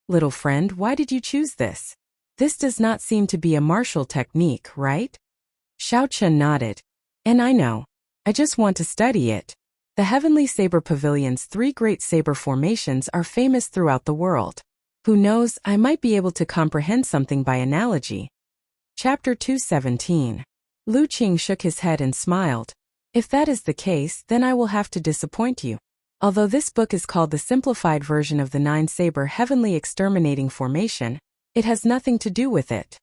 "Little friend, why did you choose this? This does not seem to be a martial technique, right?" Xiao Chun nodded. "And I know. I just want to study it. The Heavenly Saber Pavilion's 3 great saber formations are famous throughout the world. Who knows, I might be able to comprehend something by analogy." Chapter 217. Lu Qing shook his head and smiled. "If that is the case, then I will have to disappoint you. Although this book is called the simplified version of the 9 saber Heavenly Exterminating Formation, it has nothing to do with it.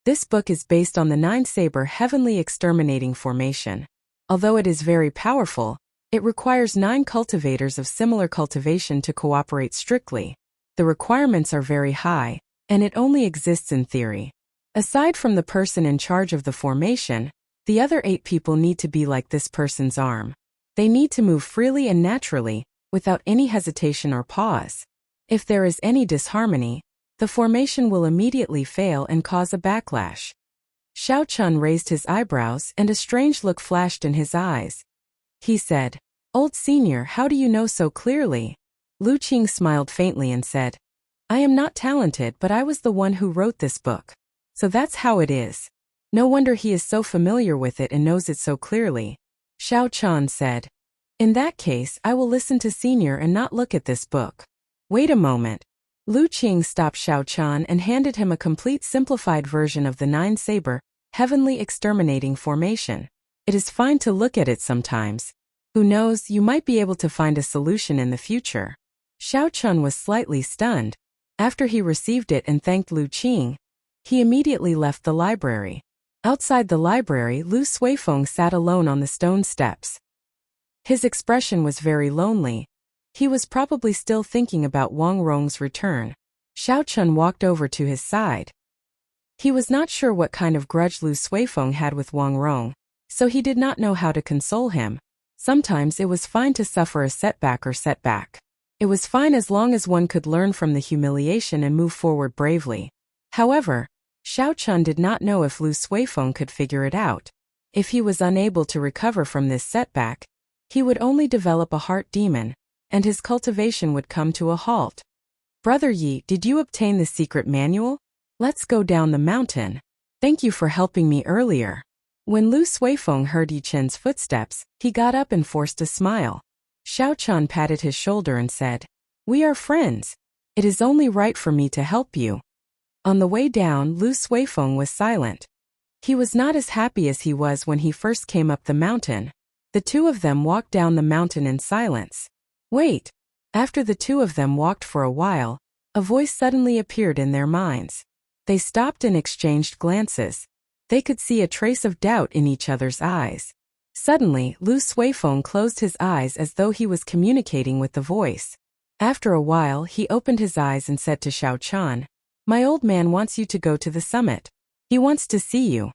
This book is based on the nine-saber heavenly exterminating formation. Although it is very powerful, it requires 9 cultivators of similar cultivation to cooperate strictly. The requirements are very high, and it only exists in theory. Aside from the person in charge of the formation, the other 8 people need to be like this person's arm. They need to move freely and naturally, without any hesitation or pause. If there is any disharmony, the formation will immediately fail and cause a backlash. Xiao Chun raised his eyebrows and a strange look flashed in his eyes. He said, "Old senior, how do you know so clearly?" Lu Qing smiled faintly and said, "I am not talented, but I was the one who wrote this book. So that's how it is. No wonder he is so familiar with it and knows it so clearly." Xiao Chun said, "In that case, I will listen to senior and not look at this book." Wait a moment. Lu Qing stopped Xiao Chun and handed him a complete simplified version of the nine-saber, heavenly exterminating formation. It is fine to look at it sometimes. Who knows, you might be able to find a solution in the future. Xiao Chun was slightly stunned. After he received it and thanked Lu Qing, he immediately left the library. Outside the library, Lu Suifeng sat alone on the stone steps. His expression was very lonely. He was probably still thinking about Wang Rong's return. Xiao Chun walked over to his side. He was not sure what kind of grudge Lu Suifeng had with Wang Rong, so he did not know how to console him. Sometimes it was fine to suffer a setback or setback. It was fine as long as one could learn from the humiliation and move forward bravely. However, Xiao Chun did not know if Lu Suifeng could figure it out. If he was unable to recover from this setback, he would only develop a heart demon, and his cultivation would come to a halt. "Brother Yi, did you obtain the secret manual? Let's go down the mountain. Thank you for helping me earlier." When Lu Suifeng heard Yi Chen's footsteps, he got up and forced a smile. Xiao Chun patted his shoulder and said, "We are friends. It is only right for me to help you." On the way down, Lu Suifeng was silent. He was not as happy as he was when he first came up the mountain. The two of them walked down the mountain in silence. Wait. After the two of them walked for a while, a voice suddenly appeared in their minds. They stopped and exchanged glances. They could see a trace of doubt in each other's eyes. Suddenly, Lu Suifeng closed his eyes as though he was communicating with the voice. After a while, he opened his eyes and said to Xiao Chun, "My old man wants you to go to the summit. He wants to see you."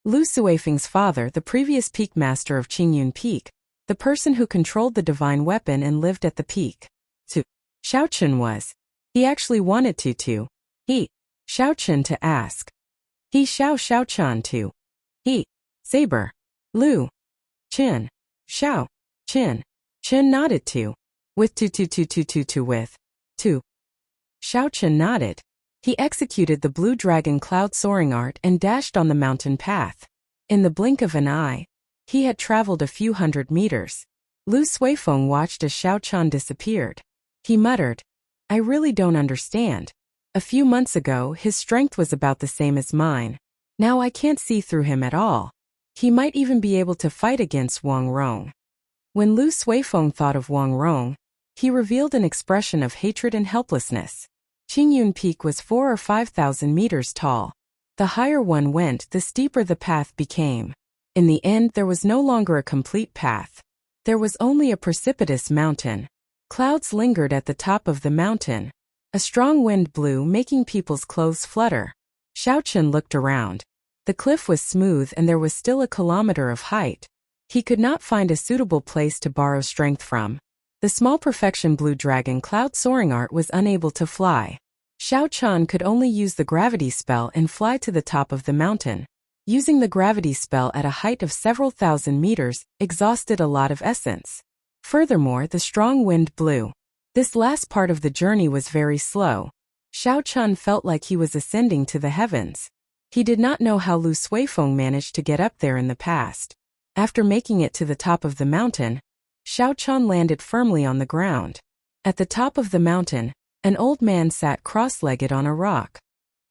Lu Suifeng's father, the previous peak master of Qingyun Peak, the person who controlled the divine weapon and lived at the peak. To Xiao Chun was. He actually wanted to. He Xiao Chun to ask. He Xiao Chun to. He saber. Lu Chin. Xiao Chin. Chin nodded to. With to with. To. Xiao Chun nodded. He executed the blue dragon cloud soaring art and dashed on the mountain path. In the blink of an eye, he had traveled a few hundred meters. Lu Suifeng watched as Xiao Chun disappeared. He muttered, "I really don't understand. A few months ago, his strength was about the same as mine. Now I can't see through him at all. He might even be able to fight against Wang Rong." When Lu Suifeng thought of Wang Rong, he revealed an expression of hatred and helplessness. Qingyun Peak was 4,000 or 5,000 meters tall. The higher one went, the steeper the path became. In the end, there was no longer a complete path. There was only a precipitous mountain. Clouds lingered at the top of the mountain. A strong wind blew, making people's clothes flutter. Xiao Chun looked around. The cliff was smooth and there was still a kilometer of height. He could not find a suitable place to borrow strength from. The small perfection blue dragon cloud soaring art was unable to fly. Xiao Chun could only use the gravity spell and fly to the top of the mountain. Using the gravity spell at a height of several thousand meters exhausted a lot of essence. Furthermore, the strong wind blew. This last part of the journey was very slow. Xiao Chun felt like he was ascending to the heavens. He did not know how Lu Suifeng managed to get up there in the past. After making it to the top of the mountain, Xiao Chun landed firmly on the ground. At the top of the mountain, an old man sat cross-legged on a rock.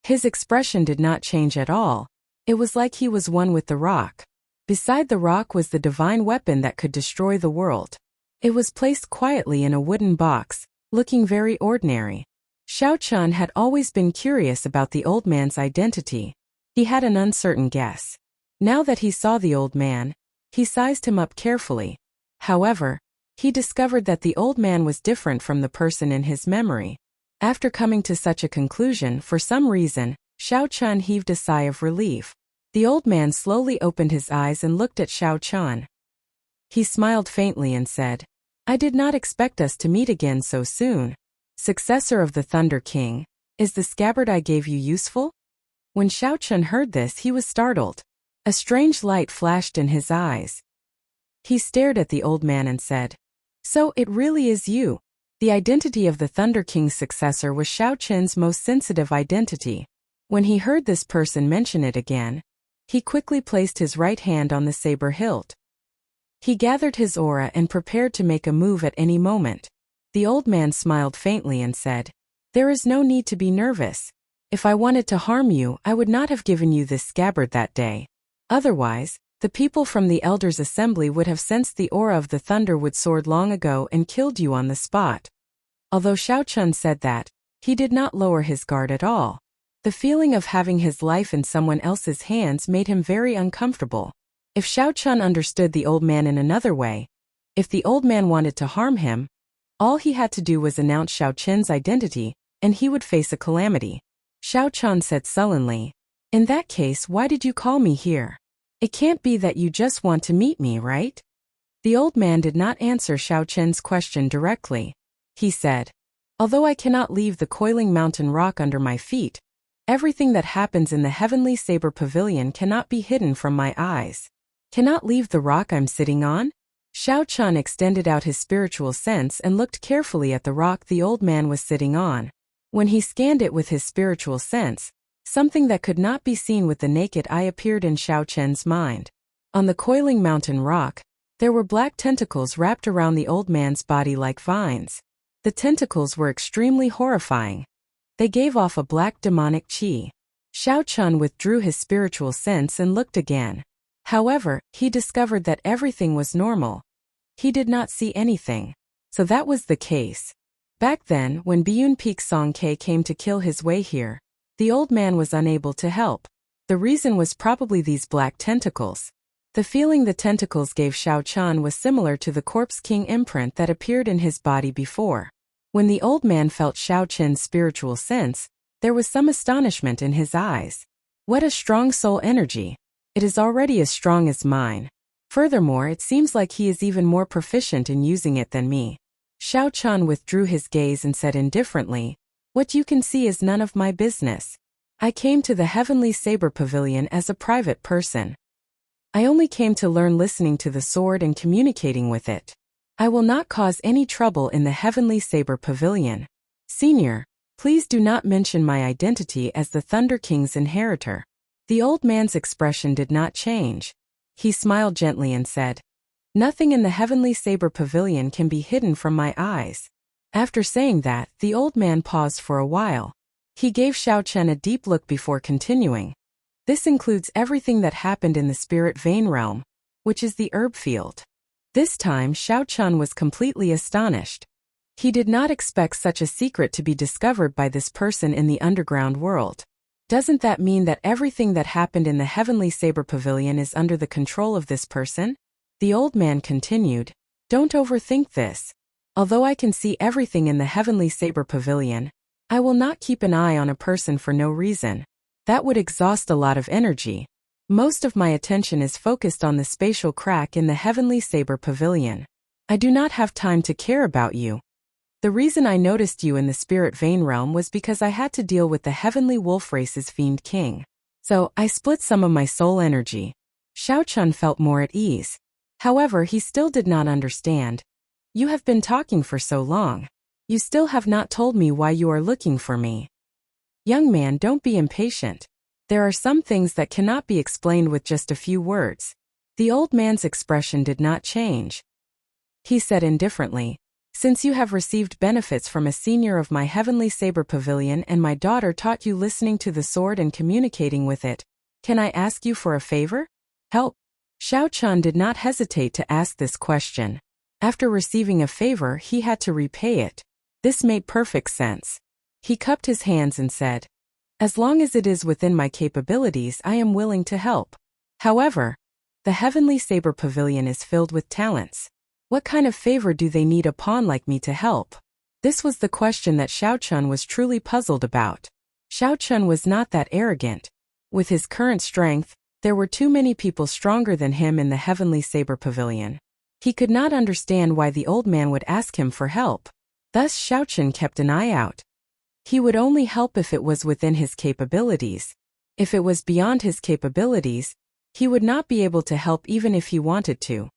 His expression did not change at all. It was like he was one with the rock. Beside the rock was the divine weapon that could destroy the world. It was placed quietly in a wooden box, looking very ordinary. Xiao Chun had always been curious about the old man's identity. He had an uncertain guess. Now that he saw the old man, he sized him up carefully. However, he discovered that the old man was different from the person in his memory. After coming to such a conclusion, for some reason, Xiao Chun heaved a sigh of relief. The old man slowly opened his eyes and looked at Xiao Chun. He smiled faintly and said, "I did not expect us to meet again so soon. Successor of the Thunder King, is the scabbard I gave you useful?" When Xiao Chun heard this, he was startled. A strange light flashed in his eyes. He stared at the old man and said, "So it really is you." The identity of the Thunder King's successor was Xiao Chun's most sensitive identity. When he heard this person mention it again, he quickly placed his right hand on the saber hilt. He gathered his aura and prepared to make a move at any moment. The old man smiled faintly and said, "There is no need to be nervous. If I wanted to harm you, I would not have given you this scabbard that day. Otherwise, the people from the Elders' Assembly would have sensed the aura of the Thunderwood Sword long ago and killed you on the spot." Although Xiao Chun said that, he did not lower his guard at all. The feeling of having his life in someone else's hands made him very uncomfortable. If Xiao Chun understood the old man in another way, if the old man wanted to harm him, all he had to do was announce Xiao Chun's identity, and he would face a calamity. Xiao Chun said sullenly, "In that case, why did you call me here? It can't be that you just want to meet me, right?" The old man did not answer Xiao Chun's question directly. He said, "Although I cannot leave the coiling mountain rock under my feet, everything that happens in the Heavenly Saber Pavilion cannot be hidden from my eyes." "Cannot leave the rock I'm sitting on?" Xiao Chun extended out his spiritual sense and looked carefully at the rock the old man was sitting on. When he scanned it with his spiritual sense, something that could not be seen with the naked eye appeared in Xiao Chun's mind. On the coiling mountain rock, there were black tentacles wrapped around the old man's body like vines. The tentacles were extremely horrifying. They gave off a black demonic chi. Xiao Chun withdrew his spiritual sense and looked again. However, he discovered that everything was normal. He did not see anything. So that was the case. Back then, when Biyun Peak Song Ke came to kill his way here, the old man was unable to help. The reason was probably these black tentacles. The feeling the tentacles gave Xiao Chun was similar to the Corpse King imprint that appeared in his body before. When the old man felt Xiao Chun's spiritual sense, there was some astonishment in his eyes. What a strong soul energy! It is already as strong as mine. Furthermore, it seems like he is even more proficient in using it than me. Xiao Chun withdrew his gaze and said indifferently, "What you can see is none of my business. I came to the Heavenly Saber Pavilion as a private person. I only came to learn listening to the sword and communicating with it. I will not cause any trouble in the Heavenly Saber Pavilion. Senior, please do not mention my identity as the Thunder King's inheritor." The old man's expression did not change. He smiled gently and said, "Nothing in the Heavenly Saber Pavilion can be hidden from my eyes." After saying that, the old man paused for a while. He gave Xiao Chun a deep look before continuing. "This includes everything that happened in the spirit vein realm, which is the herb field." This time Xiao Chun was completely astonished. He did not expect such a secret to be discovered by this person in the underground world. Doesn't that mean that everything that happened in the Heavenly Saber Pavilion is under the control of this person? The old man continued, "Don't overthink this. Although I can see everything in the Heavenly Saber Pavilion, I will not keep an eye on a person for no reason. That would exhaust a lot of energy. Most of my attention is focused on the spatial crack in the Heavenly Saber Pavilion. I do not have time to care about you. The reason I noticed you in the spirit vein realm was because I had to deal with the Heavenly Wolf Race's Fiend King. So, I split some of my soul energy." Xiao Chun felt more at ease. However, he still did not understand. "You have been talking for so long. You still have not told me why you are looking for me." "Young man, don't be impatient. There are some things that cannot be explained with just a few words." The old man's expression did not change. He said indifferently, "Since you have received benefits from a senior of my Heavenly Saber Pavilion and my daughter taught you listening to the sword and communicating with it, can I ask you for a favor? Help." Xiao Chun did not hesitate to ask this question. After receiving a favor, he had to repay it. This made perfect sense. He cupped his hands and said, As long as it is within my capabilities, I am willing to help. However, the Heavenly Saber Pavilion is filled with talents. What kind of favor do they need a pawn like me to help? This was the question that Xiao Chun was truly puzzled about. Xiao Chun was not that arrogant. With his current strength, there were too many people stronger than him in the Heavenly Saber Pavilion. He could not understand why the old man would ask him for help. Thus Xiao Chun kept an eye out. He would only help if it was within his capabilities. If it was beyond his capabilities, he would not be able to help even if he wanted to.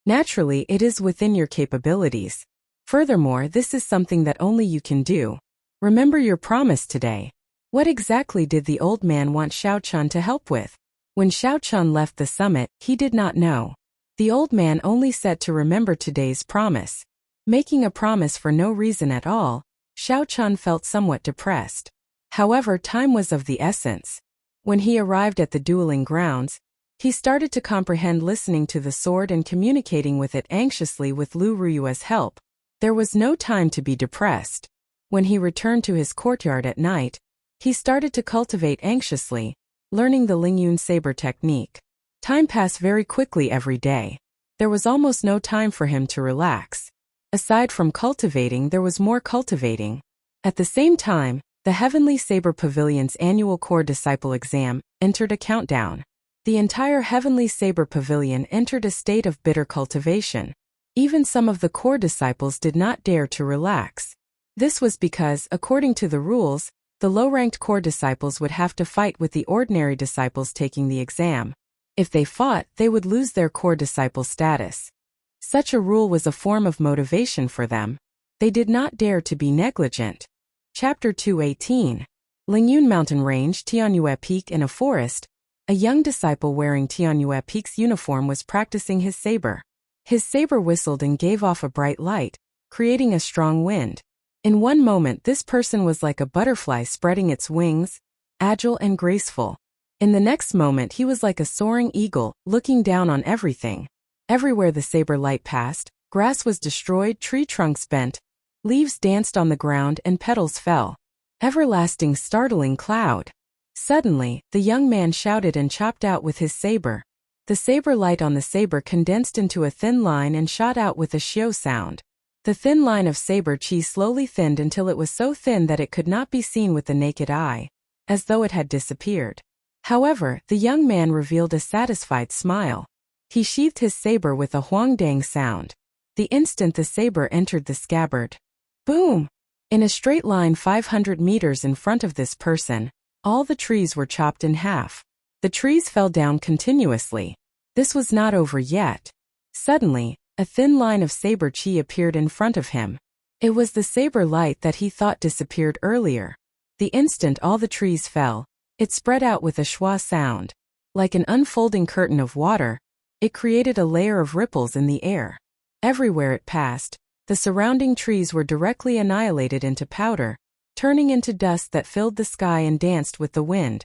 Naturally, it is within your capabilities. Furthermore, this is something that only you can do. Remember your promise today. What exactly did the old man want Xiao Chun to help with? When Xiao Chun left the summit, he did not know. The old man only said to remember today's promise. Making a promise for no reason at all, Xiao Chun felt somewhat depressed. However, time was of the essence. When he arrived at the dueling grounds, he started to comprehend listening to the sword and communicating with it anxiously with Lu Ruyue's help. There was no time to be depressed. When he returned to his courtyard at night, he started to cultivate anxiously, learning the Lingyun saber technique. Time passed very quickly every day. There was almost no time for him to relax. Aside from cultivating, there was more cultivating. At the same time, the Heavenly Saber Pavilion's annual core disciple exam entered a countdown. The entire Heavenly Saber Pavilion entered a state of bitter cultivation. Even some of the core disciples did not dare to relax. This was because, according to the rules, the low-ranked core disciples would have to fight with the ordinary disciples taking the exam. If they fought, they would lose their core disciple status. Such a rule was a form of motivation for them. They did not dare to be negligent. Chapter 218. Lingyun Mountain Range, Tianyue Peak. In a forest, a young disciple wearing Tianyue Peak's uniform was practicing his saber. His saber whistled and gave off a bright light, creating a strong wind. In one moment, this person was like a butterfly spreading its wings, agile and graceful. In the next moment, he was like a soaring eagle, looking down on everything. Everywhere the saber light passed, grass was destroyed, tree trunks bent, leaves danced on the ground, and petals fell. Everlasting, startling cloud. Suddenly, the young man shouted and chopped out with his saber. The saber light on the saber condensed into a thin line and shot out with a xiao sound. The thin line of saber chi slowly thinned until it was so thin that it could not be seen with the naked eye, as though it had disappeared. However, the young man revealed a satisfied smile. He sheathed his saber with a huangdang sound. The instant the saber entered the scabbard. Boom! In a straight line 500 meters in front of this person, all the trees were chopped in half. The trees fell down continuously. This was not over yet. Suddenly, a thin line of saber chi appeared in front of him. It was the saber light that he thought disappeared earlier. The instant all the trees fell, it spread out with a schwa sound. Like an unfolding curtain of water, it created a layer of ripples in the air. Everywhere it passed, the surrounding trees were directly annihilated into powder, turning into dust that filled the sky and danced with the wind.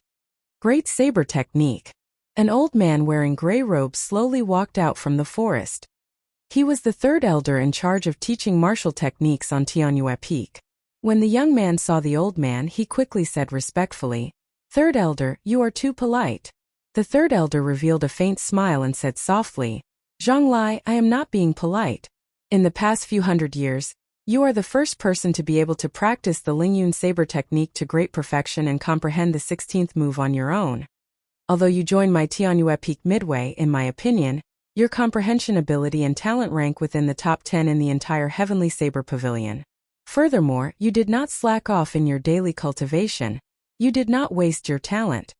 Great saber technique. An old man wearing gray robes slowly walked out from the forest. He was the third elder in charge of teaching martial techniques on Tianyue Peak. When the young man saw the old man, he quickly said respectfully, "Third elder, you are too polite." The third elder revealed a faint smile and said softly, "Zhang Lai, I am not being polite. In the past few hundred years, you are the first person to be able to practice the Lingyun saber technique to great perfection and comprehend the 16th move on your own. Although you joined my Tianyue Peak midway, in my opinion, your comprehension ability and talent rank within the top 10 in the entire Heavenly Saber Pavilion. Furthermore, you did not slack off in your daily cultivation. You did not waste your talent."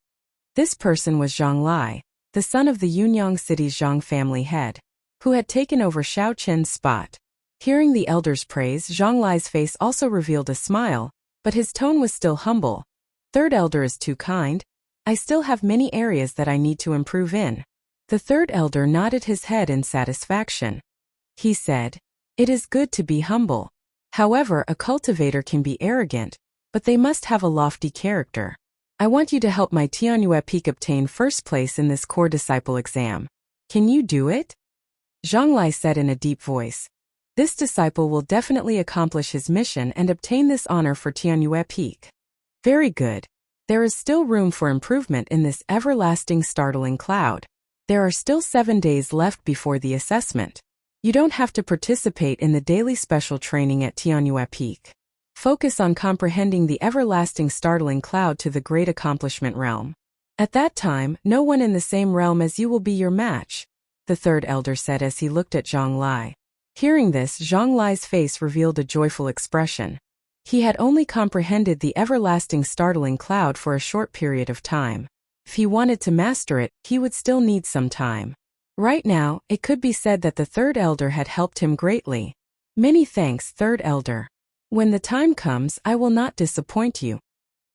This person was Zhang Lai, the son of the Yunyang City's Zhang family head, who had taken over Xiao Chen's spot. Hearing the elder's praise, Zhang Lai's face also revealed a smile, but his tone was still humble. "Third elder is too kind. I still have many areas that I need to improve in." The third elder nodded his head in satisfaction. He said, "It is good to be humble. However, a cultivator can be arrogant, but they must have a lofty character. I want you to help my Tianyue Peak obtain first place in this core disciple exam. Can you do it?" Zhang Lai said in a deep voice. "This disciple will definitely accomplish his mission and obtain this honor for Tianyue Peak." "Very good. There is still room for improvement in this everlasting startling cloud. There are still 7 days left before the assessment. You don't have to participate in the daily special training at Tianhua Peak. Focus on comprehending the everlasting startling cloud to the great accomplishment realm. At that time, no one in the same realm as you will be your match, the third elder said as he looked at Zhang Lai. Hearing this, Zhang Lai's face revealed a joyful expression. He had only comprehended the everlasting startling cloud for a short period of time. If he wanted to master it, he would still need some time. Right now, it could be said that the third elder had helped him greatly. Many thanks, third elder. When the time comes, I will not disappoint you.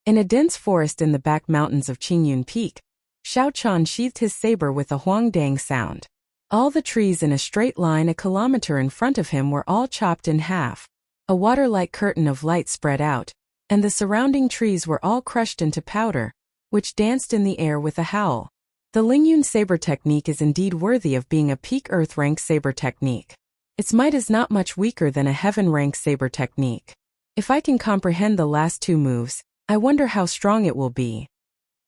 In a dense forest in the back mountains of Qingyun Peak, Xiao Chan sheathed his saber with a huangdang sound. All the trees in a straight line a kilometer in front of him were all chopped in half. A water-like curtain of light spread out, and the surrounding trees were all crushed into powder, which danced in the air with a howl. The Lingyun saber technique is indeed worthy of being a peak earth rank saber technique. Its might is not much weaker than a heaven rank saber technique. If I can comprehend the last 2 moves, I wonder how strong it will be.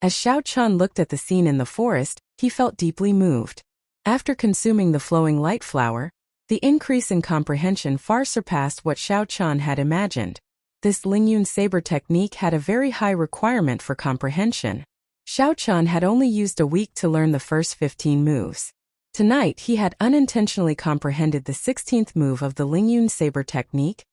As Xiao Chan looked at the scene in the forest, he felt deeply moved. After consuming the flowing light flower, the increase in comprehension far surpassed what Xiao Chan had imagined. This Lingyun saber technique had a very high requirement for comprehension. Xiao Chan had only used a week to learn the first 15 moves. Tonight he had unintentionally comprehended the 16th move of the Lingyun saber technique,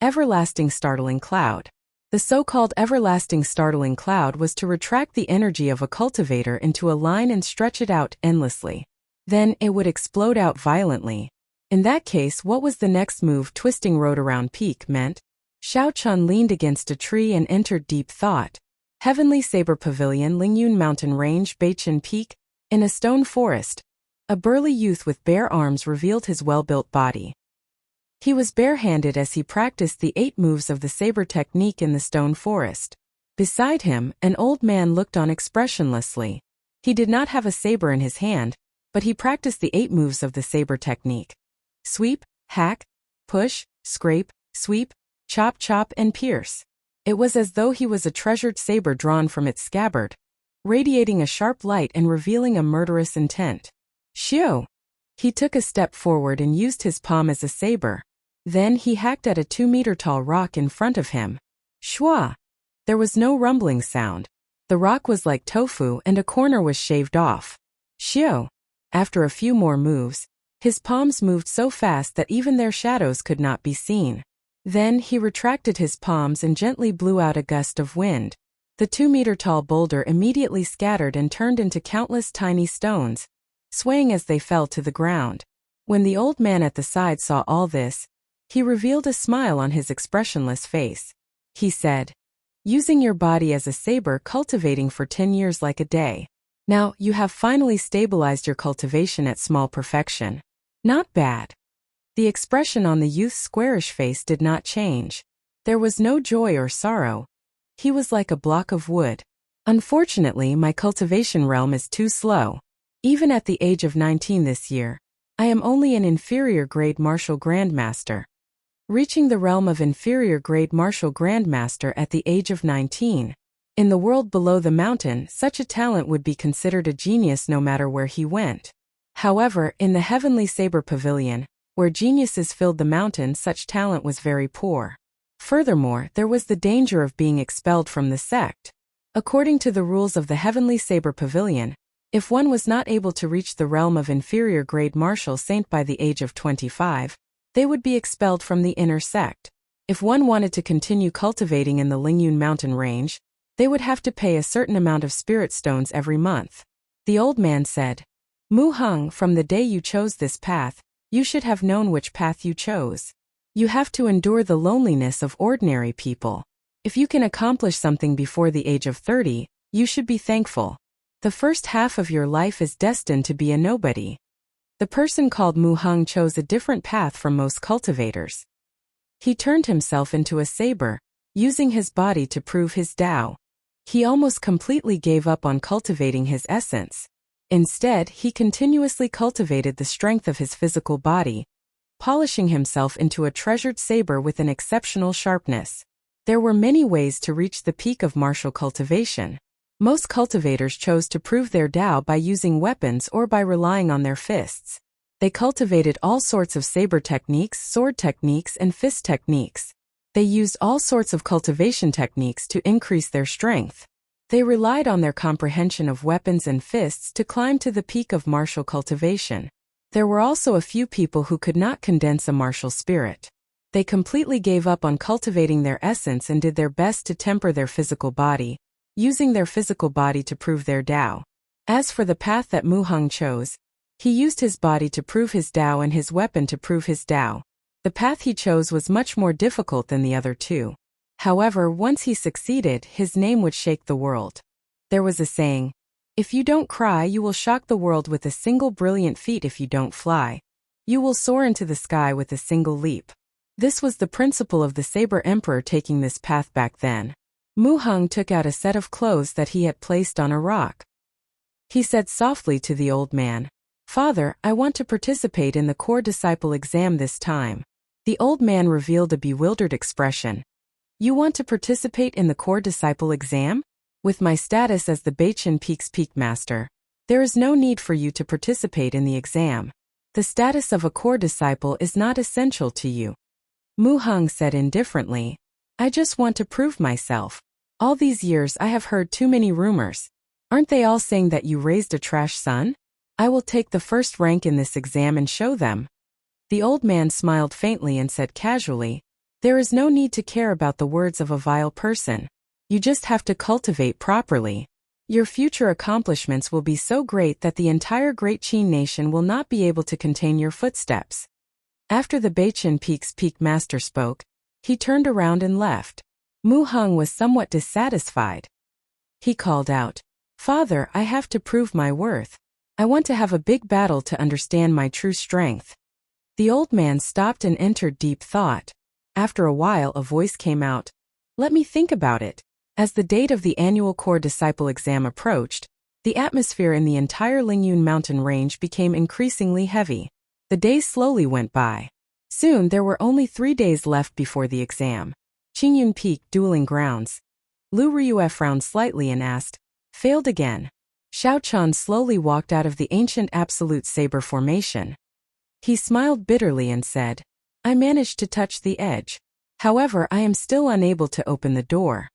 Everlasting Startling Cloud. The so-called Everlasting Startling Cloud was to retract the energy of a cultivator into a line and stretch it out endlessly. Then it would explode out violently. In that case, what was the next move Twisting Road Around Peak meant? Xiao Chan leaned against a tree and entered deep thought. Heavenly Saber Pavilion, Lingyun Mountain Range, Beichen Peak. In a stone forest, a burly youth with bare arms revealed his well-built body. He was barehanded as he practiced the 8 moves of the saber technique in the stone forest. Beside him, an old man looked on expressionlessly. He did not have a saber in his hand, but he practiced the 8 moves of the saber technique. Sweep, hack, push, scrape, sweep, chop chop and pierce. It was as though he was a treasured saber drawn from its scabbard, radiating a sharp light and revealing a murderous intent. Xiu! He took a step forward and used his palm as a saber. Then he hacked at a 2-meter-tall rock in front of him. Shua! There was no rumbling sound. The rock was like tofu and a corner was shaved off. Xiu! After a few more moves, his palms moved so fast that even their shadows could not be seen. Then he retracted his palms and gently blew out a gust of wind. The 2-meter-tall boulder immediately scattered and turned into countless tiny stones, swaying as they fell to the ground. When the old man at the side saw all this, he revealed a smile on his expressionless face. He said, "Using your body as a saber, cultivating for 10 years like a day. Now, you have finally stabilized your cultivation at small perfection. Not bad." The expression on the youth's squarish face did not change. There was no joy or sorrow. He was like a block of wood. "Unfortunately, my cultivation realm is too slow. Even at the age of 19 this year, I am only an inferior grade martial grandmaster." Reaching the realm of inferior grade martial grandmaster at the age of 19. In the world below the mountain, such a talent would be considered a genius no matter where he went. However, in the Heavenly Saber Pavilion, where geniuses filled the mountain, such talent was very poor. Furthermore, there was the danger of being expelled from the sect. According to the rules of the Heavenly Saber Pavilion, if one was not able to reach the realm of inferior grade martial saint by the age of 25, they would be expelled from the inner sect. If one wanted to continue cultivating in the Lingyun mountain range, they would have to pay a certain amount of spirit stones every month. The old man said, "Mu Heng, from the day you chose this path, you should have known which path you chose. You have to endure the loneliness of ordinary people. If you can accomplish something before the age of 30, you should be thankful. The first half of your life is destined to be a nobody." The person called Mu Heng chose a different path from most cultivators. He turned himself into a saber, using his body to prove his Tao. He almost completely gave up on cultivating his essence. Instead, he continuously cultivated the strength of his physical body, polishing himself into a treasured saber with an exceptional sharpness. There were many ways to reach the peak of martial cultivation. Most cultivators chose to prove their Tao by using weapons or by relying on their fists. They cultivated all sorts of saber techniques, sword techniques, and fist techniques. They used all sorts of cultivation techniques to increase their strength. They relied on their comprehension of weapons and fists to climb to the peak of martial cultivation. There were also a few people who could not condense a martial spirit. They completely gave up on cultivating their essence and did their best to temper their physical body, using their physical body to prove their Tao. As for the path that Mu Heng chose, he used his body to prove his Tao and his weapon to prove his Tao. The path he chose was much more difficult than the other two. However, once he succeeded, his name would shake the world. There was a saying, "If you don't cry, you will shock the world with a single brilliant feat. If you don't fly, you will soar into the sky with a single leap." This was the principle of the Saber Emperor taking this path back then. Mu Heng took out a set of clothes that he had placed on a rock. He said softly to the old man, "Father, I want to participate in the core disciple exam this time." The old man revealed a bewildered expression. "You want to participate in the core disciple exam? With my status as the Beichen Peak's Peak Master, there is no need for you to participate in the exam. The status of a core disciple is not essential to you." Mu Heng said indifferently, "I just want to prove myself. All these years I have heard too many rumors. Aren't they all saying that you raised a trash son? I will take the first rank in this exam and show them." The old man smiled faintly and said casually, "There is no need to care about the words of a vile person. You just have to cultivate properly. Your future accomplishments will be so great that the entire Great Qin nation will not be able to contain your footsteps." After the Beichen Peak's Peak Master spoke, he turned around and left. Mu Heng was somewhat dissatisfied. He called out, "Father, I have to prove my worth. I want to have a big battle to understand my true strength." The old man stopped and entered deep thought. After a while, a voice came out, "Let me think about it." As the date of the annual core disciple exam approached, the atmosphere in the entire Lingyun mountain range became increasingly heavy. The days slowly went by. Soon there were only 3 days left before the exam. Qingyun Peak Dueling Grounds. Lu Riyue frowned slightly and asked, "Failed again?" Xiao Chan slowly walked out of the ancient absolute saber formation. He smiled bitterly and said, "I managed to touch the edge. However, I am still unable to open the door."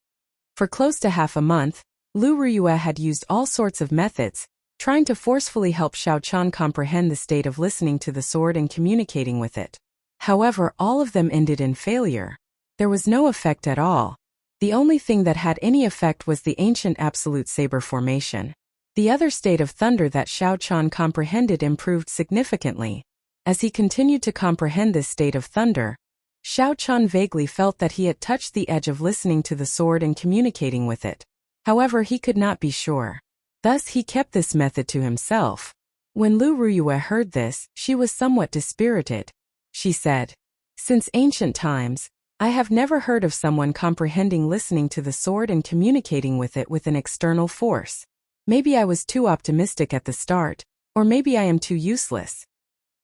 For close to half a month, Lu Riyue had used all sorts of methods, trying to forcefully help Xiao Chan comprehend the state of listening to the sword and communicating with it. However, all of them ended in failure. There was no effect at all. The only thing that had any effect was the ancient absolute saber formation. The other state of thunder that Xiao Chan comprehended improved significantly. As he continued to comprehend this state of thunder, Xiao Chan vaguely felt that he had touched the edge of listening to the sword and communicating with it. However, he could not be sure. Thus he kept this method to himself. When Lu Riyue heard this, she was somewhat dispirited. She said, "Since ancient times, I have never heard of someone comprehending listening to the sword and communicating with it with an external force. Maybe I was too optimistic at the start, or maybe I am too useless."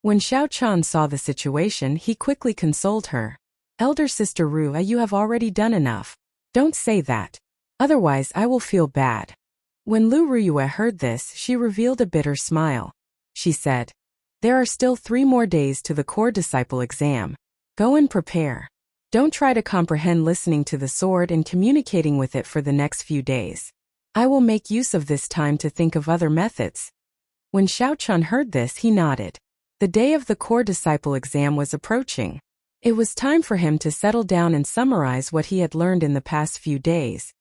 When Xiao Chan saw the situation, he quickly consoled her. "Elder sister Rue, you have already done enough. Don't say that. Otherwise I will feel bad." When Lu Riyue heard this, she revealed a bitter smile. She said, "There are still 3 more days to the core disciple exam. Go and prepare. Don't try to comprehend listening to the sword and communicating with it for the next few days. I will make use of this time to think of other methods." When Xiao Chan heard this, he nodded. The day of the core disciple exam was approaching. It was time for him to settle down and summarize what he had learned in the past few days.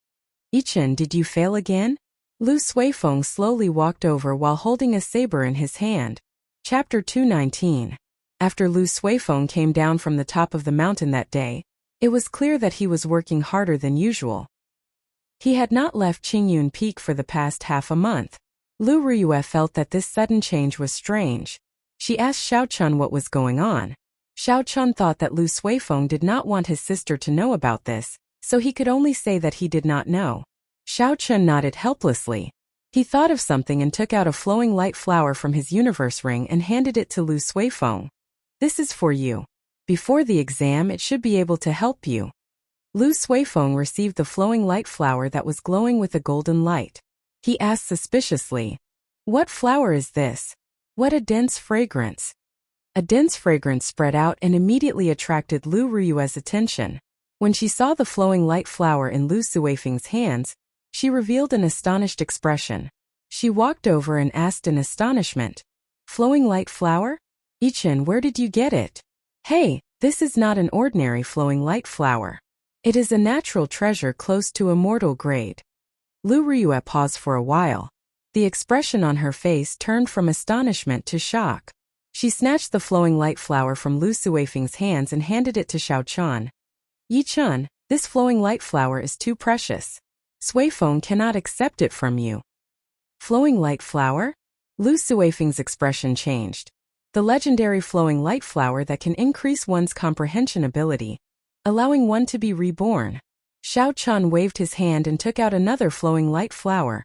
"Yichen, did you fail again?" Lu Suifeng slowly walked over while holding a saber in his hand. Chapter 219. After Lu Suifeng came down from the top of the mountain that day, it was clear that he was working harder than usual. He had not left Qingyun Peak for the past half a month. Lu Riyue felt that this sudden change was strange. She asked Xiao Chan what was going on. Xiao Chan thought that Lu Suifeng did not want his sister to know about this, so he could only say that he did not know. Xiao Chan nodded helplessly. He thought of something and took out a flowing light flower from his universe ring and handed it to Lu Suifeng. "This is for you. Before the exam, it should be able to help you." Lu Suifeng received the flowing light flower that was glowing with a golden light. He asked suspiciously, "What flower is this? What a dense fragrance." A dense fragrance spread out and immediately attracted Lu Ruyue's attention. When she saw the flowing light flower in Lu Suifeng's hands, she revealed an astonished expression. She walked over and asked in astonishment, "Flowing light flower? Yichen, where did you get it?" "Hey, this is not an ordinary flowing light flower. It is a natural treasure close to immortal grade." Lu Ruyue paused for a while. The expression on her face turned from astonishment to shock. She snatched the flowing light flower from Lu Suifeng's hands and handed it to Xiaochan. "Yichen, this flowing light flower is too precious. Suifeng cannot accept it from you." "Flowing light flower?" Lu Suifeng's expression changed. The legendary flowing light flower that can increase one's comprehension ability, allowing one to be reborn. Xiaochan waved his hand and took out another flowing light flower.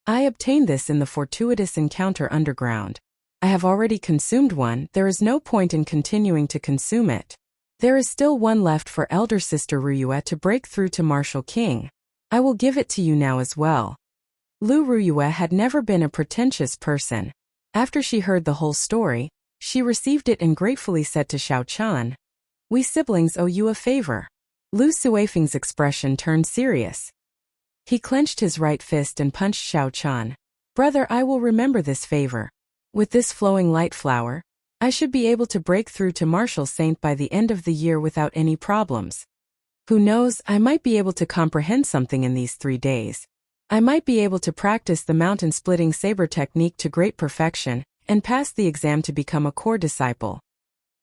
"I obtained this in the fortuitous encounter underground. I have already consumed one, there is no point in continuing to consume it. There is still one left for elder sister Ruyue to break through to Martial King. I will give it to you now as well." Lu Ruyue had never been a pretentious person. After she heard the whole story, she received it and gratefully said to Xiaochan, "We siblings owe you a favor." Lu Suifeng's expression turned serious. He clenched his right fist and punched Xiaochan. "Brother, I will remember this favor. With this flowing light flower, I should be able to break through to Martial Saint by the end of the year without any problems. Who knows, I might be able to comprehend something in these 3 days. I might be able to practice the mountain-splitting saber technique to great perfection and pass the exam to become a core disciple."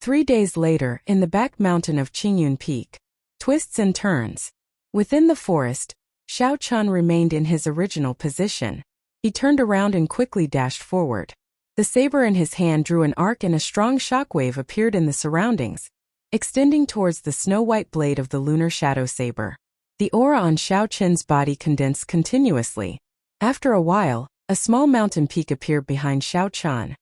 3 days later, in the back mountain of Qingyun Peak. Twists and turns. Within the forest, Xiaochan remained in his original position. He turned around and quickly dashed forward. The saber in his hand drew an arc and a strong shockwave appeared in the surroundings, extending towards the snow-white blade of the lunar shadow saber. The aura on Xiaochan's body condensed continuously. After a while, a small mountain peak appeared behind Xiaochan.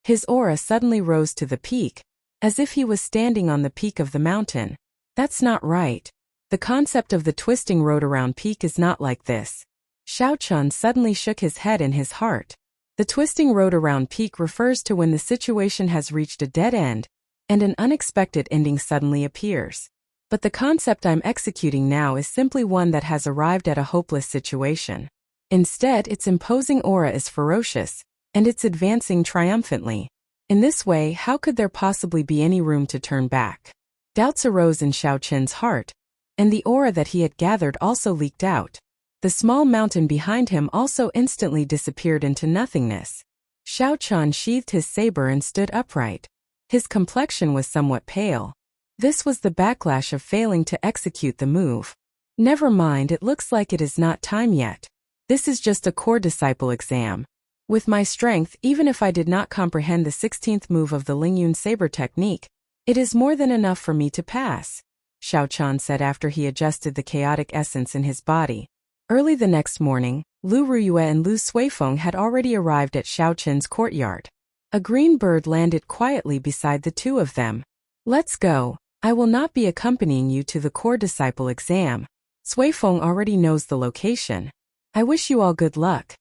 His aura suddenly rose to the peak, as if he was standing on the peak of the mountain. That's not right. The concept of the twisting road around peak is not like this. Xiaochan suddenly shook his head in his heart. The twisting road around peak refers to when the situation has reached a dead end, and an unexpected ending suddenly appears. But the concept I'm executing now is simply one that has arrived at a hopeless situation. Instead, its imposing aura is ferocious, and it's advancing triumphantly. In this way, how could there possibly be any room to turn back? Doubts arose in Xiaochan's heart, and the aura that he had gathered also leaked out. The small mountain behind him also instantly disappeared into nothingness. Xiaochan sheathed his saber and stood upright. His complexion was somewhat pale. This was the backlash of failing to execute the move. Never mind, it looks like it is not time yet. This is just a core disciple exam. With my strength, even if I did not comprehend the 16th move of the Lingyun saber technique, it is more than enough for me to pass, Xiaochan said after he adjusted the chaotic essence in his body. Early the next morning, Lu Ruyue and Lu Suifeng had already arrived at Xiaochan's courtyard. A green bird landed quietly beside the two of them. "Let's go. I will not be accompanying you to the core disciple exam. Suifeng already knows the location. I wish you all good luck."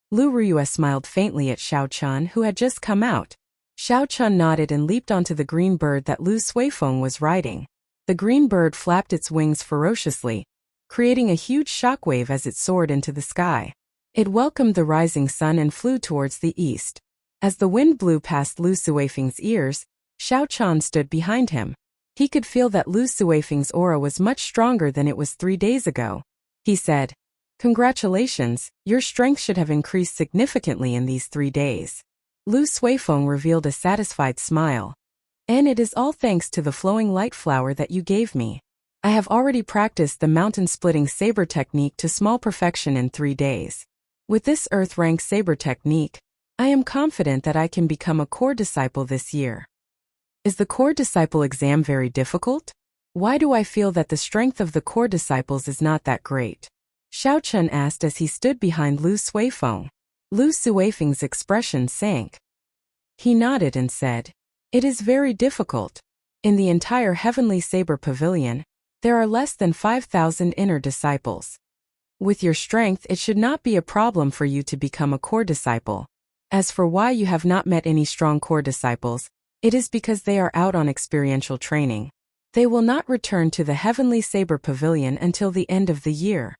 Lu Ruyue smiled faintly at Xiaochan, who had just come out. Xiaochan nodded and leaped onto the green bird that Lu Suifeng was riding. The green bird flapped its wings ferociously, creating a huge shockwave as it soared into the sky. It welcomed the rising sun and flew towards the east. As the wind blew past Lu Suifeng's ears, Xiaochan stood behind him. He could feel that Lu Suifeng's aura was much stronger than it was 3 days ago. He said, "Congratulations, your strength should have increased significantly in these 3 days." Lu Suifeng revealed a satisfied smile. "And it is all thanks to the flowing light flower that you gave me. I have already practiced the mountain-splitting saber technique to small perfection in 3 days. With this earth-rank saber technique, I am confident that I can become a core disciple this year." Is the core disciple exam very difficult? Why do I feel that the strength of the core disciples is not that great? Xiaochan asked as he stood behind Lu Suifeng. Lu Suifeng's expression sank. He nodded and said, "It is very difficult. In the entire Heavenly Saber Pavilion, There are less than 5,000 inner disciples. With your strength, it should not be a problem for you to become a core disciple. As for why you have not met any strong core disciples, it is because they are out on experiential training. They will not return to the Heavenly Saber Pavilion until the end of the year.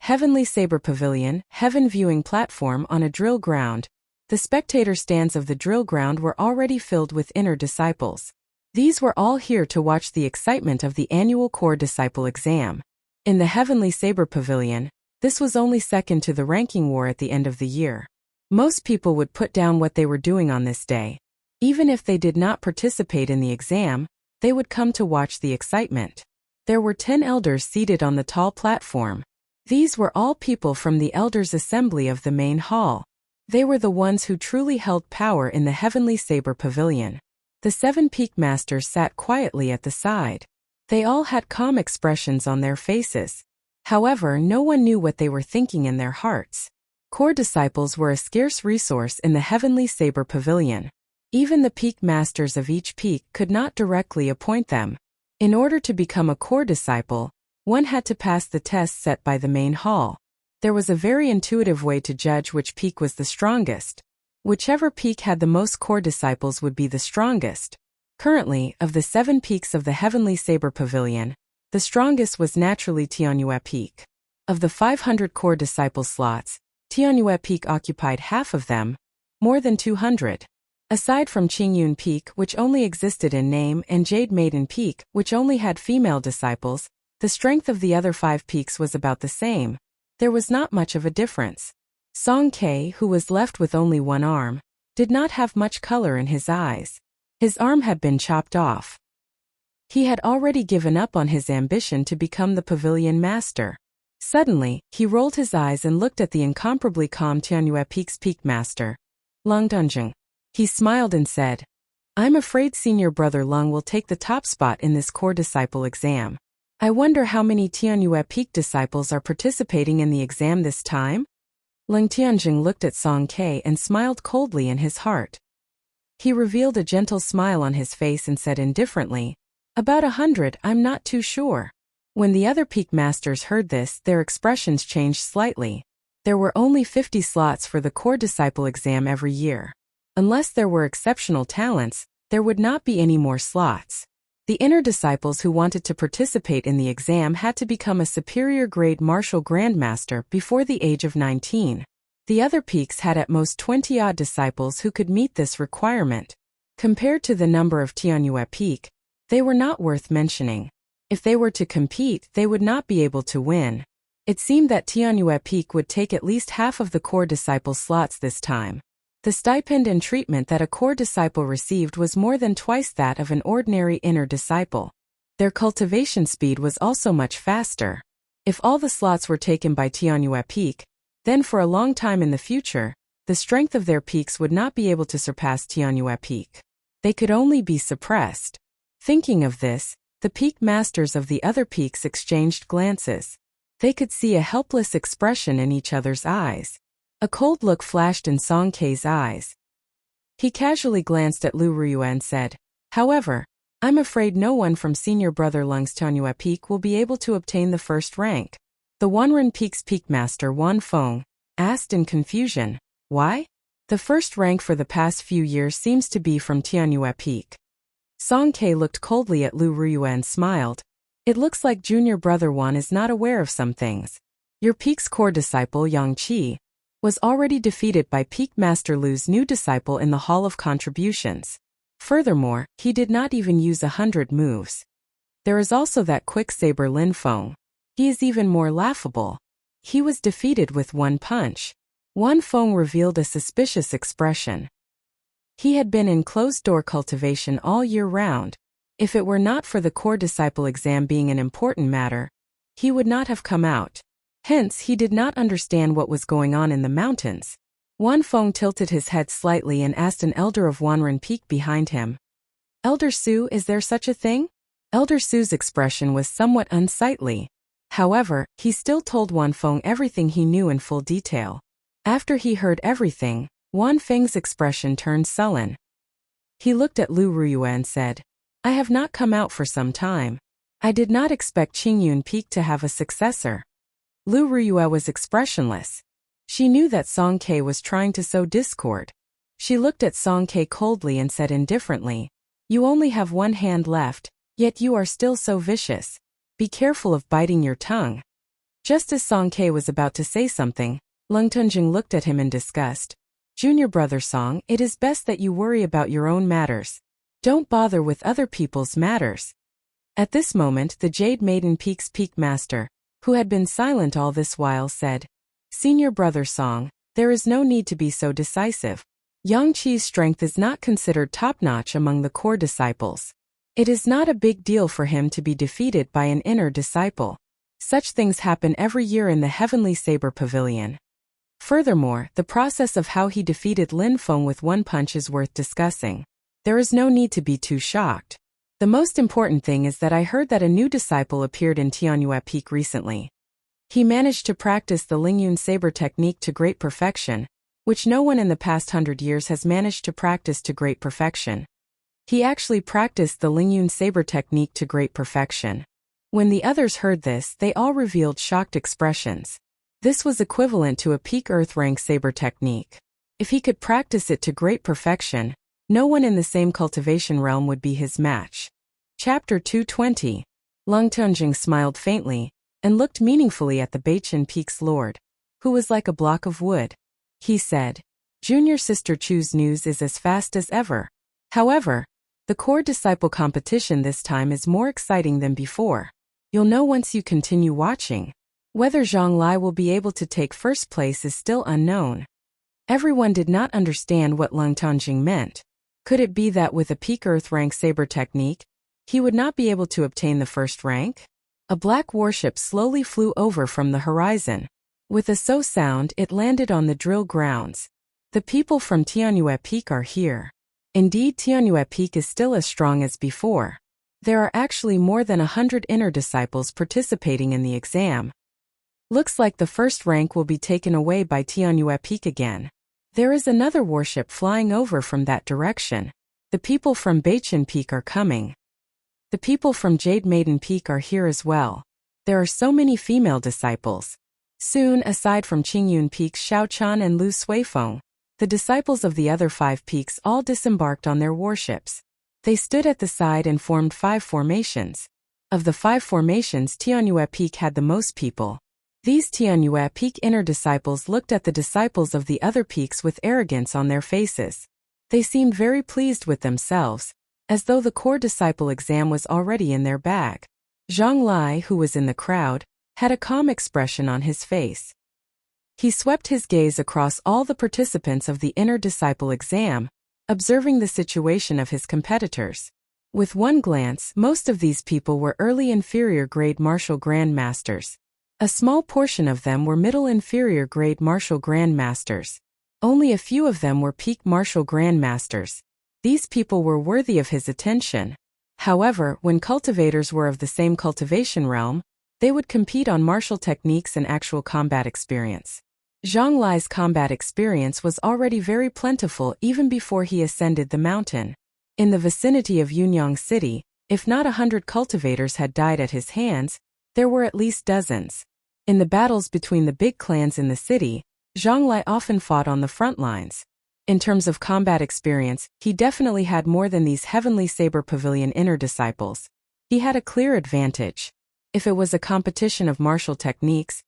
Heavenly Saber Pavilion, heaven viewing platform on a drill ground. The spectator stands of the drill ground were already filled with inner disciples. These were all here to watch the excitement of the annual core disciple exam. In the Heavenly Saber Pavilion, this was only second to the ranking war at the end of the year. Most people would put down what they were doing on this day. Even if they did not participate in the exam, they would come to watch the excitement. There were 10 elders seated on the tall platform. These were all people from the elders' assembly of the main hall. They were the ones who truly held power in the Heavenly Saber Pavilion. The 7 peak masters sat quietly at the side. They all had calm expressions on their faces. However, no one knew what they were thinking in their hearts. Core disciples were a scarce resource in the Heavenly Saber Pavilion. Even the peak masters of each peak could not directly appoint them. In order to become a core disciple, one had to pass the test set by the main hall. There was a very intuitive way to judge which peak was the strongest. Whichever peak had the most core disciples would be the strongest. Currently, of the 7 peaks of the Heavenly Saber Pavilion, the strongest was naturally Tianyue Peak. Of the 500 core disciple slots, Tianyue Peak occupied half of them, more than 200. Aside from Qingyun Peak, which only existed in name, and Jade Maiden Peak, which only had female disciples, the strength of the other 5 peaks was about the same. There was not much of a difference. Song Ke, who was left with only one arm, did not have much color in his eyes. His arm had been chopped off. He had already given up on his ambition to become the pavilion master. Suddenly, he rolled his eyes and looked at the incomparably calm Tianyue Peak's peak master, Lung Dunjing. He smiled and said, "I'm afraid senior brother Lung will take the top spot in this core disciple exam. I wonder how many Tianyue Peak disciples are participating in the exam this time?" Lung Tianjing looked at Song Ke and smiled coldly in his heart. He revealed a gentle smile on his face and said indifferently, "About 100, I'm not too sure." When the other peak masters heard this, their expressions changed slightly. There were only 50 slots for the core disciple exam every year. Unless there were exceptional talents, there would not be any more slots. The inner disciples who wanted to participate in the exam had to become a superior grade martial grandmaster before the age of 19. The other peaks had at most 20-odd disciples who could meet this requirement. Compared to the number of Tianyue Peak, they were not worth mentioning. If they were to compete, they would not be able to win. It seemed that Tianyue Peak would take at least half of the core disciple slots this time. The stipend and treatment that a core disciple received was more than twice that of an ordinary inner disciple. Their cultivation speed was also much faster. If all the slots were taken by Tianyue Peak, then for a long time in the future, the strength of their peaks would not be able to surpass Tianyue Peak. They could only be suppressed. Thinking of this, the peak masters of the other peaks exchanged glances. They could see a helpless expression in each other's eyes. A cold look flashed in Song Ke's eyes. He casually glanced at Lu Ruyue and said, "However, I'm afraid no one from senior brother Lung's Tianyue Peak will be able to obtain the first rank." The Wanren Peak's peak master Wan Feng asked in confusion, "Why?" "The first rank for the past few years seems to be from Tianyue Peak." Song Ke looked coldly at Lu Ruyue and smiled. "It looks like junior brother Wan is not aware of some things. Your peak's core disciple Yang Qi was already defeated by Peak Master Lu's new disciple in the Hall of Contributions. Furthermore, he did not even use 100 moves. There is also that quick saber Lin Feng. He is even more laughable. He was defeated with one punch." Wan Feng revealed a suspicious expression. He had been in closed-door cultivation all year round. If it were not for the core disciple exam being an important matter, he would not have come out. Hence, he did not understand what was going on in the mountains. Wan Feng tilted his head slightly and asked an elder of Wanren Peak behind him, "Elder Su, is there such a thing?" Elder Su's expression was somewhat unsightly. However, he still told Wan Feng everything he knew in full detail. After he heard everything, Wan Feng's expression turned sullen. He looked at Lu Ruyue and said, "I have not come out for some time. I did not expect Qingyun Peak to have a successor. Lu Ruyue was expressionless. She knew that Song Ke was trying to sow discord. She looked at Song Ke coldly and said indifferently, "You only have one hand left, yet you are still so vicious. Be careful of biting your tongue." Just as Song Ke was about to say something, Leng Tunjing looked at him in disgust. "Junior brother Song, it is best that you worry about your own matters. Don't bother with other people's matters." At this moment the Jade Maiden Peak's Peak Master, who had been silent all this while, said, "Senior brother Song, there is no need to be so decisive. Yang Qi's strength is not considered top-notch among the core disciples. It is not a big deal for him to be defeated by an inner disciple. Such things happen every year in the Heavenly Saber Pavilion. Furthermore, the process of how he defeated Lin Feng with one punch is worth discussing. There is no need to be too shocked. The most important thing is that I heard that a new disciple appeared in Tianyue Peak recently. He managed to practice the Lingyun Saber technique to great perfection, which no one in the past 100 years has managed to practice to great perfection. He actually practiced the Lingyun Saber technique to great perfection. When the others heard this, they all revealed shocked expressions. This was equivalent to a peak earth rank saber technique. If he could practice it to great perfection, no one in the same cultivation realm would be his match. Chapter 220. Leng Tunjing smiled faintly and looked meaningfully at the Beichen Peak's lord, who was like a block of wood. He said, "Junior Sister Chu's news is as fast as ever. However, the core disciple competition this time is more exciting than before. You'll know once you continue watching. Whether Zhang Lai will be able to take first place is still unknown." Everyone did not understand what Leng Tunjing meant. Could it be that with a peak earth rank saber technique, he would not be able to obtain the first rank? A black warship slowly flew over from the horizon. With a so sound, it landed on the drill grounds. "The people from Tianyue Peak are here." Indeed, Tianyue Peak is still as strong as before. There are actually more than 100 inner disciples participating in the exam. Looks like the first rank will be taken away by Tianyue Peak again. There is another warship flying over from that direction. The people from Beichen Peak are coming. The people from Jade Maiden Peak are here as well. There are so many female disciples. Soon, aside from Qingyun Peak's Xiaochan and Lu Suifeng, the disciples of the other 5 peaks all disembarked on their warships. They stood at the side and formed 5 formations. Of the 5 formations, Tianyue Peak had the most people. These Tianyue Peak inner disciples looked at the disciples of the other peaks with arrogance on their faces. They seemed very pleased with themselves, as though the core disciple exam was already in their bag. Zhang Lai, who was in the crowd, had a calm expression on his face. He swept his gaze across all the participants of the inner disciple exam, observing the situation of his competitors. With one glance, most of these people were early inferior grade martial grandmasters. A small portion of them were middle inferior grade martial grandmasters. Only a few of them were peak martial grandmasters. These people were worthy of his attention. However, when cultivators were of the same cultivation realm, they would compete on martial techniques and actual combat experience. Zhang Lai's combat experience was already very plentiful even before he ascended the mountain. In the vicinity of Yunyang City, if not 100 cultivators had died at his hands, there were at least dozens. In the battles between the big clans in the city, Zhang Lai often fought on the front lines. In terms of combat experience, he definitely had more than these Heavenly Saber Pavilion inner disciples. He had a clear advantage. If it was a competition of martial techniques,